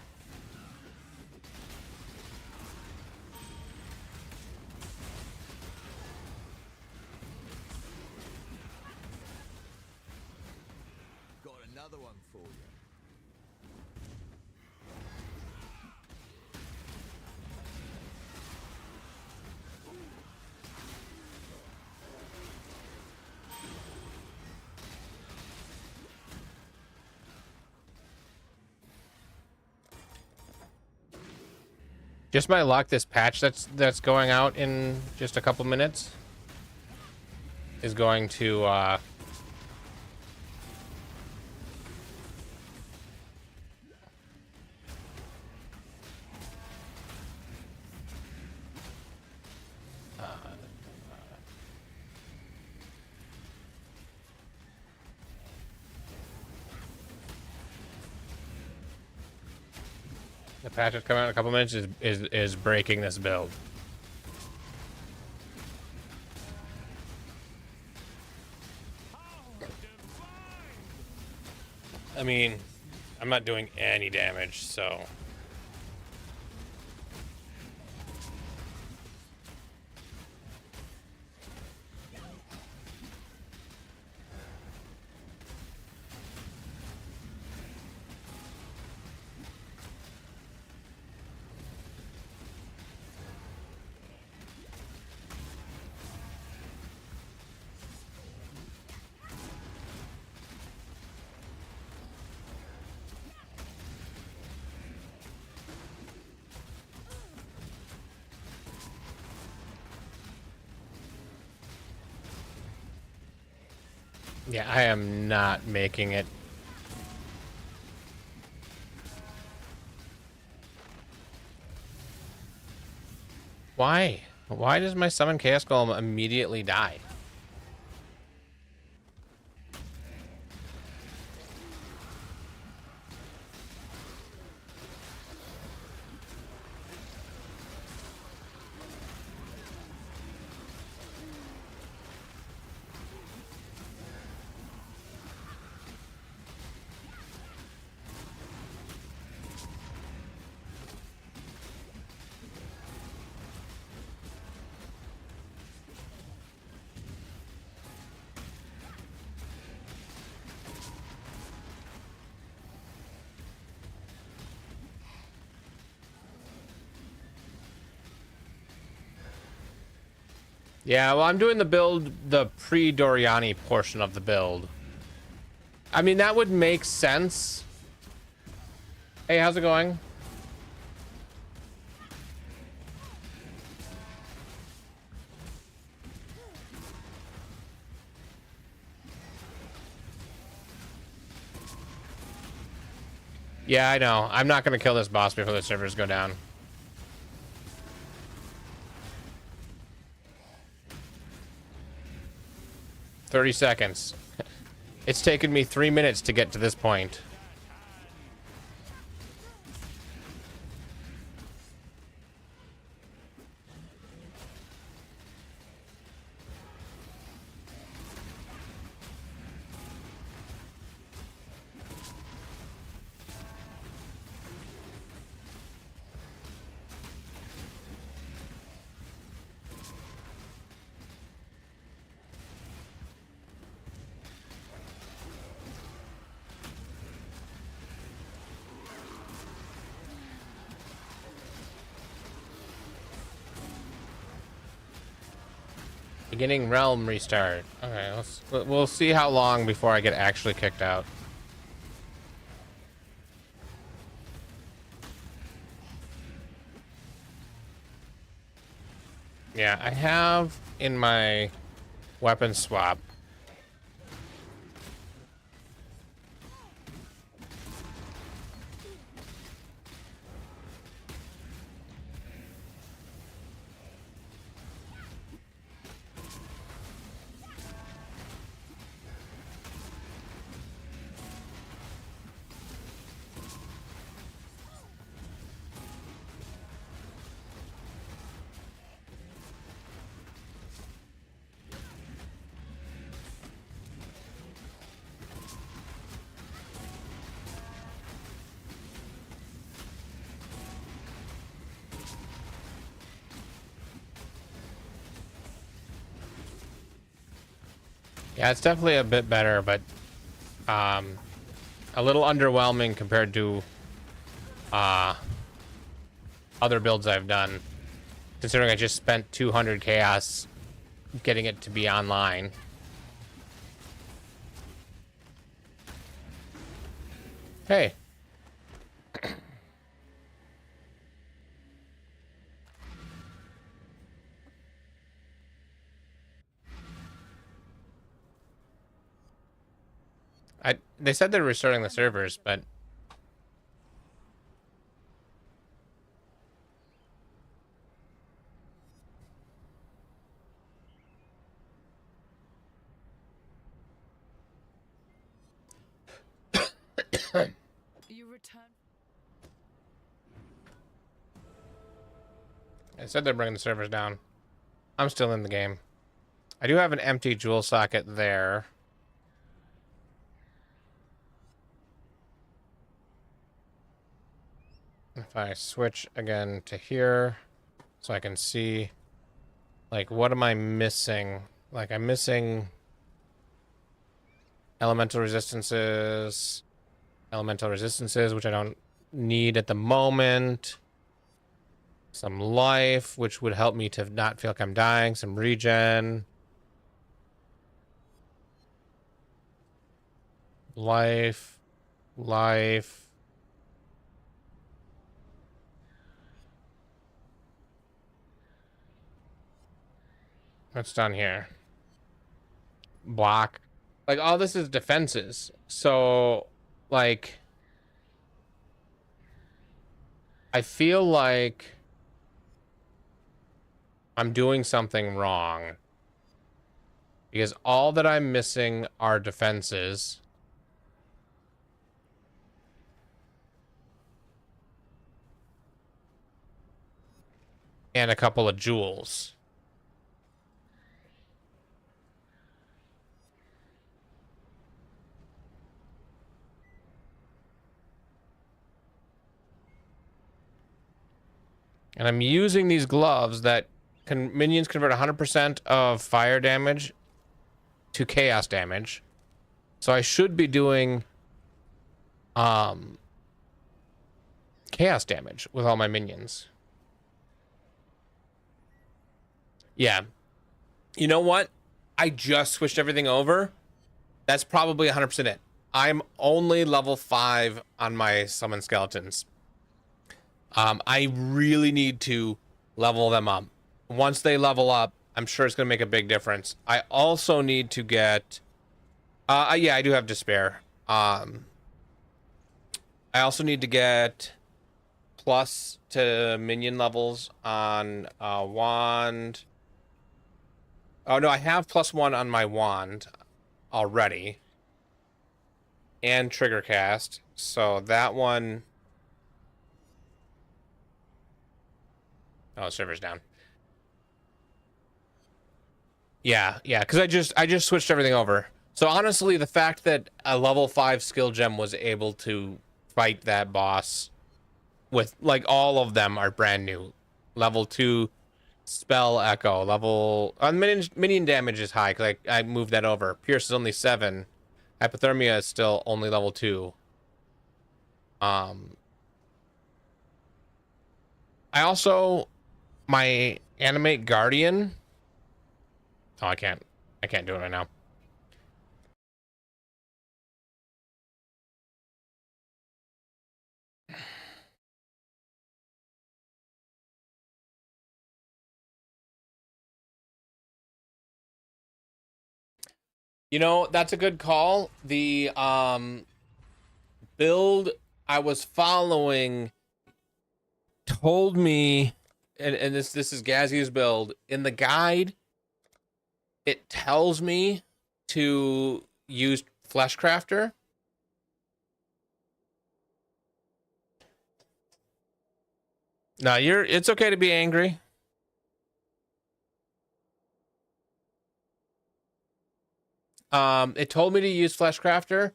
another one for you. Just my luck, this patch that's going out in just a couple minutes is going to the patch that's coming out in a couple minutes is breaking this build. I mean, I'm not doing any damage, so yeah, I am not making it. Why? Why does my summon Chaos Golem immediately die? Yeah, well, I'm doing the build, the pre-Doriani portion of the build. I mean, that would make sense. Hey, how's it going? Yeah, I know. I'm not going to kill this boss before the servers go down. "30 seconds. It's taken me 3 minutes to get to this point. Beginning realm restart. Okay, we'll see how long before I get actually kicked out. Yeah, I have in my weapon swap. Yeah, it's definitely a bit better, but a little underwhelming compared to other builds I've done, considering I just spent 200 chaos getting it to be online. Hey. They said they're restarting the servers, but You return. they said they're bringing the servers down. I'm still in the game. I do have an empty jewel socket there. If I switch again to here, so I can see, like, what am I missing? Like, I'm missing elemental resistances, which I don't need at the moment. Some life, which would help me to not feel like I'm dying. Some regen. Life. What's done here? Block. Like, all this is defenses. So, like, I feel like I'm doing something wrong. Because all that I'm missing are defenses. And a couple of jewels. And I'm using these gloves that minions convert 100% of fire damage to chaos damage. So I should be doing chaos damage with all my minions. Yeah. You know what? I just switched everything over. That's probably 100% it. I'm only level 5 on my summon skeletons. I really need to level them up. Once they level up, I'm sure it's going to make a big difference. I also need to get... yeah, I do have Despair. I also need to get plus to minion levels on wand. Oh, no, I have +1 on my wand already. And trigger cast. So that one... Oh, server's down. Yeah, because I just switched everything over. So honestly, the fact that a level 5 skill gem was able to fight that boss with, like, all of them are brand new. Level 2 spell echo, level minion damage is high because I moved that over. Pierce is only 7. Hypothermia is still only level 2. I also, my animate guardian. Oh, I can't do it right now. You know, that's a good call. The build I was following told me, and this is Gazi's build. In the guide, it tells me to use Fleshcrafter. No, it's okay to be angry. It told me to use Fleshcrafter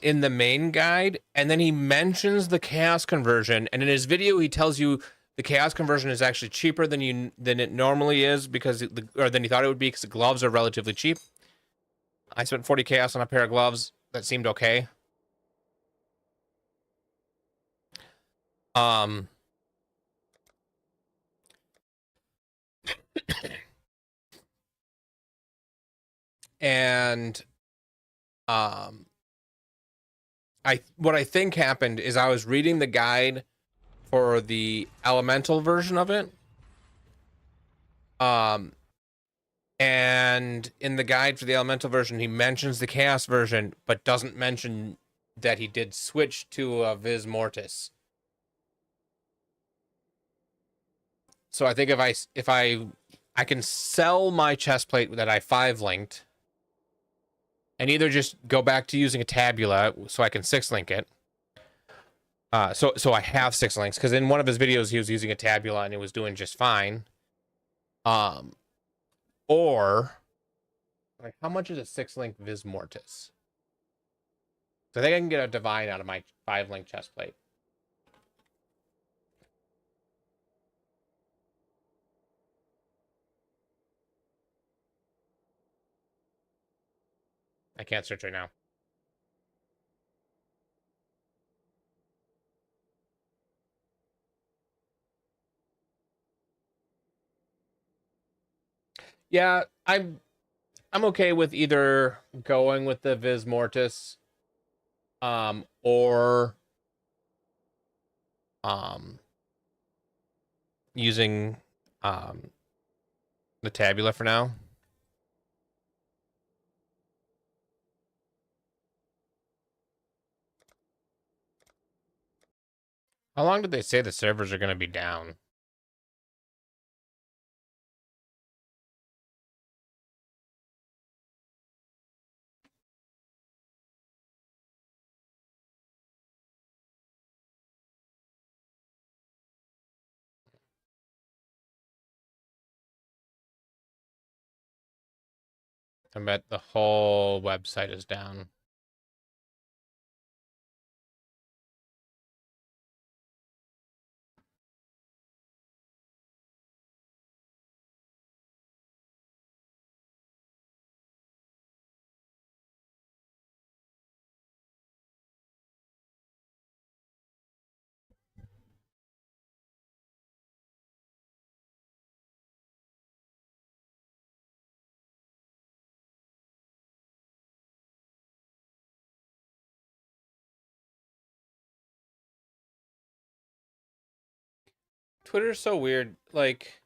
in the main guide, and then he mentions the chaos conversion, and in his video he tells you the chaos conversion is actually cheaper than it normally is because or than you thought it would be because the gloves are relatively cheap. I spent 40 chaos on a pair of gloves that seemed okay. Um, and what I think happened is I was reading the guide for the elemental version of it. And in the guide for the elemental version, he mentions the chaos version, but doesn't mention that he did switch to a Vis Mortis. So I think if I can sell my chest plate that I 5-linked and either just go back to using a tabula so I can 6-link it. So I have 6 links, because in one of his videos he was using a tabula and it was doing just fine. Or like, how much is a 6-link Vis Mortis? So I think I can get a divine out of my 5-link chest plate. I can't search right now. Yeah, I'm okay with either going with the Vis Mortis, or using the tabula for now. How long did they say the servers are going to be down? I bet the whole website is down. Twitter's so weird. Like,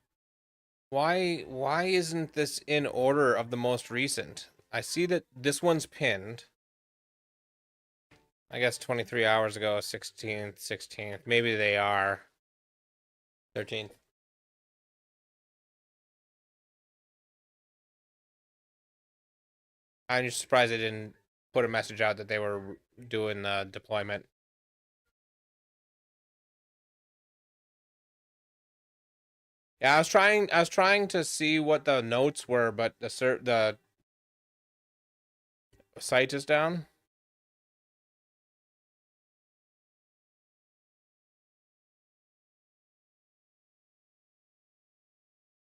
why isn't this in order of the most recent? I see that this one's pinned. I guess 23 hours ago, 16th, 16th. Maybe they are 13th. I'm just surprised they didn't put a message out that they were doing the deployment. Yeah, I was trying to see what the notes were, but the site is down.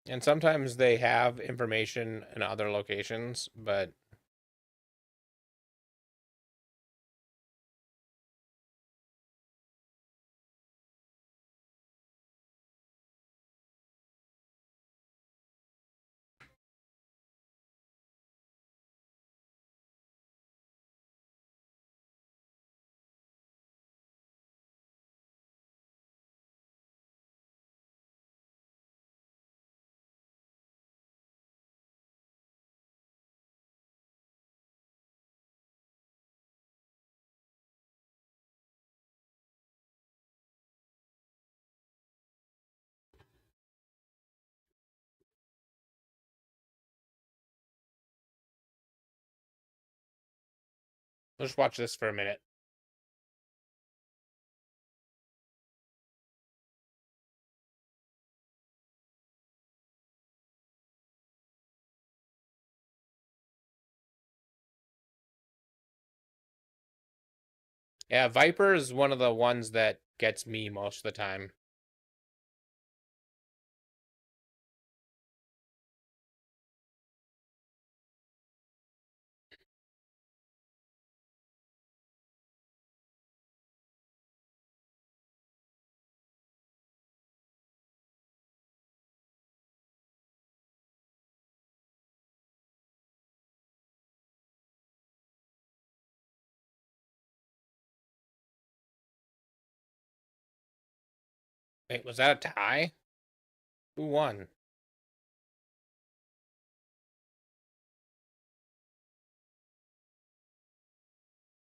And sometimes they have information in other locations, but let's watch this for a minute. Yeah, Viper is one of the ones that gets me most of the time. Wait, was that a tie? Who won?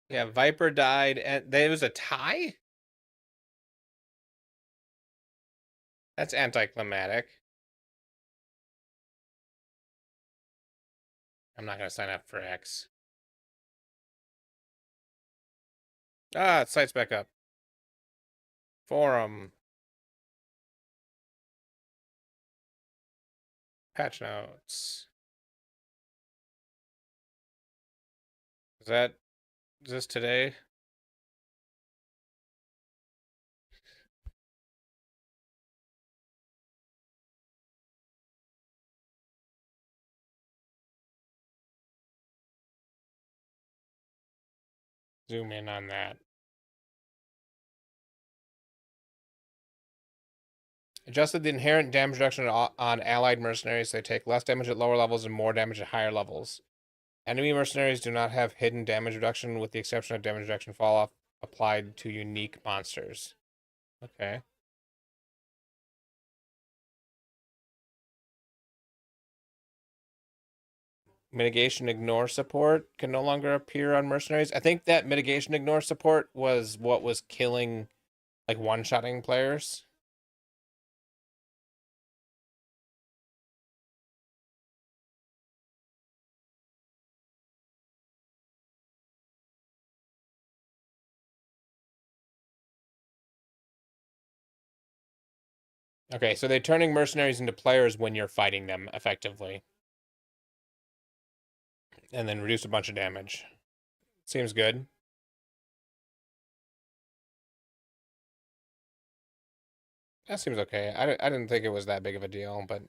Yeah, Viper died, and there was a tie? That's anticlimactic. I'm not gonna sign up for X. Ah, site's back up. Forum. Patch notes. Is that is this today? Zoom in on that. Adjusted the inherent damage reduction on allied mercenaries. They take less damage at lower levels and more damage at higher levels. Enemy mercenaries do not have hidden damage reduction, with the exception of damage reduction fall off applied to unique monsters. Okay. Mitigation ignore support can no longer appear on mercenaries. I think that mitigation ignore support was what was killing, like, one-shotting players. Okay, so they're turning mercenaries into players when you're fighting them effectively. And then reduce a bunch of damage. Seems good. That seems okay. I didn't think it was that big of a deal, but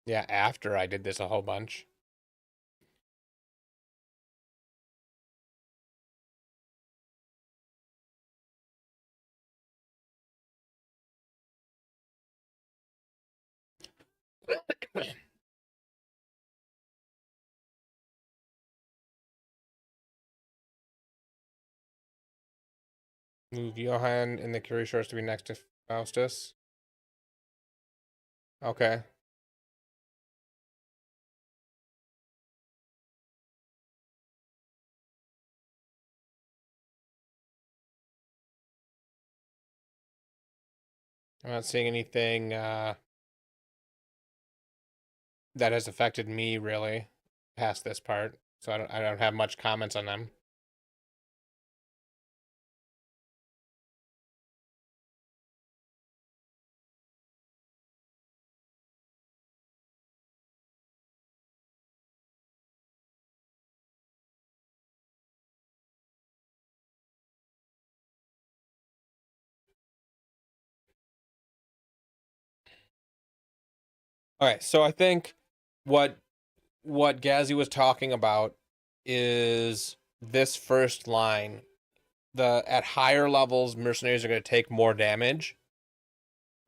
yeah, after I did this a whole bunch. Move Johann in the Curie Shores to be next to Faustus. Okay. I'm not seeing anything that has affected me really past this part. So I don't have much comments on them. All right, so I think what Gazzy was talking about is this first line. At higher levels, mercenaries are going to take more damage.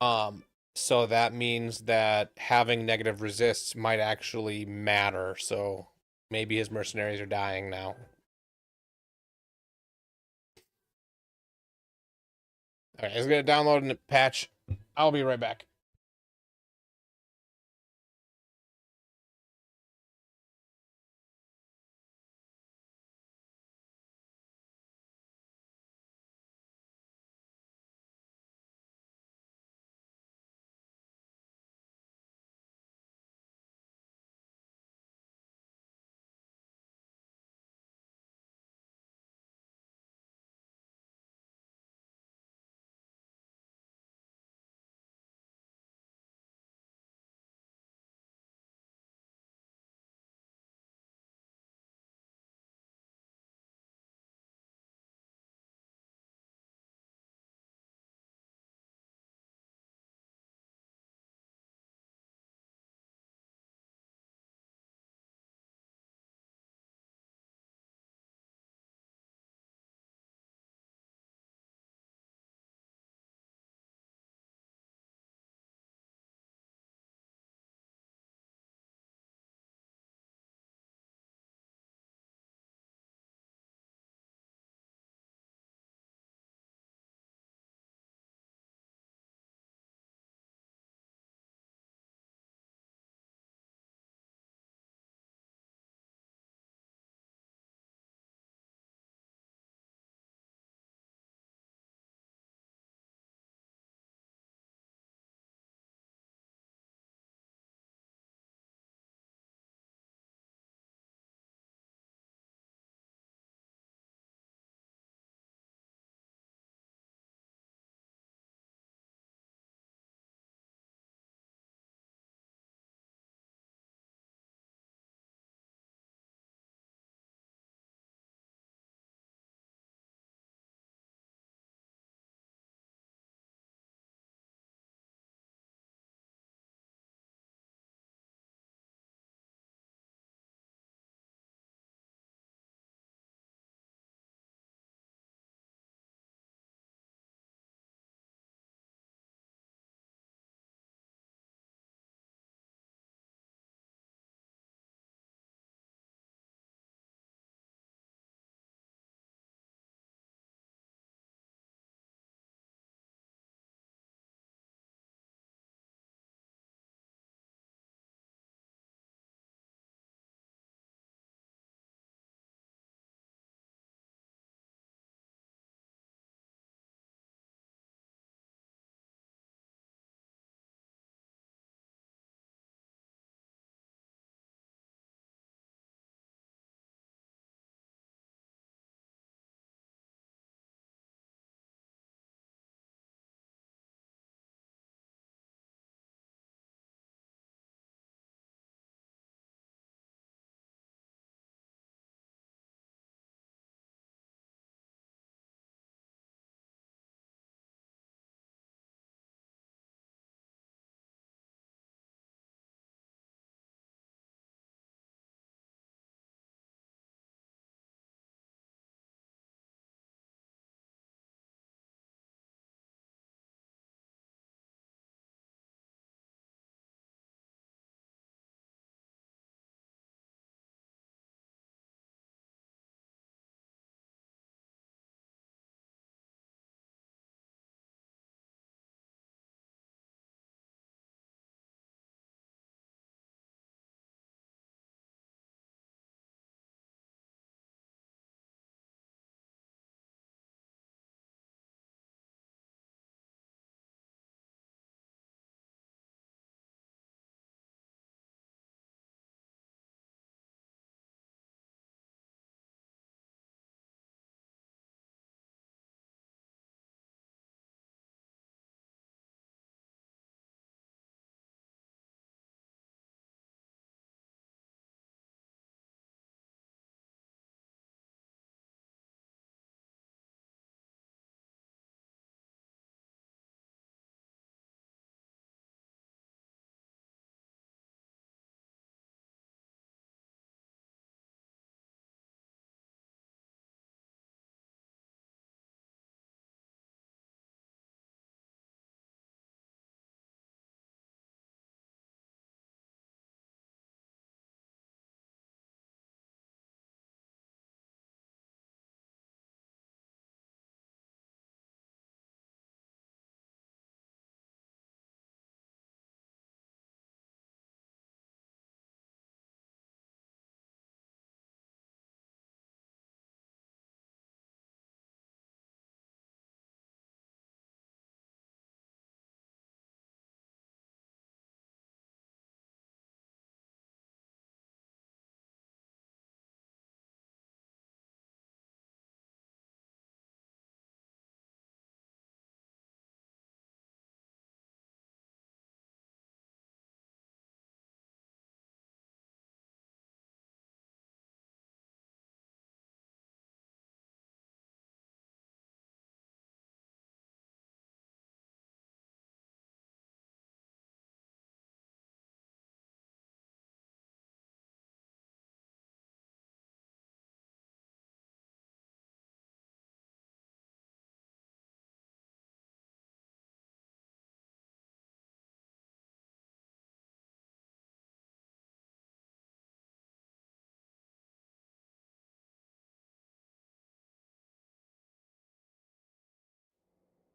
So that means that having negative resists might actually matter. So maybe his mercenaries are dying now. All right, he's going to download a patch. I'll be right back.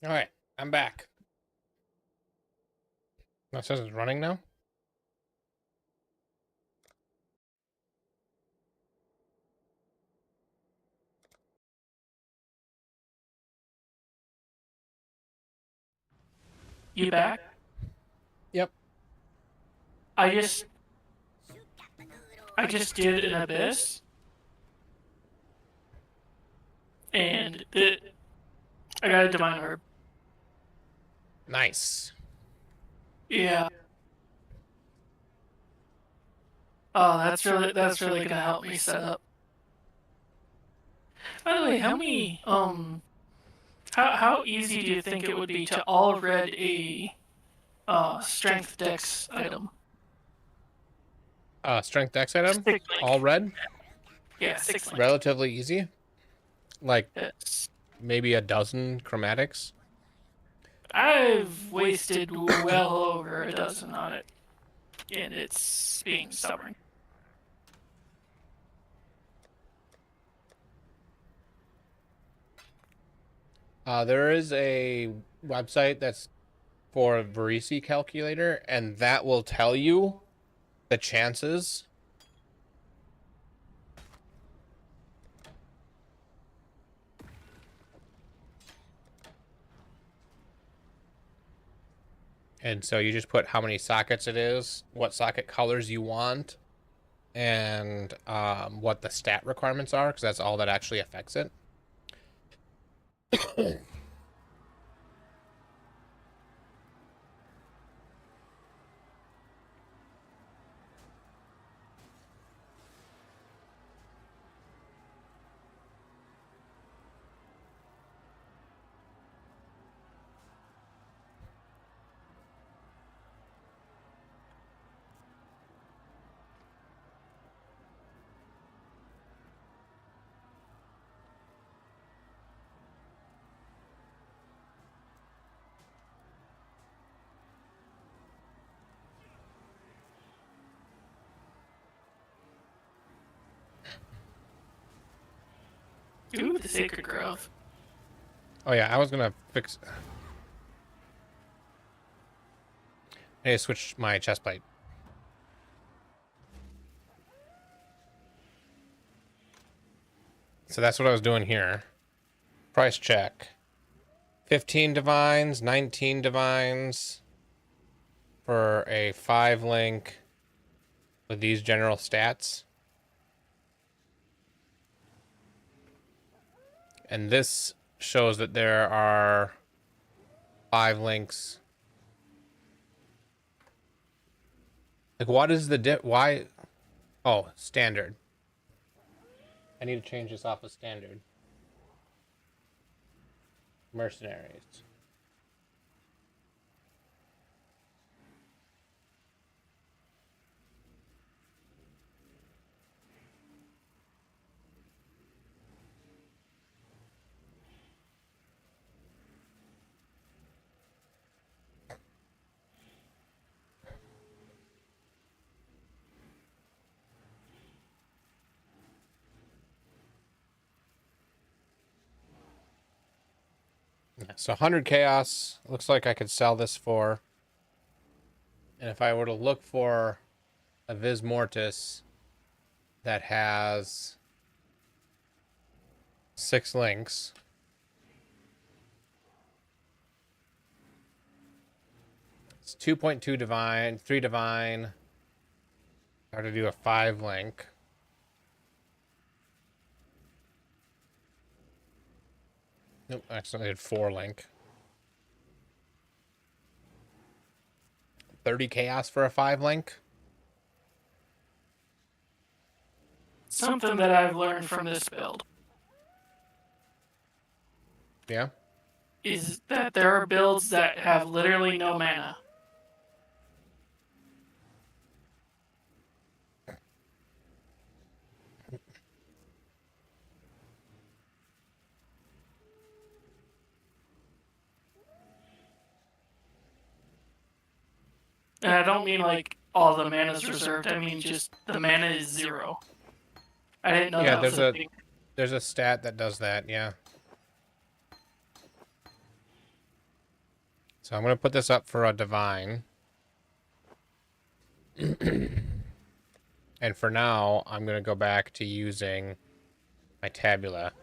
All right, I'm back. That says it's running now. You back? Yep. I just did an abyss, and I got a divine herb. Nice. Yeah. Oh, that's really gonna help me set up. By the way, how easy do you think it would be to all red a strength dex item? Strength dex item. 6 All link. red. Yeah, 6 link. Relatively easy. Like Yes. maybe a dozen chromatics. I've wasted well over a dozen on it, and it's being stubborn. There is a website that's for a Varisi calculator, and that will tell you the chances. And so you just put how many sockets it is, what socket colors you want, and what the stat requirements are, because that's all that actually affects it. Ooh, the sacred grove. Oh yeah, I was gonna fix. I need to switch my chest plate. So that's what I was doing here. Price check. 15 divines, 19 divines for a 5 link with these general stats. And this shows that there are 5 links. Like, what is the why? Oh, standard. I need to change this off of standard. Mercenaries. So 100 chaos. Looks like I could sell this for. And if I were to look for a Vis Mortis that has 6 links. It's 2.2 divine, 3 divine. I have to do a 5 link. Nope, I accidentally did 4 link. 30 chaos for a 5 link. Something that I've learned from this build Yeah. is that there are builds that have literally no mana. And I don't mean like all the mana is reserved. I mean just the mana is 0. I didn't know Yeah, that was a thing. there's a stat that does that, yeah. So I'm going to put this up for a divine. And for now, I'm going to go back to using my tabula.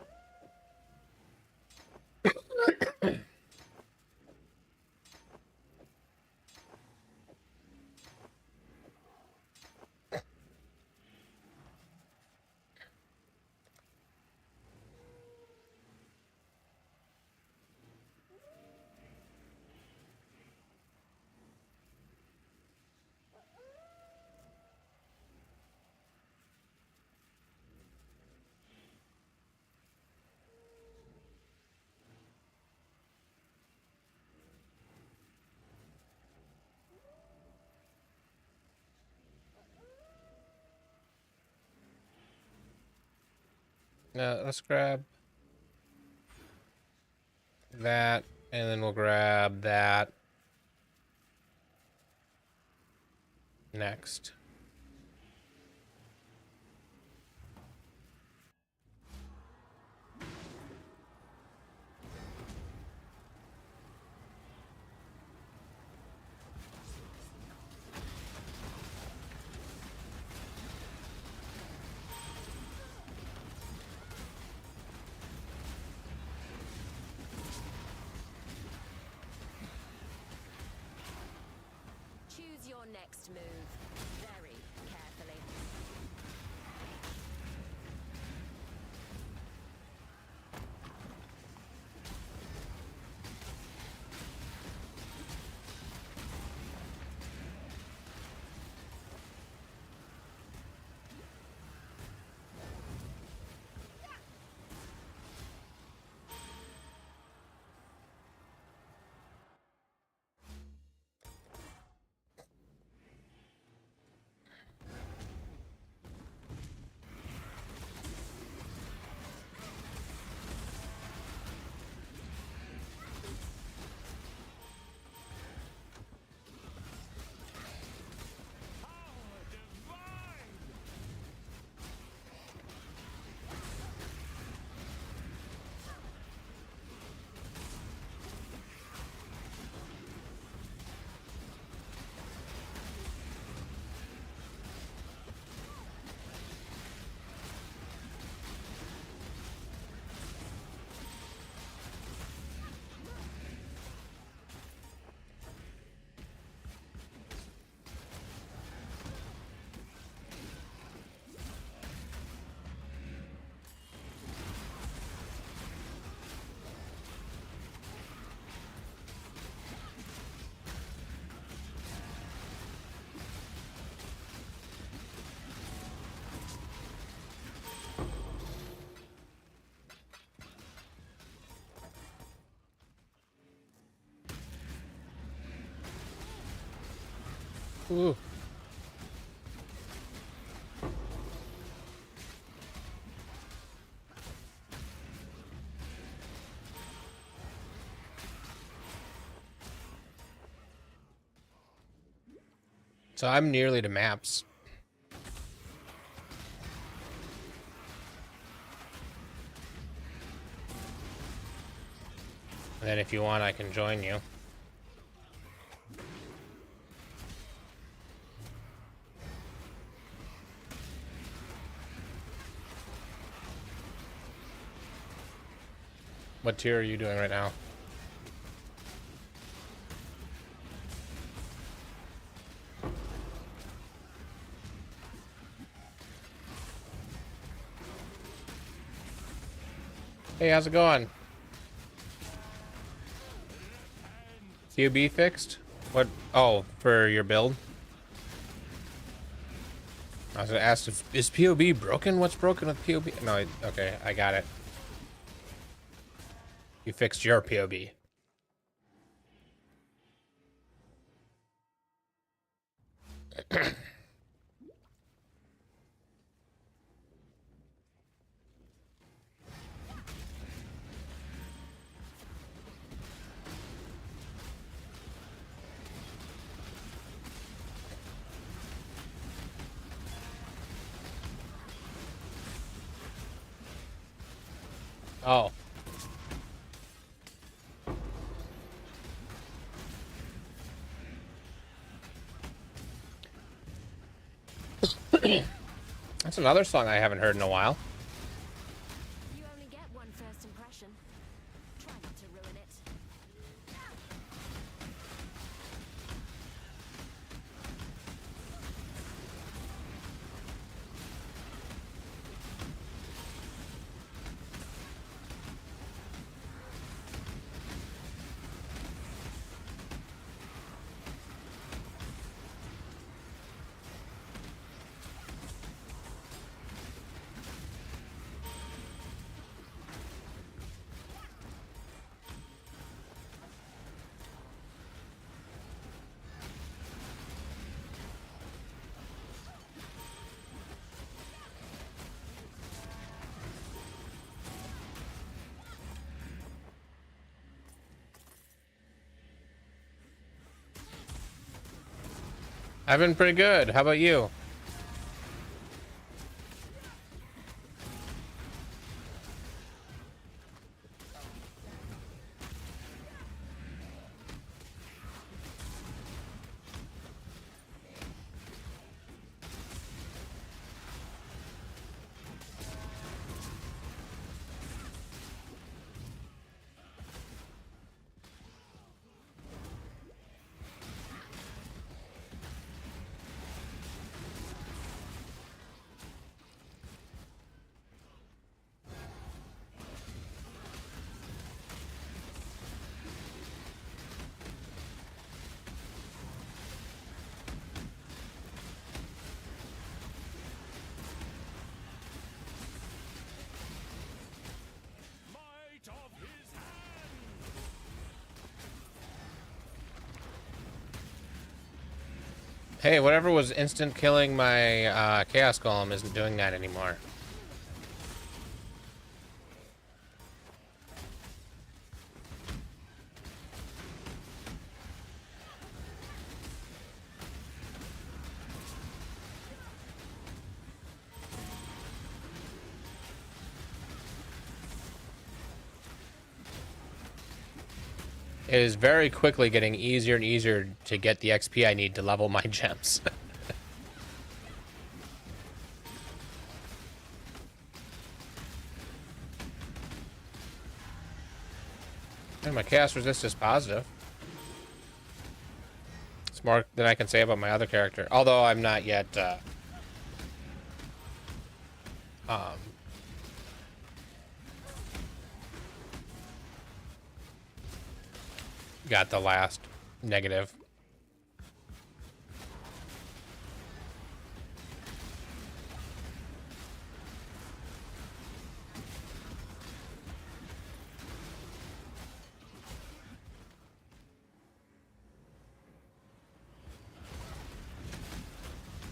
Let's grab that, and then we'll grab that next. Choose your next move very carefully. Ooh. So I'm nearly to maps. And then if you want, I can join you. What tier are you doing right now? Hey, how's it going? QB fixed? What? Oh, for your build? I was gonna ask if is POB broken? What's broken with POB? No, okay, I got it. You fixed your POB. Oh. That's another song I haven't heard in a while. You only get one first impression. Try not to ruin it. I've been pretty good. How about you? Might of his hand! Hey, whatever was instant killing my Chaos Golem isn't doing that anymore. It is very quickly getting easier and easier to get the XP I need to level my gems. And my chaos resist is positive. It's more than I can say about my other character. Although I'm not yet got the last negative.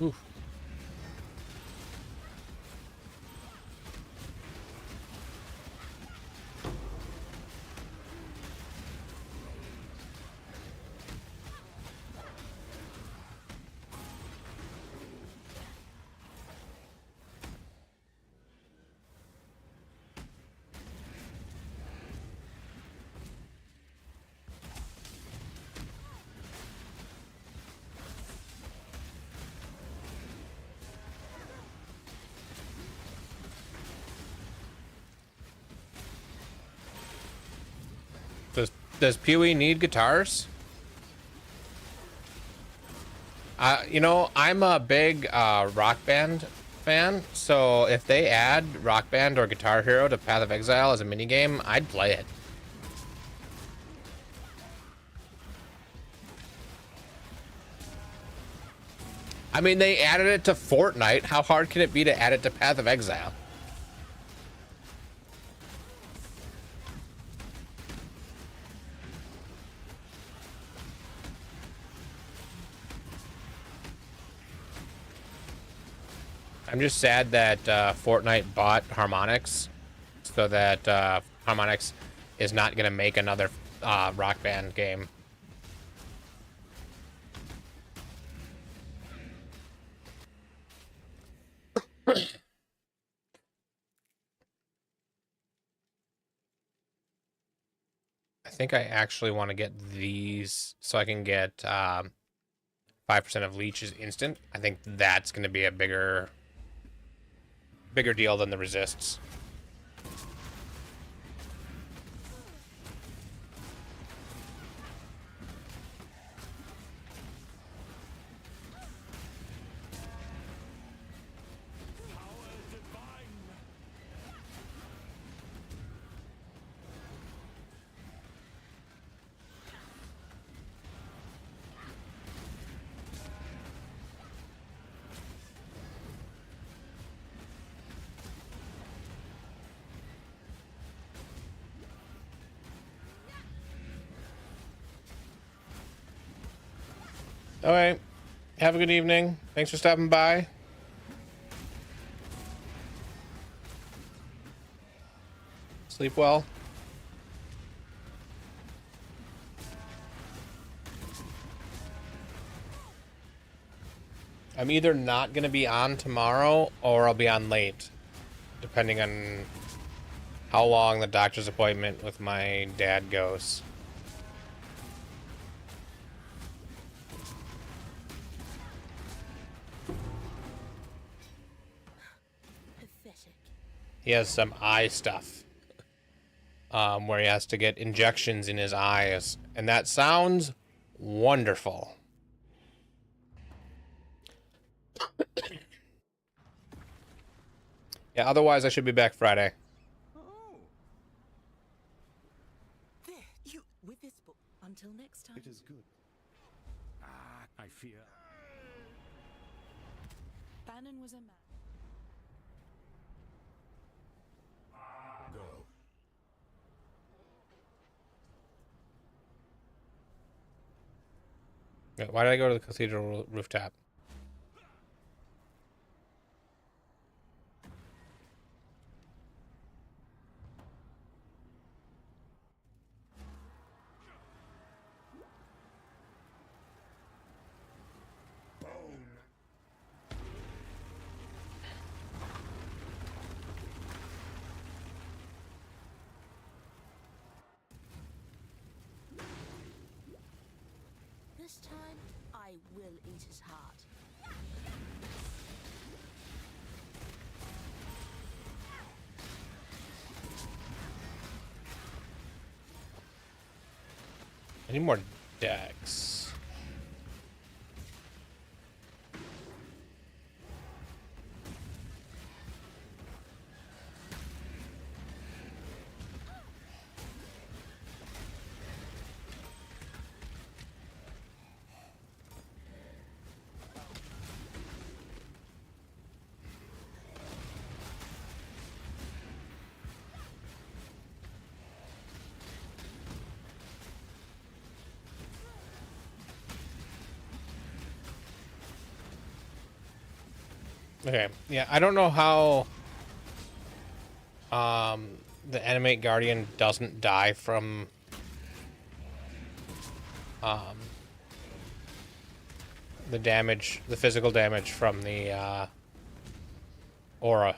Oof. Does Pewee need guitars? You know, I'm a big Rock Band fan, so if they add Rock Band or Guitar Hero to Path of Exile as a minigame, I'd play it. I mean, they added it to Fortnite. How hard can it be to add it to Path of Exile? I'm just sad that Fortnite bought Harmonix, so that Harmonix is not going to make another Rock Band game. I think I actually want to get these so I can get 5% of leech is instant. I think that's going to be a bigger deal than the resists. All right. Have a good evening. Thanks for stopping by. Sleep well. I'm either not going to be on tomorrow or I'll be on late, depending on how long the doctor's appointment with my dad goes. Pathetic. He has some eye stuff, where he has to get injections in his eyes, and that sounds wonderful. Yeah, otherwise I should be back Friday. There, you with this book. Until next time. It is good. I fear. Bannon was a man. Go. Why did I go to the cathedral rooftop? This time, I will eat his heart. I need more decks. Okay, yeah, I don't know how the Animate Guardian doesn't die from the damage, the physical damage from the aura.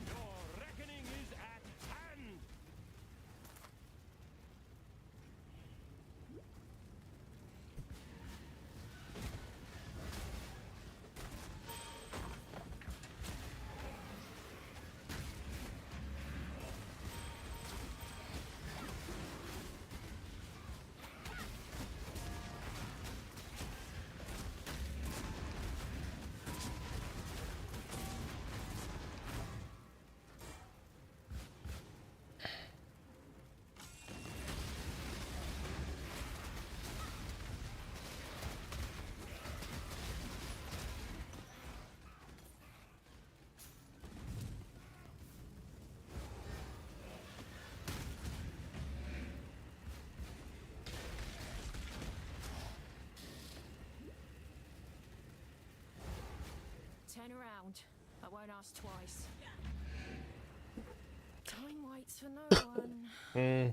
Your reckoning is at hand. Turn around. I won't ask twice. Time waits for no one. Hmm.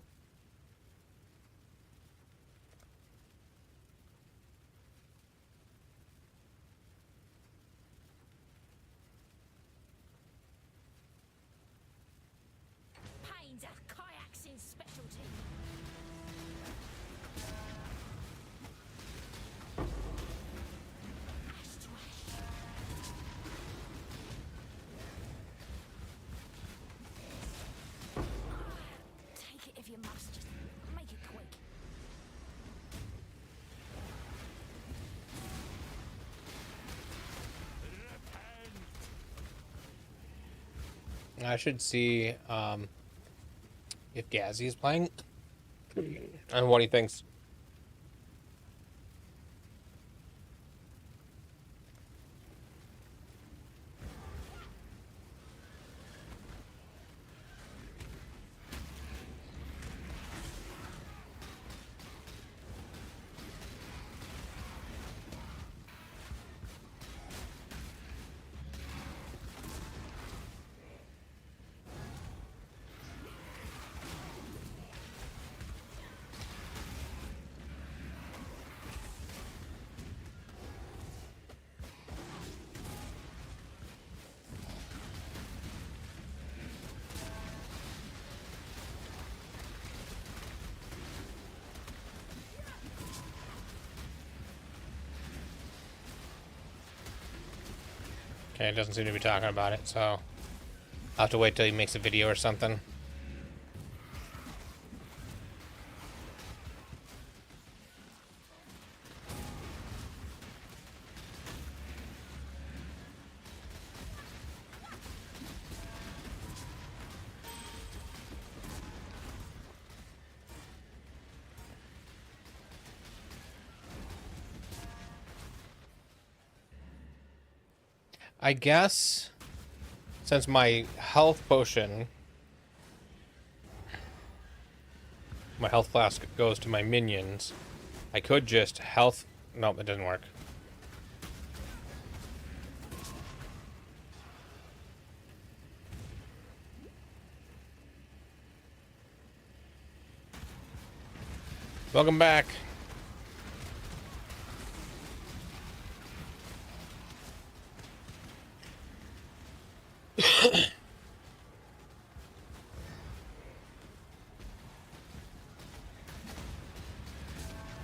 Pain's a kayak's specialty. Ash to ash. Take it if you must. Just make it quick. I should see if Gazzy is playing and what he thinks. Okay, it doesn't seem to be talking about it, so I'll have to wait till he makes a video or something. I guess since my health potion, my health flask goes to my minions, I could just health... Nope, it doesn't work. Welcome back.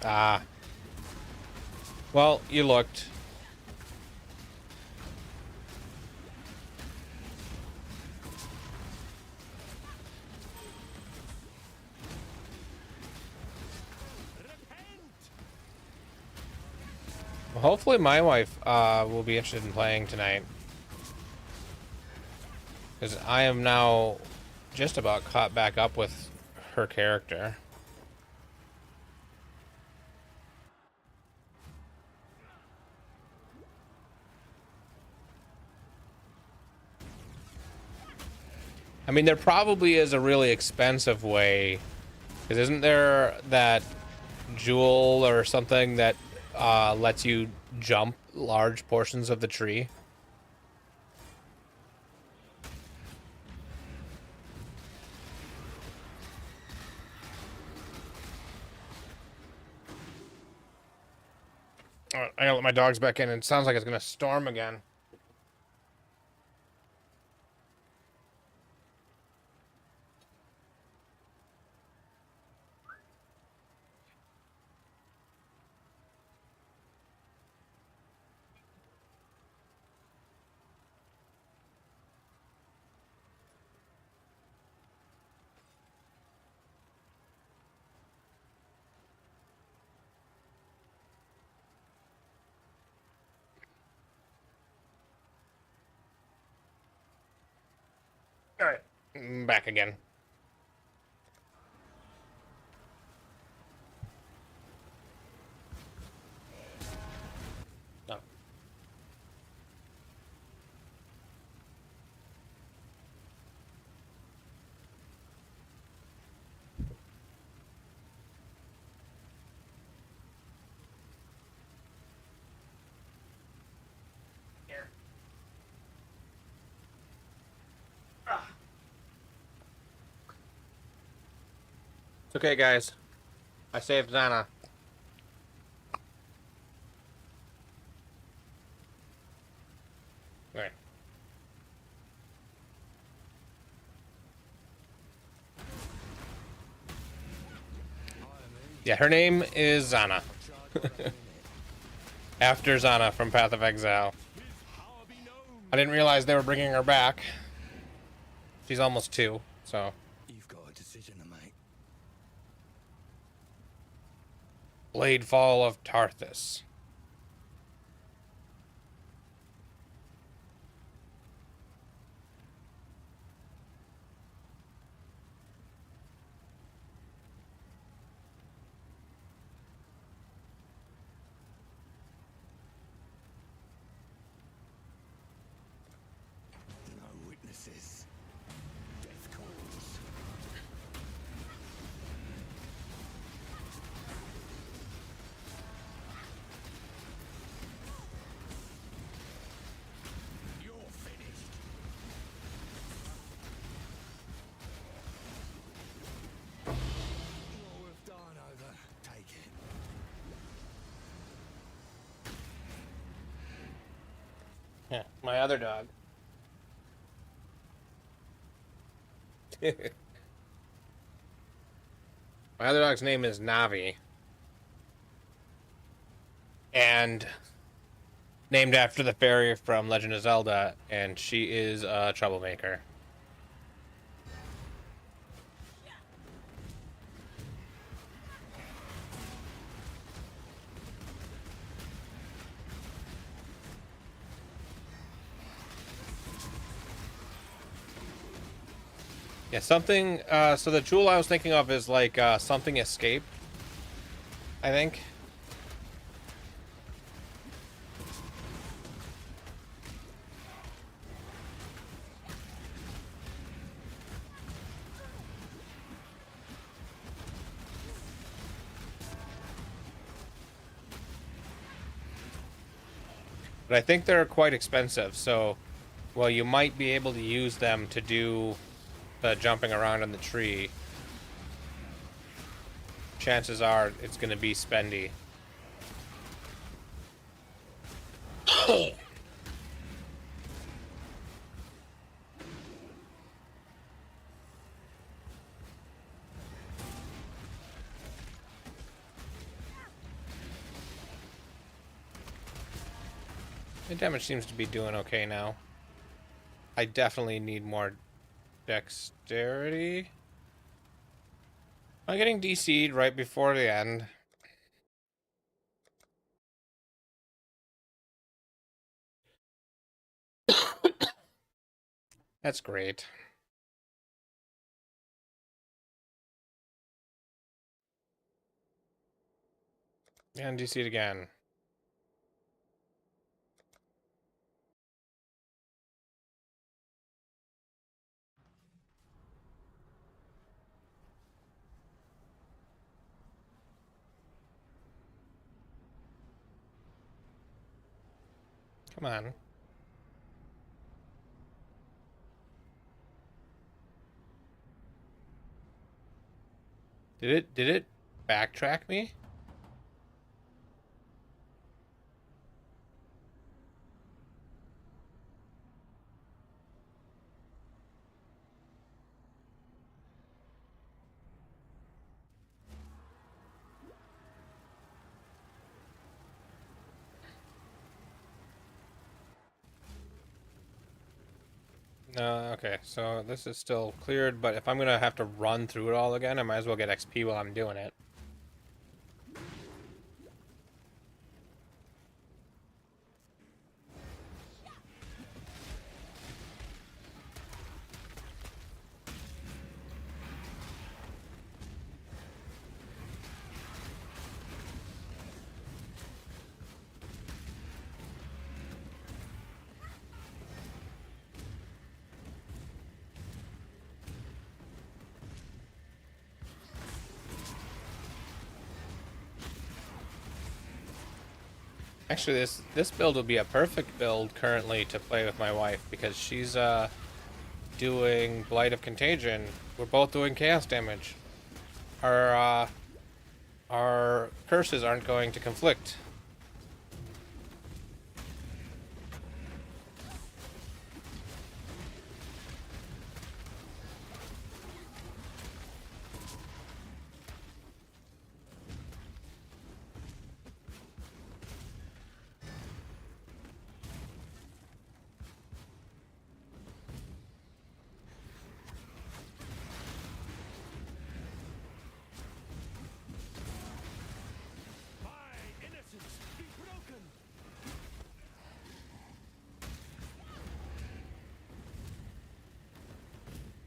Ah. Well, you looked. Well, hopefully my wife will be interested in playing tonight. Because I am now just about caught back up with her character. I mean, there probably is a really expensive way. Because isn't there that jewel or something that lets you jump large portions of the tree? I gotta let my dogs back in. It sounds like it's gonna storm again. All right, back again. No. Here. Okay, guys. I saved Zana. Right. Yeah, her name is Zana. After Zana from Path of Exile. I didn't realize they were bringing her back. She's almost 2, so. You've got a decision to make. Blade Fall of Tarthus. No witnesses. Death calls. You're finished. What we've done over. Take it. Yeah, my other dog. My other dog's name is Navi. And named after the fairy from Legend of Zelda, and she is a troublemaker. Yeah, something, so the jewel I was thinking of is like, something escape, I think. But I think they're quite expensive, so, well, you might be able to use them to do the jumping around in the tree. Chances are it's going to be spendy. The damage seems to be doing okay now. I definitely need more dexterity. I'm getting DC'd right before the end. That's great. And DC'd again. Come on. Did it backtrack me? No, okay, so this is still cleared, but if I'm gonna have to run through it all again, I might as well get XP while I'm doing it. Actually, this build would be a perfect build currently to play with my wife because she's doing Blight of Contagion. We're both doing chaos damage. our curses aren't going to conflict. My innocence be broken.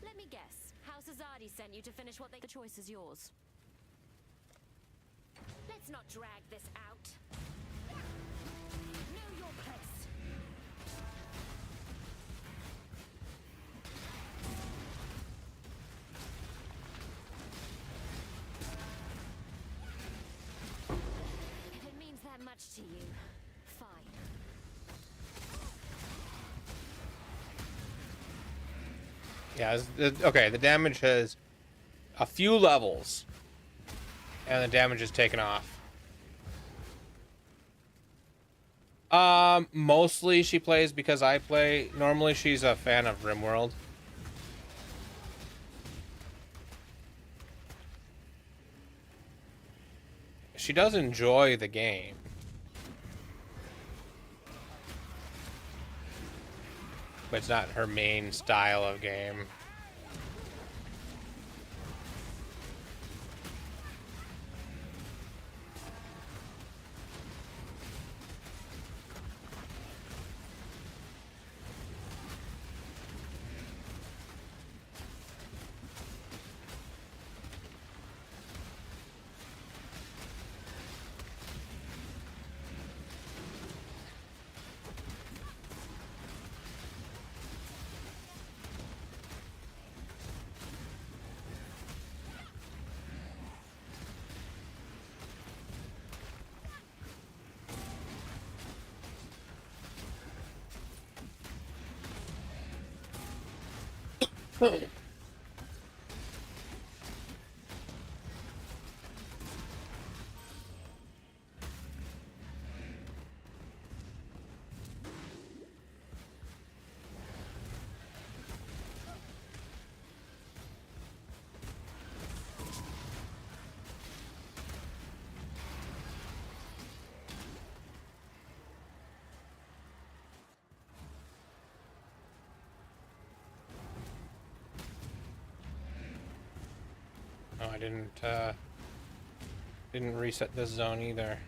Let me guess. House Azadi sent you to finish what they... The choice is yours. Let's not drag this out. Know your place. If it means that much to you, fine. Yeah, okay, the damage has a few levels, and the damage is taken off. Mostly she plays because I play. Normally she's a fan of RimWorld. She does enjoy the game. But it's not her main style of game. Oh, I didn't reset this zone either.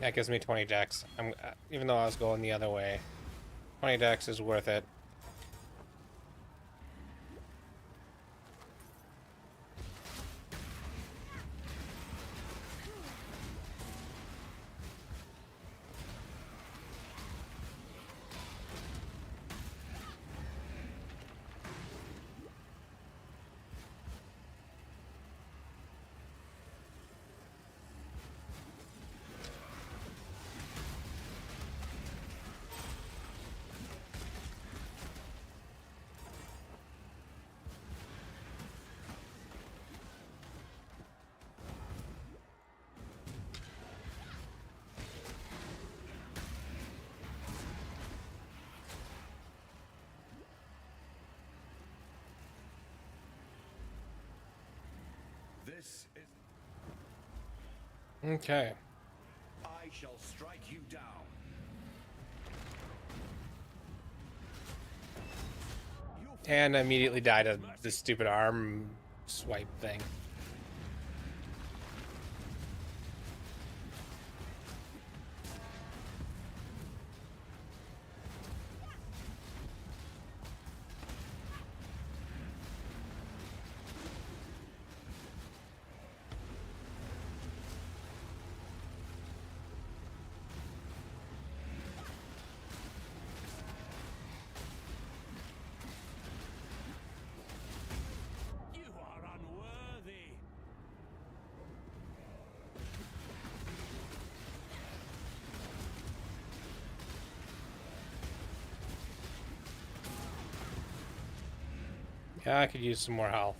That gives me 20 dex. Even though I was going the other way, 20 dex is worth it. This is... Okay. I shall strike you down. And immediately died of this stupid arm swipe thing. You are unworthy. Yeah, I could use some more health.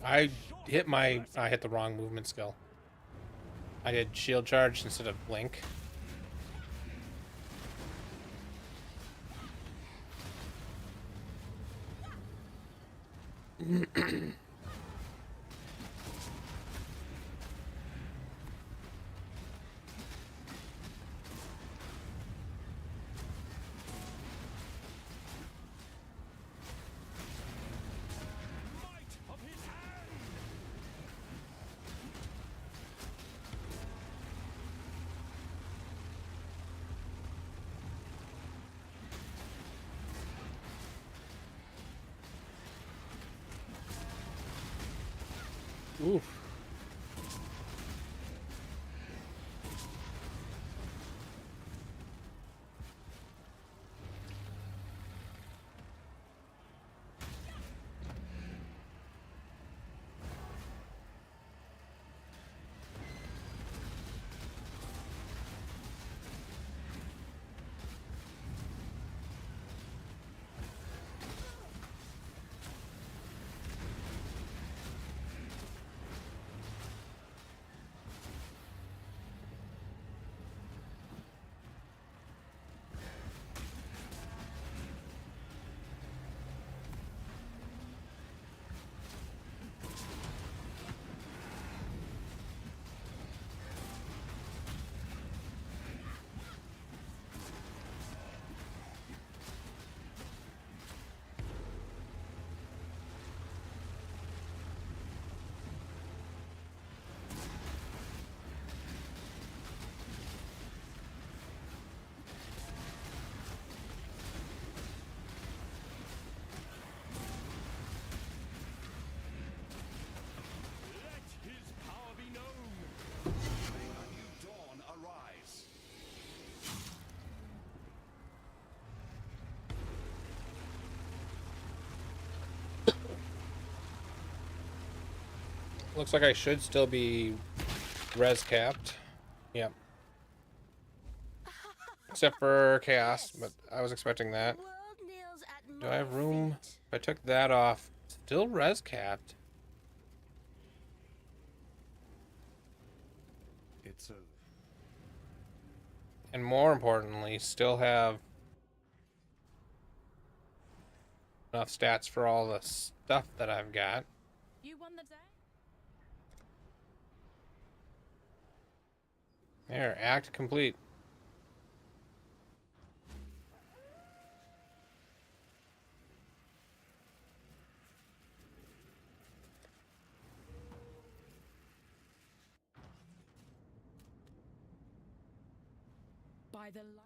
I hit the wrong movement skill. I did shield charge instead of blink. Might of his hand. Oof. Let his power be known. May a new dawn arise. Looks like I should still be res capped. Yep. Except for chaos, but I was expecting that. The world kneels at Do I have my room? feet. If I took that off, still res capped. It's over. And more importantly, still have enough stats for all the stuff that I've got. You won the day? There, act complete. By the light.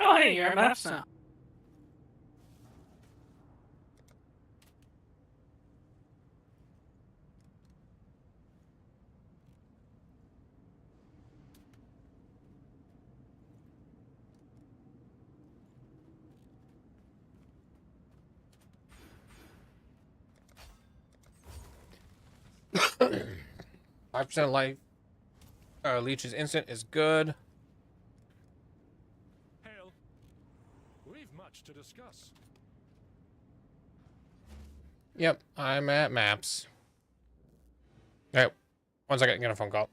Oh, hey, you're at maps now. Five percent life. Leech's instant is good. Hail. We've much to discuss. Yep, I'm at maps. All right, 1 second, get a phone call.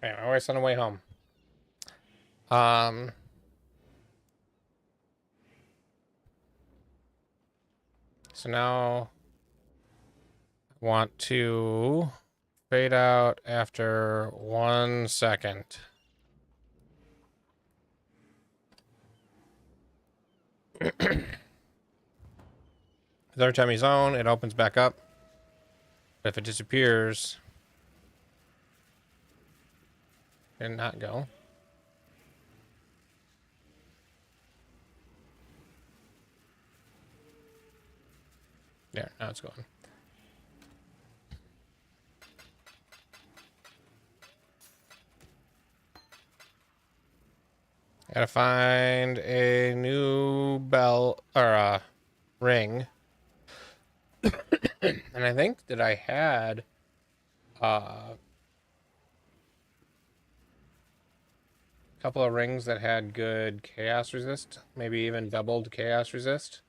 Hey, my wife's on the way home. So now I want to fade out after 1 second. Every time he's on, it opens back up. But if it disappears, and not go. There, now it's going. Gotta find a new bell or a ring. And I think that I had a couple of rings that had good chaos resist, maybe even doubled chaos resist.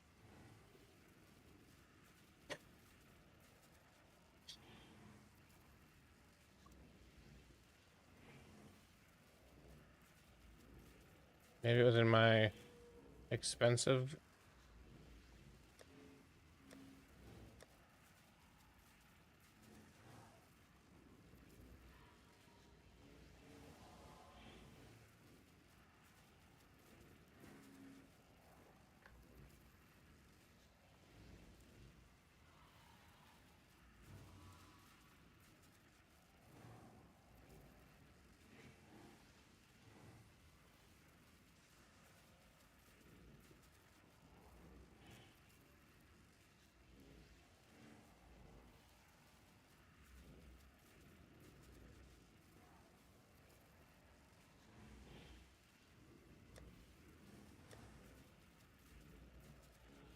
Maybe it was in my expensive.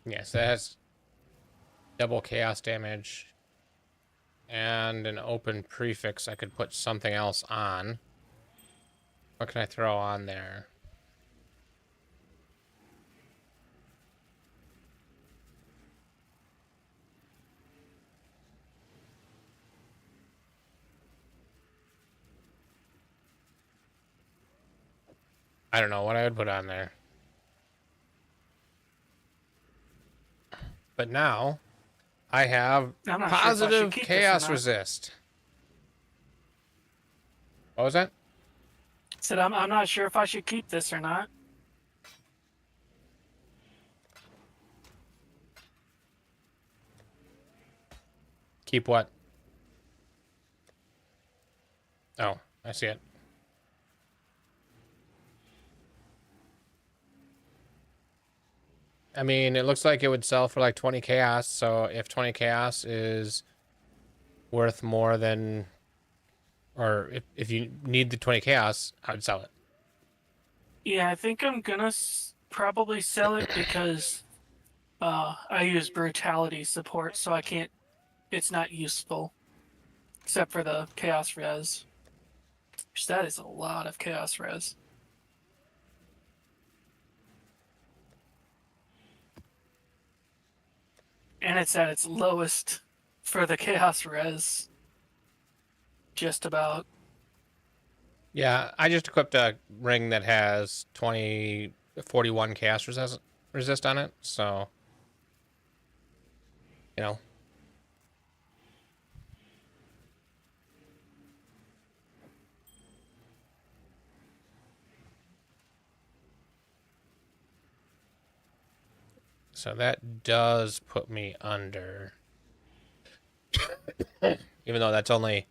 Yes, that has double chaos damage and an open prefix. I could put something else on. What can I throw on there? I don't know what I would put on there. But now I have I'm not sure if I should positive keep this or chaos not. resist. What was that? Said I'm not sure if I should keep this or not. Keep what? Oh, I see it. I mean, it looks like it would sell for like 20 chaos, so if 20 chaos is worth more than, or if you need the 20 chaos, I would sell it. Yeah, I think I'm gonna probably sell it because I use brutality support, so I can't. It's not useful, except for the chaos res. Which that is a lot of chaos res. And it's at its lowest for the chaos res. Just about. Yeah, I just equipped a ring that has 41 chaos resist on it, so, you know. So that does put me under. Even though that's only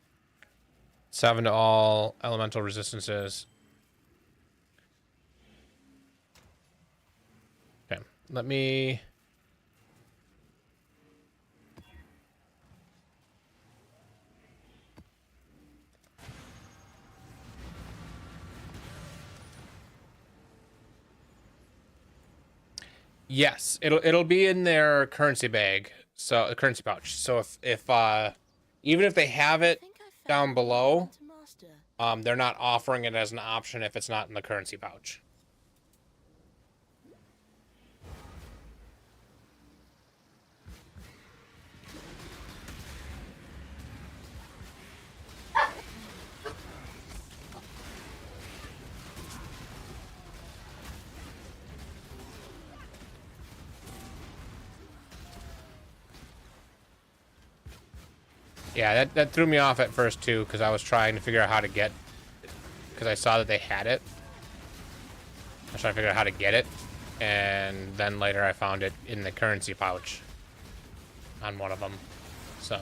7 to all elemental resistances. Okay, let me... Yes, it'll be in their currency bag, so a currency pouch. So if even if they have it down below, they're not offering it as an option if it's not in the currency pouch. Yeah, that threw me off at first too, because I was trying to figure out how to get, because I saw that they had it. I was trying to figure out how to get it, and then later I found it in the currency pouch on one of them. So.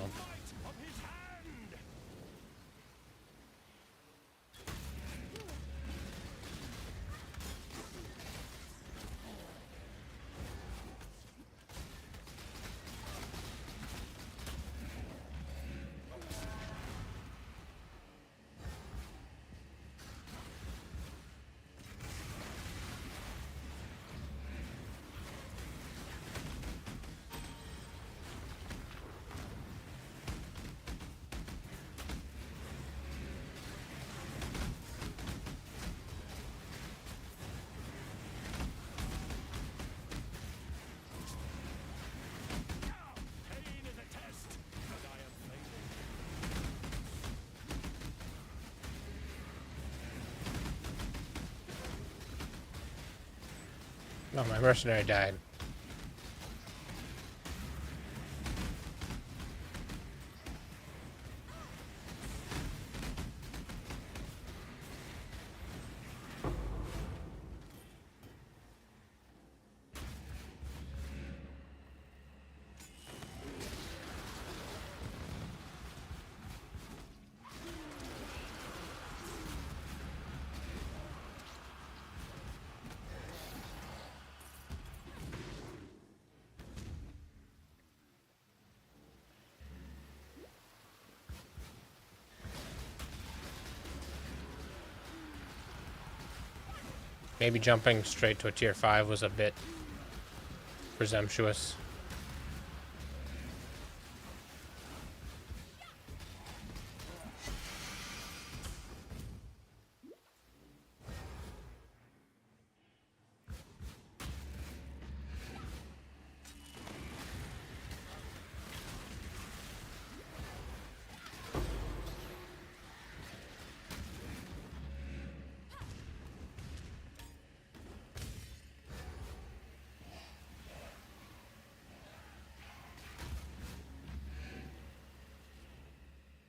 No, my mercenary died. Maybe jumping straight to a tier 5 was a bit Presumptuous.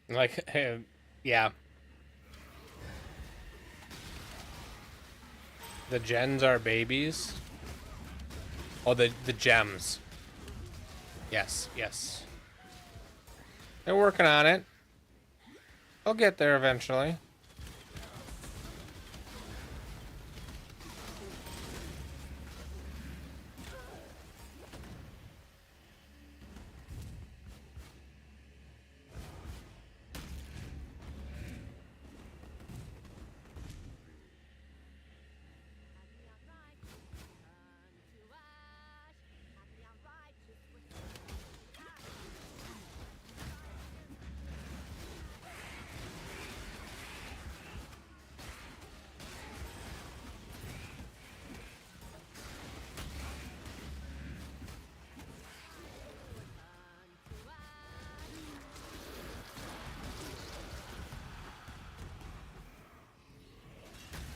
Like, yeah. The gens are babies. Oh, the gems. Yes, yes. They're working on it. They'll get there eventually.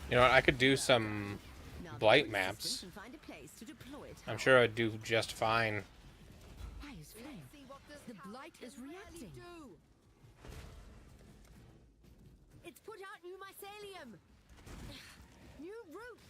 You know what? I could do some blight maps. I'm sure I'd do just fine. The blight is reacting. It's put out new mycelium. New roots.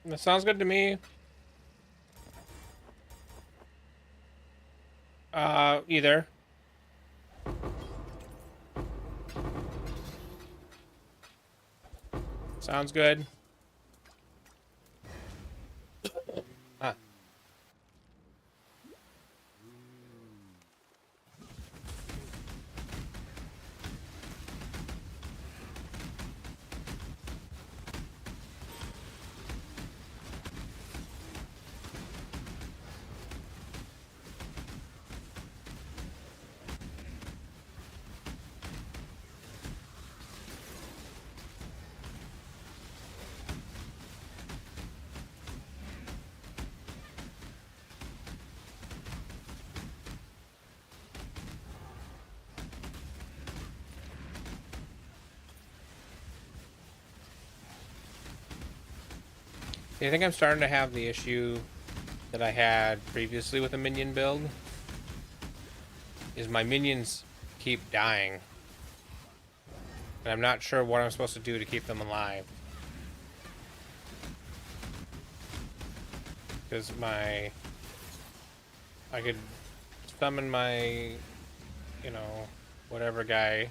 That sounds good to me. Either. Sounds good. Ah. I think I'm starting to have the issue that I had previously with a minion build. Is my minions keep dying. And I'm not sure what I'm supposed to do to keep them alive. Because I could summon my, you know, whatever guy.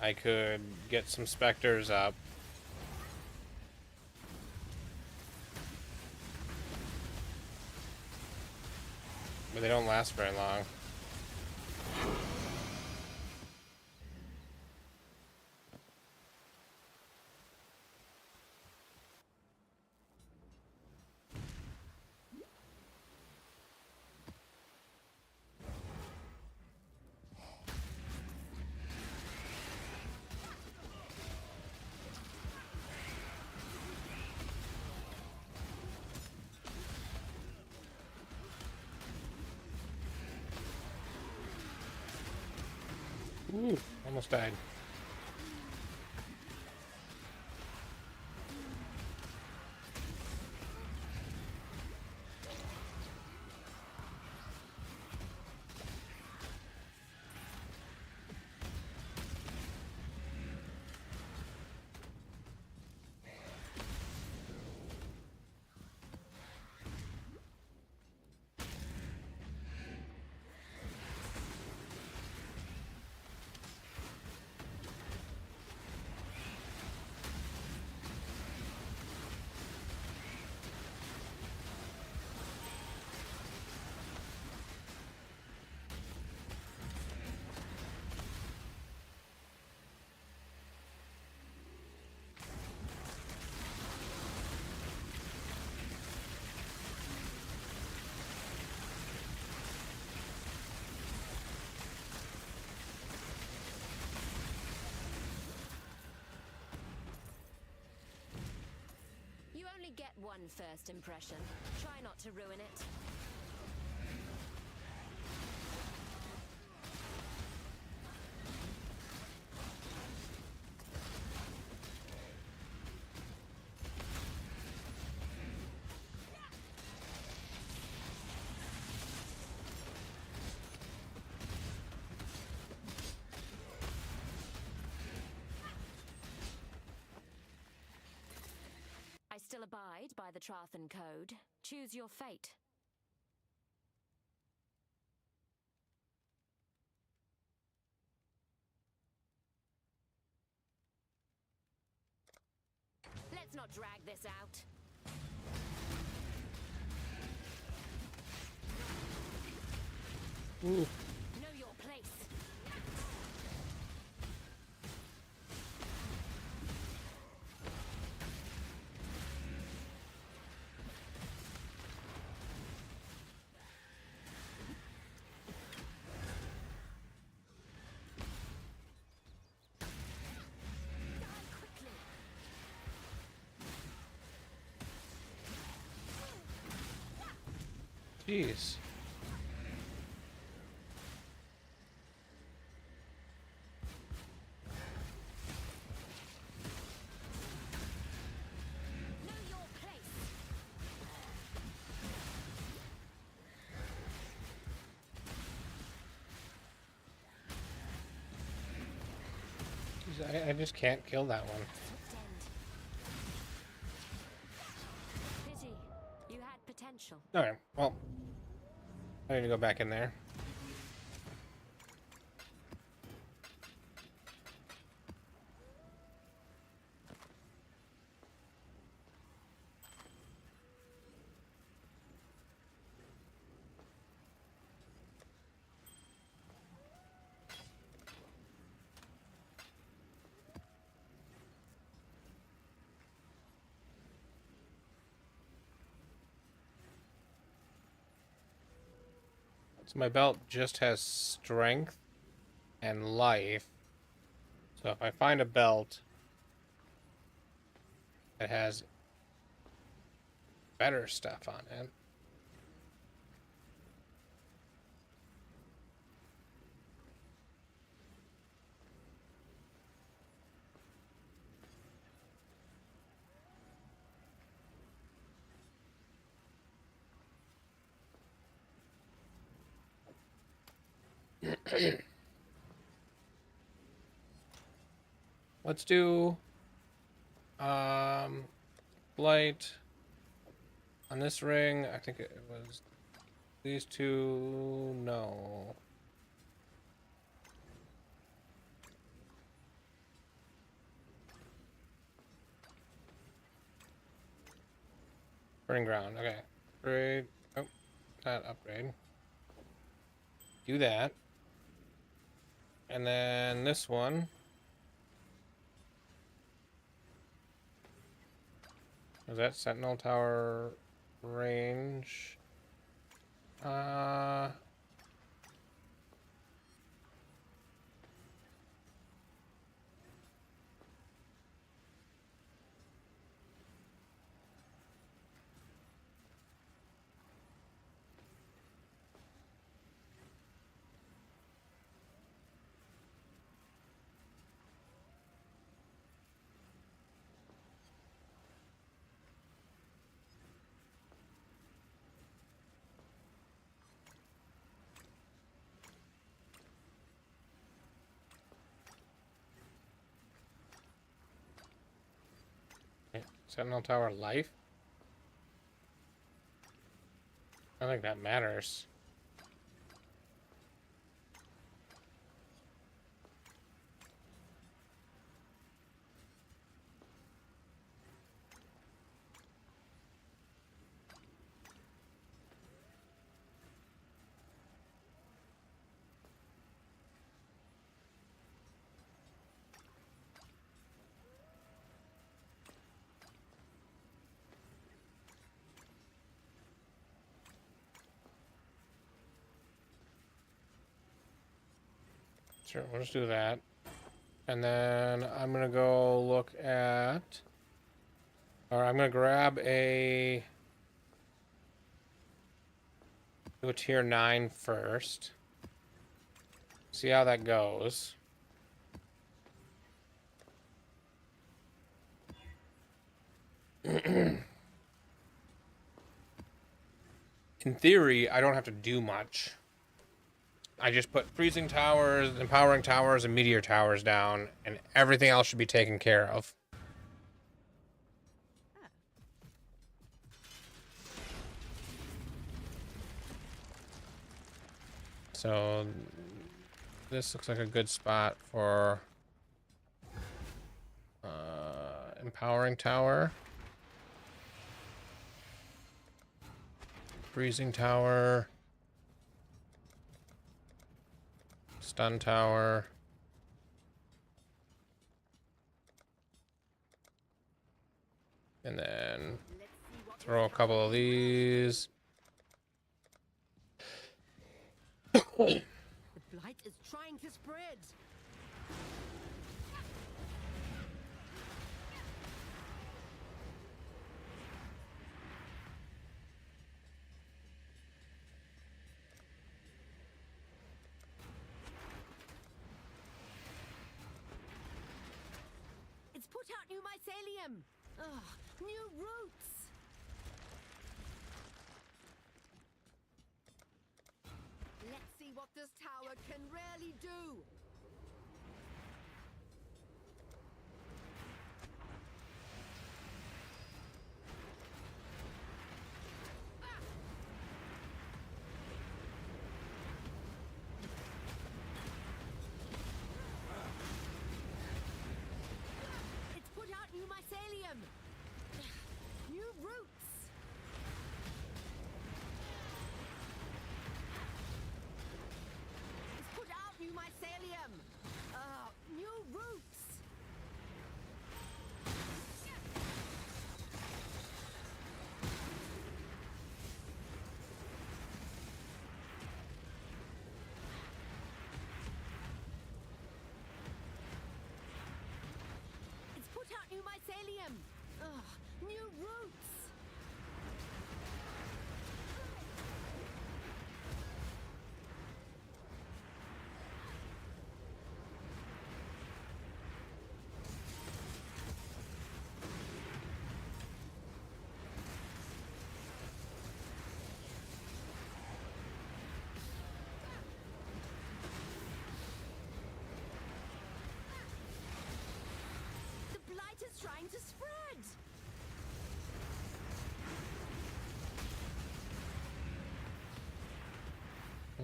I could get some specters up. But they don't last very long. Ooh, almost died. You only get one first impression. Try not to ruin it. I still abide by the Trathan Code. Choose your fate. Let's not drag this out. Ooh. Know your place. Jeez. Know your place. Jeez, I just can't kill that one. Swift end. Pity. You had potential. Alright, well. I need to go back in there. So my belt just has strength and life. So if I find a belt that has better stuff on it. Let's do light on this ring. I think it was these two. No. Burning ground. Okay. Upgrade. Oh, not upgrade. Do that. And then this one. Is that Sentinel Tower range? Sentinel Tower life? I don't think that matters. Sure, we'll just do that. And then I'm gonna go look at, or I'm gonna grab a, do a tier 9 first. See how that goes. In theory, I don't have to do much. I just put freezing towers, empowering towers, and meteor towers down, and everything else should be taken care of. So this looks like a good spot for empowering tower, freezing tower, stun tower, and then throw a couple of these. The blight is trying to spread. It's put out new mycelium. Ugh, new roots. Let's see what this tower can really do. It's put out new mycelium. New roots. It's put out new mycelium. New roots. It's put out new mycelium. New roots. The blight is trying to spread.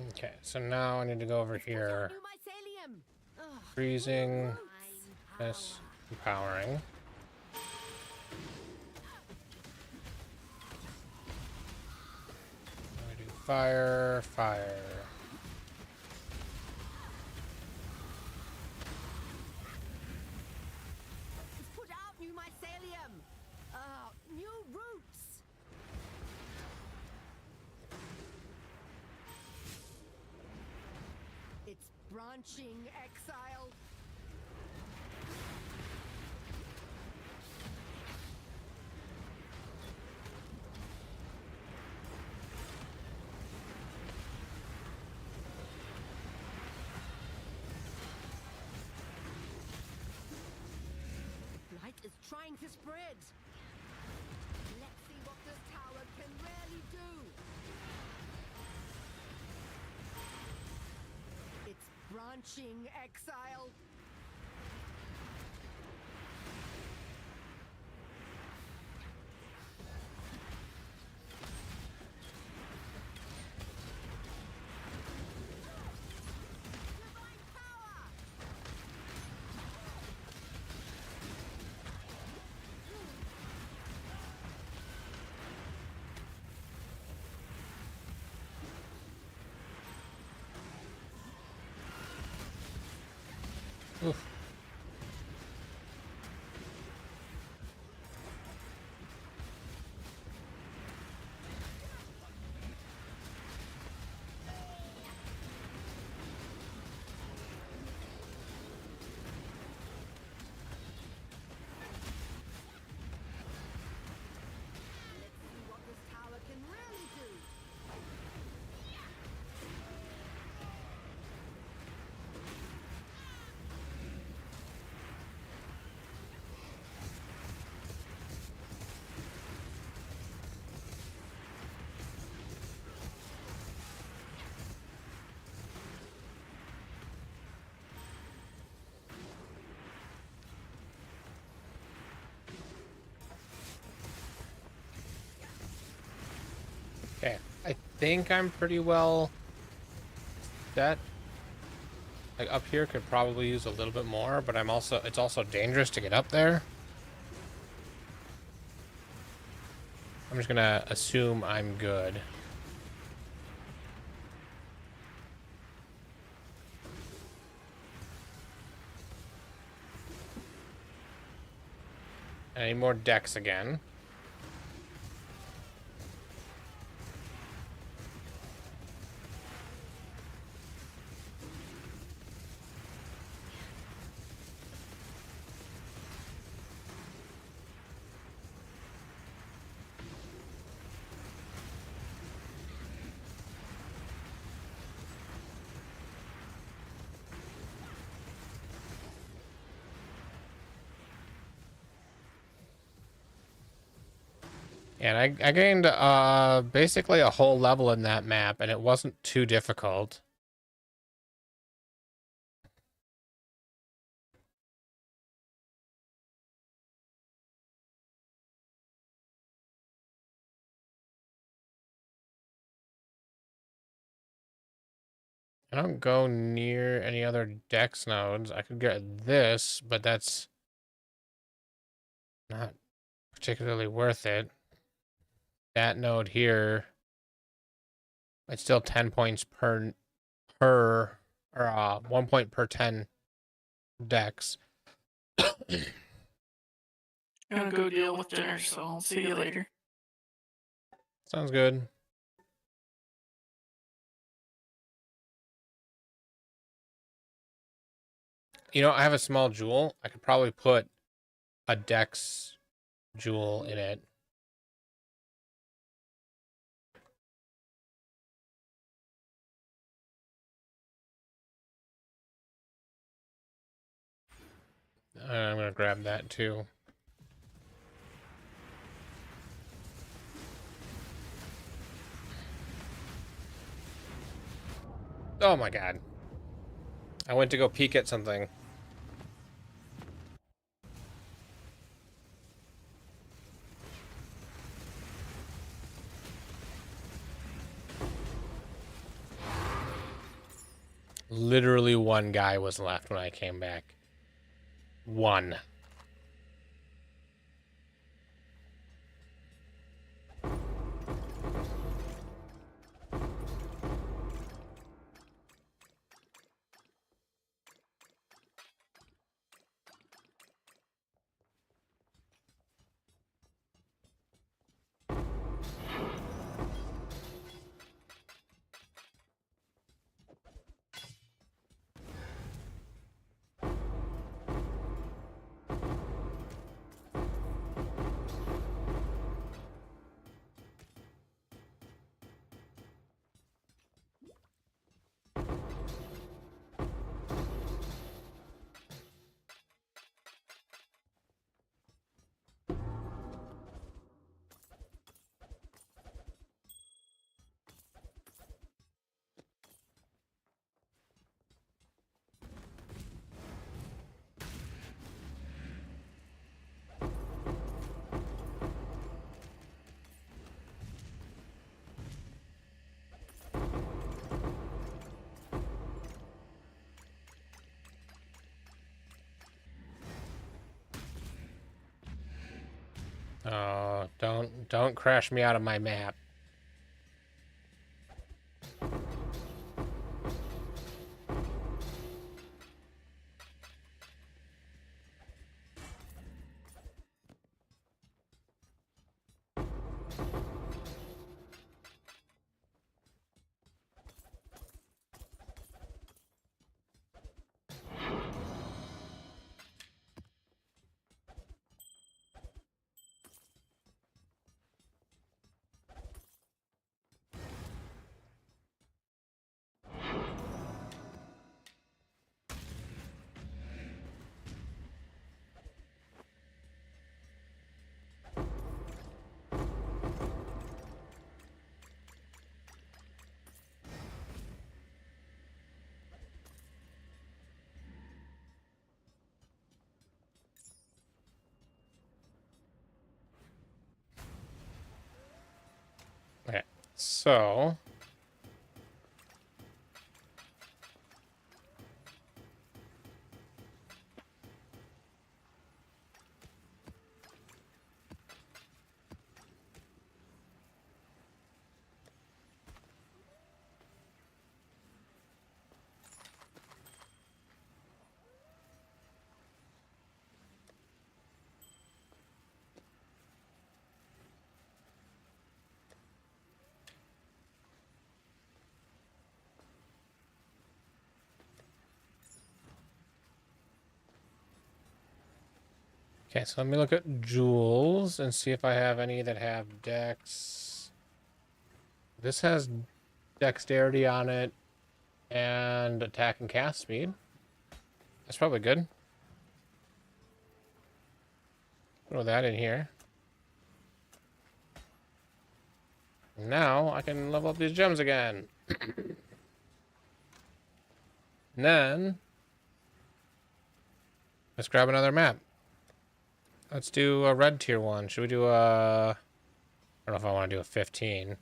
Okay, so now I need to go over here. New mycelium. Freezing, this, empowering. I do fire, fire. It's put out new mycelium. New roots. It's branching exile. Light is trying to spread. Let's see what this tower can really do. It's branching exile. Oof. What this tower can really do. Okay, I think I'm pretty well set. Like up here could probably use a little bit more, but it's also dangerous to get up there. I'm just gonna assume I'm good. I need more decks again. And I gained basically a whole level in that map, and it wasn't too difficult. I don't go near any other dex nodes. I could get this, but that's not particularly worth it. That node here, it's still 10 points per or 1 point per 10 dex. I'm gonna go deal with dinner, so I'll see you later. Sounds good. You know, I have a small jewel. I could probably put a dex jewel in it. I'm gonna grab that too. Oh my god. I went to go peek at something. Literally one guy was left when I came back. One. Oh, don't crash me out of my map. So okay, so let me look at jewels and see if I have any that have dex. This has dexterity on it and attack and cast speed. That's probably good. Throw that in here. Now I can level up these gems again. And then let's grab another map. Let's do a red tier one. Should we do a... I don't know if I want to do a 15.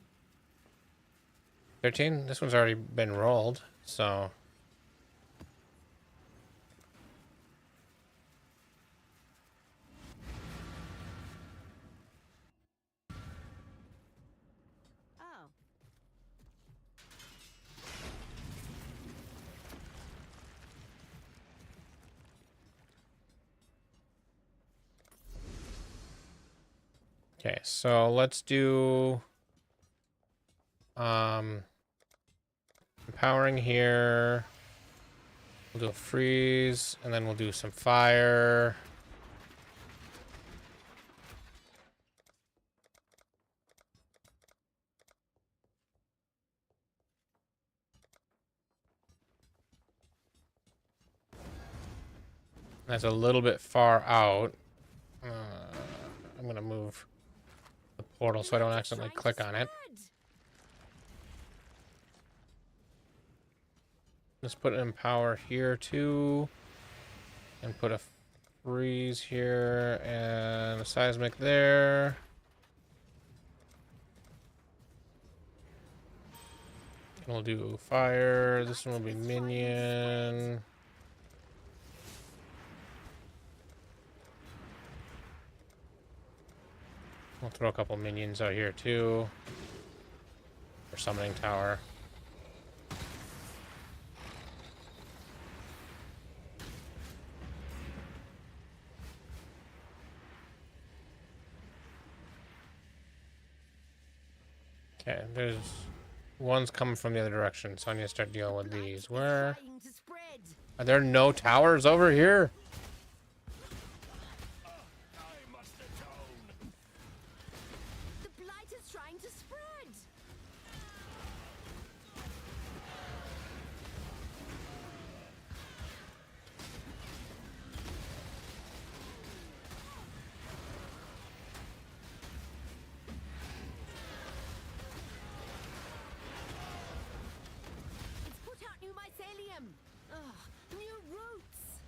13? This one's already been rolled, so... Oh. Okay, so let's do... empowering here. We'll do a freeze, and then we'll do some fire. That's a little bit far out. I'm gonna move the portal so I don't accidentally click on it. Let's put an empower here too, and put a freeze here and a seismic there. We'll do fire. This one will be minion. We'll throw a couple minions out here too. For summoning tower. Okay, there's one's coming from the other direction, so I need to start dealing with these. Where are there no towers over here? The blight is trying to spread. It's put out new mycelium. Ugh, new roots.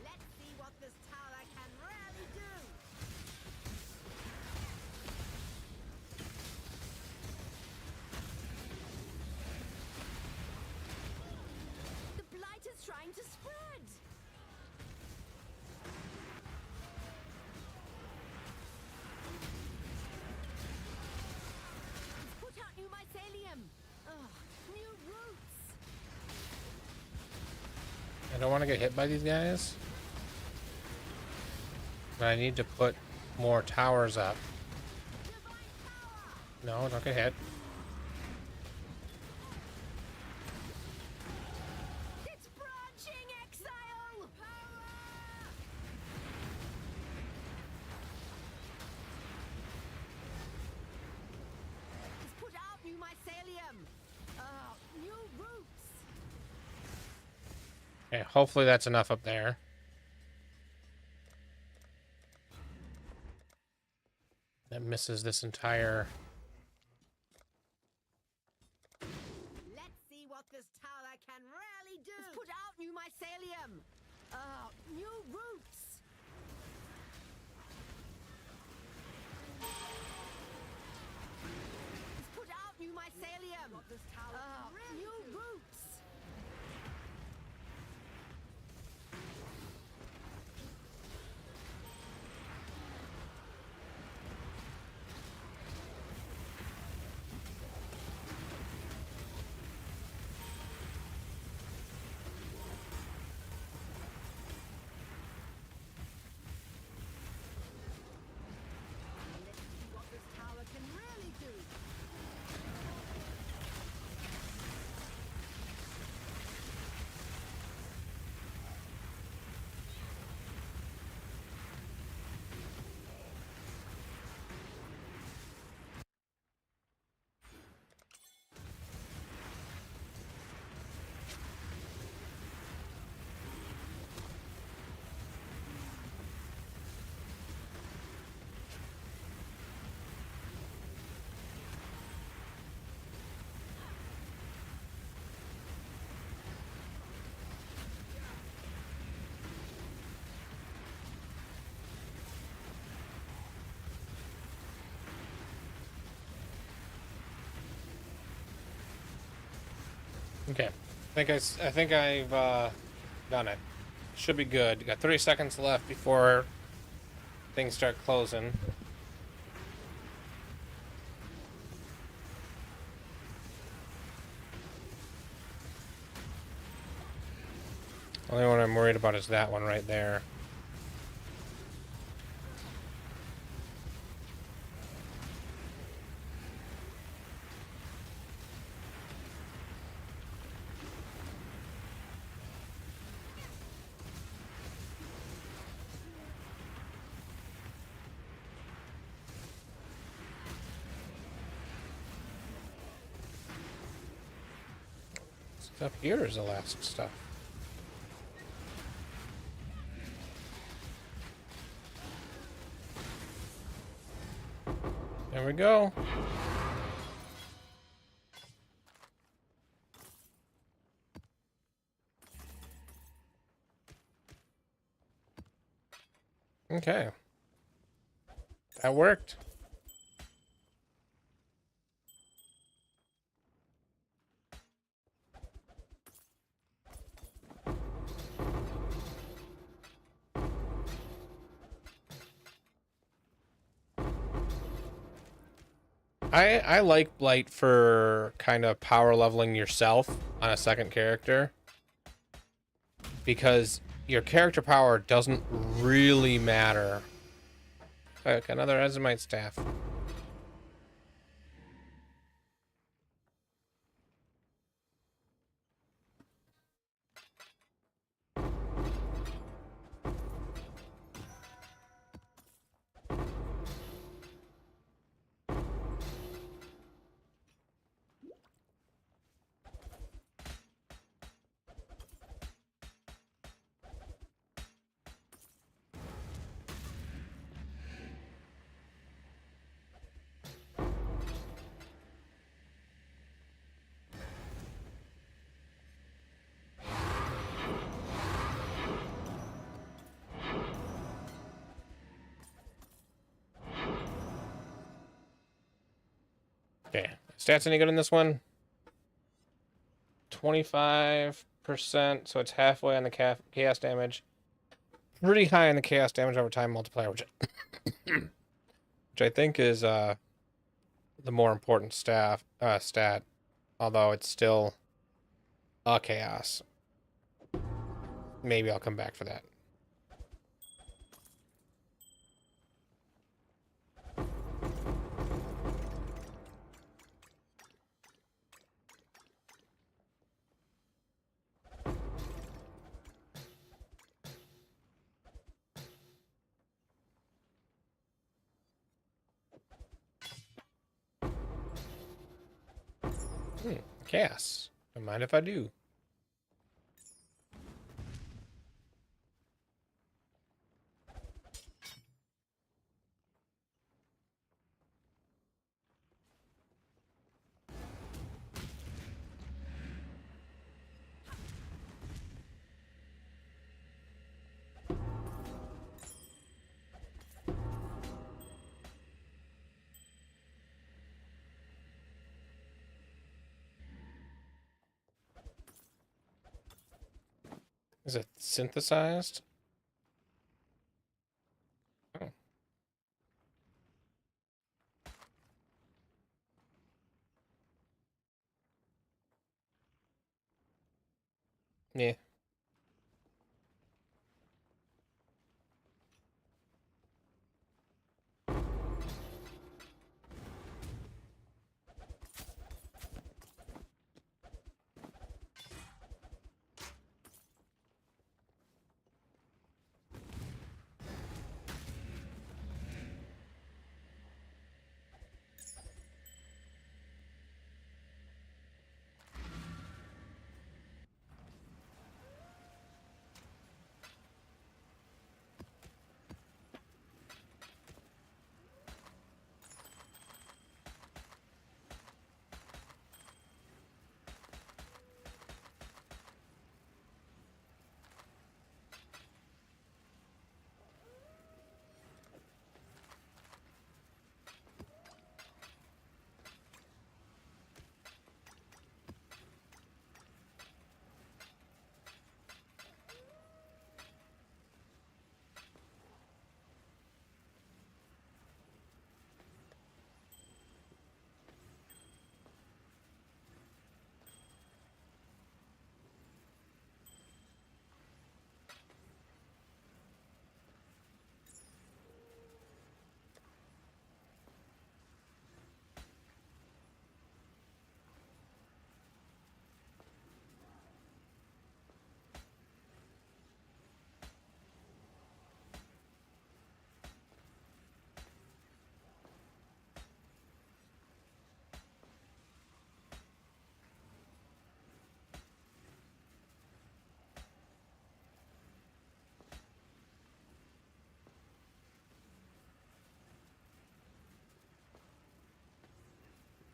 Let's see what this tower can really do. The blight is trying to spread. It's put out new mycelium. Ugh, new roots. I don't want to get hit by these guys. But I need to put more towers up. No, don't get hit. It's branching, Exile! It's put out new mycelium. New roots. Okay, hopefully that's enough up there. That misses this entire mycelium! New roots! He's put out new mycelium! New roots! Let's see what this tower can really do. Okay. I think I've done it. Should be good. Got 30 seconds left before things start closing. Only one I'm worried about is that one right there. Up here is the last stuff. There we go. Okay. That worked. I like Blight for kind of power leveling yourself on a second character, because your character power doesn't really matter. Okay, another Azimite staff. Okay, stats any good in this one? 25%, so it's halfway on the chaos damage. Pretty high on the chaos damage over time multiplier, which I think is the more important stat. Although it's still a chaos. Maybe I'll come back for that. Chaos. Don't mind if I do. Is it synthesized? Oh. Yeah.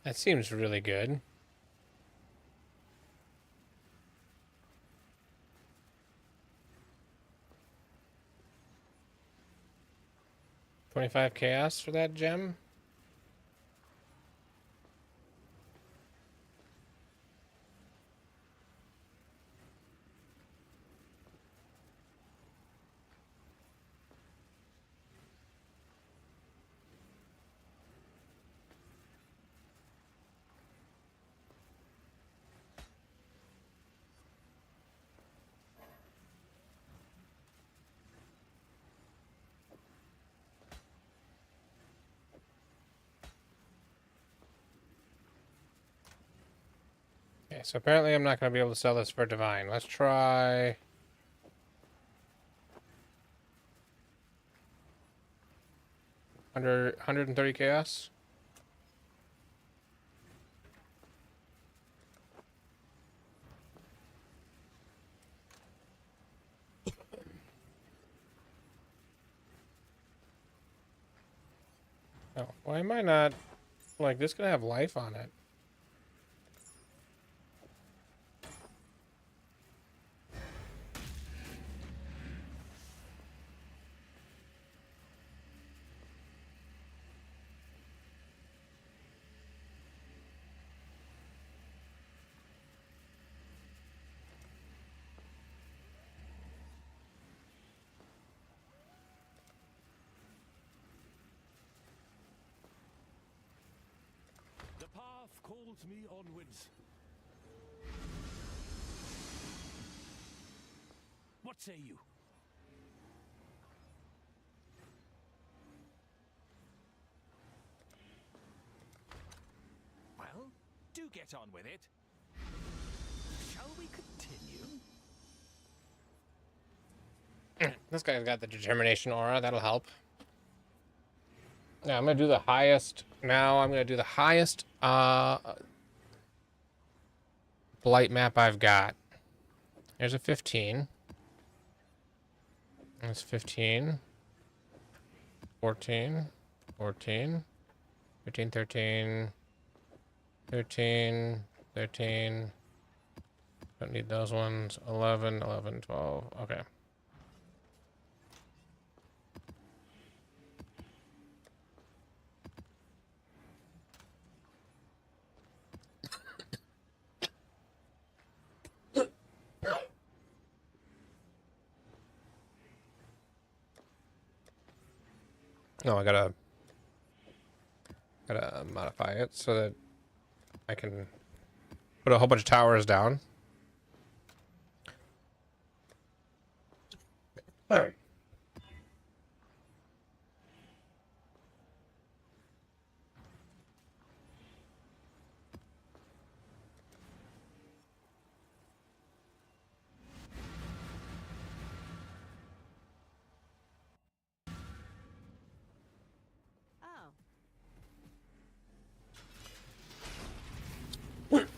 That seems really good. $25 chaos for that gem? Okay, so apparently I'm not going to be able to sell this for divine. Let's try... Under 130 chaos. Oh, why am I not... Like, this gonna have life on it. The path calls me onwards. What say you? Well, do get on with it. Shall we continue? This guy's got the determination aura. That'll help. Now I'm gonna do the highest. Now I'm gonna do the highest blight map I've got. There's a 15. That's 15. 14. 14. 15, 13. 13. 13. Don't need those ones. 11, 11, 12. Okay. No, I gotta modify it so that I can put a whole bunch of towers down. Alright. Oh.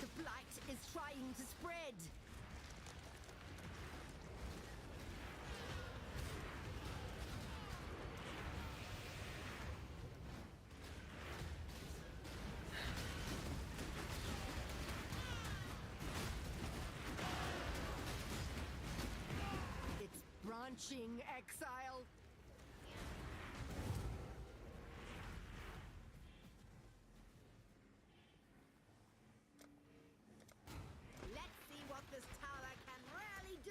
The blight is trying to spread. It's branching, Exile. Let's see what this tower can really do.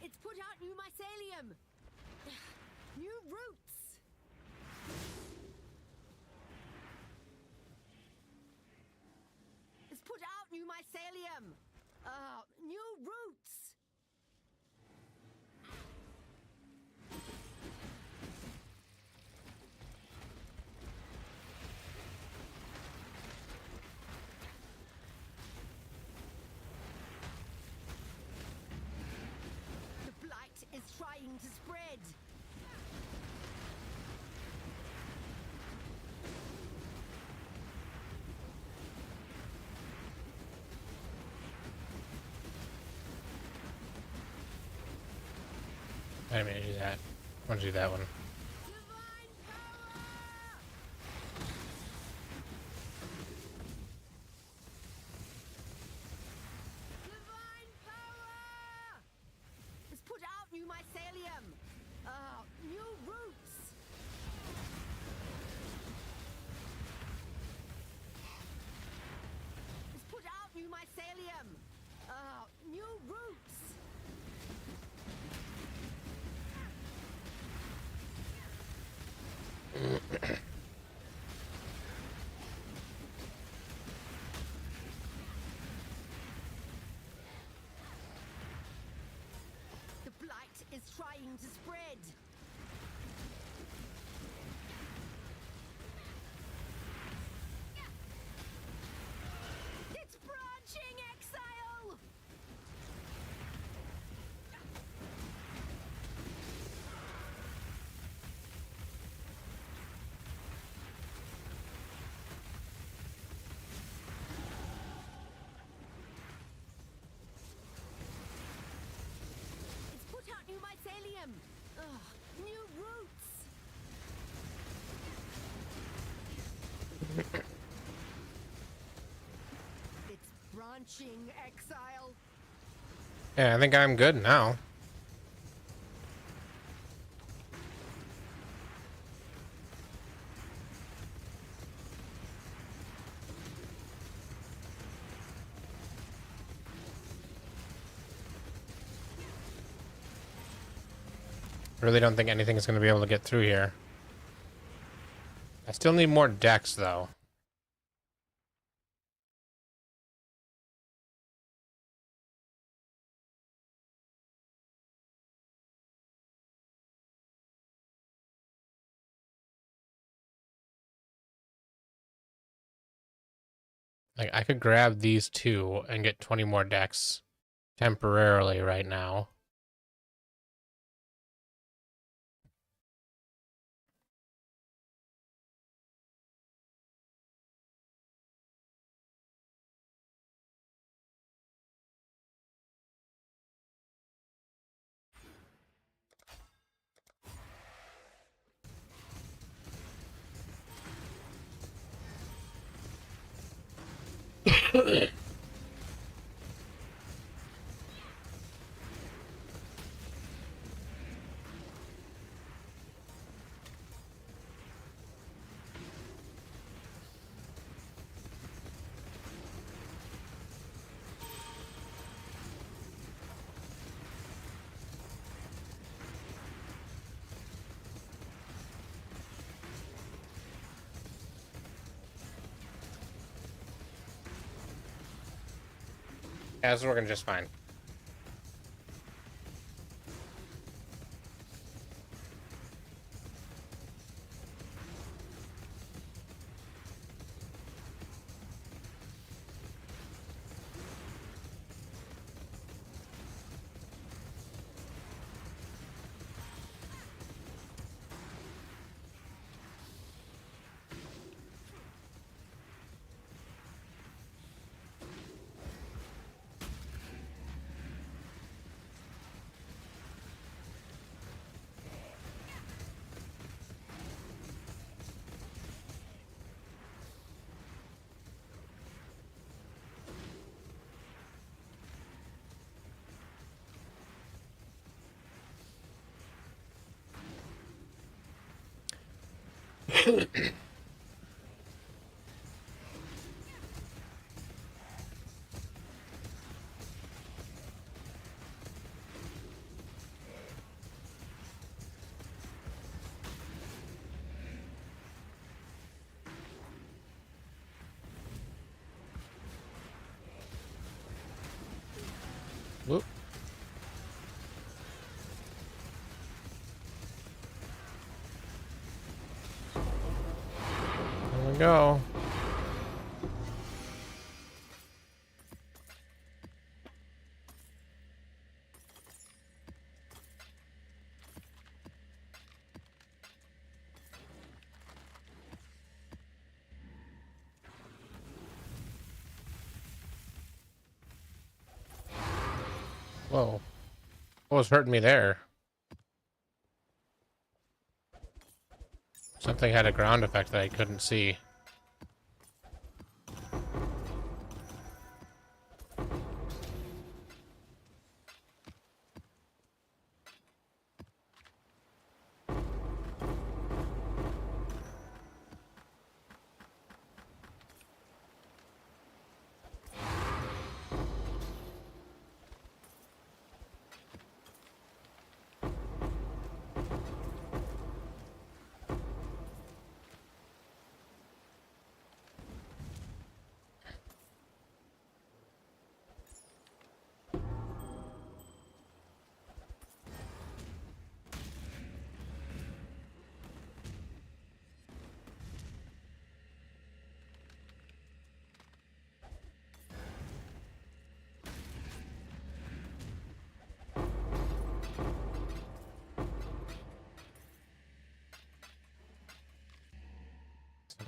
It's put out new mycelium. New roots. It's put out new mycelium. New roots. The blight is trying to spread. I didn't mean to do that. I want to do that one. Divine power! Divine power! It's put out new mycelium. New roots. It's put out new mycelium. New roots. The blight is trying to spread. It's branching, Exile! It's put out new mycelium. New roots. It's branching, Exile. Yeah, I think I'm good now. Really don't think anything's going to be able to get through here. I still need more decks, though. Like, I could grab these two and get 20 more decks temporarily right now. Yeah, it's working just fine. Whoop. There we go. Whoa. What was hurting me there? Something had a ground effect that I couldn't see.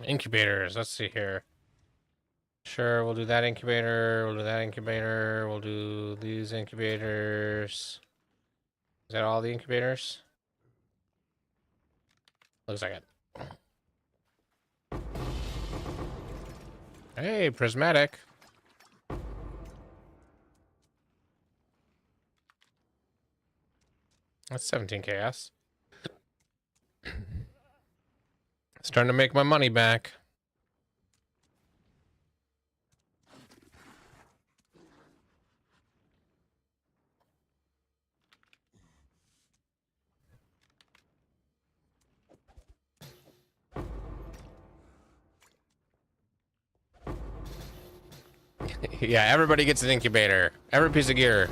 Incubators. Let's see here. Sure, we'll do that incubator. We'll do that incubator. We'll do these incubators. Is that all the incubators? Looks like it. Hey, prismatic. That's 17 chaos. Starting to make my money back. Yeah, everybody gets an incubator. Every piece of gear.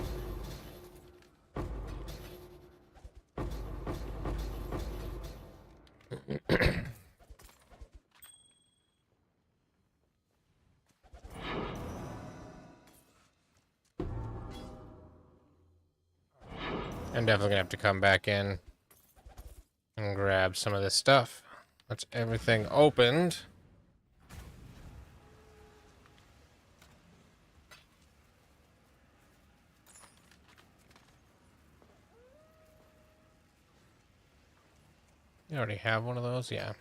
I'm definitely gonna have to come back in and grab some of this stuff. That's everything opened. You already have one of those? Yeah.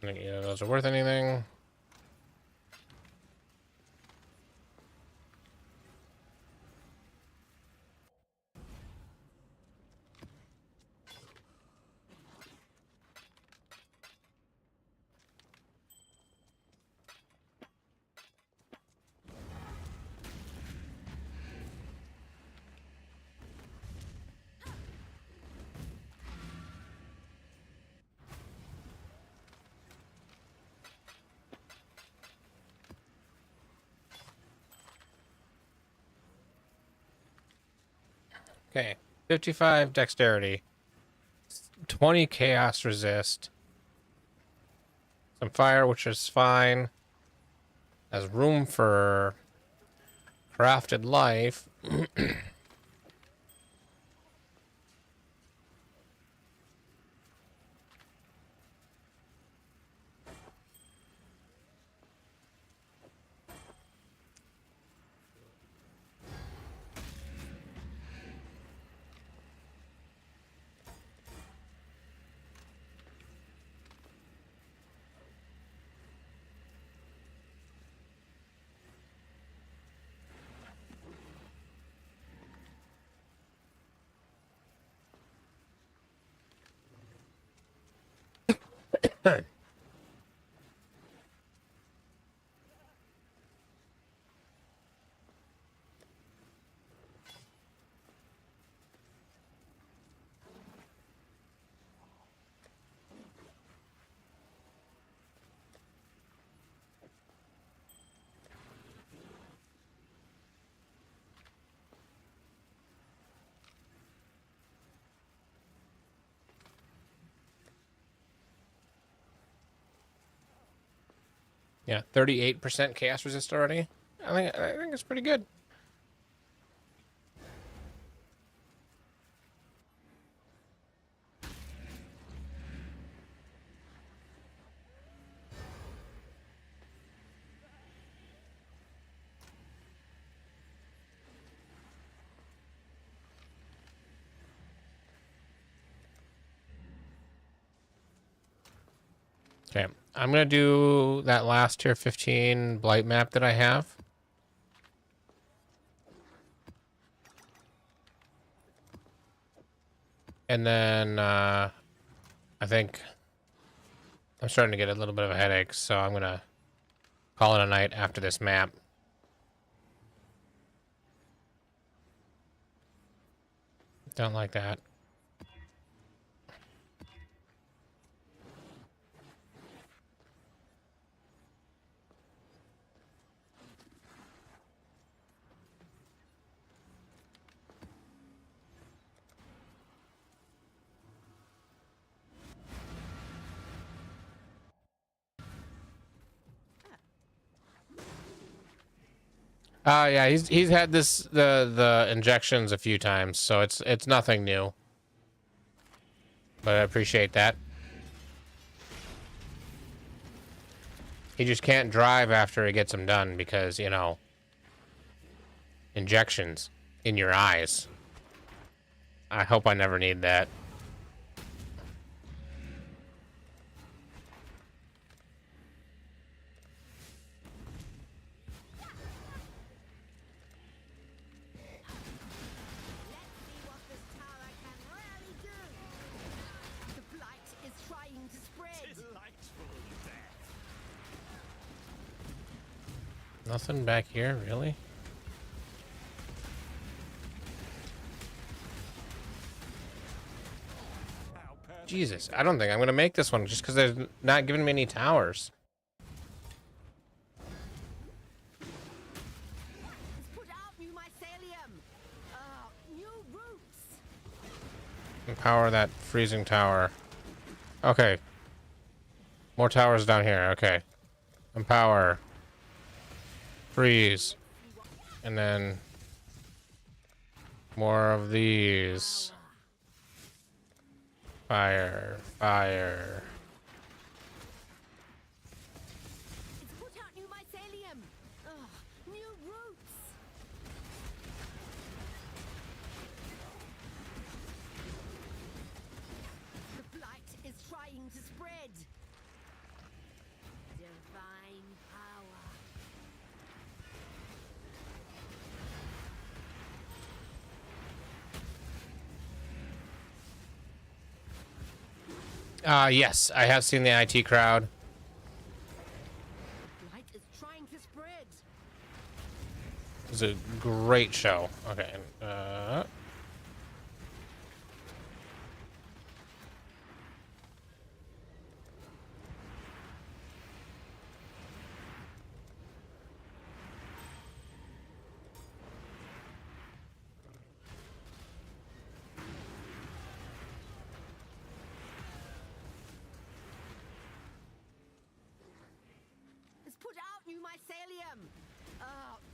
I think either of those are worth anything. Okay, 55 dexterity, 20 chaos resist, some fire, which is fine. Has room for crafted life. Yeah, 38% chaos resist already. I think it's pretty good. Okay, I'm gonna do that last tier 15 blight map that I have. And then I think I'm starting to get a little bit of a headache, so I'm gonna call it a night after this map. Don't like that. Yeah, he's had the injections a few times, so it's nothing new. But I appreciate that. He just can't drive after he gets them done because, you know, injections in your eyes. I hope I never need that. Nothing back here, really? Jesus, I don't think I'm gonna make this one just because they're not giving me any towers. Empower that freezing tower. Okay. More towers down here. Okay. Empower. Freeze. And then more of these. Fire. Fire. It's put out new mycelium. Ugh, new roots. The blight is trying to spread. Yes, I have seen the IT crowd. Light is trying to spread. It was a great show. Okay. Let's put out new mycelium.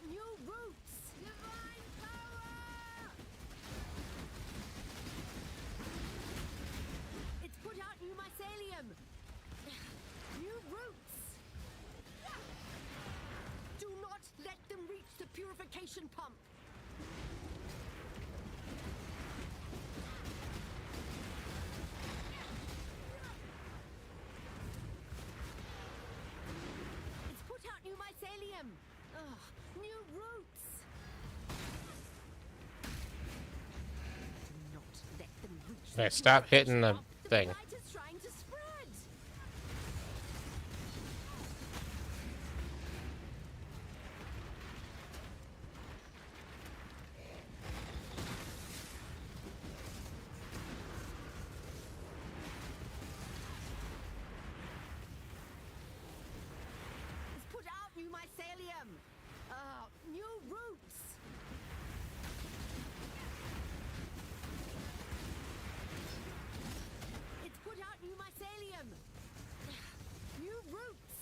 New roots. Divine power. It's put out new mycelium. New roots. Do not let them reach the purification pump. It's put out new mycelium. New roots. Do not let them reach Okay, stop hitting the thing. light is trying to spread. Let's put out new mycelium. New roots. It's put out new mycelium. New roots.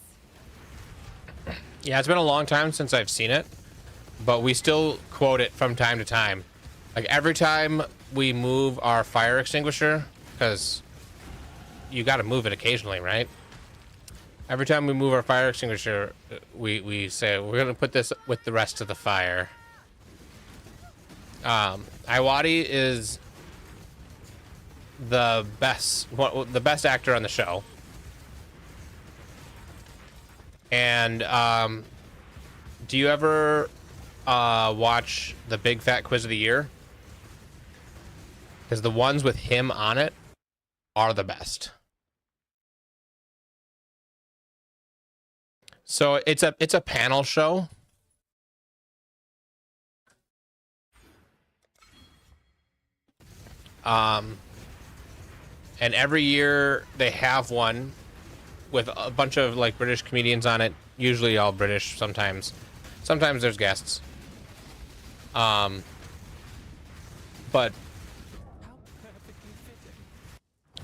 Yeah, it's been a long time since I've seen it, but we still quote it from time to time. Like every time we move our fire extinguisher, because you got to move it occasionally, right? Every time we move our fire extinguisher, we say we're gonna put this with the rest of the fire. Iwadi is the best actor on the show, and do you ever watch the Big Fat Quiz of the Year? Because the ones with him on it are the best. So it's a panel show. And every year they have one with a bunch of like British comedians on it, usually all British, sometimes there's guests. But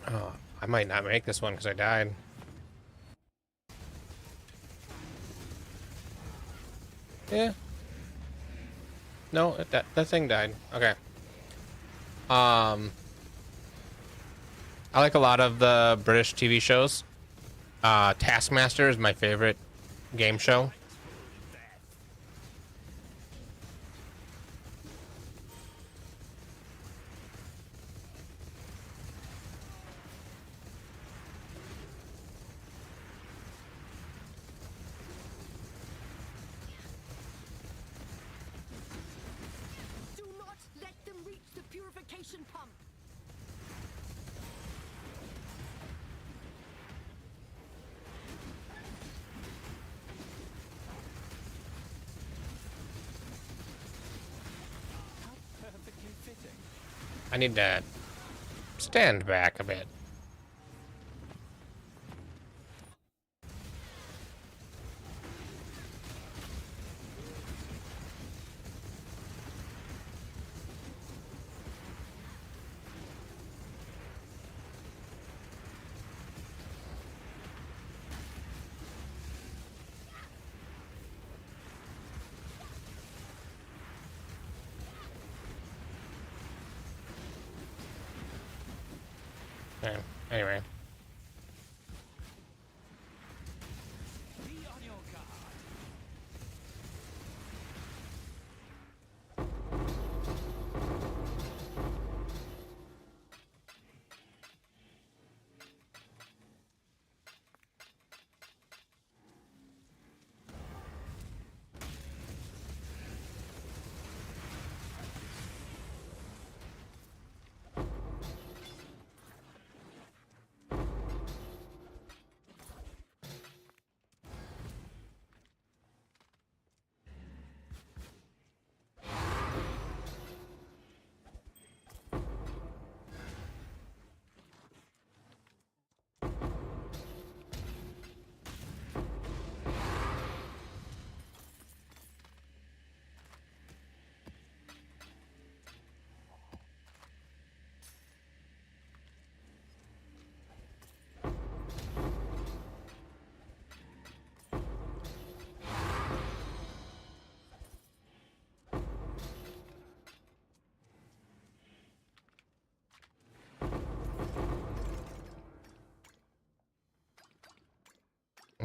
oh, I might not make this one because I died. Yeah. No, that thing died. Okay. I like a lot of the British TV shows. Taskmaster is my favorite game show. Do not let them reach the purification pump. Perfectly fitting. I need to stand back a bit. Okay, anyway. Be on your guard.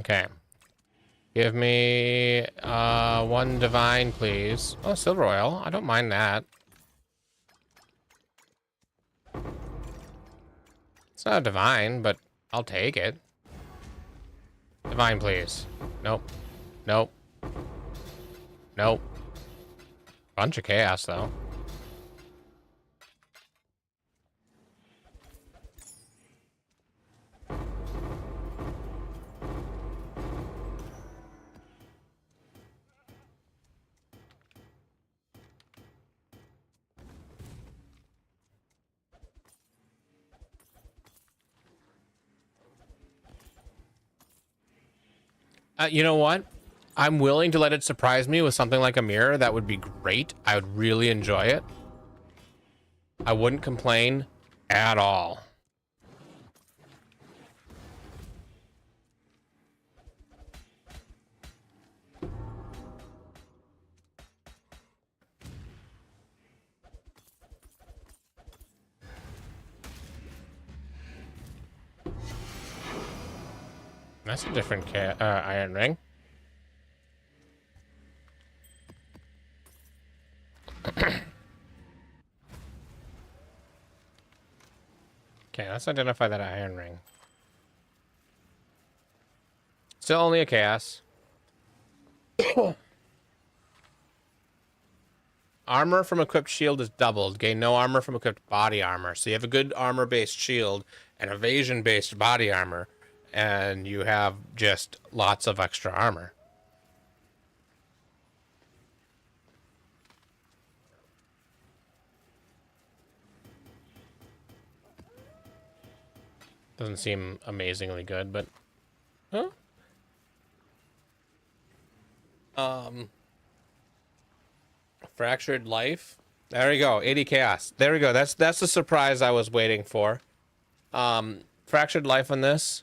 Okay. Give me one divine, please. Oh, silver oil. I don't mind that. It's not a divine, but I'll take it. Divine, please. Nope. Nope. Nope. Bunch of chaos, though. You know what? I'm willing to let it surprise me with something like a mirror. That would be great. I would really enjoy it. I wouldn't complain at all. That's a different iron ring. Okay, let's identify that iron ring. Still only a chaos. Armor from equipped shield is doubled. Gain no armor from equipped body armor. So you have a good armor-based shield and evasion-based body armor, and you have just lots of extra armor. Doesn't seem amazingly good, but... Huh? Fractured life. There we go. 80 chaos. There we go. That's the surprise I was waiting for. Fractured life on this.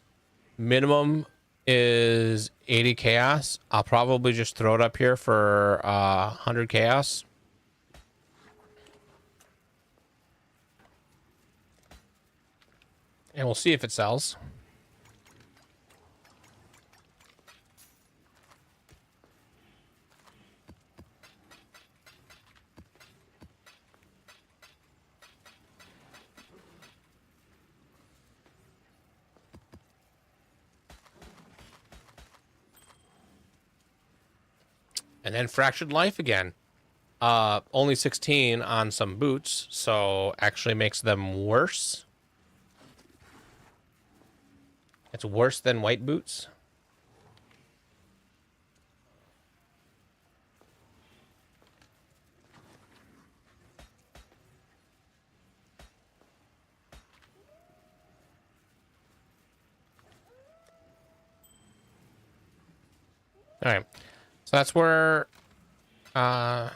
Minimum is 80 chaos. I'll probably just throw it up here for 100 chaos. And we'll see if it sells. And then fractured life again. Only 16 on some boots, so actually makes them worse. It's worse than white boots. All right. So that's where I'll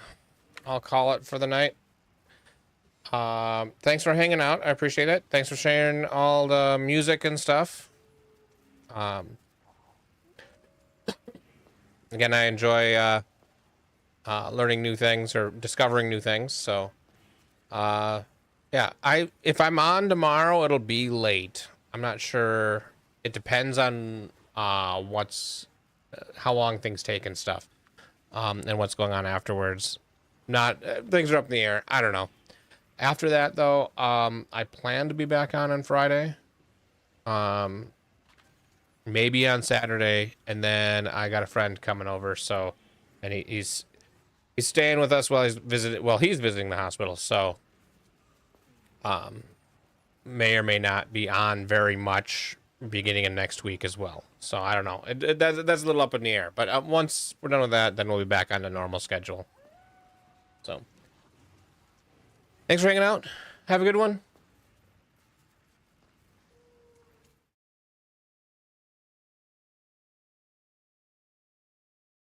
call it for the night. Thanks for hanging out. I appreciate it. Thanks for sharing all the music and stuff. Again, I enjoy learning new things or discovering new things. So, yeah, if I'm on tomorrow, it'll be late. I'm not sure. It depends on how long things take and stuff, and what's going on afterwards. Things are up in the air. I don't know. After that, though, I plan to be back on Friday. Maybe on Saturday, and then I got a friend coming over, so, and he's staying with us while he's visiting the hospital, so may or may not be on very much beginning of next week as well. So I don't know. That's a little up in the air, but once we're done with that, then we'll be back on the normal schedule. So thanks for hanging out. Have a good one.